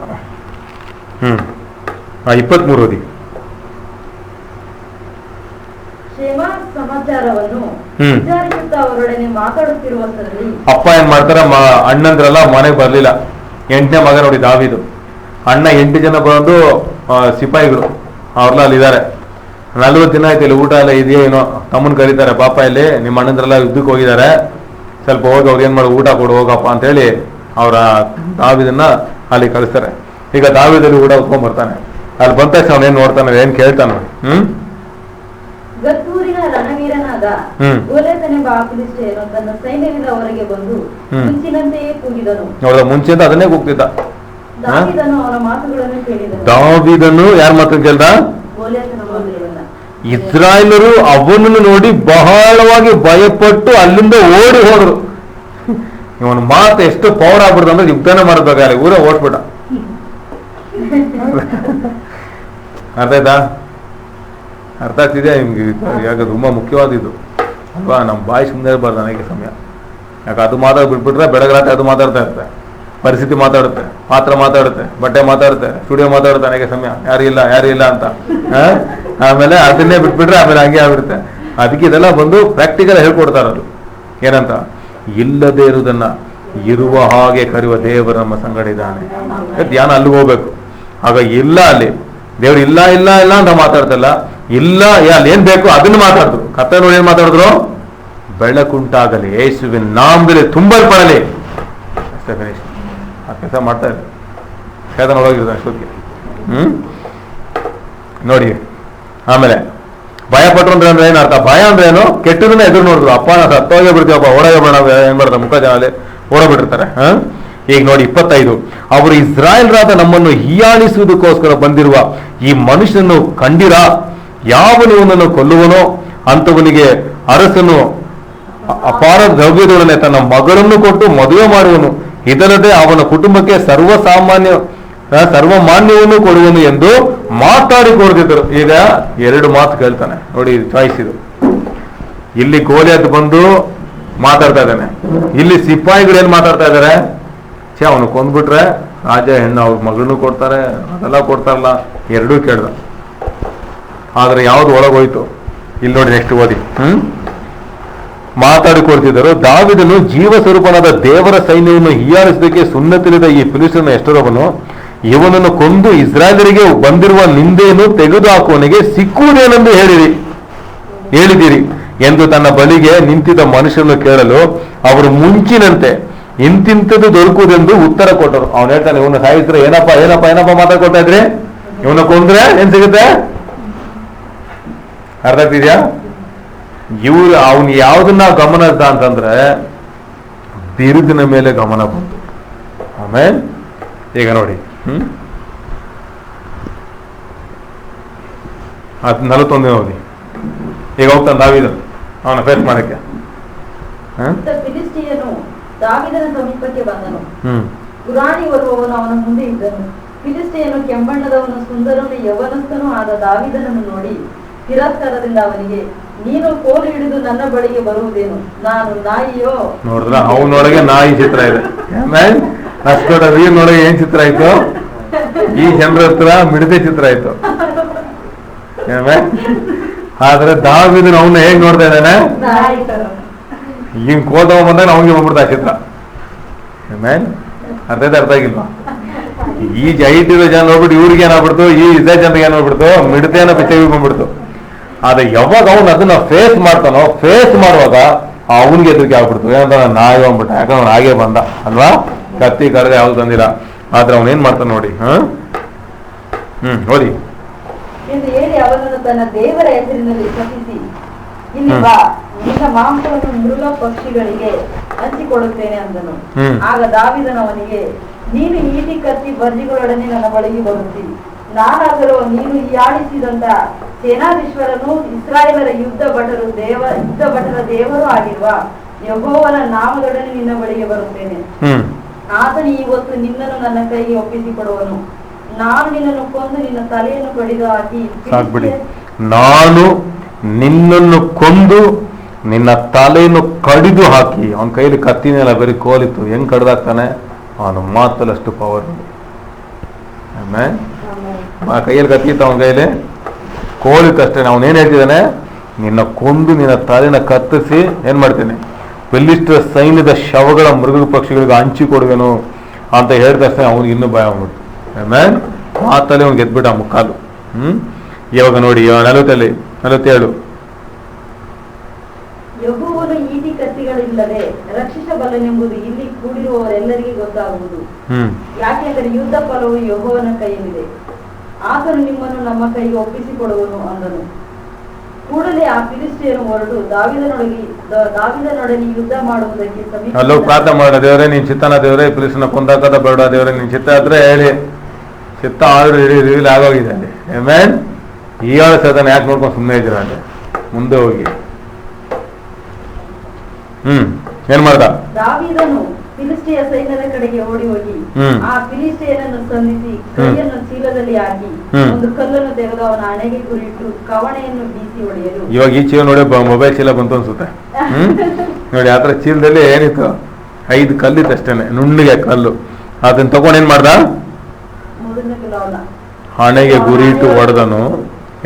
23 ಓದಿ. ಸಮಾಚಾರವನ್ನು ವಿಚಾರಿಸುತ್ತಾ ಅವರೊಡನೆ ಮಾತಾಡುತ್ತಿರುವಷ್ಟರಲ್ಲಿ ಅಪ್ಪ ಏನ್ ಮಾಡ್ತಾರ? ಅಣ್ಣಂದ್ರಲ್ಲ ಮನೆಗೆ ಬರ್ಲಿಲ್ಲ. 8ನೇ ಮಗ ನೋಡಿ ದಾವೀದು. ಅಣ್ಣ 8 ಜನ ಬಂದು ಸಿಪಾಯಿಗಳು ಅವ್ರೆಲ್ಲ ಅಲ್ಲಿದ್ದಾರೆ. 40 ದಿನ ಆಯ್ತು, ಇಲ್ಲಿ ಊಟ ಎಲ್ಲ ಇದೆಯೋ ಏನೋ. ತಮ್ಮನ್ ಕರೀತಾರೆ, ಪಾಪ ಇಲ್ಲಿ ನಿಮ್ಮ ಅಣ್ಣಂದ್ರೆಲ್ಲ ಯುದ್ಧಕ್ಕೆ ಹೋಗಿದ್ದಾರೆ, ಸ್ವಲ್ಪ ಹೋಗಿ ಅವ್ರು ಏನ್ ಮಾಡಿ ಊಟ ಕೊಡು ಹೋಗಪ್ಪ ಅಂತೇಳಿ ಅವರ ದಾವೀದನ್ನ ಅಲ್ಲಿ ಕಳಿಸ್ತಾರೆ. ಈಗ ದಾವೀದಲ್ಲಿ ಊಟ ಉತ್ಕೊಂಡ್ ಬರ್ತಾನೆ. ಅಲ್ಲಿ ಬಂದ ತಕ್ಷಣ ಅವನೇನ್ ನೋಡ್ತಾನೆ, ಏನ್ ಕೇಳ್ತಾನ? ಗತ್ತೂರಿನ ರಣವೀರನಾದ ಗೋಲಿಯಾತನೆಂಬ ಆ ಫಿಲಿಷ್ಟಿಯನು ತನ್ನ ಸೈನ್ಯದಿಂದ ಹೊರಗೆ ಬಂದು ಮುಂಚಿನಂತೆಯೇ ಕೂಗಿದನು. ನೋಡ, ಮುಂಚೆಯಿಂದ ಅದನ್ನೇ ಕೂಗ್ತಿದ್ದ. ದಾವೀದನು ಅವನ ಮಾತುಗಳನ್ನು ಕೇಳಿದನು. ದಾವೀದನು ಯಾರ ಮಾತನ್ನು ಕೇಳ್ದ? ಗೋಲಿಯಾತನ ಮಾತುಗಳನ್ನ. ಇಸ್ರಾಯೇಲರು ಅವನನ್ನು ನೋಡಿ ಬಹಳವಾಗಿ ಭಯಪಟ್ಟು ಅಲ್ಲಿಂದ ಓಡಿ ಹೋದ್ರು. ಇವನ್ ಮಾತು ಎಷ್ಟು ಪವರ್ ಆಗ್ಬಿಡ್ದು ಅಂದ್ರೆ ಯುದ್ಧನೇ ಮಾಡಬೇಕಾಗಲ್ಲ, ಊರೇ ಓಡ್ಬಿಟ್ಟ. ಅರ್ಥ ಆಯ್ತಾ? ಅರ್ಥ ಆಗ್ತಿದೆಯಾ ನಿಮ್ಗೆ? ಯಾಕೆ ತುಂಬಾ ಮುಖ್ಯವಾದಿದ್ದು ಅಲ್ವಾ? ನಮ್ಮ ಬಾಯಿ ಸುಮ್ಮನೆ ಇರಬಾರ್ದು ಅನೇಕ ಸಮಯ. ಯಾಕೆ ಅದು ಬಿಟ್ಬಿಟ್ರೆ ಬೆಳಗ್ರಾತ್ರಿ ಅದು ಮಾತಾಡ್ತಾ ಇರುತ್ತೆ, ಪರಿಸ್ಥಿತಿ ಮಾತಾಡುತ್ತೆ, ಪಾತ್ರ ಮಾತಾಡುತ್ತೆ, ಬಟ್ಟೆ ಮಾತಾಡುತ್ತೆ, ಸ್ಟುಡಿಯೋ ಮಾತಾಡುತ್ತೆ ಅನೇಕ ಸಮಯ, ಯಾರು ಇಲ್ಲ ಅಂತ. ಆಮೇಲೆ ಅದನ್ನೇ ಬಿಟ್ಬಿಟ್ರೆ ಆಮೇಲೆ ಹಂಗೆ ಆಗ್ಬಿಡುತ್ತೆ. ಅದಕ್ಕೆ ಇದೆಲ್ಲ ಬಂದು ಪ್ರಾಕ್ಟಿಕಲ್ ಹೇಳ್ಕೊಡ್ತಾರದು. ಏನಂತ? ಇಲ್ಲದೆ ಇರುವುದನ್ನ ಇರುವ ಹಾಗೆ ಕರೆಯುವ ದೇವರು ನಮ್ಮ ಸಂಗಡ ಇದ್ದಾನೆ. ಧ್ಯಾನ ಅಲ್ಲಿಗೆ ಹೋಗ್ಬೇಕು. ಆಗ ಇಲ್ಲ, ಅಲ್ಲಿ ದೇವ್ರು ಇಲ್ಲ ಇಲ್ಲ ಇಲ್ಲ ಅಂತ ಮಾತಾಡ್ತಲ್ಲ, ಇಲ್ಲ ಅಲ್ಲಿ ಏನ್ ಬೇಕು ಅದನ್ನ ಮಾತಾಡಿದ್ರು. ಕತ್ತೆ ನೋಡಿ ಏನ್ ಮಾತಾಡಿದ್ರು? ಬೆಳಕುಂಟಾಗಲಿ, ಯೇಸುವಿನ ನಾಮದಲ್ಲಿ ತುಂಬಲ್ಪಡಲಿ. ಅಷ್ಟೇ, ಫಿನಿಶ್. ಆ ಕೆಲಸ ಮಾಡ್ತಾ ಇದ್ದಾರೆ. ಸೇತನ ಒಳಗಿರ್ತಾನೆ ಅಷ್ಟೊತ್ತಿಗೆ. ನೋಡಿ ಆಮೇಲೆ ಭಯ ಪಟ್ರು ಅಂದ್ರೆ ಏನ್ ಅರ್ಥ? ಭಯ ಅಂದ್ರೆ ಏನು? ಕೆಟ್ಟದನ್ನ ಎದುರು ನೋಡಿದ್ರು. ಅಪ್ಪ ನಾವು ಸತ್ತೋಗೇ ಬಿಡ್ತೀವಪ್ಪ, ಓಡೋಗೇ ಬೇಡ, ಏನ್ ಮಾಡ್ತಾರೆ ಮುಖ ಜನ ಓಡೋಗ್ಬಿಟ್ಟಿರ್ತಾರೆ. ಈಗ ನೋಡಿ 25, ಅವರು ಇಸ್ರಾಯೇಲ್ರಾದ ನಮ್ಮನ್ನು ಹೀಯಾಳಿಸುವುದಕ್ಕೋಸ್ಕರ ಬಂದಿರುವ ಈ ಮನುಷ್ಯನನ್ನು ಕಂಡಿರ? ಯಾವನು ಇವನನ್ನು ಕೊಲ್ಲುವನೋ ಅಂತವನಿಗೆ ಅರಸನು ಅಪಾರ ದ್ರವ್ಯದೊಡನೆ ತನ್ನ ಮಗಳನ್ನು ಕೊಟ್ಟು ಮದುವೆ ಮಾಡುವನು. ಇದಲ್ಲದೆ ಅವನ ಕುಟುಂಬಕ್ಕೆ ಸರ್ವಮಾನ್ಯವನ್ನು ಕೊಡುವನು ಎಂದು ಮಾತಾಡಿಕೊಡ್ತಿದ್ದರು. ಈಗ 2 ಮಾತು ಕೇಳ್ತಾನೆ ನೋಡಿ, ಚಾಯ್ಸ್ ಇದು. ಇಲ್ಲಿ ಗೋಲಿಯತ್ ಬಂದು ಮಾತಾಡ್ತಾ ಇದ್ದಾನೆ, ಇಲ್ಲಿ ಸಿಪಾಯಿಗಳು ಏನ್ ಮಾತಾಡ್ತಾ ಇದ್ದಾರೆ? ಅವನು ಕೊಂದ್ಬಿಟ್ರೆ ರಾಜ ಹೆಣ್ಣು ಅವ್ರ ಮಗಳನ್ನು ಕೊಡ್ತಾರೆ, ಅದೆಲ್ಲ ಕೊಡ್ತಾರಲ್ಲ, 2 ಕೇಳ್ದ. ಆದ್ರೆ ಯಾವ್ದು ಒಳಗೋಯ್ತು? ಇಲ್ಲಿ ನೋಡಿ, ನೆಕ್ಸ್ಟ್ ಓದಿ. ಮಾತಾಡಿಕೊಳ್ತಿದ್ದರು. ದಾವೀದನು ಜೀವ ಸ್ವರೂಪನಾದ ದೇವರ ಸೈನ್ಯವನ್ನು ಹೀಯಾಳಿಸಲಿಕ್ಕೆ ಸುನ್ನತಿಲಿದ ಈ ಫಿಲಿಸ್ಟಿಯನ ಎಷ್ಟರವನು ಇವನನ್ನು ಕೊಂದು ಇಸ್ರಾಯೇಲರಿಗೆ ಬಂದಿರುವ ನಿಂದೆಯನ್ನು ತೆಗೆದುಹಾಕುವನಿಗೆ ಸಿಕ್ಕುವುದೇನೆಂದು ಹೇಳಿದಿರಿ ಎಂದು ತನ್ನ ಬಳಿಗೆ ನಿಂತಿದ್ದ ಮನುಷ್ಯರನ್ನು ಕೇಳಲು ಅವರು ಮುಂಚಿನಂತೆ ಇಂತಿಂಥದ್ದು ದೊರಕುವುದೆಂದು ಉತ್ತರ ಕೊಟ್ಟರು. ಅವನು ಹೇಳ್ತಾನೆ, ಇವನ್ನ ಸಾಯಿಸಿದ್ರೆ ಏನಪ್ಪ ಮಾತಾಡ್ಕೊಳ್ತಾ ಇದ್ರಿ? ಇವನ್ನ ಕೊಂದ್ರೆ ಏನ್ ಸಿಗುತ್ತೆ? ಅರ್ಥ ಆಗ್ತಿದ್ಯಾ? ಅವನು ಯಾವ್ದನ್ನ ಗಮನದ ಅಂತಂದ್ರೆ ಬಿರುದಿನ ಮೇಲೆ ಗಮನ ಬಂತು. ಆಮೇಲೆ ಈಗ ನೋಡಿ 41 ಓದಿ. ಈಗ ಹೋಗ್ತಾನೆ ದಾವೀದ ಅವನ ಫೇಸ್ ಮಾಡಕ್ಕೆ. ಫಿಲಿಸ್ಟಿಯನು ದಾವೀದನ ಸಮೀಪಕ್ಕೆ ಬಂದನು. ಗುರಾಣಿ ಬರುವವನು ಅವನ ಮುಂದೆ ಇದ್ದನು. ಫಿಲಿಸ್ಟಿಯನು ಕೆಂಬಣ್ಣದವನು, ಸುಂದರನು, ಯೌವನಸ್ಥನೂ ಆದ ದಾವೀದನನ್ನು ನೋಡಿ ತಿರಸ್ಕಾರದಿಂದ ಅವನಿಗೆ, ನೀನು ಕೋಲು ಹಿಡಿದು ನನ್ನ ಬಳಿಗೆ ಬರುವುದೇನು? ನಾನು ನಾಯಿಯೋ? ನೋಡಿದ್ರ ಅವನೊಳಗೆ ನಾಯಿ ಚಿತ್ರ ಇದೆ. ಅಷ್ಟೊಡ ವೀರ್ನೊಳಗೆ ಏನ್ ಚಿತ್ರ ಆಯ್ತು? ಈ ಜನರ ಹತ್ರ ಮಿಡತೆ ಚಿತ್ರ ಆಯ್ತು. ಆದ್ರೆ ದಾವೀದನ ಅವನ್ನ ಹೇಗ್ ನೋಡ್ತಾ ಇದ್ದಾನೆ? ಹಿಂಗ್ ಕೋತವ ಬಂದಾಗ ಅವನಿಗೆ ಬಂದ್ಬಿಡ್ತಾ ಚಿತ್ರ. ಅರ್ಥ ಆಗಿಲ್ವಾ? ಈ ಜೈಟಿರೋ ಜನ ನೋಡ್ಬಿಟ್ಟು ಇವ್ರಿಗೆ ಏನಾಗ್ಬಿಡ್ತು, ಈ ಇದೇ ಜನರಿಗೆ ಏನಾಗ್ಬಿಡ್ತು, ಮಿಡತೆನ ಪಿಚ್ಚೆಗೆ ಬಂದ್ಬಿಡ್ತು. ಆದ್ರೆ ಯಾವಾಗ ಅವನು ಅದನ್ನ ಫೇಸ್ ಮಾಡ್ತಾನೋ, ಫೇಸ್ ಮಾಡುವಾಗ ಅವನಿಗೆ ಎದುರಿಗೆ ಆಗ್ಬಿಡ್ತು. ಏನಂತ ನಾಯಿ ಬಂದ್ಬಿಟ್ಟ, ಯಾಕಂದ್ರೆ ಅವ್ನು ಹಾಗೆ ಬಂದ ಅಲ್ವಾ? ಕತ್ತಿ ಕಡಗ ಯಾವ್ದು ತಂದಿಲ್ಲ. ಆದ್ರೆ ಅವನೇನ್ ಮಾಡ್ತಾನೆ ನೋಡಿ. ಓದಿ ಎಂದು ಹೇಳಿ ಅವನನ್ನು ತನ್ನ ದೇವರ ಹೆಸರಿನಲ್ಲಿ ಶಪಿಸಿ, ಇಲ್ಲಿ ಬಾ, ನಿನ್ನ ಮಾಂಸವನ್ನು ಮೃಗ ಪಕ್ಷಿಗಳಿಗೆ ಹಂಚಿಕೊಡುತ್ತೇನೆ ಅಂದನು. ಆಗ ದಾವೀದನು ಅವನಿಗೆ, ನೀನು ಈಟಿ ಕತ್ತಿ ಬರ್ಜಿಗಳೊಡನೆ ನನ್ನ ಬಳಿಗೆ ಬರುತ್ತೀನಿ. ನಾನಾದರೂ ನೀನು ಹೀಯಾಳಿಸಿದಂತ ಸೇನಾಧೀಶ್ವರನು ಇಸ್ರಾಯೇಲರ ಯುದ್ಧ ಭಟರ ದೇವರು ಆಗಿರುವ ಯೆಹೋವನ ನಾಮದೊಡನೆ ನಿನ್ನ ಬಳಿಗೆ ಬರುತ್ತೇನೆ. ಆತನು ಇವತ್ತು ನಿನ್ನನ್ನು ನನ್ನ ಕೈಗೆ ಒಪ್ಪಿಸಿಕೊಡುವನು. ನಾನು ನಿನ್ನನ್ನು ಕೊಂದು ನಿನ್ನ ತಲೆಯನ್ನು ಕಡಿದು ಹಾಕಿ, ನಾನು ನಿನ್ನನ್ನು ಕೊಂದು ನಿನ್ನ ತಲೆಯನ್ನು ಕಡಿದು ಹಾಕಿ. ಅವನ ಕೈಲಿ ಕತ್ತಿನೆಲ್ಲ ಬರೀ ಕೋಲಿತ್ತು, ಹೆಂಗ್ ಕಡ್ದಾಕ್ತಾನೆ? ಅವನು ಮಾತಲ್ಲಷ್ಟು ಪವರ್. ಆ ಕೈಯಲ್ಲಿ ಕತ್ತಿತ್ತು, ಅವನ ಕೈಲಿ ಕೋಲಿತ್ತಷ್ಟೇ. ಅವನೇನ್ ಹೇಳ್ತಿದ್ದಾನೆ? ನಿನ್ನ ಕೊಂದು ನಿನ್ನ ತಲೆನ ಕತ್ತರಿಸಿ ಏನ್ ಮಾಡ್ತೇನೆ? ಫಿಲಿಸ್ಟಿಯರ ಸೈನ್ಯದ ಶವಗಳ ಮೃಗ ಪಕ್ಷಿಗಳಿಗೆ ಹಂಚಿಕೊಡುವೆನು ಅಂತ ಹೇಳಿದ ತಕ್ಷಣ ಅವ್ನಿಗೆ ಇನ್ನೂ ಭಯ ಆಗ್ಬಿಟ್ಟು. ಮಾತಲ್ಲಿ ಅವ್ನಿಗೆ ಗೆದ್ಬಿಟ್ಟ ಮುಕ್ಕಾಲು. ಇವಾಗ ನೋಡಿ 47. ಯೆಹೋವನು ಈಟಿ ಕತ್ತಿಗಳಿಲ್ಲದೆ ರಕ್ಷಿಸಬಲ್ಲನೆಂಬುದು ಇಲ್ಲಿ ಕೂಡಿರುವವರೆಲ್ಲರಿಗೆ ಗೊತ್ತಾಗುವುದು. ಯಾಕೆಂದರೆ ಯುದ್ಧ ಫಲವು ಯೆಹೋವನ ಕೈಯಲ್ಲಿದೆ. ಆತನು ನಿಮ್ಮನ್ನು ನಮ್ಮ ಕೈಗೆ ಒಪ್ಪಿಸಿಕೊಡುವನು ಅಂದನು. ಕೂಡಲೇ ಆ ಫಿಲಿಸ್ಟಿಯರು ಹೊರಟು ದಾವೀದನೊಡನೆ ಯುದ್ಧ ಮಾಡುವುದಕ್ಕೆ ಅಲ್ಲೋ ಪ್ರಾರ್ಥನೆ ಮಾಡ, ದೇವರೇ ನೀನ್ ಚಿತ್ತನ, ದೇವರೇ ಫಿಲಿಸ್ಟಿಯನ ಕೊಂದಾಕದ ಬೇಡ, ದೇವರೇ ನೀನ್ ಚಿತ್ತ ಆದ್ರೆ ಹೇಳಿ. ಚಿತ್ತ ಆಲ್ರೆಡಿ ಆಗೋಗಿದೆ ಅಲ್ಲಿ. ಆಮೇಲೆ ಈ ಅದನ್ನ ಯಾಕೆ ನೋಡ್ಕೊಂಡು ಸುಮ್ಮನೆ ಇದ್ದೀರ ಅಲ್ಲಿ? ಮುಂದೆ ಹೋಗಿ ಏನ್ ಮಾಡ್ದ? ದಾವೀದನು ಫಿಲಿಸ್ಟಿಯ ಸೈನ್ಯದ ಕಡೆಗೆ ಓಡಿ ಹೋಗಿ ಹ್ಮ್. ಆ ಫಿಲಿಸ್ಟಿಯನನ್ನು ಸಂಧಿಸಿ ಕೈಯನ್ನು ಚೀಲದಲ್ಲಿ ಹಾಕಿ ಹ್ಮ್. ಒಂದು ಕಲ್ಲನ್ನು ತೆಗೆದು ಅವನ ಹಣೆಗೆ ಗುರಿಯಿಟ್ಟು ಕವಣೆಯನ್ನು ಬೀಸಿ ಹೊಡೆಯಲು. ಇವಾಗ ಈ ಚೀಲ ನೋಡಿ ಮೊಬೈಲ್ ಚೀಲ ಬಂತು ಅನ್ಸುತ್ತೆ. ನೋಡಿ ಆತರ ಚೀಲದಲ್ಲಿ ಏನಿತ್ತು 5 ಕಲ್ಲಿತ್ತು ಅಷ್ಟೇನೆ, ನುಣ್ಣಗೆ ಕಲ್ಲು. ಅದನ್ನ ತಗೊಂಡ್ ಏನ್ ಮಾಡ್ದ, ಮೂರನೇ ಕಲ್ಲು ಅವನ ಹಣೆಗೆ ಗುರಿ ಇಟ್ಟು ಹೊಡೆದನು.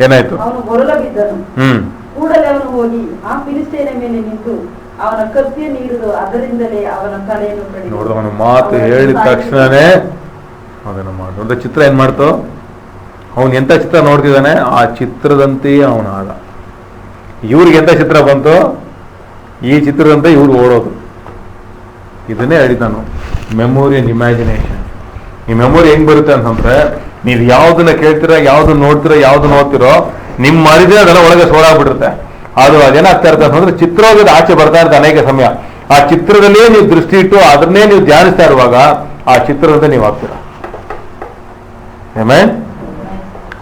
ಏನಾಯ್ತು? ಅವನು ಗೊರಲ ಬಿದ್ದನು. ಕೂಡಲೇ ಅವನು ಹೋಗಿ ಆ ಫಿಲಿಸ್ಟಿಯನ ಮೇಲೆ ನಿಂತು ಅವನ ಕತ್ತಿಯನ್ನು ಹಿಡಿದು ಅದರಿಂದಲೇ ಅವನ ತಲೆಯನ್ನು ಕಡಿದು ನೋಡ್ದ ಅವನ ಮಾತು ಹೇಳಿದ ತಕ್ಷಣನೇ ಅದನ್ನ ಮಾಡು. ಒಂದು ಚಿತ್ರ ಏನ್ ಮಾಡ್ತು, ಅವನ್ ಎಂತ ಚಿತ್ರ ನೋಡ್ತಿದ್ದಾನೆ ಆ ಚಿತ್ರದಂತೆಯೇ ಅವನ ಆದ. ಇವ್ರಿಗೆ ಎಂತ ಚಿತ್ರ ಬಂತು, ಈ ಚಿತ್ರದಂತೆ ಇವ್ರು ಓಡೋದು. ಇದನ್ನೇ ಹೇಳಿದ್ದಾನು ಮೆಮೊರಿ ಅಂಡ್ ಇಮ್ಯಾಜಿನೇಷನ್. ಈ ಮೆಮೊರಿ ಹೆಂಗ್ ಬರುತ್ತೆ ಅಂತಂದ್ರೆ, ನೀವು ಯಾವ್ದನ್ನ ಕೇಳ್ತೀರಾ, ಯಾವ್ದನ್ನ ನೋಡ್ತೀರಾ, ಯಾವ್ದನ್ನ ಓದ್ತಿರೋ, ನಿಮ್ ಮರಿದ್ರೆ ಅದೆಲ್ಲ ಒಳಗೆ ಸೋಡಾಗ್ಬಿಡುತ್ತೆ. ಅದು ಅದೇನಾಗ್ತಾ ಇರುತ್ತೆ ಅಂತಂದ್ರೆ, ಚಿತ್ರೋಗದ ಆಚೆ ಬರ್ತಾ ಇರುತ್ತೆ ಅನೇಕ ಸಮಯ. ಆ ಚಿತ್ರದಲ್ಲೇ ನೀವು ದೃಷ್ಟಿ ಇಟ್ಟು ಅದನ್ನೇ ನೀವು ಧ್ಯಾನಿಸ್ತಾ ಇರುವಾಗ ಆ ಚಿತ್ರದಂತೆ ನೀವು ಆಗ್ತೀರಾ. ಆಮೆನ್.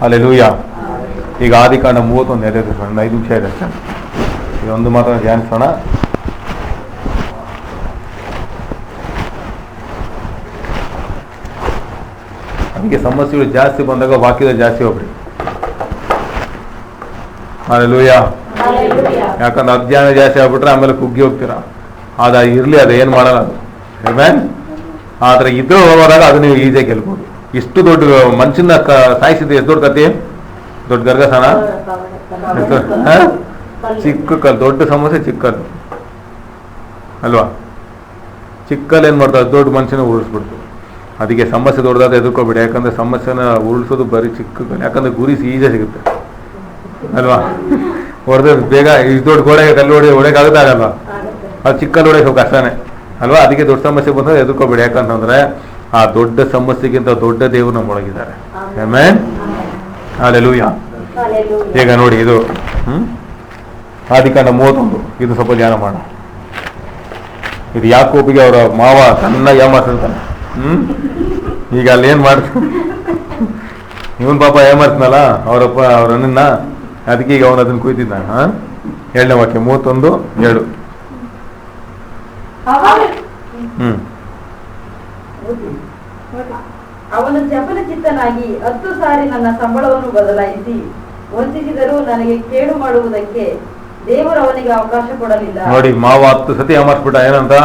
ಹಲ್ಲೆಲೂಯಾ. ಈಗ ಆದಿಕಾಂಡ 31 ಎದೆ 5 ನಿಮಿಷ ಇದೆ ಅಷ್ಟೇ. ಇದೊಂದು ಮಾತ್ರ ಧ್ಯಾನಿಸೋಣ. ಅದಕ್ಕೆ ಸಮಸ್ಯೆಗಳು ಜಾಸ್ತಿ ಬಂದಾಗ ವಾಕ್ಯದ ಜಾಸ್ತಿ ಹೋಗ್ರಿ. ಹಲ್ಲೆಲೂಯಾ. ಯಾಕಂದ್ರೆ ಅಧ್ಯಯನ ಜಾಸ್ತಿ ಆಗ್ಬಿಟ್ರೆ ಆಮೇಲೆ ಕುಗ್ಗಿ ಹೋಗ್ತೀರಾ. ಅದ ಇರ್ಲಿ, ಅದು ಏನ್ ಮಾಡಲ್ಲ ಅದು. ಆಮೆನ್. ಆದ್ರೆ ಇದ್ರ ಹೋದಾಗ ಅದು ನೀವು ಈಸಿಯಾಗಿ ಗೆಲ್ಬಹುದು. ಇಷ್ಟು ದೊಡ್ಡ ಮನುಷ್ಯನ ಸಾಯಿಸಿದ ಎಷ್ಟು ದೊಡ್ಡ ಕತೆ, ದೊಡ್ಡ ಗರ್ಗಸನ, ಚಿಕ್ಕ ಕಲ್ಲು. ದೊಡ್ಡ ಸಮಸ್ಯೆ ಚಿಕ್ಕದು ಅಲ್ವಾ. ಚಿಕ್ಕಲ್ಲಿ ಏನ್ ಮಾಡ್ತಾರೆ, ದೊಡ್ಡ ಮನುಷ್ಯನ ಉರುಳಿಸ್ಬಿಡ್ತು. ಅದಕ್ಕೆ ಸಮಸ್ಯೆ ದೊಡ್ಡದಾದ ಎದುರ್ಕೋಬೇಡಿ. ಯಾಕಂದ್ರೆ ಸಮಸ್ಯೆನ ಉರುಳಿಸೋದು ಬರೀ ಚಿಕ್ಕ ಕಲ್ಲು. ಯಾಕಂದ್ರೆ ಗುರಿ ಈಜೆ ಸಿಗುತ್ತೆ ಅಲ್ವಾ. ಹೊಡೆದ್ರೆ ಬೇಗ ಇಷ್ಟು ದೊಡ್ಡ ಗೋಡೆಗೆ ಕಲ್ಲು ಹೊಡೆಯಕ್ಕಾಗಲ್ಲ. ಅದು ಚಿಕ್ಕಲ್ಲಿ ಹೊಡೆಯಕ್ಕೆ ಸ್ವಲ್ಪ ಕಷ್ಟನೇ ಅಲ್ವಾ. ಅದಕ್ಕೆ ದೊಡ್ಡ ಸಮಸ್ಯೆ ಬಂದ್ರೆ ಎದುರ್ಕೋಬೇಡಿ. ಯಾಕಂತಂದ್ರೆ ಆ ದೊಡ್ಡ ಸಮಸ್ಯೆಗಿಂತ ದೊಡ್ಡ ದೇವರು ನಮ್ಮೊಳಗಿದ್ದಾರೆ. ಆಮೆನ್. ಹಲ್ಲೆಲೂಯಾ. ಈಗ ನೋಡಿ ಇದು ಆದಿಕಾಂಡ 31. ಇದು ಸ್ವಲ್ಪ ಧ್ಯಾನ ಮಾಡೋಣ. ಇದು ಯಾಕೋಬಿಗೆ ಅವರ ಮಾವ ಚೆನ್ನಾಗಿ ಏಮಾರ್ಸಿರ್ತಾನೆ. ಈಗ ಅಲ್ಲಿ ಏನ್ ಮಾಡ್ತಾನೆ ಇವನ್ ಪಾಪ ಏಮಾರ್ತಾನಲ್ಲ ಅವರಪ್ಪ ಅವರನ್ನ. ಅದಕ್ಕೆ ಈಗ ಅವನು ಅದನ್ನ ಕುಯ್ತಿದ್ದಾನೆ. 7ನೇ ವಾಕ್ಯ 31:7. ಅವನು ಚಪಲ ಚಿತ್ತನಾಗಿ 10 ಸಾರಿ ನನ್ನ ಸಂಬಳವನ್ನು ಬದಲಾಯಿಸಿ ವಂಚಿಸಿದರೂ ನನಗೆ ಕೇಡು ಮಾಡುವುದಕ್ಕೆ ದೇವರು ಅವನಿಗೆ ಅವಕಾಶ ಕೊಡಲಿಲ್ಲ. ನೋಡಿ, ಮಾವ 10 ಸತಿ ಏಮಾರ್ಸ್ಬಿಟ್ಟ. ಏನಂತ,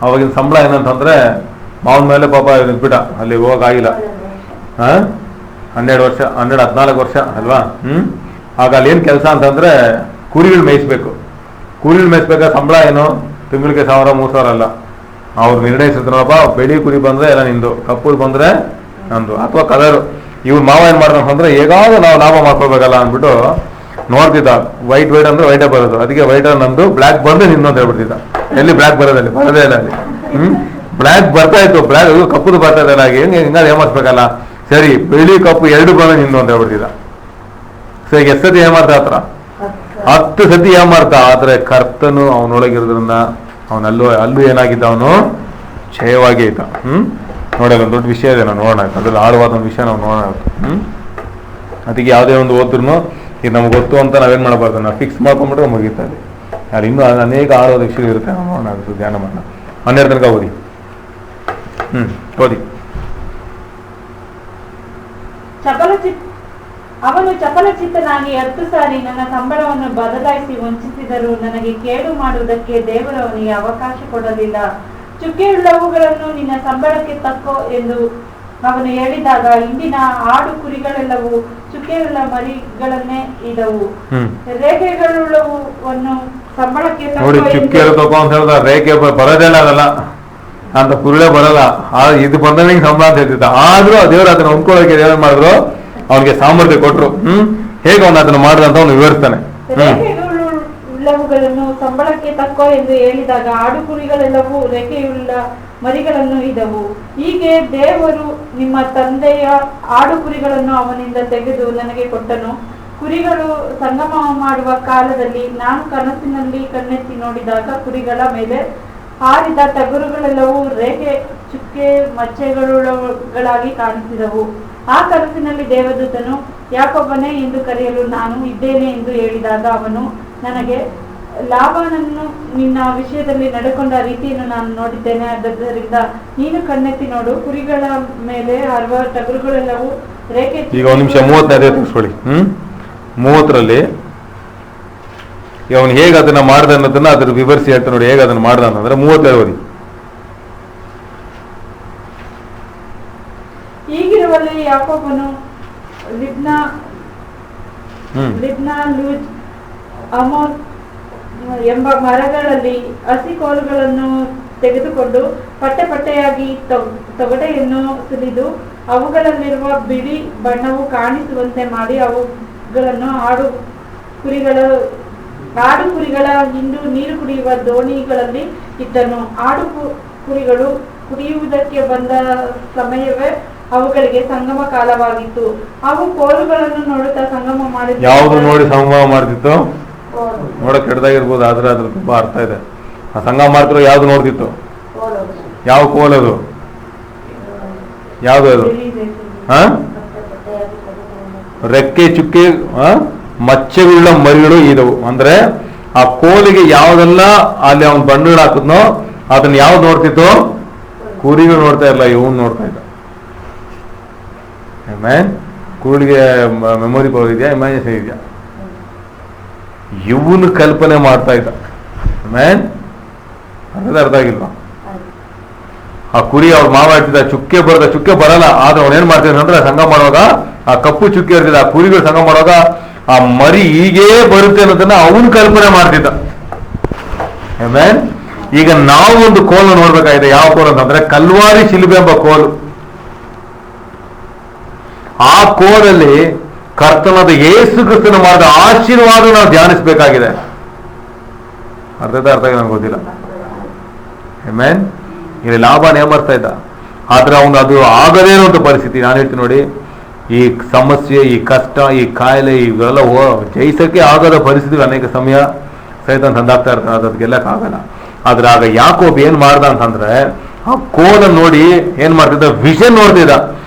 ಅವಾಗಿನ ಸಂಬಳ ಏನಂತಂದ್ರೆ ಮಾವನ ಮೇಲೆ ಪಾಪ ಬಿಟ್ಟ, ಅಲ್ಲಿ ಹೋಗಾಗಿಲ್ಲ. 12 ವರ್ಷ 14 ವರ್ಷ ಅಲ್ವಾ. ಆಗ ಅಲ್ಲಿ ಏನ್ ಕೆಲಸ ಅಂತಂದ್ರೆ ಕುರಿಗಳು ಮೇಯಿಸ್ಬೇಕು. ಕುರಿಗಳು ಮೇಯಿಸ್ಬೇಕಾದ್ರೆ ಸಂಬಳ ಏನು, ತಿಂಗಳಿಗೆ 1000-3000 ಅಲ್ಲ. ಅವ್ರು ನಿರ್ಣಯಿಸಿದ್ರಪ್ಪ, ಬೆಳಿ ಕುರಿ ಬಂದ್ರೆ ಎಲ್ಲ ನಿಂದು, ಕಪ್ಪುಲ್ ಬಂದ್ರೆ ನಂದು, ಅಥವಾ ಕಲರ್. ಇವ್ರು ಮಾವ ಏನ್ ಮಾಡ್ದ ಅಂತಂದ್ರೆ, ಹೇಗಾದ್ರೂ ನಾವು ಲಾಭ ಮಾಡ್ಕೊಳ್ಬೇಕಲ್ಲ ಅಂದ್ಬಿಟ್ಟು ನೋಡ್ತಿದ್ದ. ವೈಟ್ ಅಂದ್ರೆ ವೈಟೇ ಬರೋದು, ಅದಕ್ಕೆ ವೈಟ್ ನಂದು, ಬ್ಲ್ಯಾಕ್ ಬಂದ್ರೆ ನಿಂದು ಅಂತ ಹೇಳ್ಬಿಡ್ತಿದ್ದ. ಎಲ್ಲಿ ಬ್ಲ್ಯಾಕ್ ಬರೋದಲ್ಲಿ ಬರೋದೇ ಇಲ್ಲ ಅಲ್ಲಿ. ಬ್ಲ್ಯಾಕ್ ಬರ್ತಾ ಇತ್ತು, ಬ್ಲ್ಯಾಕ್ ಕಪ್ಪುದು ಬರ್ತಾ ಇದೆ. ಹಾಗೆ ಹಿಂಗಾದ್ರೆ ಏಮಾರ್ಸ್ಬೇಕಲ್ಲ. ಸರಿ, ಬೆಳಿ ಕಪ್ಪು 2 ಬಂದ್ರೆ ನಿಂದು ಅಂತ ಹೇಳ್ಬಿಡ್ತಿದ್ದ. ಸರಿ, ಎಷ್ಟು ಸತಿ ಏಮಾರ್ತ ಹತ್ರ 10 ಸತಿ ಏಮಾರ್ತ. ಆದ್ರೆ ಕರ್ತನು ಅವನೊಳಗಿರೋದ್ರಿಂದ ಅಲ್ಲೂ ಏನಾಗಿದ್ದ, ಅವನು ಕ್ಷಯವಾಗಿ ಇದ್ದ. ನೋಡಿ, ಅದೊಂದು ದೊಡ್ಡ ವಿಷಯ ಇದೆ, ನಾವು ನೋಡೋಣ. ಅದ್ರಲ್ಲಿ ಆಳವಾದ ಒಂದು ವಿಷಯ ನಾವು ನೋಡೋಣ. ಅದಕ್ಕೆ ಯಾವುದೇ ಒಂದು ಓದ್ರೂ ಇದು ನಮ್ಗೆ ಗೊತ್ತು ಅಂತ ನಾವೇನ್ ಮಾಡಬಾರ್ದು, ನಾವು ಫಿಕ್ಸ್ ಮಾಡ್ಕೊಂಡ್ಬಿಟ್ರೆ ಮುಗಿತಾರೆ. ಅಲ್ಲಿ ಇನ್ನೂ ಅನೇಕ ಆಳವಾದ ವಿಷಯ ಇರುತ್ತೆ, ನಾವು ನೋಡೋಣ. ಅದು ಧ್ಯಾನ ಮಾಡೋಣ. 12 ತನಕ ಓದಿ. ಓದಿ. ಅವನು ಚಪಲಚಿತ್ತನಾಗಿ 10 ಸಾರಿ ನನ್ನ ಸಂಬಳವನ್ನು ಬದಲಾಯಿಸಿ ವಂಚಿಸಿದರೂ ನನಗೆ ಕೇಡು ಮಾಡುವುದಕ್ಕೆ ದೇವರು ಅವನಿಗೆ ಅವಕಾಶ ಕೊಡಲಿಲ್ಲ. ಚುಕ್ಕೆಯುಳ್ಳವುಗಳನ್ನು ನಿನ್ನ ಸಂಬಳಕ್ಕೆ ತಕ್ಕೋ ಎಂದು ಅವನು ಹೇಳಿದಾಗ ಇಂದಿನ ಆಡು ಕುರಿಗಳೆಲ್ಲವೂ ಚುಕ್ಕೆಯುಳ್ಳ ಮರಿಗಳನ್ನೇ ಇದ್ದವು. ರೇಖೆಗಳುಳ್ಳವನ್ನು ಸಂಬಳಕ್ಕೆ ನೋಡಿ, ಚುಕ್ಕೆ ತಗೋ ಅಂತ ಹೇಳಿದ ರೇಖೆ ಬರೋದೇ ಆಗಲ್ಲ ಅಂತ, ಕುರುಳೆ ಬರಲ್ಲ. ಇದು ಬಂದ ಸಂಬಳ ಅಂತ ಹೇಳ್ತಿದ್ದ. ಆದ್ರೂ ದೇವರು ಅದನ್ನ ಹೊಂದ್ಕೊಳ್ಳೋಕೆ ಏನ್ ಮಾಡಿದ್ರು, ಅವನಿಗೆ ಸಾಮರ್ಥ್ಯ ಕೊಟ್ರು. ಹೇಗೆ ಅವನು ಅದನ್ನ ಮಾಡಿದಂತ ಅವನು ವಿವರಿಸ್ತಾನೆ. ರೇಖೆಗಳುಳ್ಳವುಗಳನ್ನು ಸಂಬಳಕ್ಕೆ ತಕ್ಕೋ ಎಂದು ಹೇಳಿದಾಗ ಆಡು ಕುರಿಗಳೆಲ್ಲವೂ ರೇಖೆಯುಳ್ಳ ಮರಿಗಳನ್ನು ಇದ್ದವು. ಹೀಗೆ ದೇವರು ನಿಮ್ಮ ತಂದೆಯ ಆಡು ಕುರಿಗಳನ್ನು ಅವನಿಂದ ತೆಗೆದು ನನಗೆ ಕೊಟ್ಟನು. ಕುರಿಗಳು ಸಂಗಮ ಮಾಡುವ ಕಾಲದಲ್ಲಿ ನಾನು ಕನಸಿನಲ್ಲಿ ಕಣ್ಣೆತ್ತಿ ನೋಡಿದಾಗ ಕುರಿಗಳ ಮೇಲೆ ಹಾರಿದ ಟಗರುಗಳೆಲ್ಲವೂ ರೇಖೆ ಚುಕ್ಕೆ ಮಚ್ಚೆಗಳಾಗಿ ಕಾಣಿಸಿದವು. ಆ ಕನಸಿನಲ್ಲಿ ದೇವದೂತನು ಯಾಕೋಬನೇ ಎಂದು ಕರೆಯಲು ನಾನು ಇದ್ದೇನೆ ಎಂದು ಹೇಳಿದಾಗ ಅವನು ನನಗೆ ಲಾಬಾನನ್ನು ನಿನ್ನ ವಿಷಯದಲ್ಲಿ ನಡೆಕೊಂಡ ರೀತಿಯನ್ನು ನಾನು ನೋಡಿದ್ದೇನೆ. ಆದ್ದರಿಂದ ನೀನು ಕಣ್ಣೆತ್ತಿ ನೋಡು, ಕುರಿಗಳ ಮೇಲೆ ಹರುವ ಟಗರುಗಳೆಲ್ಲವೂ ರೇಖೆ. ಈಗ 1 ನಿಮಿಷ 30 ತಿಳಿಸ್ಕೊಳ್ಳಿ. 30ರಲ್ಲಿ ಅವನು ಹೇಗೆ ಅದನ್ನ ಮಾಡ್ದ ಅನ್ನೋದನ್ನ ಅದ್ರ ವಿವರಿಸಿ ಹೇಳ್ತಾ ನೋಡಿ. ಹೇಗೆ ಅದನ್ನ ಮಾಡ್ದ ಅಂತಂದ್ರೆ 32 ಓದಿ. ಈಗಿರುವಲ್ಲಿ ಯಾಕೋಬನು ಲಿಬ್ನಾ, ಲೂಜ್, ಅಮೋನ್ ಎಂಬ ಮರಗಳಲ್ಲಿ ಹಸಿ ಕೋಲುಗಳನ್ನು ತೆಗೆದುಕೊಂಡು ಪಟ್ಟೆ ಪಟ್ಟೆಯಾಗಿ ತೊಗಟೆಯನ್ನು ಸುಲಿದು ಅವುಗಳಲ್ಲಿರುವ ಬಿಳಿ ಬಣ್ಣವು ಕಾಣಿಸುವಂತೆ ಮಾಡಿ ಅವುಗಳನ್ನು ಆಡು ಕುರಿಗಳ ಹಿಂಡು ನೀರು ಕುಡಿಯುವ ದೋಣಿಗಳಲ್ಲಿ ಇಟ್ಟನು. ಕುರಿಗಳು ಕುಡಿಯುವುದಕ್ಕೆ ಬಂದ ಸಮಯವೇ ಅವುಗಳಿಗೆ ಸಂಗಮ ಕಾಲವಾಗಿತ್ತು. ಅವು ಕೋಲುಗಳನ್ನು ನೋಡುತ್ತಾ ಸಂಗಮ ಮಾಡಿದ. ಯಾವುದು ನೋಡಿ ಸಂಗಮ ಮಾಡ್ತಿತ್ತು? ನೋಡಕ್ ಕೆಟ್ಟದಾಗಿರ್ಬೋದು, ಆದ್ರೆ ಅದ್ರ ತುಂಬಾ ಅರ್ಥ ಇದೆ. ಆ ಸಂಗಮ ಮಾಡ್ತಿರೋ ಯಾವ್ದು ನೋಡ್ತಿತ್ತು? ಯಾವ ಕೋಲದು? ಯಾವ್ದು ಅದು? ರೆಕ್ಕೆ ಚುಕ್ಕೆ ಮಚ್ಚೆಗುಳ್ಳ ಮರಿಗಳು ಇದ್ದವು. ಅಂದ್ರೆ ಆ ಕೋಲಿಗೆ ಯಾವ್ದೆಲ್ಲ ಅಲ್ಲಿ ಅವನ್ ಬಣ್ಣಗಳು ಹಾಕಿದ್ನೋ ಅದನ್ನ ಯಾವ್ದು ನೋಡ್ತಿತ್ತು? ಕುರಿಗಳು ನೋಡ್ತಾ ಇಲ್ಲ, ಇವನ್ ನೋಡ್ತಾ ಇದ್ದ. ಕುರುಳಿಗೆ ಮೆಮೊರಿ ಪವರ್ ಇದೆಯಾ, ಇಮ್ಯಾಜಿನೇಷನ್ ಇದೆಯಾ? ಇವನು ಕಲ್ಪನೆ ಮಾಡ್ತಾ ಇದ್ದ. ಅರ್ಥ ಆಗಿಲ್ವಾ? ಆ ಕುರಿ ಅವ್ರ ಮಾವ ಇರ್ತಿದ್ದ, ಚುಕ್ಕೆ ಬರಲ್ಲ. ಆದ್ರೆ ಅವನೇನ್ ಮಾಡ್ತಿದ್ದ ಅಂದ್ರೆ ಸಂಘ ಮಾಡುವಾಗ ಆ ಕಪ್ಪು ಚುಕ್ಕೆ ಇರ್ತಿದ್ದ, ಆ ಕುರಿಗಳು ಸಂಘ ಮಾಡುವಾಗ ಆ ಮರಿ ಹೀಗೇ ಬರುತ್ತೆ ಅನ್ನೋದನ್ನ ಅವನು ಕಲ್ಪನೆ ಮಾಡ್ತಿದ್ದ. ಈಗ ನಾವು ಒಂದು ಕೋಲು ನೋಡ್ಬೇಕಾಗಿದೆ. ಯಾವ ಕೋಲು ಅಂತಂದ್ರೆ ಕಲ್ವಾರಿ ಶಿಲುಬೆ ಎಂಬ ಕೋಲು. ಆ ಕೋಲಲ್ಲಿ ಕರ್ತನಾದ ಯೇಸು ಕ್ರಿಸ್ತನ ಮಾಡಿದ ಆಶೀರ್ವಾದ ನಾವು ಧ್ಯಾನಿಸಬೇಕಾಗಿದೆ. ಅರ್ಥ ಆಗಿದೆ, ನನಗೆ ಗೊತ್ತಿಲ್ಲ. ಇಲ್ಲಿ ಲಾಭನ ಏಮರ್ತಾ ಇದ್ದ, ಆದ್ರೆ ಅವನು ಅದು ಆಗದೇನೋ ಅಂತ ಪರಿಸ್ಥಿತಿ. ನಾನು ಹೇಳ್ತೀನಿ ನೋಡಿ, ಈ ಸಮಸ್ಯೆ, ಈ ಕಷ್ಟ, ಈ ಕಾಯಿಲೆ ಇವೆಲ್ಲ ಜಯಿಸಕ್ಕೆ ಆಗದ ಪರಿಸ್ಥಿತಿ ಅನೇಕ ಸಮಯ ಸಹಿತ ತಂದಾಗ್ತಾ ಇರ್ತಾನೆ. ಅದು ಗೆಲ್ಲಕ್ಕಾಗಲ್ಲ. ಆದ್ರೆ ಆಗ ಯಾಕೋಬ್ ಏನ್ ಮಾಡ್ದ ಅಂತಂದ್ರೆ ಆ ಕೋಲ ನೋಡಿ ಏನ್ ಮಾಡ್ತಿದ್ದ? ವಿಷನ್ ನೋಡ್ತಿದ್ದ.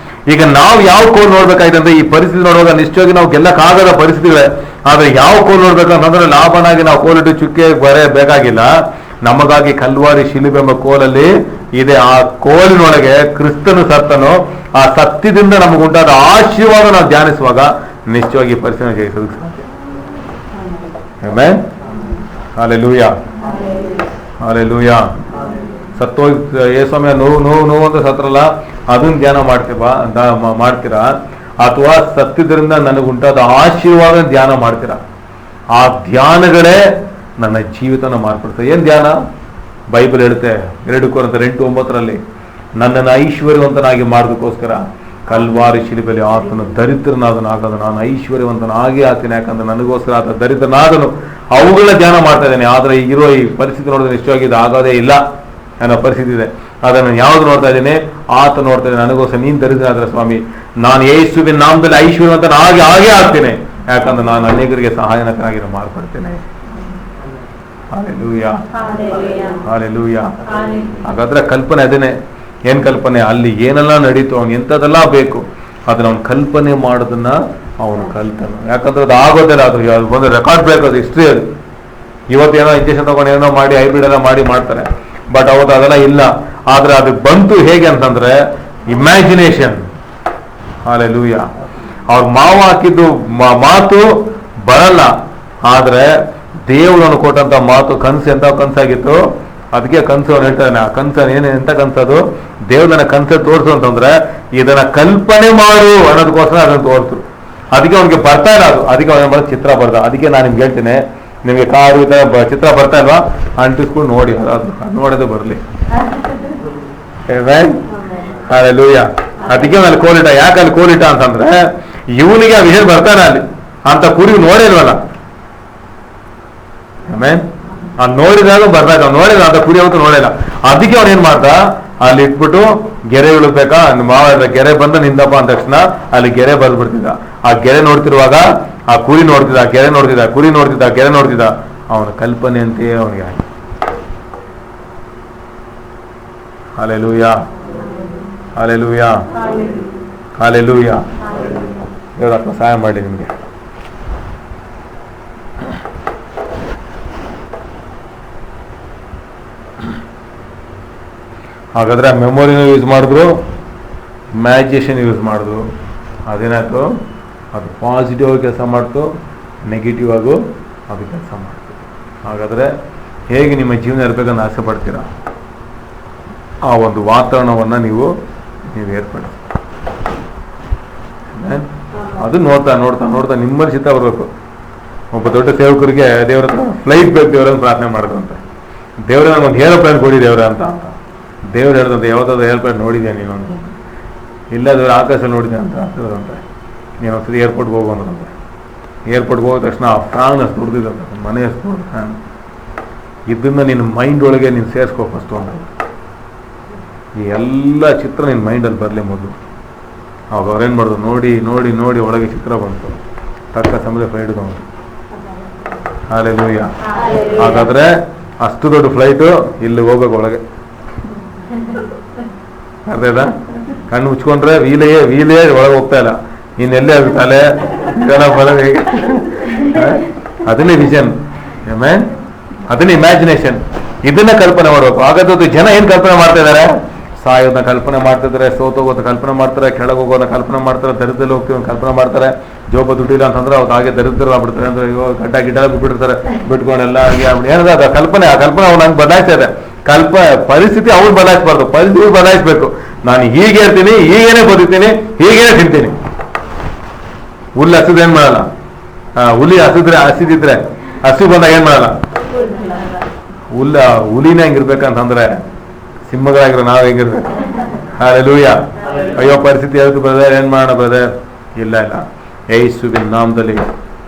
ಈಗ ನಾವು ಯಾವ ಕೋಲ್ ನೋಡ್ಬೇಕಾಯ್ತು ಅಂದ್ರೆ ಈ ಪರಿಸ್ಥಿತಿ ನೋಡುವಾಗ ನಿಶ್ಚಯವಾಗಿ ನಾವು ಗೆಲ್ಲಕ್ಕಾಗದ ಪರಿಸ್ಥಿತಿಗಳೇ. ಆದ್ರೆ ಯಾವ ಕೋಲ್ ನೋಡ್ಬೇಕಂತಂದ್ರೆ ಲಾಭನಾಗಿ ನಾವು ಕೋಲಿಟ್ಟು ಚುಕ್ಕೆ ಬರೇ ಬೇಕಾಗಿಲ್ಲ. ನಮಗಾಗಿ ಕಲ್ವಾರಿ ಶಿಲುಬೆ ಎಂಬ ಕೋಲಲ್ಲಿ ಇದೆ. ಆ ಕೋಲಿನೊಳಗೆ ಕ್ರಿಸ್ತನು ಸತ್ತನು. ಆ ಸತ್ಯದಿಂದ ನಮಗುಂಟಾದ ಆಶೀರ್ವಾದ ನಾವು ಧ್ಯಾನಿಸುವಾಗ ನಿಶ್ಚಯವಾಗಿ ಪರಿಸ್ಥಿತಿ ಜಯಿಸೋದಕ್ಕೆ ಸಾಧ್ಯ. ಆಮೆನ್. Hallelujah, hallelujah. ಸತ್ತೋಗಿ ಏಸಮಯ ನೋವು ಅಂತ ಸತ್ರಲ್ಲ, ಅದನ್ನ ಧ್ಯಾನ ಮಾಡ್ತೀರಾ ಅಥವಾ ಸತ್ಯದಿಂದ ನನಗುಂಟಾದ ಆಶೀರ್ವಾದ ಧ್ಯಾನ ಮಾಡ್ತೀರಾ? ಆ ಧ್ಯಾನಗಳೇ ನನ್ನ ಜೀವಿತನ ಮಾರ್ಪಡ್ತದೆ. ಏನ್ ಧ್ಯಾನ? ಬೈಬಲ್ ಹೇಳುತ್ತೆ 2 ಕೊರಿಂಥರ್ 8:9 ನನ್ನನ್ನು ಐಶ್ವರ್ಯವಂತನಾಗಿ ಮಾಡೋದಕ್ಕೋಸ್ಕರ ಕಲ್ವಾರಿ ಶಿಲುಬೆಯಲ್ಲಿ ಆತನು ದರಿದ್ರನಾದನಾಗದು ನಾನು ಐಶ್ವರ್ಯವಂತನಾಗಿ ಆಗ್ತೀನಿ. ಯಾಕಂದ್ರೆ ನನಗೋಸ್ಕರ ಆತ ದರಿದ್ರನಾದನು. ಅವುಗಳ ಧ್ಯಾನ ಮಾಡ್ತಾ ಇದ್ದೇನೆ. ಆದ್ರೆ ಇರೋ ಈ ಪರಿಸ್ಥಿತಿ ನೋಡಿದ್ರೆ ನಿಶ್ಚಯವಾಗಿ ಇದು ಆಗೋದೇ ಇಲ್ಲ ಅನ್ನೋ ಪರಿಸ್ಥಿತಿ ಇದೆ. ಅದನ್ನು ಯಾವ್ದು ನೋಡ್ತಾ ಇದ್ದೀನಿ? ಆತ ನೋಡ್ತಾ ಇದ್ದೀನಿ. ನನಗೋಸ್ಕರ ನೀನ್ ದರಿದ್ರನಾದ್ರೆ ಸ್ವಾಮಿ, ನಾನು ಯೇಸುವಿನ ನಾಮದಲ್ಲಿ ಐಶ್ವರ್ಯವಂತನ ಹಾಗೆ ಆಗ್ತೇನೆ. ಯಾಕಂದ್ರೆ ನಾನು ಅನೇಕರಿಗೆ ಸಹಾಯಕನಾಗಿ ಮಾರ್ಪಡ್ತೇನೆ. Hallelujah, hallelujah. ಹಾಗಾದ್ರೆ ಕಲ್ಪನೆ ಅದೇನೆ. ಏನ್ ಕಲ್ಪನೆ? ಅಲ್ಲಿ ಏನೆಲ್ಲ ನಡೀತು, ಅವ್ನು ಎಂಥದೆಲ್ಲ ಬೇಕು ಅದನ್ನ ಅವ್ನು ಕಲ್ಪನೆ ಮಾಡೋದನ್ನ ಅವನು ಕಲ್ತಾನ. ಯಾಕಂದ್ರೆ ಅದು ಆಗೋದಿಲ್ಲ. ಅದು ಒಂದು ರೆಕಾರ್ಡ್ ಬೇಕು, ಅದು ಹಿಸ್ಟ್ರಿ. ಅದು ಇವತ್ತೇನೋ ಇಂಜೆಕ್ಷನ್ ತಗೊಂಡು ಏನೋ ಮಾಡಿ ಹೈಬ್ರಿಡ್ ಎಲ್ಲ ಮಾಡ್ತಾರೆ. ಬಟ್ ಅವತ್ತು ಅದೆಲ್ಲ ಇಲ್ಲ. ಆದ್ರೆ ಅದು ಬಂತು ಹೇಗೆ ಅಂತಂದ್ರೆ ಇಮ್ಯಾಜಿನೇಷನ್. ಹಾಲೆಲೂಯಾ. ಅವ್ರ ಮಾವ ಹಾಕಿದ್ದು ಮಾತು ಬರಲ್ಲ. ಆದ್ರೆ ದೇವರನ್ನು ಕೊಟ್ಟಂತ ಮಾತು, ಕನಸು ಎಂತ ಕನಸಾಗಿತ್ತು. ಅದಕ್ಕೆ ಕನಸು ಅವನು ಹೇಳ್ತಾನೆ. ಆ ಕನಸು ಎಂತ ಕನಸದು? ದೇವ್ರನ್ನ ಕನಸು ತೋರಿಸು ಅಂತಂದ್ರೆ ಇದನ್ನ ಕಲ್ಪನೆ ಮಾಡು ಅನ್ನೋದಕ್ಕೋಸ್ಕರ ಅದನ್ನು ತೋರಿಸು. ಅದಕ್ಕೆ ಅವನಿಗೆ ಬರ್ತಾ ಇಲ್ಲ ಅದು. ಅದಕ್ಕೆ ಅವನ ಚಿತ್ರ ಬರ್ದ. ಅದಕ್ಕೆ ನಾನು ನಿಮ್ಗೆ ಹೇಳ್ತೇನೆ, ನಿಮ್ಗೆ ಕಾರು ಈ ತರ ಚಿತ್ರ ಬರ್ತಾ ಇಲ್ವಾ? ಅಂಟಿಸ್ಕೊಂಡು ನೋಡಿ, ನೋಡೋದು ಬರ್ಲಿ. ಹಾಲೆಲೂಯಾ. ಅದಕ್ಕೆ ಅಲ್ಲಿ ಕೋಲಿಟ. ಯಾಕೆ ಅಲ್ಲಿ ಕೋಲಿಟ ಅಂತಂದ್ರೆ ಇವನಿಗೆ ಆ ವಿಷಯ ಬರ್ತಾನೆ. ಅಲ್ಲಿ ಅಂತ ಕುರಿ ನೋಡಿಲ್ವಲ್ಲ. ಆಮೇನ್. ನೋಡಿದಾಗ ಬರ್ದಾಗ ನೋಡಿದ ಅಂತ ಕುರಿ ಅವತ್ತು ನೋಡಿಲ್ಲ. ಅದಕ್ಕೆ ಅವ್ನು ಏನ್ ಮಾಡ್ದ? ಅಲ್ಲಿ ಇಟ್ಬಿಟ್ಟು ಗೆರೆ ಇಳಿಬೇಕಾ, ಮಾವ ಗೆರೆ ಬಂದ ನಿಂದಪ್ಪ ಅಂದ ತಕ್ಷಣ ಅಲ್ಲಿ ಗೆರೆ ಬರ್ದ್ಬಿಡ್ತಿದ್ದ. ಆ ಗೆರೆ ನೋಡ್ತಿರುವಾಗ ಆ ಕುರಿ ನೋಡ್ತಿದ್ದ, ಗೆರೆ ನೋಡ್ತಿದ್ದ, ಕುರಿ ನೋಡ್ತಿದ್ದ, ಗೆರೆ ನೋಡ್ತಿದ್ದ. ಅವನ ಕಲ್ಪನೆ ಅಂತೆಯೇ ಅವನಿಗೆ ಆಯ್ತು. Hallelujah, hallelujah, hallelujah. ದೇವರಪ್ಪ ಸಹಾಯ ಮಾಡಿ ನಿಮಗೆ. ಹಾಗಾದ್ರೆ ಆ ಮೆಮೊರಿನೂ ಯೂಸ್ ಮಾಡಿದ್ರು, ಇಮ್ಯಾಜಿನೇಷನ್ ಯೂಸ್ ಮಾಡಿದ್ರು. ಅದೇನಾಯ್ತು, ಅದು ಪಾಸಿಟಿವ್ ಆಗಿ ಕೆಲಸ ಮಾಡ್ತು, ನೆಗೆಟಿವ್ ಆಗು ಅದು ಕೆಲಸ ಮಾಡ್ತು. ಹಾಗಾದರೆ ಹೇಗೆ ನಿಮ್ಮ ಜೀವನ ಇರಬೇಕಂತ ಆಸೆ ಪಡ್ತೀರಾ, ಆ ಒಂದು ವಾತಾವರಣವನ್ನು ನೀವು ಏರ್ಪಡಿಸಿ. ಅದು ನೋಡ್ತಾ ನೋಡ್ತಾ ನೋಡ್ತಾ ನಿಮ್ಮಲ್ಲಿ ಚಿತ್ತ ಬರಬೇಕು. ಒಬ್ಬ ದೊಡ್ಡ ಸೇವಕರಿಗೆ ದೇವರ ಹತ್ರ ಫ್ಲೈಟ್ ಬೇಕು ದೇವರನ್ನು ಪ್ರಾರ್ಥನೆ ಮಾಡಿದಂತೆ. ದೇವರ ನನಗೊಂದು ಏರೋಪ್ಲೇನ್ ಕೊಡಿ ದೇವರ ಅಂತ ದೇವ್ರು ಹೇಳ್ದಂತೆ, ಯಾವುದಾದ್ರು ಏರೋಪ್ಲೇನ್ ನೋಡಿದ್ಯಾ ನೀನು ಅಂತ. ಇಲ್ಲ ದೇವ್ರ ಆಕಾಶ ನೋಡಿದೆ ಅಂತ ಹೇಳ್ದಂತೆ. ನೀನು ಒಂದ್ಸರಿ ಏರ್ಪೋರ್ಟ್ಗೆ ಹೋಗೋದಂತೆ. ಏರ್ಪೋರ್ಟ್ಗೆ ಹೋದ ತಕ್ಷಣ ಆ ಫ್ಯಾನ್ ಅಷ್ಟು ದುಡ್ದಿದಂತೆ, ಮನೆ ಅಷ್ಟು ದೊಡ್ಡ ಫ್ಯಾನ್. ಇದನ್ನು ನಿನ್ನ ಮೈಂಡ್ ಒಳಗೆ ನೀನು ಸೇರಿಸ್ಕೋ ಫಸ್ಟು ಅಂತ. ಈ ಎಲ್ಲ ಚಿತ್ರ ನಿನ್ನ ಮೈಂಡಲ್ಲಿ ಬರಲಿ ಮೊದಲು. ಅವಾಗ ಅವ್ರೇನು ಮಾಡೋದು, ನೋಡಿ ನೋಡಿ ನೋಡಿ ಒಳಗೆ ಚಿತ್ರ ಬಂತು. ತಕ್ಕ ಸಮಯದ ಫ್ಲೈಟ್ ಬಂತು. ಹಾಲೆಲೂಯಾ. ಹಾಗಾದ್ರೆ ಅಷ್ಟು ದೊಡ್ಡ ಫ್ಲೈಟು ಇಲ್ಲಿ ಹೋಗ್ಬೇಕು ಒಳಗೆ. ಅರ್ಥ ಆಯ್ತಾ? ಕಣ್ಣು ಮುಚ್ಕೊಂಡ್ರೆ ವೀಲೇ ಒಳಗೆ ಹೋಗ್ತಾ ಇಲ್ಲ. ಇನ್ನೆಲ್ಲೇ ಆಗುತ್ತಲೆ ಬರೋದು ಹೇಗೆ? ಅದನ್ನೇ ವಿಷನ್, ಅದನ್ನೇ ಇಮ್ಯಾಜಿನೇಷನ್. ಇದನ್ನ ಕಲ್ಪನೆ ಮಾಡ್ಬೇಕು. ಹಾಗಾದ್ರೆ ಜನ ಏನ್ ಕಲ್ಪನೆ ಮಾಡ್ತಾ ಇದಾರೆ? ಸಾಯೋದನ್ನ ಕಲ್ಪನೆ ಮಾಡ್ತಿದ್ದಾರೆ, ಸೋತೋಗೋದ ಕಲ್ಪನೆ ಮಾಡ್ತಾರೆ, ಕೆಳಗೆ ಹೋಗೋದನ್ನ ಕಲ್ಪನೆ ಮಾಡ್ತಾರೆ, ದರಿದ್ರಲ್ಲಿ ಹೋಗ್ತೀವಿ ಕಲ್ಪನೆ ಮಾಡ್ತಾರೆ. ಜೋಬ ದುಡ್ಡಿಲ್ಲ ಅಂತಂದ್ರೆ ಅವ್ರು ಹಾಗೆ ದರಿದ್ರ ಆಗ್ಬಿಡ್ತಾರೆ. ಅಂದ್ರೆ ಗಡ್ಡ ಗಿಡ್ಡ ಬಿಟ್ಬಿಡ್ತಾರೆ, ಬಿಟ್ಕೊಂಡೆಲ್ಲ ಹಾಗೆ ಆಗ್ಬಿಟ್ಟು ಏನದ ಅದು ಕಲ್ಪನೆ. ಆ ಕಲ್ಪನೆ ಅವ್ರು ನಂಗೆ ಬದಲಾಯಿಸ್ತಾ ಇದೆ. ಪರಿಸ್ಥಿತಿ ಅವ್ರು ಬದಲಾಯಿಸಬಾರ್ದು, ಪರಿಸ್ಥಿತಿ ಬದಲಾಯಿಸ್ಬೇಕು. ನಾನು ಹೀಗೆ ಇರ್ತೀನಿ, ಹೀಗೇನೆ ಬದುಕ್ತೀನಿ, ಹೀಗೇನೆ ತಿಂತೀನಿ. ಹುಲ್ಲು ಹಸಿದ್ರೆ ಏನ್ ಮಾಡಲ್ಲ, ಹುಲಿ ಹಸಿದಿದ್ರೆ ಹಸಿ ಬಂದಾಗ ಏನ್ ಮಾಡಲ್ಲ, ಹುಲಿನೇ ಹೆಂಗಿರ್ಬೇಕಂತಂದ್ರೆ ಸಿಂಹಗಳಾಗಿರೋ ನಾವು ಹೆಂಗಿರ್ಬೇಕು. ಹಾಲೆಲೂಯಾ. ಅಯ್ಯೋ ಪರಿಸ್ಥಿತಿ ಯಾವ್ದು ಬ್ರದರ್, ಏನ್ ಮಾಡೋಣ ಬ್ರದರ್? ಇಲ್ಲ ಇಲ್ಲ, ಯೇಸುವಿನ ನಾಮದಲ್ಲಿ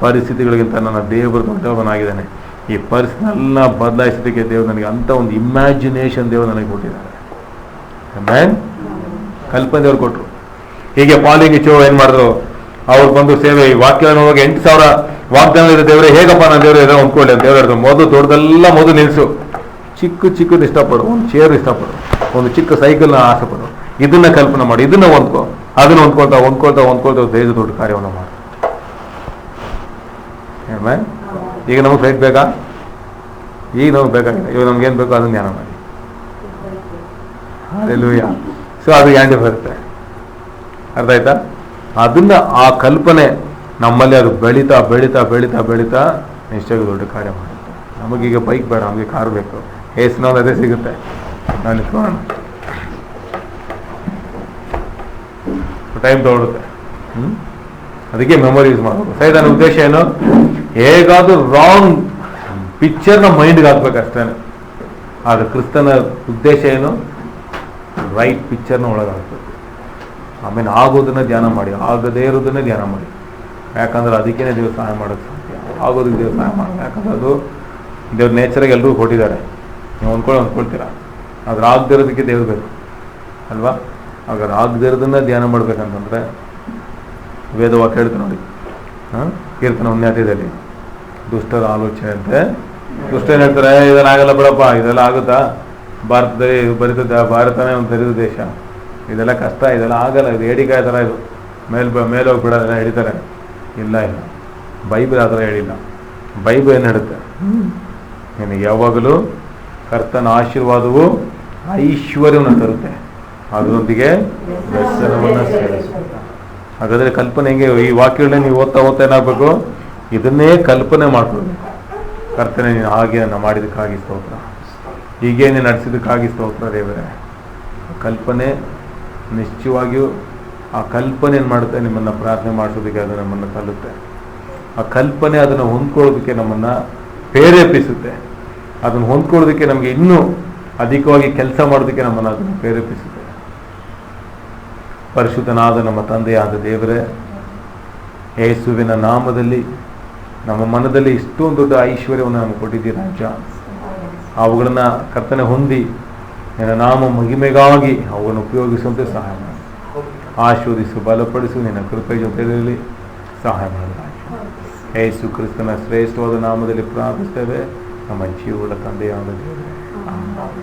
ಪರಿಸ್ಥಿತಿಗಳಿಗಿಂತ ನನ್ನ ದೇವರು ದೊಡ್ಡವನಾಗಿದ್ದಾನೆ. ಈ ಪರಿಸ್ಥಿತಿನೆಲ್ಲ ಬದಲಾಯಿಸಲಿಕ್ಕೆ ದೇವರು ನನಗೆ ಅಂತ ಒಂದು ಇಮ್ಯಾಜಿನೇಷನ್ ದೇವರು ನನಗೆ ಕೊಟ್ಟಿದ್ದಾರೆ. ಕಲ್ಪನೆ ದೇವ್ರು ಕೊಟ್ಟರು. ಹೀಗೆ ಪಾಲಿಂಗ್ ಚೋ ಏನ್ ಮಾಡಿದ್ರು, ಅವ್ರು ಬಂದು ಸೇವೆ ವಾಕ್ಯ ಹೋಗಿ 8,000 ವಾಗ್ದಾನ ಇದೆ. ದೇವರೇ ಹೇಗಪ್ಪ ನಾನು ದೇವರು ಏನೋ ಅಂದ್ಕೊಳ್ಳಿ ಅಂತ ದೇವ್ರು ಹೇಳಿದ್ರು. ಮೊದಲು ದೊಡ್ಡದೆಲ್ಲ ಮೊದಲು ನಿಲ್ಲಿಸು. ಚಿಕ್ಕದು ಇಷ್ಟಪಡು, ಒಂದು ಚೇರ್ ಇಷ್ಟಪಡು, ಒಂದು ಚಿಕ್ಕ ಸೈಕಲ್ನ ಆಸೆ ಪಡು. ಇದನ್ನ ಕಲ್ಪನೆ ಮಾಡಿ, ಇದನ್ನ ಹೊಂದ್ಕೋ, ಅದನ್ನ ಹೊಂದ್ಕೊಳ್ತಾ ದೇಶ ದೊಡ್ಡ ಕಾರ್ಯವನ್ನು ಮಾಡು. ಈಗ ನಮಗೆ ಫ್ಲೈಟ್ ಬೇಕಾ? ಈಗ ನಮ್ಗೆ ಬೇಕಾಗಿಲ್ಲ. ಇವಾಗ ನಮ್ಗೇನು ಬೇಕೋ ಅದನ್ನ ಧ್ಯಾನ ಮಾಡಿ. ಹಾಲೆಲೂಯಾ. ಸೊ ಅದು ಯಾಂಡಿ ಬರುತ್ತೆ. ಅರ್ಥ ಆಯ್ತಾ? ಅದನ್ನ ಆ ಕಲ್ಪನೆ ನಮ್ಮಲ್ಲಿ ಅದು ಬೆಳೀತಾ ಬೆಳೀತಾ ಬೆಳೀತಾ ಬೆಳೀತಾ ನಿಶ್ಚಯ ದೊಡ್ಡ ಕಾರ್ಯ ಮಾಡುತ್ತೆ. ನಮಗೀಗ ಬೈಕ್ ಬೇಡ, ನಮಗೆ ಕಾರ್ ಬೇಕು. ಏಸ್ನೋದು ಅದೇ ಸಿಗುತ್ತೆ. ನಾನು ಇಟ್ಕೊಳ್ಳೋಣ, ಟೈಮ್ ತಗೊಳುತ್ತೆ. ಅದಕ್ಕೆ ಮೆಮೊರಿ ಯೂಸ್ ಮಾಡಬೇಕು. ಸೈತಾನ ಉದ್ದೇಶ ಏನು? ಹೇಗಾದ್ರೂ ರಾಂಗ್ ಪಿಕ್ಚರ್ನ ಮೈಂಡ್ಗೆ ಹಾಕ್ಬೇಕಷ್ಟೇ. ಆದರೆ ಕ್ರಿಸ್ತನ ಉದ್ದೇಶ ಏನು? ರೈಟ್ ಪಿಕ್ಚರ್ನ ಒಳಗಾಗಬೇಕು. ಆಮೇಲೆ ಆಗೋದನ್ನ ಧ್ಯಾನ ಮಾಡಿ, ಆಗದೇ ಇರೋದನ್ನೇ ಧ್ಯಾನ ಮಾಡಿ. ಯಾಕಂದ್ರೆ ಅದಕ್ಕೇನೆ ದೇವ್ರು ಸಹಾಯ ಮಾಡೋದು ಸಾಧ್ಯ. ಆಗೋದಕ್ಕೆ ದೇವ್ರು ಸಹಾಯ ಮಾಡೋದು. ಯಾಕಂದ್ರೆ ಅದು ದೇವ್ರ ನೇಚರಾಗಿ ಎಲ್ಲರೂ ಕೊಟ್ಟಿದ್ದಾರೆ. ನೀವು ಹೊಂದ್ಕೊಳ್ತೀರಾ. ಆದ್ರೆ ಆಗದೇ ಇರೋದಕ್ಕೆ ದೇವ್ರು ಬೇಕು ಅಲ್ವಾ? ಹಾಗಾದ್ರೆ ಆಗದೇ ಇರೋದನ್ನ ಧ್ಯಾನ ಮಾಡ್ಬೇಕಂತಂದ್ರೆ ವೇದವಾಕ್ಯ ಹೇಳ್ತಾರೆ ನೋಡಿ, ಕೀರ್ತನ 1 ದುಷ್ಟರ ಆಲೋಚನೆ ಅಂತೆ. ದುಷ್ಟ ಏನ್ ಹೇಳ್ತಾರೆ? ಇದೆಲ್ಲ ಆಗಲ್ಲ ಬಿಡಪ್ಪ, ಇದೆಲ್ಲ ಆಗುತ್ತಾ? ಭಾರತದಲ್ಲಿ ಬರೀತದೆ, ಭಾರತನೇ ಒಂದು ದರಿದ್ರ ದೇಶ, ಇದೆಲ್ಲ ಕಷ್ಟ, ಇದೆಲ್ಲ ಆಗಲ್ಲ, ಇದು ಏಡಿಕಾಯಿ ಥರ, ಇದು ಮೇಲೋಗಿ ಬಿಡೋದೆಲ್ಲ ಹಿಡಿತಾರೆ. ಇಲ್ಲ ಇಲ್ಲ, ಬೈಬಲ್ ಆ ಥರ ಹೇಳಿಲ್ಲ. ಬೈಬಲ್ ಏನು ಹೇಳುತ್ತೆ? ನಿನಗೆ ಯಾವಾಗಲೂ ಕರ್ತನ ಆಶೀರ್ವಾದವು ಐಶ್ವರ್ಯವನ್ನು ತರುತ್ತೆ, ಅದರೊಂದಿಗೆ ವ್ಯಸನವನ್ನು ಸೇರಿಸುತ್ತೆ. ಹಾಗಾದರೆ ಕಲ್ಪನೆ ಹೆಂಗೆ? ಈ ವಾಕ್ಯಗಳನ್ನ ನೀವು ಓದ್ತಾ ಏನಾಗಬೇಕು? ಇದನ್ನೇ ಕಲ್ಪನೆ ಮಾಡ್ಕೊಳ್ಬೇಕು. ಕರ್ತನೆ ನೀನು ಹಾಗೆ ಮಾಡಿದಕ್ಕಾಗಿ ಸ್ತೋತ್ರ, ಹೀಗೇನೆ ನಡೆಸಿದಕ್ಕಾಗಿ ಸ್ತೋತ್ರ ದೇವರೇ. ಕಲ್ಪನೆ ನಿಶ್ಚಯವಾಗಿಯೂ ಆ ಕಲ್ಪನೆ ಏನು ಮಾಡುತ್ತೆ? ನಿಮ್ಮನ್ನು ಪ್ರಾರ್ಥನೆ ಮಾಡಿಸೋದಕ್ಕೆ ಅದು ನಮ್ಮನ್ನು ತಳ್ಳುತ್ತೆ. ಆ ಕಲ್ಪನೆ ಅದನ್ನು ಹೊಂದ್ಕೊಳ್ಳೋದಕ್ಕೆ ನಮ್ಮನ್ನು ಪ್ರೇರೇಪಿಸುತ್ತೆ. ಅದನ್ನು ಹೊಂದ್ಕೊಳ್ಳೋದಕ್ಕೆ ನಮಗೆ ಇನ್ನೂ ಅಧಿಕವಾಗಿ ಕೆಲಸ ಮಾಡೋದಕ್ಕೆ ನಮ್ಮನ್ನು ಅದನ್ನು ಪ್ರೇರೇಪಿಸುತ್ತೆ. ಪರಿಶುದ್ಧನಾದ ನಮ್ಮ ತಂದೆಯಾದ ದೇವರೇ, ಯೇಸುವಿನ ನಾಮದಲ್ಲಿ ನಮ್ಮ ಮನದಲ್ಲಿ ಇಷ್ಟೊಂದು ದೊಡ್ಡ ಐಶ್ವರ್ಯವನ್ನು ನಮಗೆ ಕೊಟ್ಟಿದ್ದೀರ ರಾಜ. ಅವುಗಳನ್ನು ಕರ್ತನೆ ಹೊಂದಿ ನಿನ್ನ ನಾಮ ಮಹಿಮೆಗಾಗಿ ಅವುಗಳನ್ನು ಉಪಯೋಗಿಸುವಂತೆ ಸಹಾಯ ಮಾಡಿ. ಆಶೀರ್ವದಿಸು, ಬಲಪಡಿಸು, ನಿನ್ನ ಕೃಪೆ ಜೊತೆಯಲ್ಲಿ ಸಹಾಯ ಮಾಡಿ ರಾಜ. ಯೇಸು ಕ್ರಿಸ್ತನ ಶ್ರೇಷ್ಠವಾದ ನಾಮದಲ್ಲಿ ಪ್ರಾರ್ಥಿಸ್ತೇವೆ ನಮ್ಮ ಜೀವಗಳ ತಂದೆಯಾದ ದೇವರೇ. ಆಮೆನ್.